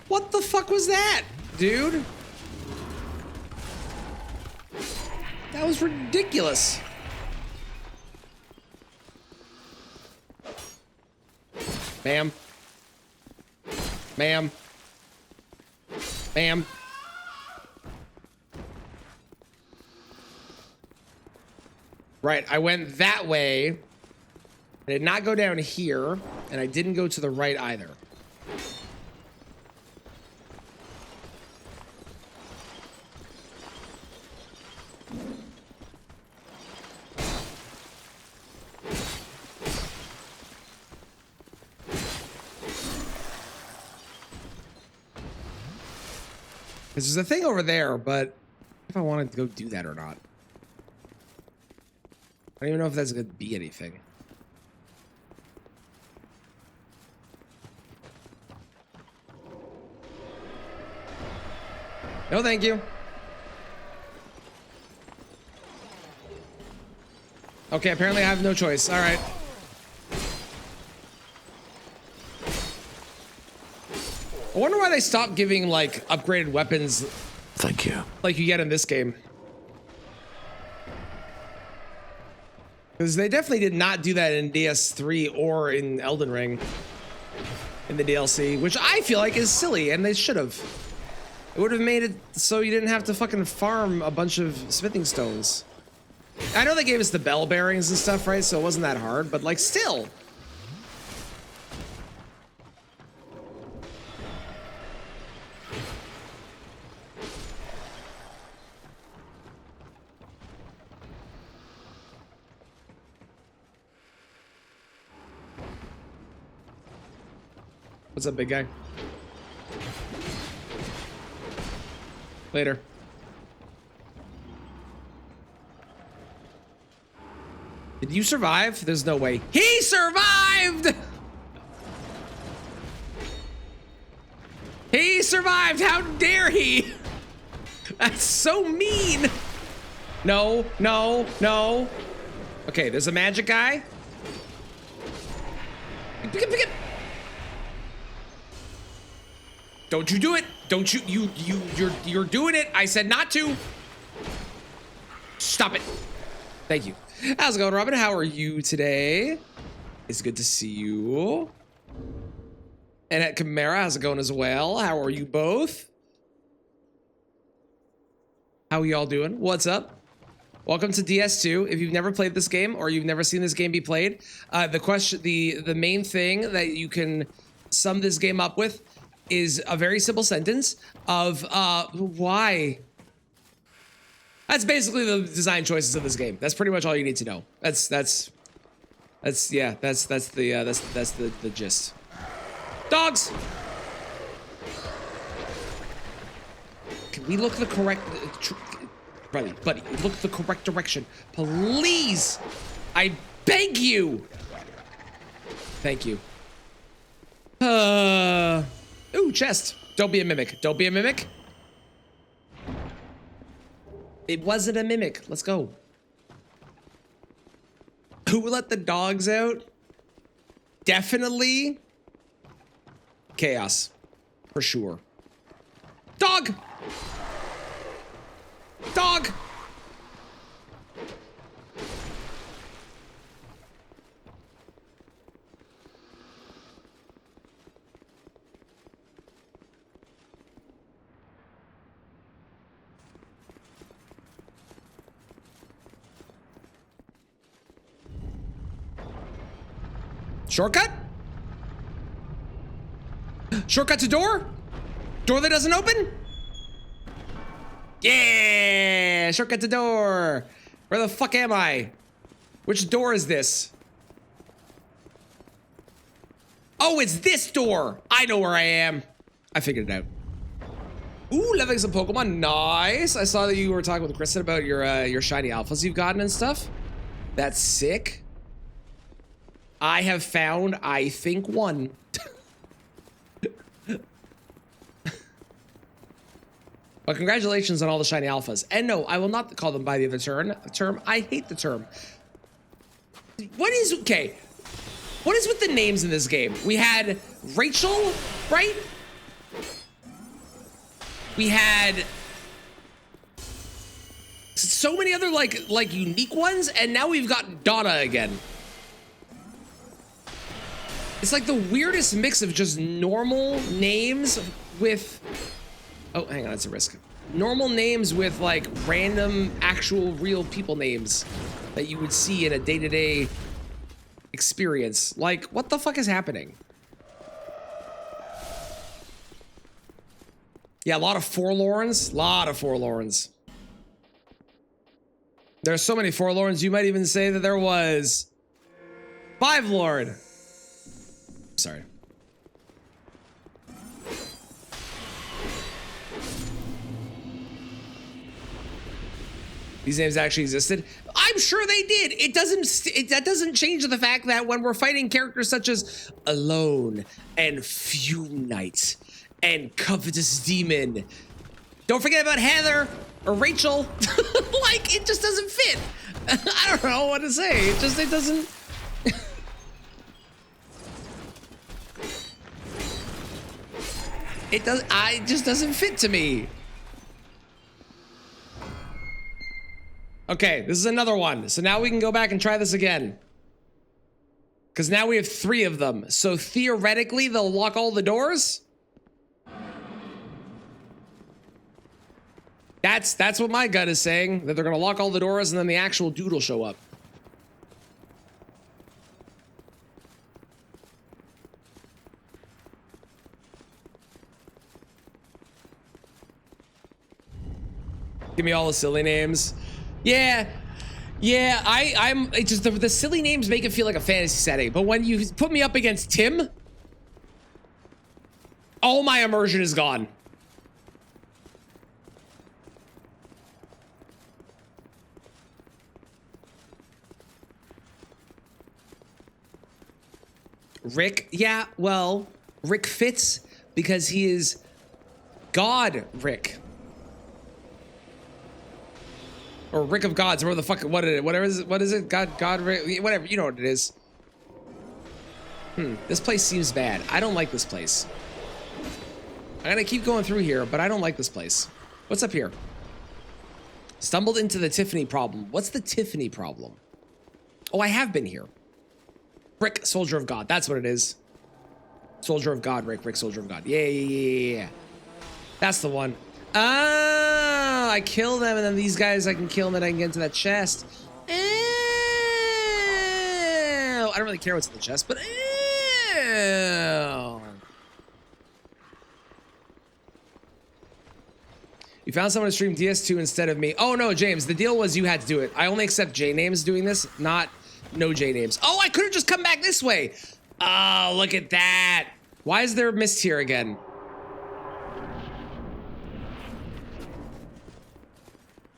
What the fuck was that, dude? That was ridiculous. Ma'am. Ma'am. Ma'am. Right, I went that way. I did not go down here, and I didn't go to the right either. There's a thing over there, but if I wanted to go do that or not. I don't even know if that's going to be anything. No, thank you. Okay, apparently I have no choice. All right. I wonder why they stopped giving, like, upgraded weapons. Thank you. Like you get in this game. Because they definitely did not do that in DS3 or in Elden Ring. In the DLC, which I feel like is silly, and they should have. It would have made it so you didn't have to fucking farm a bunch of smithing stones. I know they gave us the bell bearings and stuff, right? So it wasn't that hard, but like still. What's up, big guy? Later. Did you survive? There's no way. He survived! He survived! How dare he? That's so mean! No, no, no. Okay, there's a magic guy. Pick it, pick it. Don't you do it. Don't you, you're doing it. I said not to. Stop it. Thank you. How's it going, Robin? How are you today? It's good to see you. And at Chimera, how's it going as well? How are you both? How are y'all doing? What's up? Welcome to DS2. If you've never played this game or you've never seen this game be played, the main thing that you can sum this game up with is a very simple sentence of why. That's basically the design choices of this game. That's pretty much all you need to know. That's the gist. Dogs. Can we look the correct buddy, look the correct direction, please? I beg you. Thank you. Ooh, chest. Don't be a mimic. Don't be a mimic. It wasn't a mimic. Let's go. Who let the dogs out? Definitely chaos. For sure. Dog! Dog! Shortcut? Shortcut to door? Door that doesn't open? Yeah! Shortcut to door! Where the fuck am I? Which door is this? Oh, it's this door! I know where I am. I figured it out. Ooh, leveling some Pokemon. Nice! I saw that you were talking with Kristen about your shiny alphas you've gotten and stuff. That's sick. I have found, I think, one. But congratulations on all the shiny alphas. And no, I will not call them by the other term. I hate the term. What is, okay. What is with the names in this game? We had Rachel, right? We had so many other like unique ones, and now we've got Donna again. It's like the weirdest mix of just normal names with, oh, hang on, it's a risk. Normal names with like random actual real people names that you would see in a day-to-day experience. Like, what the fuck is happening? Yeah, a lot of forlorns, There's so many forlorns, you might even say that there was 5 Lord. Sorry. These names actually existed. I'm sure they did. That doesn't change the fact that when we're fighting characters such as Alone and Fume Knight and Covetous Demon, don't forget about Heather or Rachel. Like, it just doesn't fit. I don't know what to say. It doesn't. It just doesn't fit to me. Okay, this is another one. So now we can go back and try this again. Because now we have 3 of them. So theoretically, they'll lock all the doors? That's what my gut is saying. That they're going to lock all the doors and then the actual dude will show up. Give me all the silly names. Yeah, I'm it's just the silly names make it feel like a fantasy setting, but when you put me up against Tim, all my immersion is gone. Rick, yeah, well, Rick fits because he is God Rick. Or Rick of Gods, or what is it? God, Rick, whatever, you know what it is. This place seems bad. I don't like this place. I'm gonna keep going through here, but I don't like this place. What's up here? Stumbled into the Tiffany problem. What's the Tiffany problem? Oh, I have been here. Rick, Soldier of God. That's what it is. Soldier of God, Rick, Soldier of God. Yeah. That's the one. Ah, I kill them, and then these guys, I can kill them, and I can get into that chest. Ew. I don't really care what's in the chest, but ew. You found someone to stream DS2 instead of me. Oh, no, James, the deal was you had to do it. I only accept J names doing this, not no J names. Oh, I could have just come back this way. Oh, look at that. Why is there a mist here again?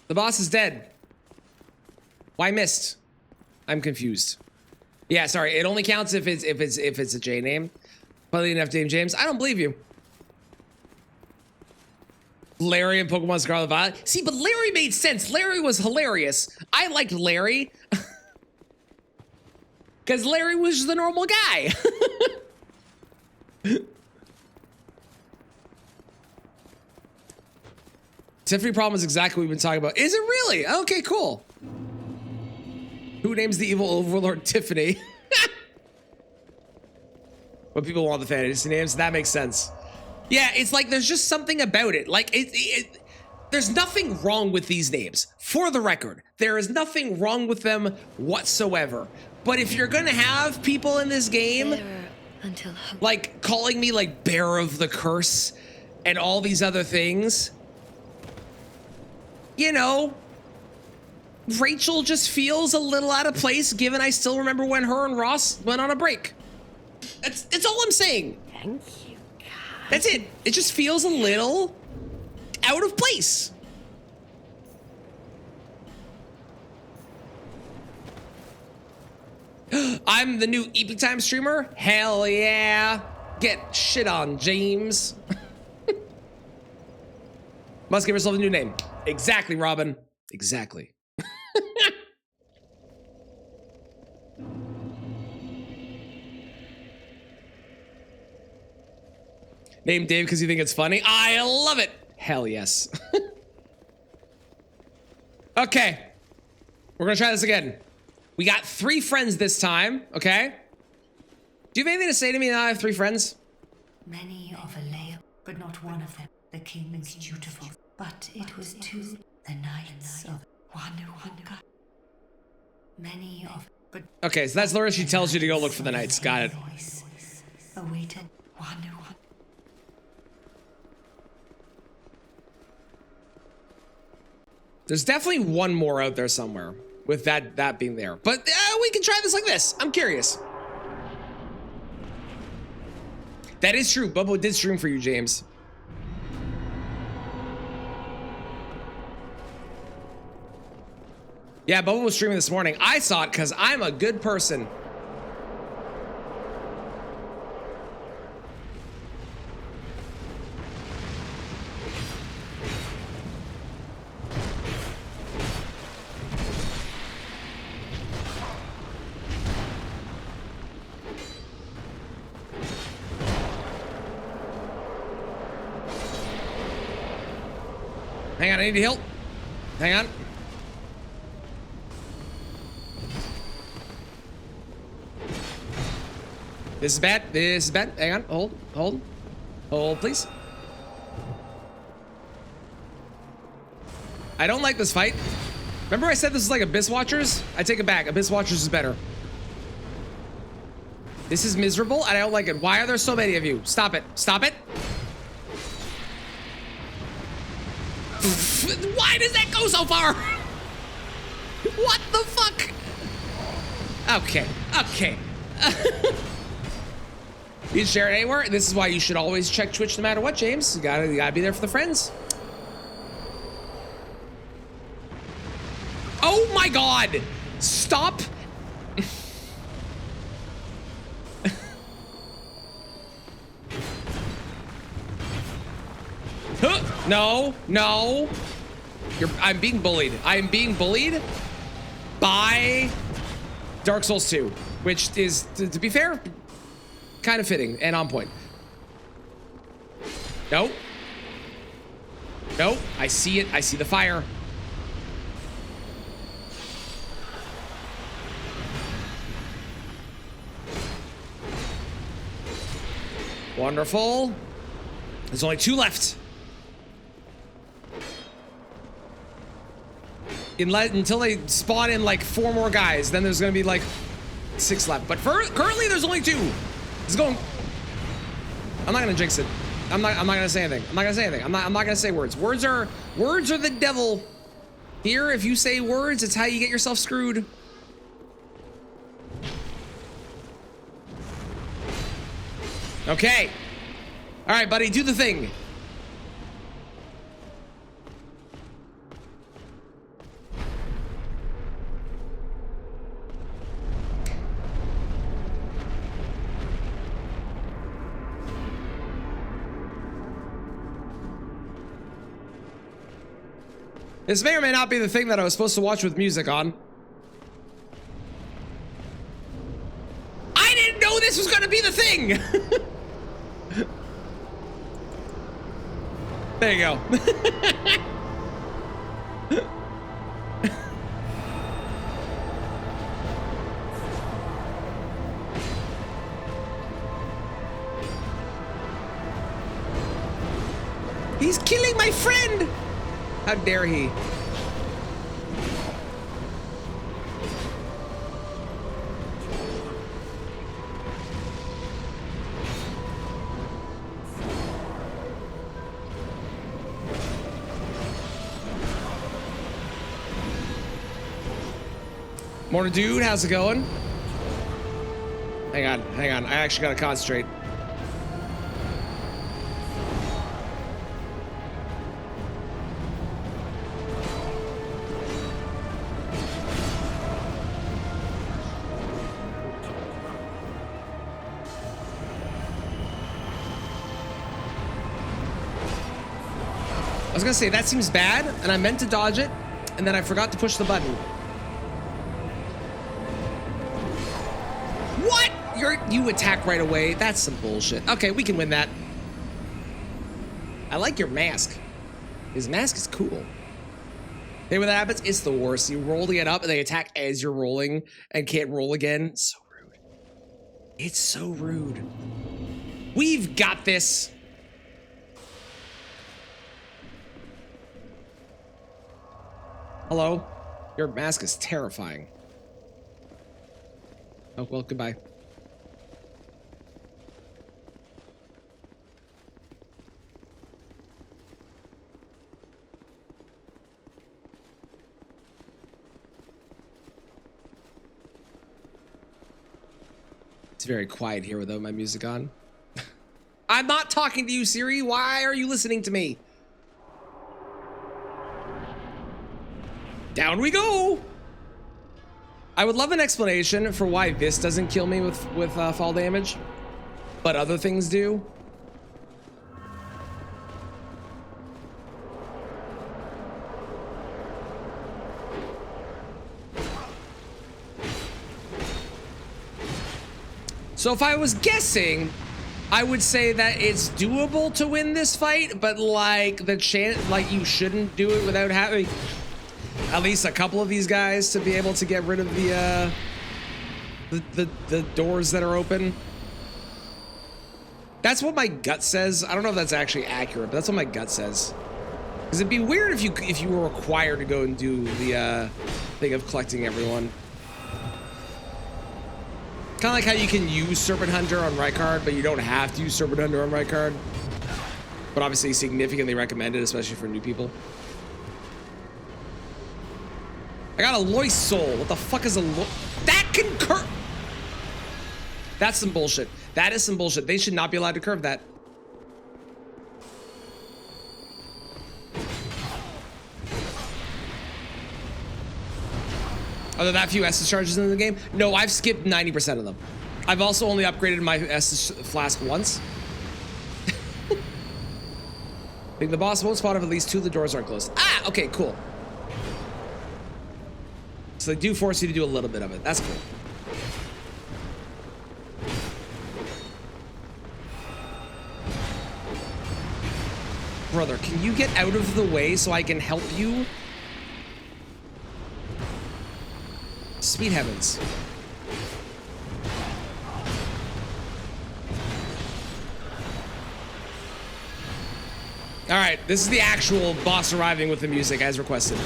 The boss is dead. Why missed? I'm confused. Yeah, sorry. It only counts if it's a J name. Probably enough name James. I don't believe you. Larry and Pokemon Scarlet Violet. See, but Larry made sense. Larry was hilarious. I liked Larry. Because Larry was just the normal guy. Tiffany problem is exactly what we've been talking about. Is it really? Okay, cool. Who names the evil overlord Tiffany? But people want the fantasy names. That makes sense. Yeah, it's like there's just something about it. Like there's nothing wrong with these names. For the record, there is nothing wrong with them whatsoever. But if you're gonna have people in this game like calling me like Bearer of the Curse and all these other things, you know, Rachel just feels a little out of place given I still remember when her and Ross went on a break. That's all I'm saying. Thank you, God. That's it. It just feels a little out of place. I'm the new EP Time streamer? Hell yeah. Get shit on, James. Must give yourself a new name. Exactly, Robin. Exactly. Name Dave because you think it's funny? I love it. Hell yes. Okay. We're gonna try this again. We got 3 friends this time, okay? Do you have anything to say to me now I have 3 friends? Many of a layer, but not one of them. The king's dutiful. But it was to the knights of Wanuhuka. Many of, but Okay, so that's Laura. She tells you to go look for the knights. Got it. voice awaited Wanuhuka. There's definitely one more out there somewhere with that being there. But we can try this like this. I'm curious. That is true. Bubba did stream for you, James. Yeah, Bubba was streaming this morning. I saw it because I'm a good person. Hang on, I need to heal. Hang on. This is bad. This is bad. Hang on. Hold. Hold. Hold, please. I don't like this fight. Remember I said this is like Abyss Watchers? I take it back. Abyss Watchers is better. This is miserable and I don't like it. Why are there so many of you? Stop it. Stop it. Why does that go so far? What the fuck? Okay. Okay. You can share it anywhere. This is why you should always check Twitch no matter what, James. You gotta be there for the friends. Oh my god! Stop! No, no. I'm being bullied. I'm being bullied by Dark Souls 2, which is, to be fair, kind of fitting and on point. Nope. Nope. I see it. I see the fire. Wonderful. There's only 2 left. Until they spawn in like 4 more guys, then there's gonna be like 6 left. But currently there's only 2. It's going. I'm not gonna jinx it. I'm not gonna say anything. I'm not gonna say anything. I'm not gonna say words. Words are the devil. Here, if you say words, it's how you get yourself screwed. Okay. All right, buddy, do the thing. This may or may not be the thing that I was supposed to watch with music on. I didn't know this was gonna be the thing! There you go. He's killing my friend! How dare he? Morning, dude. How's it going? Hang on, hang on. I actually gotta concentrate. I was gonna say, that seems bad, and I meant to dodge it, and then I forgot to push the button. What? You attack right away? That's some bullshit. Okay, we can win that. I like your mask. His mask is cool. Hey, when that happens, it's the worst. You're rolling it up and they attack as you're rolling and can't roll again. So rude. It's so rude. We've got this. Hello? Your mask is terrifying. Oh, well, goodbye. It's very quiet here without my music on. I'm not talking to you, Siri. Why are you listening to me? Down we go. I would love an explanation for why this doesn't kill me with fall damage, but other things do. So if I was guessing, I would say that it's doable to win this fight, but like the chance, like you shouldn't do it without having at least a couple of these guys to be able to get rid of the doors that are open. That's what my gut says. I don't know if that's actually accurate, but that's what my gut says. Because it'd be weird if you were required to go and do the thing of collecting everyone. Kind of like how you can use Serpent Hunter on Rykard, but you don't have to use Serpent Hunter on Rykard. But obviously significantly recommended, especially for new people. I got a Lois Soul. What the fuck is a that can curve? That's some bullshit. That is some bullshit. They should not be allowed to curve that. Are there that few Estus charges in the game? No, I've skipped 90% of them. I've also only upgraded my Estus flask once. I think the boss won't spawn if at least 2 of the doors aren't closed. Ah, okay, cool. So they do force you to do a little bit of it. That's cool. Brother, can you get out of the way so I can help you? Sweet heavens. All right, this is the actual boss arriving with the music as requested.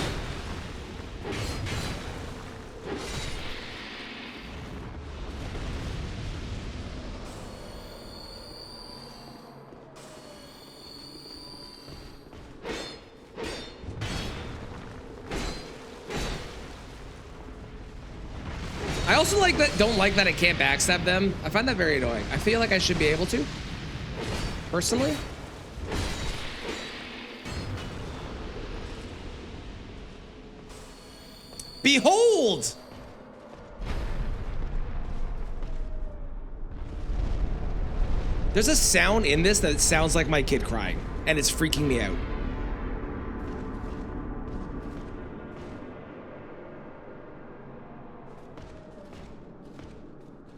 I also don't like that I can't backstab them. I find that very annoying. I feel like I should be able to, personally. Behold! There's a sound in this that sounds like my kid crying, and it's freaking me out.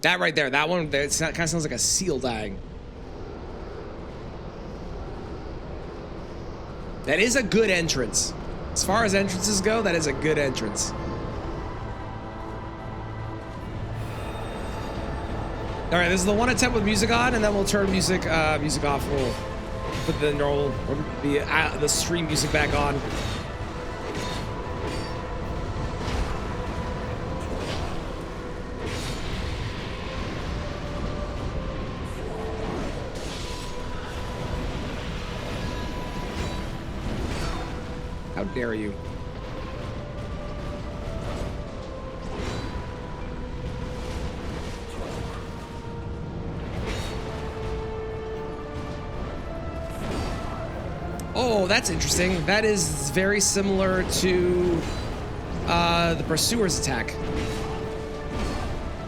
That right there, that one, it kind of sounds like a seal dying. That is a good entrance. As far as entrances go, that is a good entrance. All right, this is the one attempt with music on, and then we'll turn music off. We'll put the normal, the stream music back on. How dare you? Oh, that's interesting. That is very similar to the Pursuer's attack.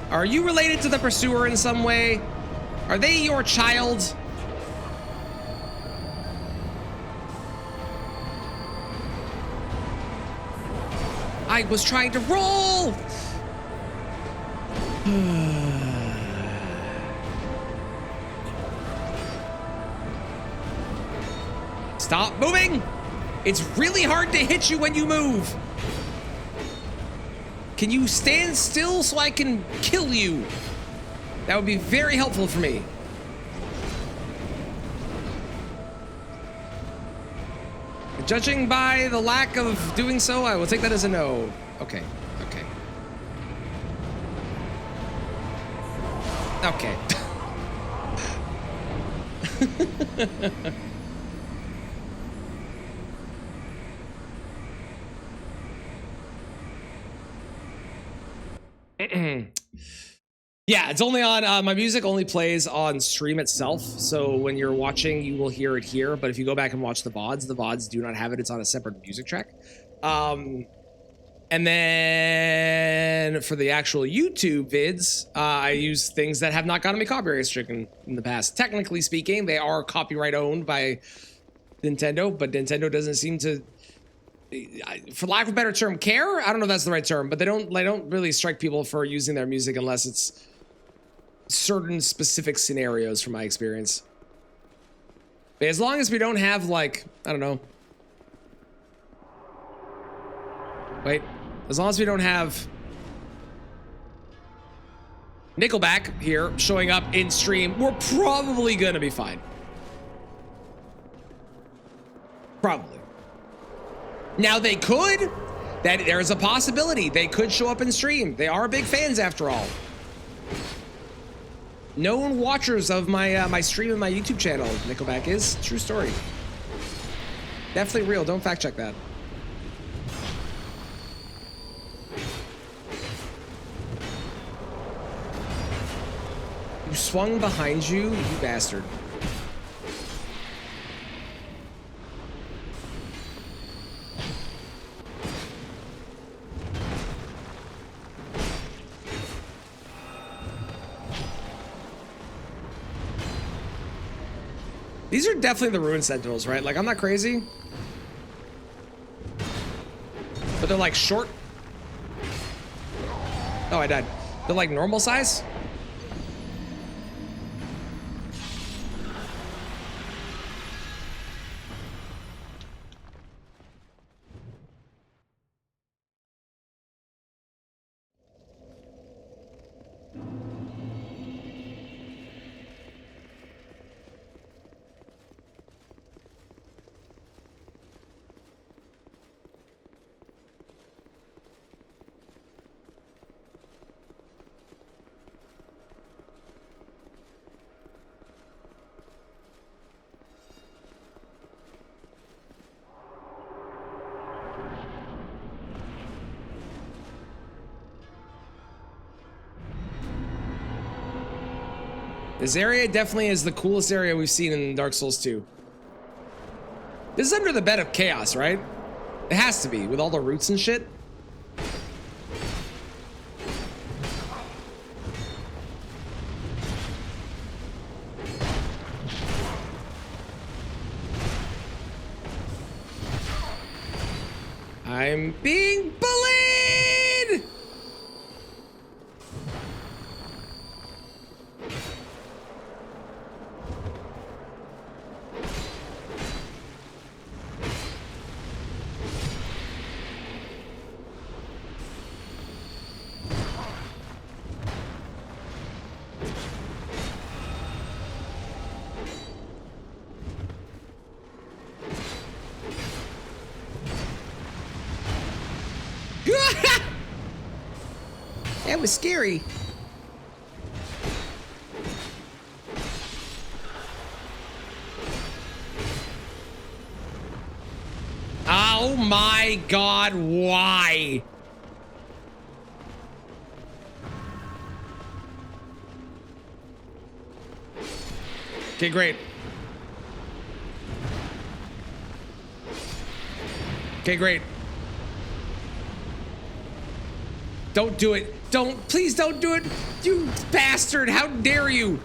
Are you related to the Pursuer in some way? Are they your child? I was trying to roll! Stop moving! It's really hard to hit you when you move. Can you stand still so I can kill you? That would be very helpful for me. Judging by the lack of doing so, I will take that as a no. Okay, okay. Okay. Yeah, it's only on, my music only plays on stream itself. So when you're watching, you will hear it here. But if you go back and watch the VODs do not have it. It's on a separate music track. And then for the actual YouTube vids, I use things that have not gotten me copyright stricken in the past. Technically speaking, they are copyright owned by Nintendo, but Nintendo doesn't seem to, for lack of a better term, care. I don't know if that's the right term, but they don't really strike people for using their music unless it's certain specific scenarios, from my experience. But as long as we don't have, like, I don't know. Wait. As long as we don't have Nickelback here showing up in stream, we're probably gonna be fine. Probably. Now they could. There's a possibility they could show up in stream. They are big fans after all. Known watchers of my my stream and my YouTube channel. Nickelback is true story. Definitely real. Don't fact check that. You swung behind you, you bastard. These are definitely the Ruin Sentinels, right? Like, I'm not crazy. But they're like short. Oh, I died. They're like normal size? This area definitely is the coolest area we've seen in Dark Souls 2. This is under the bed of chaos, right? It has to be, with all the roots and shit. I'm being bullied! That was scary. Oh my God, why? Okay, great. Okay, great. Don't do it. Please don't do it. You bastard. How dare you?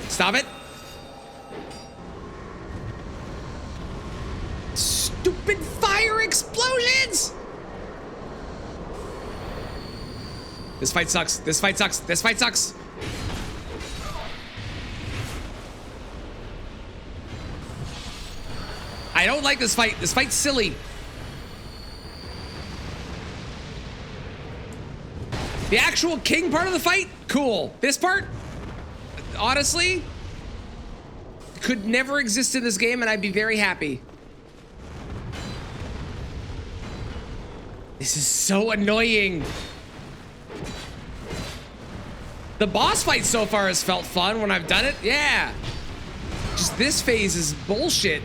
Stop it. Stupid fire explosions. This fight sucks. This fight sucks. This fight sucks. I don't like this fight. This fight's silly. The actual king part of the fight, cool. This part, honestly, could never exist in this game and I'd be very happy. This is so annoying. The boss fight so far has felt fun when I've done it. Yeah. Just this phase is bullshit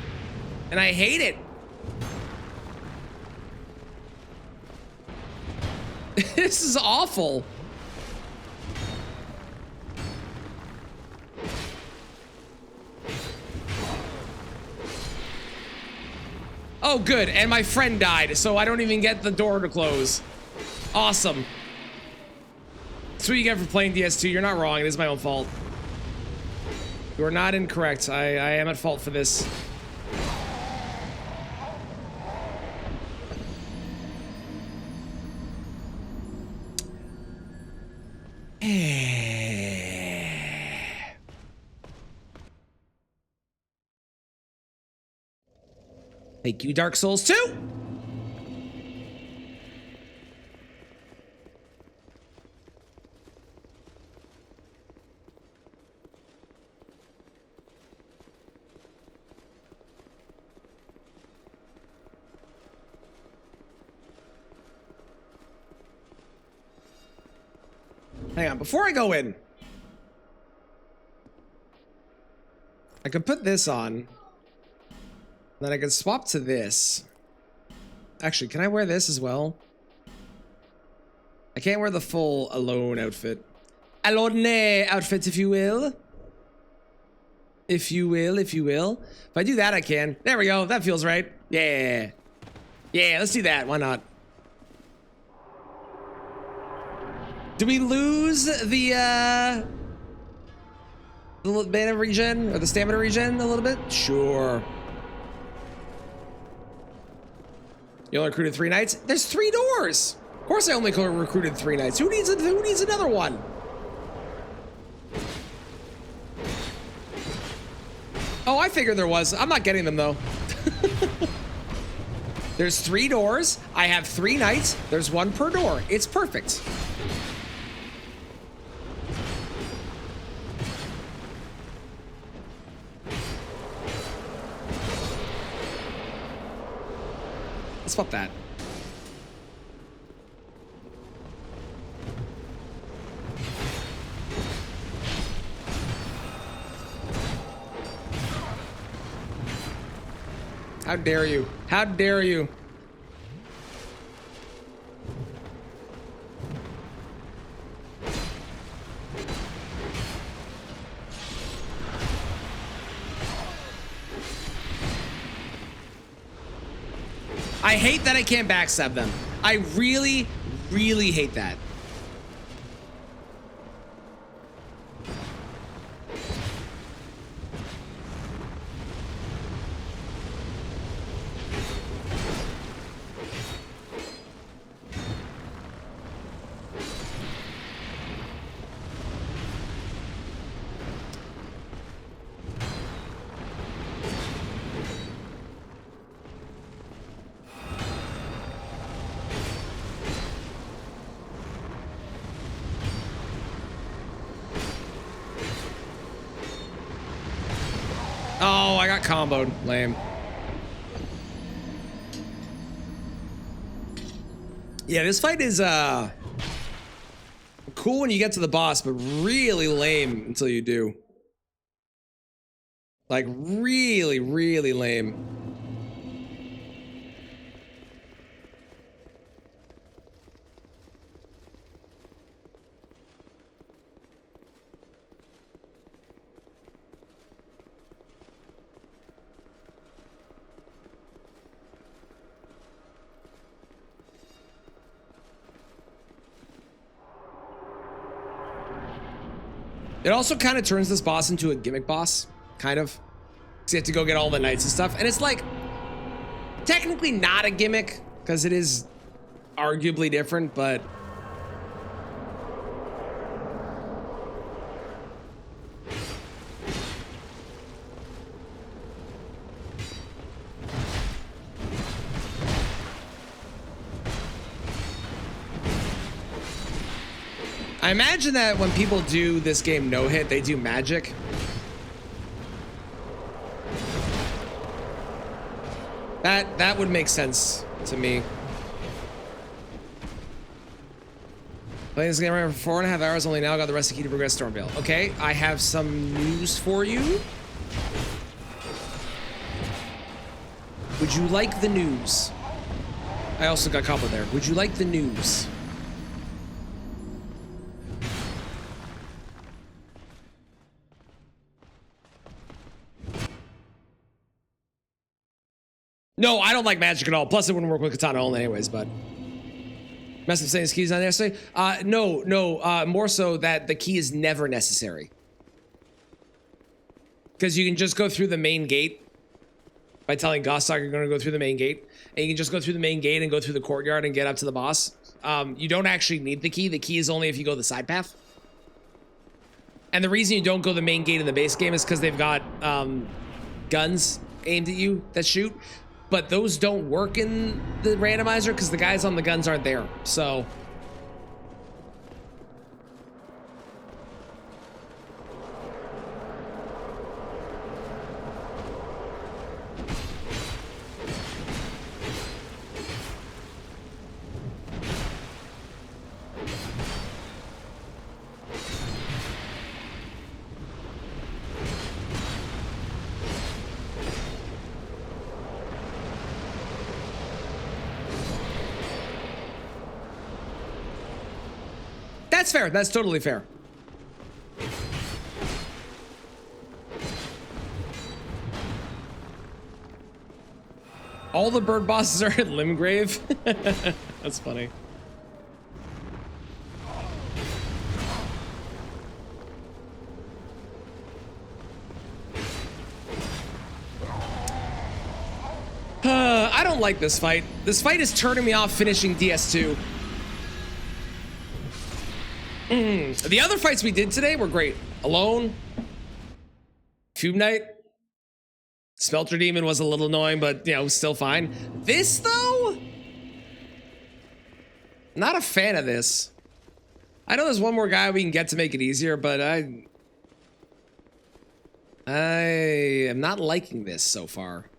and I hate it. This is awful. Oh, good. And my friend died, so I don't even get the door to close. Awesome. That's what you get for playing DS2. You're not wrong. It is my own fault. You are not incorrect. I am at fault for this. Thank you, Dark Souls 2. Hang on, before I go in, I could put this on. Then I could swap to this. Actually, can I wear this as well? I can't wear the full Alone outfit. Alone outfit, if you will. If you will, if you will. If I do that, I can. There we go. That feels right. Yeah. Yeah, let's do that. Why not? Do we lose the mana regen or the stamina regen a little bit? Sure. You only recruited 3 knights? There's 3 doors. Of course I only recruited 3 knights. Who needs another one? Oh, I figured there was. I'm not getting them though. There's 3 doors. I have 3 knights. There's 1 per door. It's perfect. Let's swap that. How dare you? How dare you? I hate that I can't backstab them. I really, really hate that. Oh, I got comboed. Lame. Yeah, this fight is cool when you get to the boss, but really lame until you do. Like really, really lame. It also kind of turns this boss into a gimmick boss, kind of. So you have to go get all the knights and stuff. And it's like, technically not a gimmick, because it is arguably different, but... I imagine that when people do this game no hit, they do magic. That would make sense to me. Playing this game around for 4.5 hours, only now got the recipe to progress Stormvale. Okay, I have some news for you. Would you like the news? I also got caught there. Would you like the news? No, I don't like magic at all. Plus, it wouldn't work with Katana only anyways, but... Massive saying his key is not necessary? No, more so that the key is never necessary. Because you can just go through the main gate by telling Gostock you're going to go through the main gate. And you can just go through the main gate and go through the courtyard and get up to the boss. You don't actually need the key. The key is only if you go the side path. And the reason you don't go the main gate in the base game is because they've got guns aimed at you that shoot. But those don't work in the randomizer because the guys on the guns aren't there. So... That's fair. That's totally fair. All the bird bosses are at Limgrave. That's funny. I don't like this fight. This fight is turning me off finishing DS2. The other fights we did today were great. Alone, Cube Knight, Smelter Demon was a little annoying, but you know, still fine. This though, not a fan of this. I know there's one more guy we can get to make it easier, but I am not liking this so far.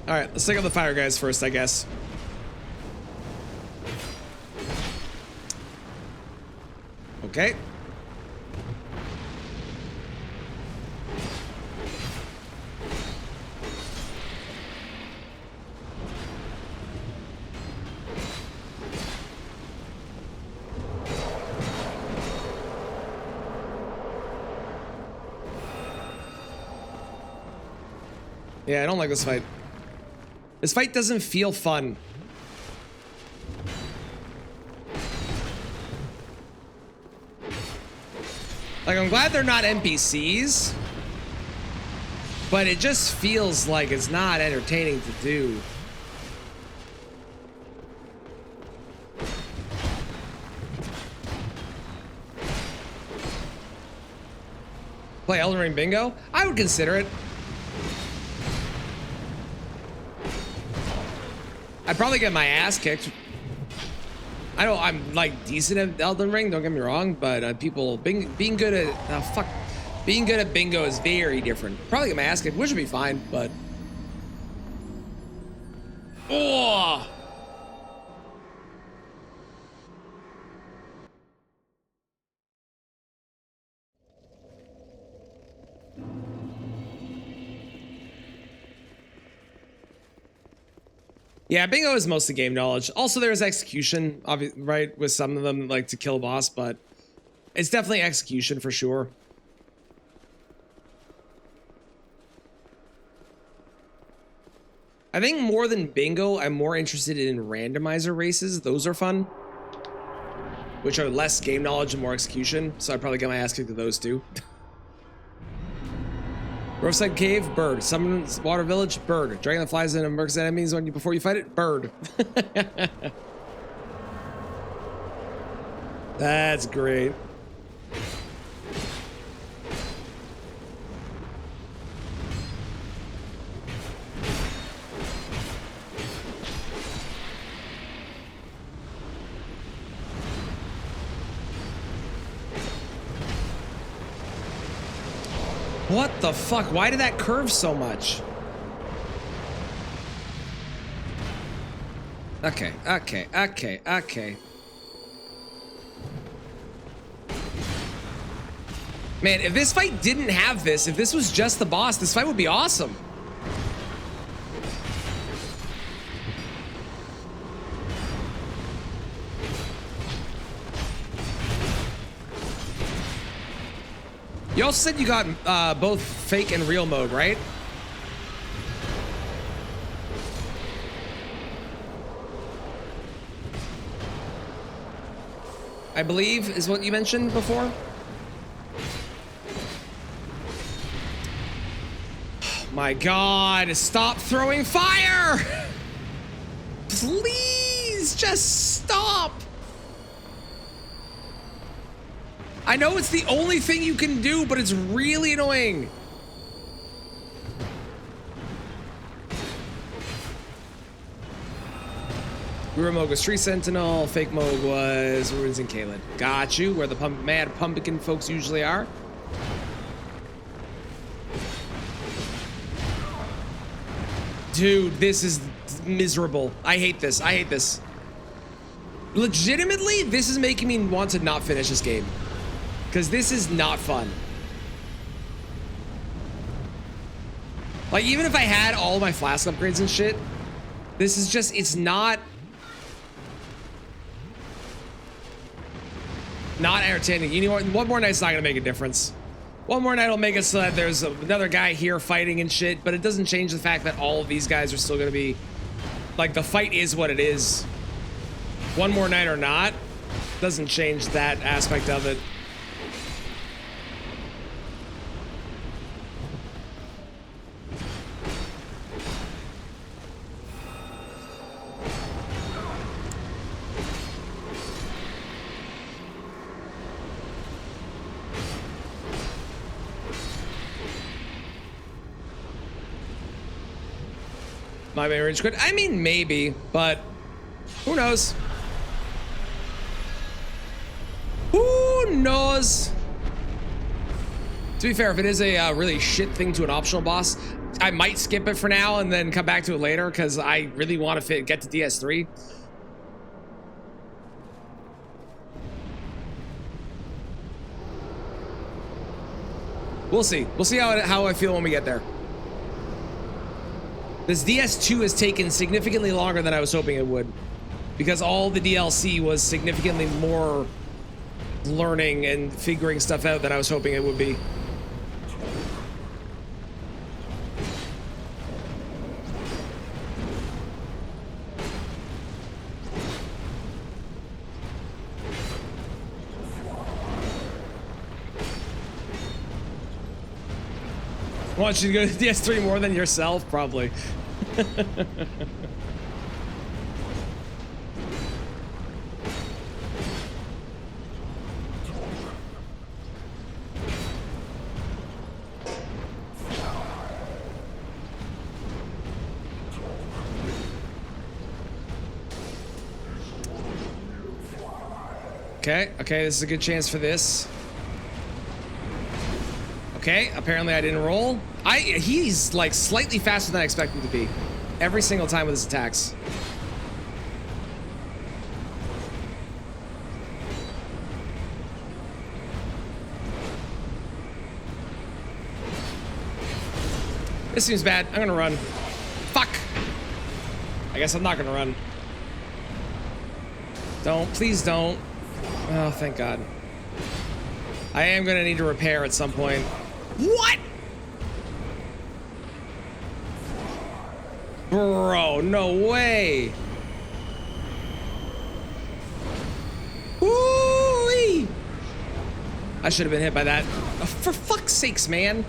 All right, let's take out the fire guys first, I guess. Okay. Yeah, I don't like this fight. This fight doesn't feel fun. Like, I'm glad they're not NPCs, but it just feels like it's not entertaining to do. Play Elden Ring Bingo? I would consider it. I'd probably get my ass kicked. I'm like decent at Elden Ring, don't get me wrong, but people being good at being good at bingo is very different. Probably get my ass kicked, which would be fine, but oh. Yeah, bingo is mostly game knowledge. Also, there's execution, right, with some of them, like to kill a boss, but it's definitely execution for sure. I think more than bingo, I'm more interested in randomizer races. Those are fun. Which are less game knowledge and more execution. So I'd probably get my ass kicked to those two. Roadside Cave, bird. Summon's Water Village, bird. Dragon that flies in and murks enemies before you fight it, bird. That's great. What the fuck? Why did that curve so much? Okay. Man, if this fight didn't have this, if this was just the boss, this fight would be awesome. You also said you got both fake and real mode, right? I believe is what you mentioned before. Oh my God, stop throwing fire! Please, just stop! I know it's the only thing you can do, but it's really annoying. Real mode was Tree Sentinel, fake mode was Ruins and Kaled. Got you, where the mad pumpkin folks usually are. Dude, this is miserable. I hate this. I hate this. Legitimately, this is making me want to not finish this game. Because this is not fun. Like, even if I had all my flask upgrades and shit, this is just, it's not entertaining. You know what? One more night's not gonna make a difference. One more night will make it so that there's another guy here fighting and shit, but it doesn't change the fact that all of these guys are still gonna be, like, the fight is what it is. One more night or not, doesn't change that aspect of it. My main range quit. I mean, maybe, but who knows? Who knows? To be fair, if it is a really shit thing to an optional boss, I might skip it for now and then come back to it later because I really want to get to DS3. We'll see. We'll see how I feel when we get there. This DS2 has taken significantly longer than I was hoping it would, because all the DLC was significantly more learning and figuring stuff out than I was hoping it would be. I want you to go to DS3 more than yourself, probably. Okay, this is a good chance for this. Okay, apparently I didn't roll. He's like slightly faster than I expected him to be. Every single time with his attacks. This seems bad. I'm gonna run. Fuck! I guess I'm not gonna run. Don't, please don't. Oh, thank God. I am gonna need to repair at some point. What? Bro, no way. Woo-wee. I should have been hit by that. Oh, for fuck's sakes, man.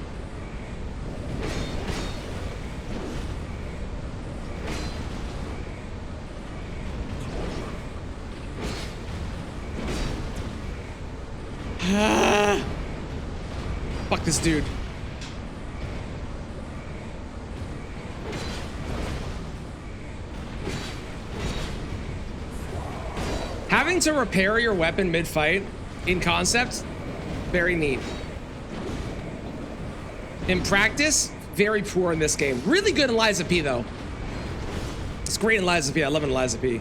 Fuck this dude. Having to repair your weapon mid-fight in concept, very neat. In practice, very poor in this game. Really good in Liza P though. It's great in Liza P. I love it in Liza P.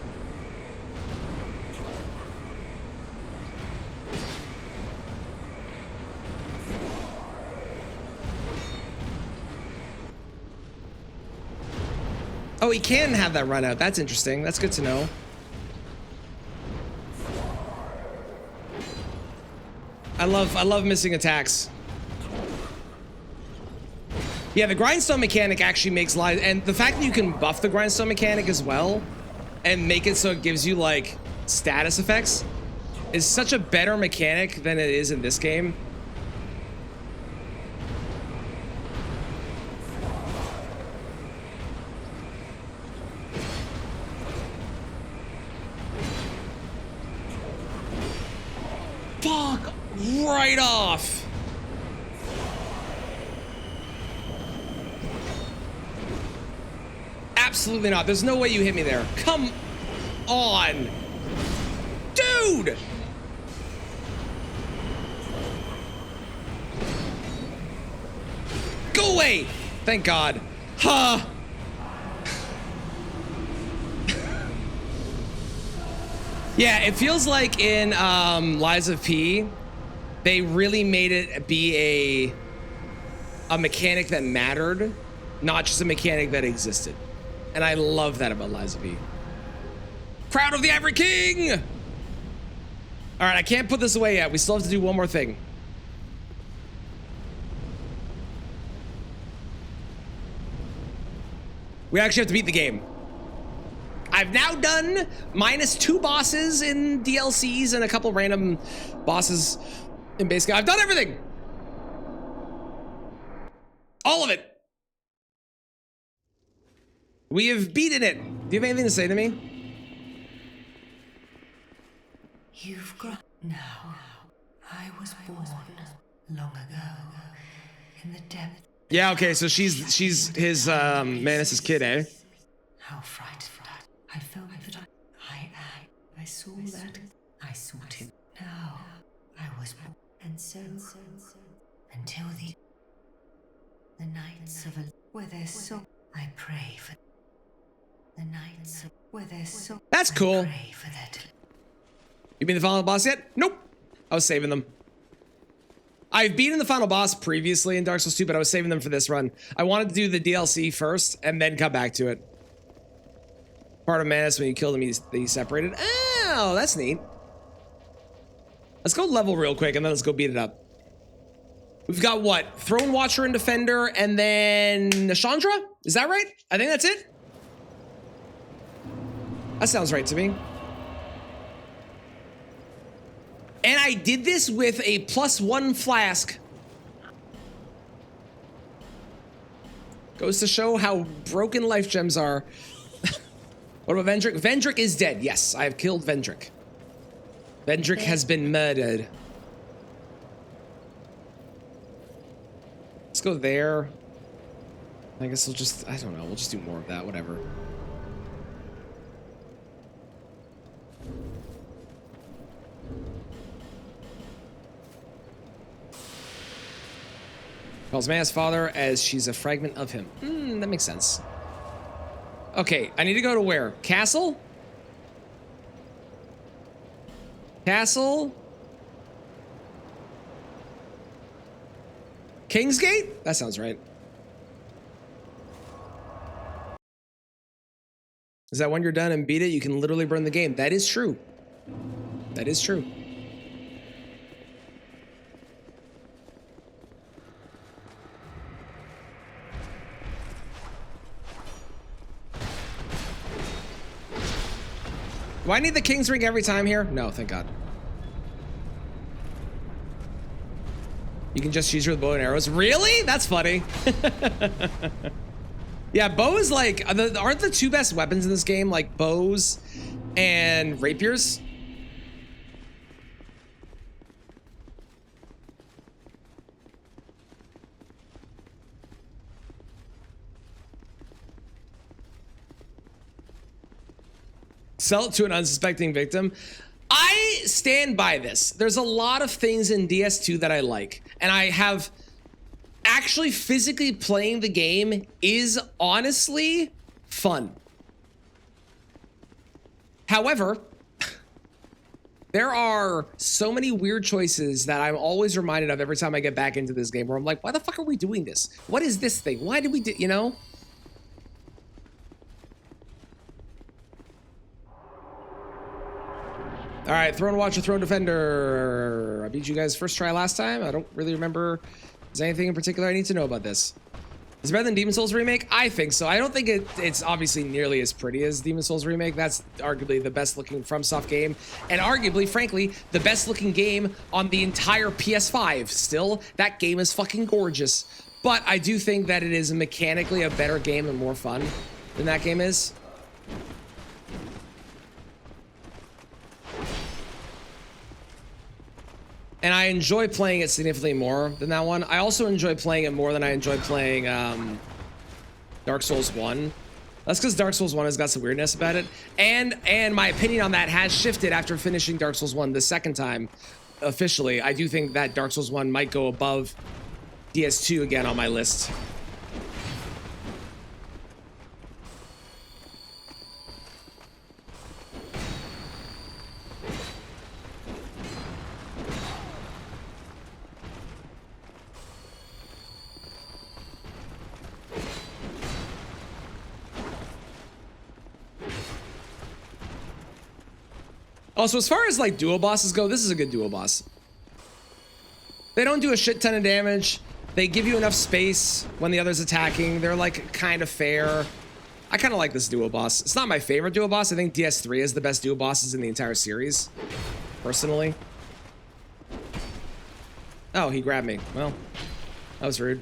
Oh, he can have that run out. That's interesting. That's good to know. I love missing attacks. Yeah, the grindstone mechanic actually makes life, and the fact that you can buff the grindstone mechanic as well and make it so it gives you like status effects is such a better mechanic than it is in this game. Fuck right off. Absolutely not. There's no way you hit me there. Come on. Dude! Go away! Thank God. Huh. Yeah, it feels like in Liza P, they really made it be a mechanic that mattered, not just a mechanic that existed. And I love that about Liza P. Crown of the Ivory King! All right, I can't put this away yet. We still have to do one more thing. We actually have to beat the game. I've now done -2 bosses in DLCs and a couple random bosses in base game. I've done everything. All of it. We have beaten it. Do you have anything to say to me? You've grown. Now, I was born long ago in the depth. Yeah, okay, so she's his Manus' kid, eh? How frightened I felt that I saw that. I sought him. Now I was born, and so until the nights of where there's so I pray for the nights where there's so. That's cool. I pray for that. You beat the final boss yet? Nope. I was saving them. I've beaten the final boss previously in Dark Souls 2, but I was saving them for this run. I wanted to do the DLC first and then come back to it. Part of Manus, when you killed him, he separated. Oh, that's neat. Let's go level real quick and then let's go beat it up. We've got what? Throne Watcher and Defender and then Nashandra? Is that right? I think that's it. That sounds right to me. And I did this with a +1 flask. Goes to show how broken life gems are. What about Vendrick? Vendrick is dead. Yes, I have killed Vendrick. Vendrick has been murdered. Let's go there. I guess we'll just, I don't know, we'll just do more of that, whatever. Calls Maya's father as she's a fragment of him. That makes sense. Okay, I need to go to where? Castle? Castle? Kingsgate? That sounds right. Is that when you're done and beat it, you can literally burn the game? That is true. That is true. Do I need the King's Ring every time here? No, thank God. You can just use your bow and arrows. Really? That's funny. Yeah, bow is like, aren't the two best weapons in this game like bows and rapiers? Sell it to an unsuspecting victim. I stand by this. There's a lot of things in DS2 that I like, and I have actually physically playing the game is honestly fun. However, there are so many weird choices that I'm always reminded of every time I get back into this game where I'm like, why the fuck are we doing this? What is this thing? Why did we do, you know? All right, Throne Watcher, Throne Defender. I beat you guys first try last time. I don't really remember. Is there anything in particular I need to know about this? Is it better than Demon Souls Remake? I think so. I don't think it's obviously nearly as pretty as Demon Souls Remake. That's arguably the best looking FromSoft game. And arguably, frankly, the best looking game on the entire PS5. Still, that game is fucking gorgeous. But I do think that it is mechanically a better game and more fun than that game is. And I enjoy playing it significantly more than that one. I also enjoy playing it more than I enjoy playing Dark Souls 1. That's because Dark Souls 1 has got some weirdness about it. And my opinion on that has shifted after finishing Dark Souls 1 the second time officially. I do think that Dark Souls 1 might go above DS2 again on my list. Also, as far as like duo bosses go, this is a good duo boss. They don't do a shit ton of damage. They give you enough space when the other's attacking. They're like kind of fair. I kind of like this duo boss. It's not my favorite duo boss. I think DS3 is the best duo bosses in the entire series, personally. Oh, he grabbed me. Well, that was rude.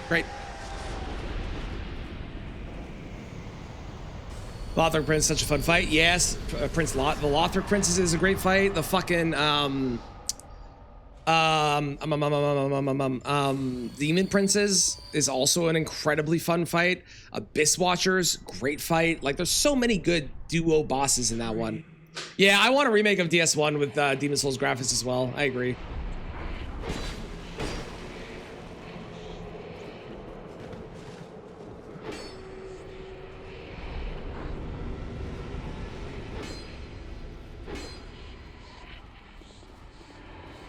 Great. Lothric Prince, such a fun fight. Yes, the Lothric Princess is a great fight. The fucking Demon Princes is also an incredibly fun fight. Abyss Watchers, great fight. Like, there's so many good duo bosses in that one. Yeah, I want a remake of DS1 with Demon Souls graphics as well. I agree.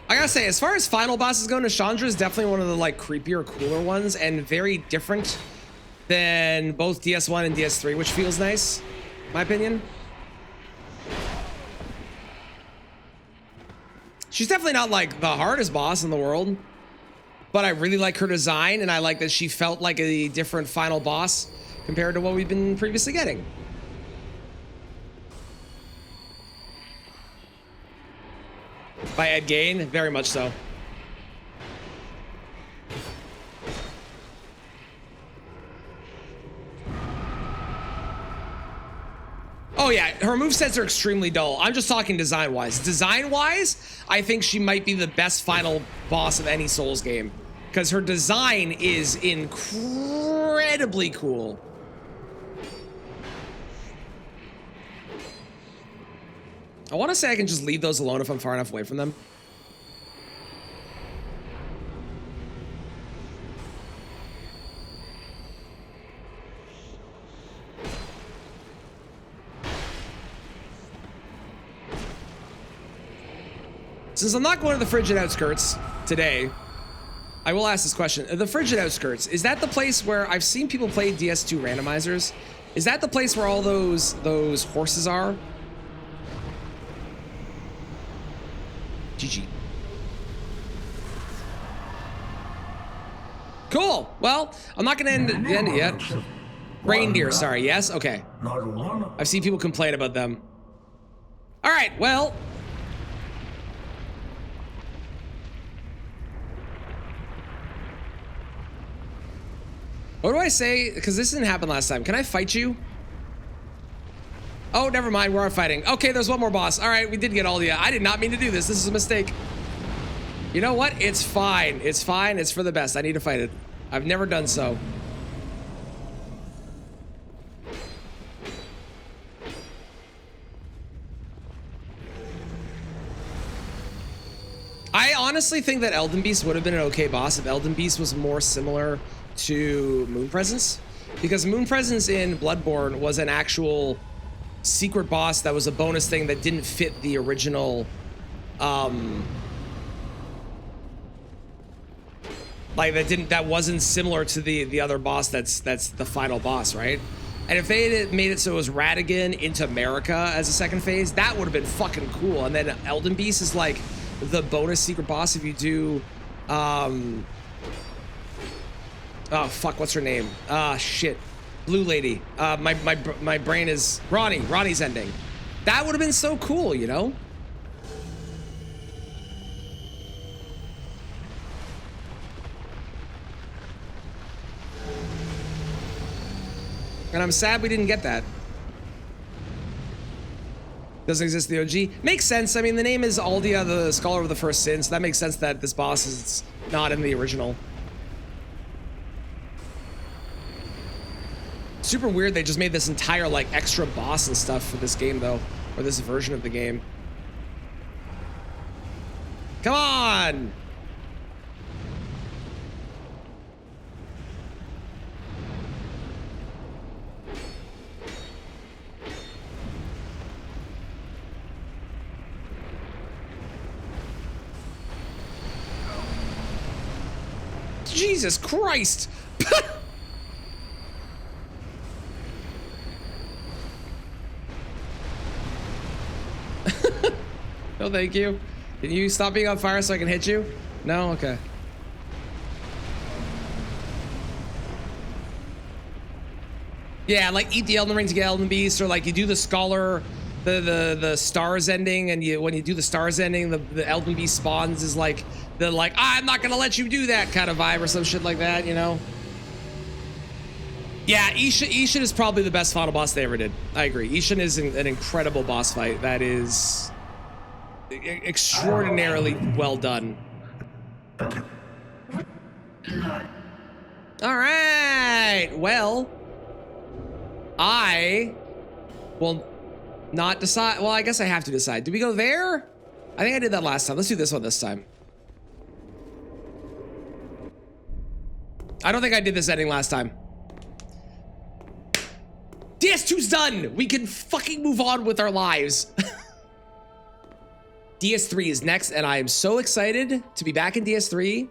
I gotta say, as far as final bosses go, Nashandra is definitely one of the like creepier, cooler ones, and very different than both DS1 and DS3, which feels nice, in my opinion. She's definitely not like the hardest boss in the world, but I really like her design, and I like that she felt like a different final boss compared to what we've been previously getting. By Ed Gain, very much so. Oh yeah, her movesets are extremely dull. I'm just talking design-wise. Design-wise, I think she might be the best final boss of any Souls game, because her design is incredibly cool. I want to say I can just leave those alone if I'm far enough away from them. Since I'm not going to the frigid outskirts, today. I will ask this question. The Frigid Outskirts, is that the place where I've seen people play DS2 randomizers? Is that the place where all those horses are? GG. Cool. Well, I'm not gonna end it yet. Reindeer, sorry. Yes? Okay. I've seen people complain about them. All right, well. What do I say? Because this didn't happen last time. Can I fight you? Oh, never mind. We are fighting. Okay, there's one more boss. All right, we did get all the... I did not mean to do this. This is a mistake. You know what? It's fine. It's fine. It's for the best. I need to fight it. I've never done so. I honestly think that Elden Beast would have been an okay boss if Elden Beast was more similar to Moon Presence, because Moon Presence in Bloodborne was an actual secret boss that was a bonus thing that didn't fit the original like that wasn't similar to the other boss that's the final boss, right? And if they had made it so it was Radigan into America as a second phase, that would have been fucking cool. And then Elden Beast is like the bonus secret boss if you do oh fuck, what's her name? Shit. Blue lady. My brain is Ronnie's ending. That would have been so cool, you know? And I'm sad we didn't get that. Doesn't exist in the OG. Makes sense. I mean, the name is Aldia, the Scholar of the First Sin, so that makes sense that this boss is not in the original. Super weird they just made this entire like extra boss and stuff for this game though, or this version of the game. Come on! Jesus Christ! No, thank you. Can you stop being on fire so I can hit you? No? Okay. Yeah, like eat the Elden Ring to get Elden Beast, or like you do the Scholar, the Stars ending, and when you do the Stars ending, the Elden Beast spawns is like the I'm not gonna let you do that kind of vibe or some shit like that, you know? Yeah, Ishin is probably the best final boss they ever did. I agree. Ishin is an incredible boss fight. That is extraordinarily well done. All right. Well, I will not decide. Well, I guess I have to decide. Did we go there? I think I did that last time. Let's do this one this time. I don't think I did this ending last time. DS2's done. We can fucking move on with our lives. DS3 is next, and I am so excited to be back in DS3.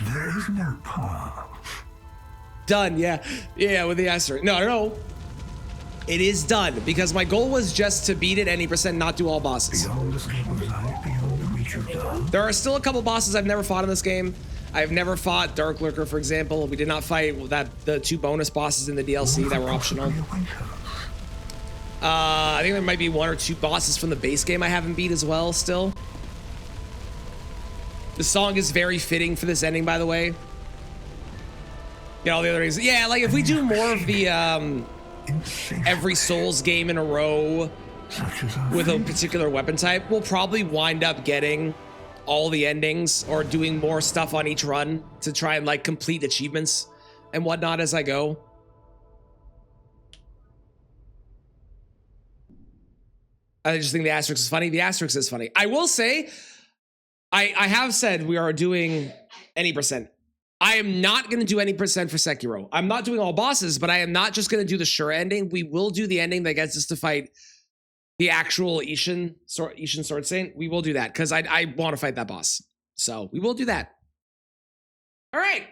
There is no path. Done, yeah. Yeah, with the asterisk. No. It is done, because my goal was just to beat it any percent, not do all bosses. Beyond the scope of life, beyond the reach of love. There are still a couple bosses I've never fought in this game. I've never fought Dark Lurker, for example. We did not fight the 2 bonus bosses in the DLC that were optional. I think there might be 1 or 2 bosses from the base game I haven't beat as well still. The song is very fitting for this ending, by the way. Get all the other reasons. Yeah, like if we do more of the every Souls game in a row with a particular weapon type, we'll probably wind up getting all the endings or doing more stuff on each run to try and like complete achievements and whatnot as I go. I just think the asterisk is funny. The asterisk is funny. I will say, I have said we are doing any percent. I am not going to do any percent for Sekiro. I'm not doing all bosses, but I am not just going to do the sure ending. We will do the ending that gets us to fight the actual Ishin Sword Saint, we will do that because I want to fight that boss. So we will do that. All right.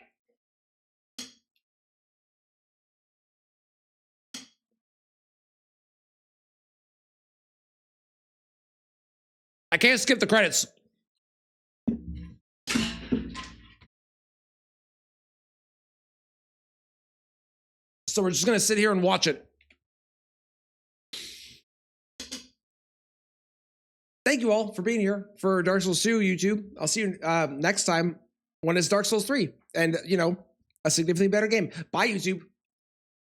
I can't skip the credits. So we're just gonna sit here and watch it. Thank you all for being here for Dark Souls 2 YouTube. I'll see you next time when it's Dark Souls 3 and, you know, a significantly better game. Bye, YouTube.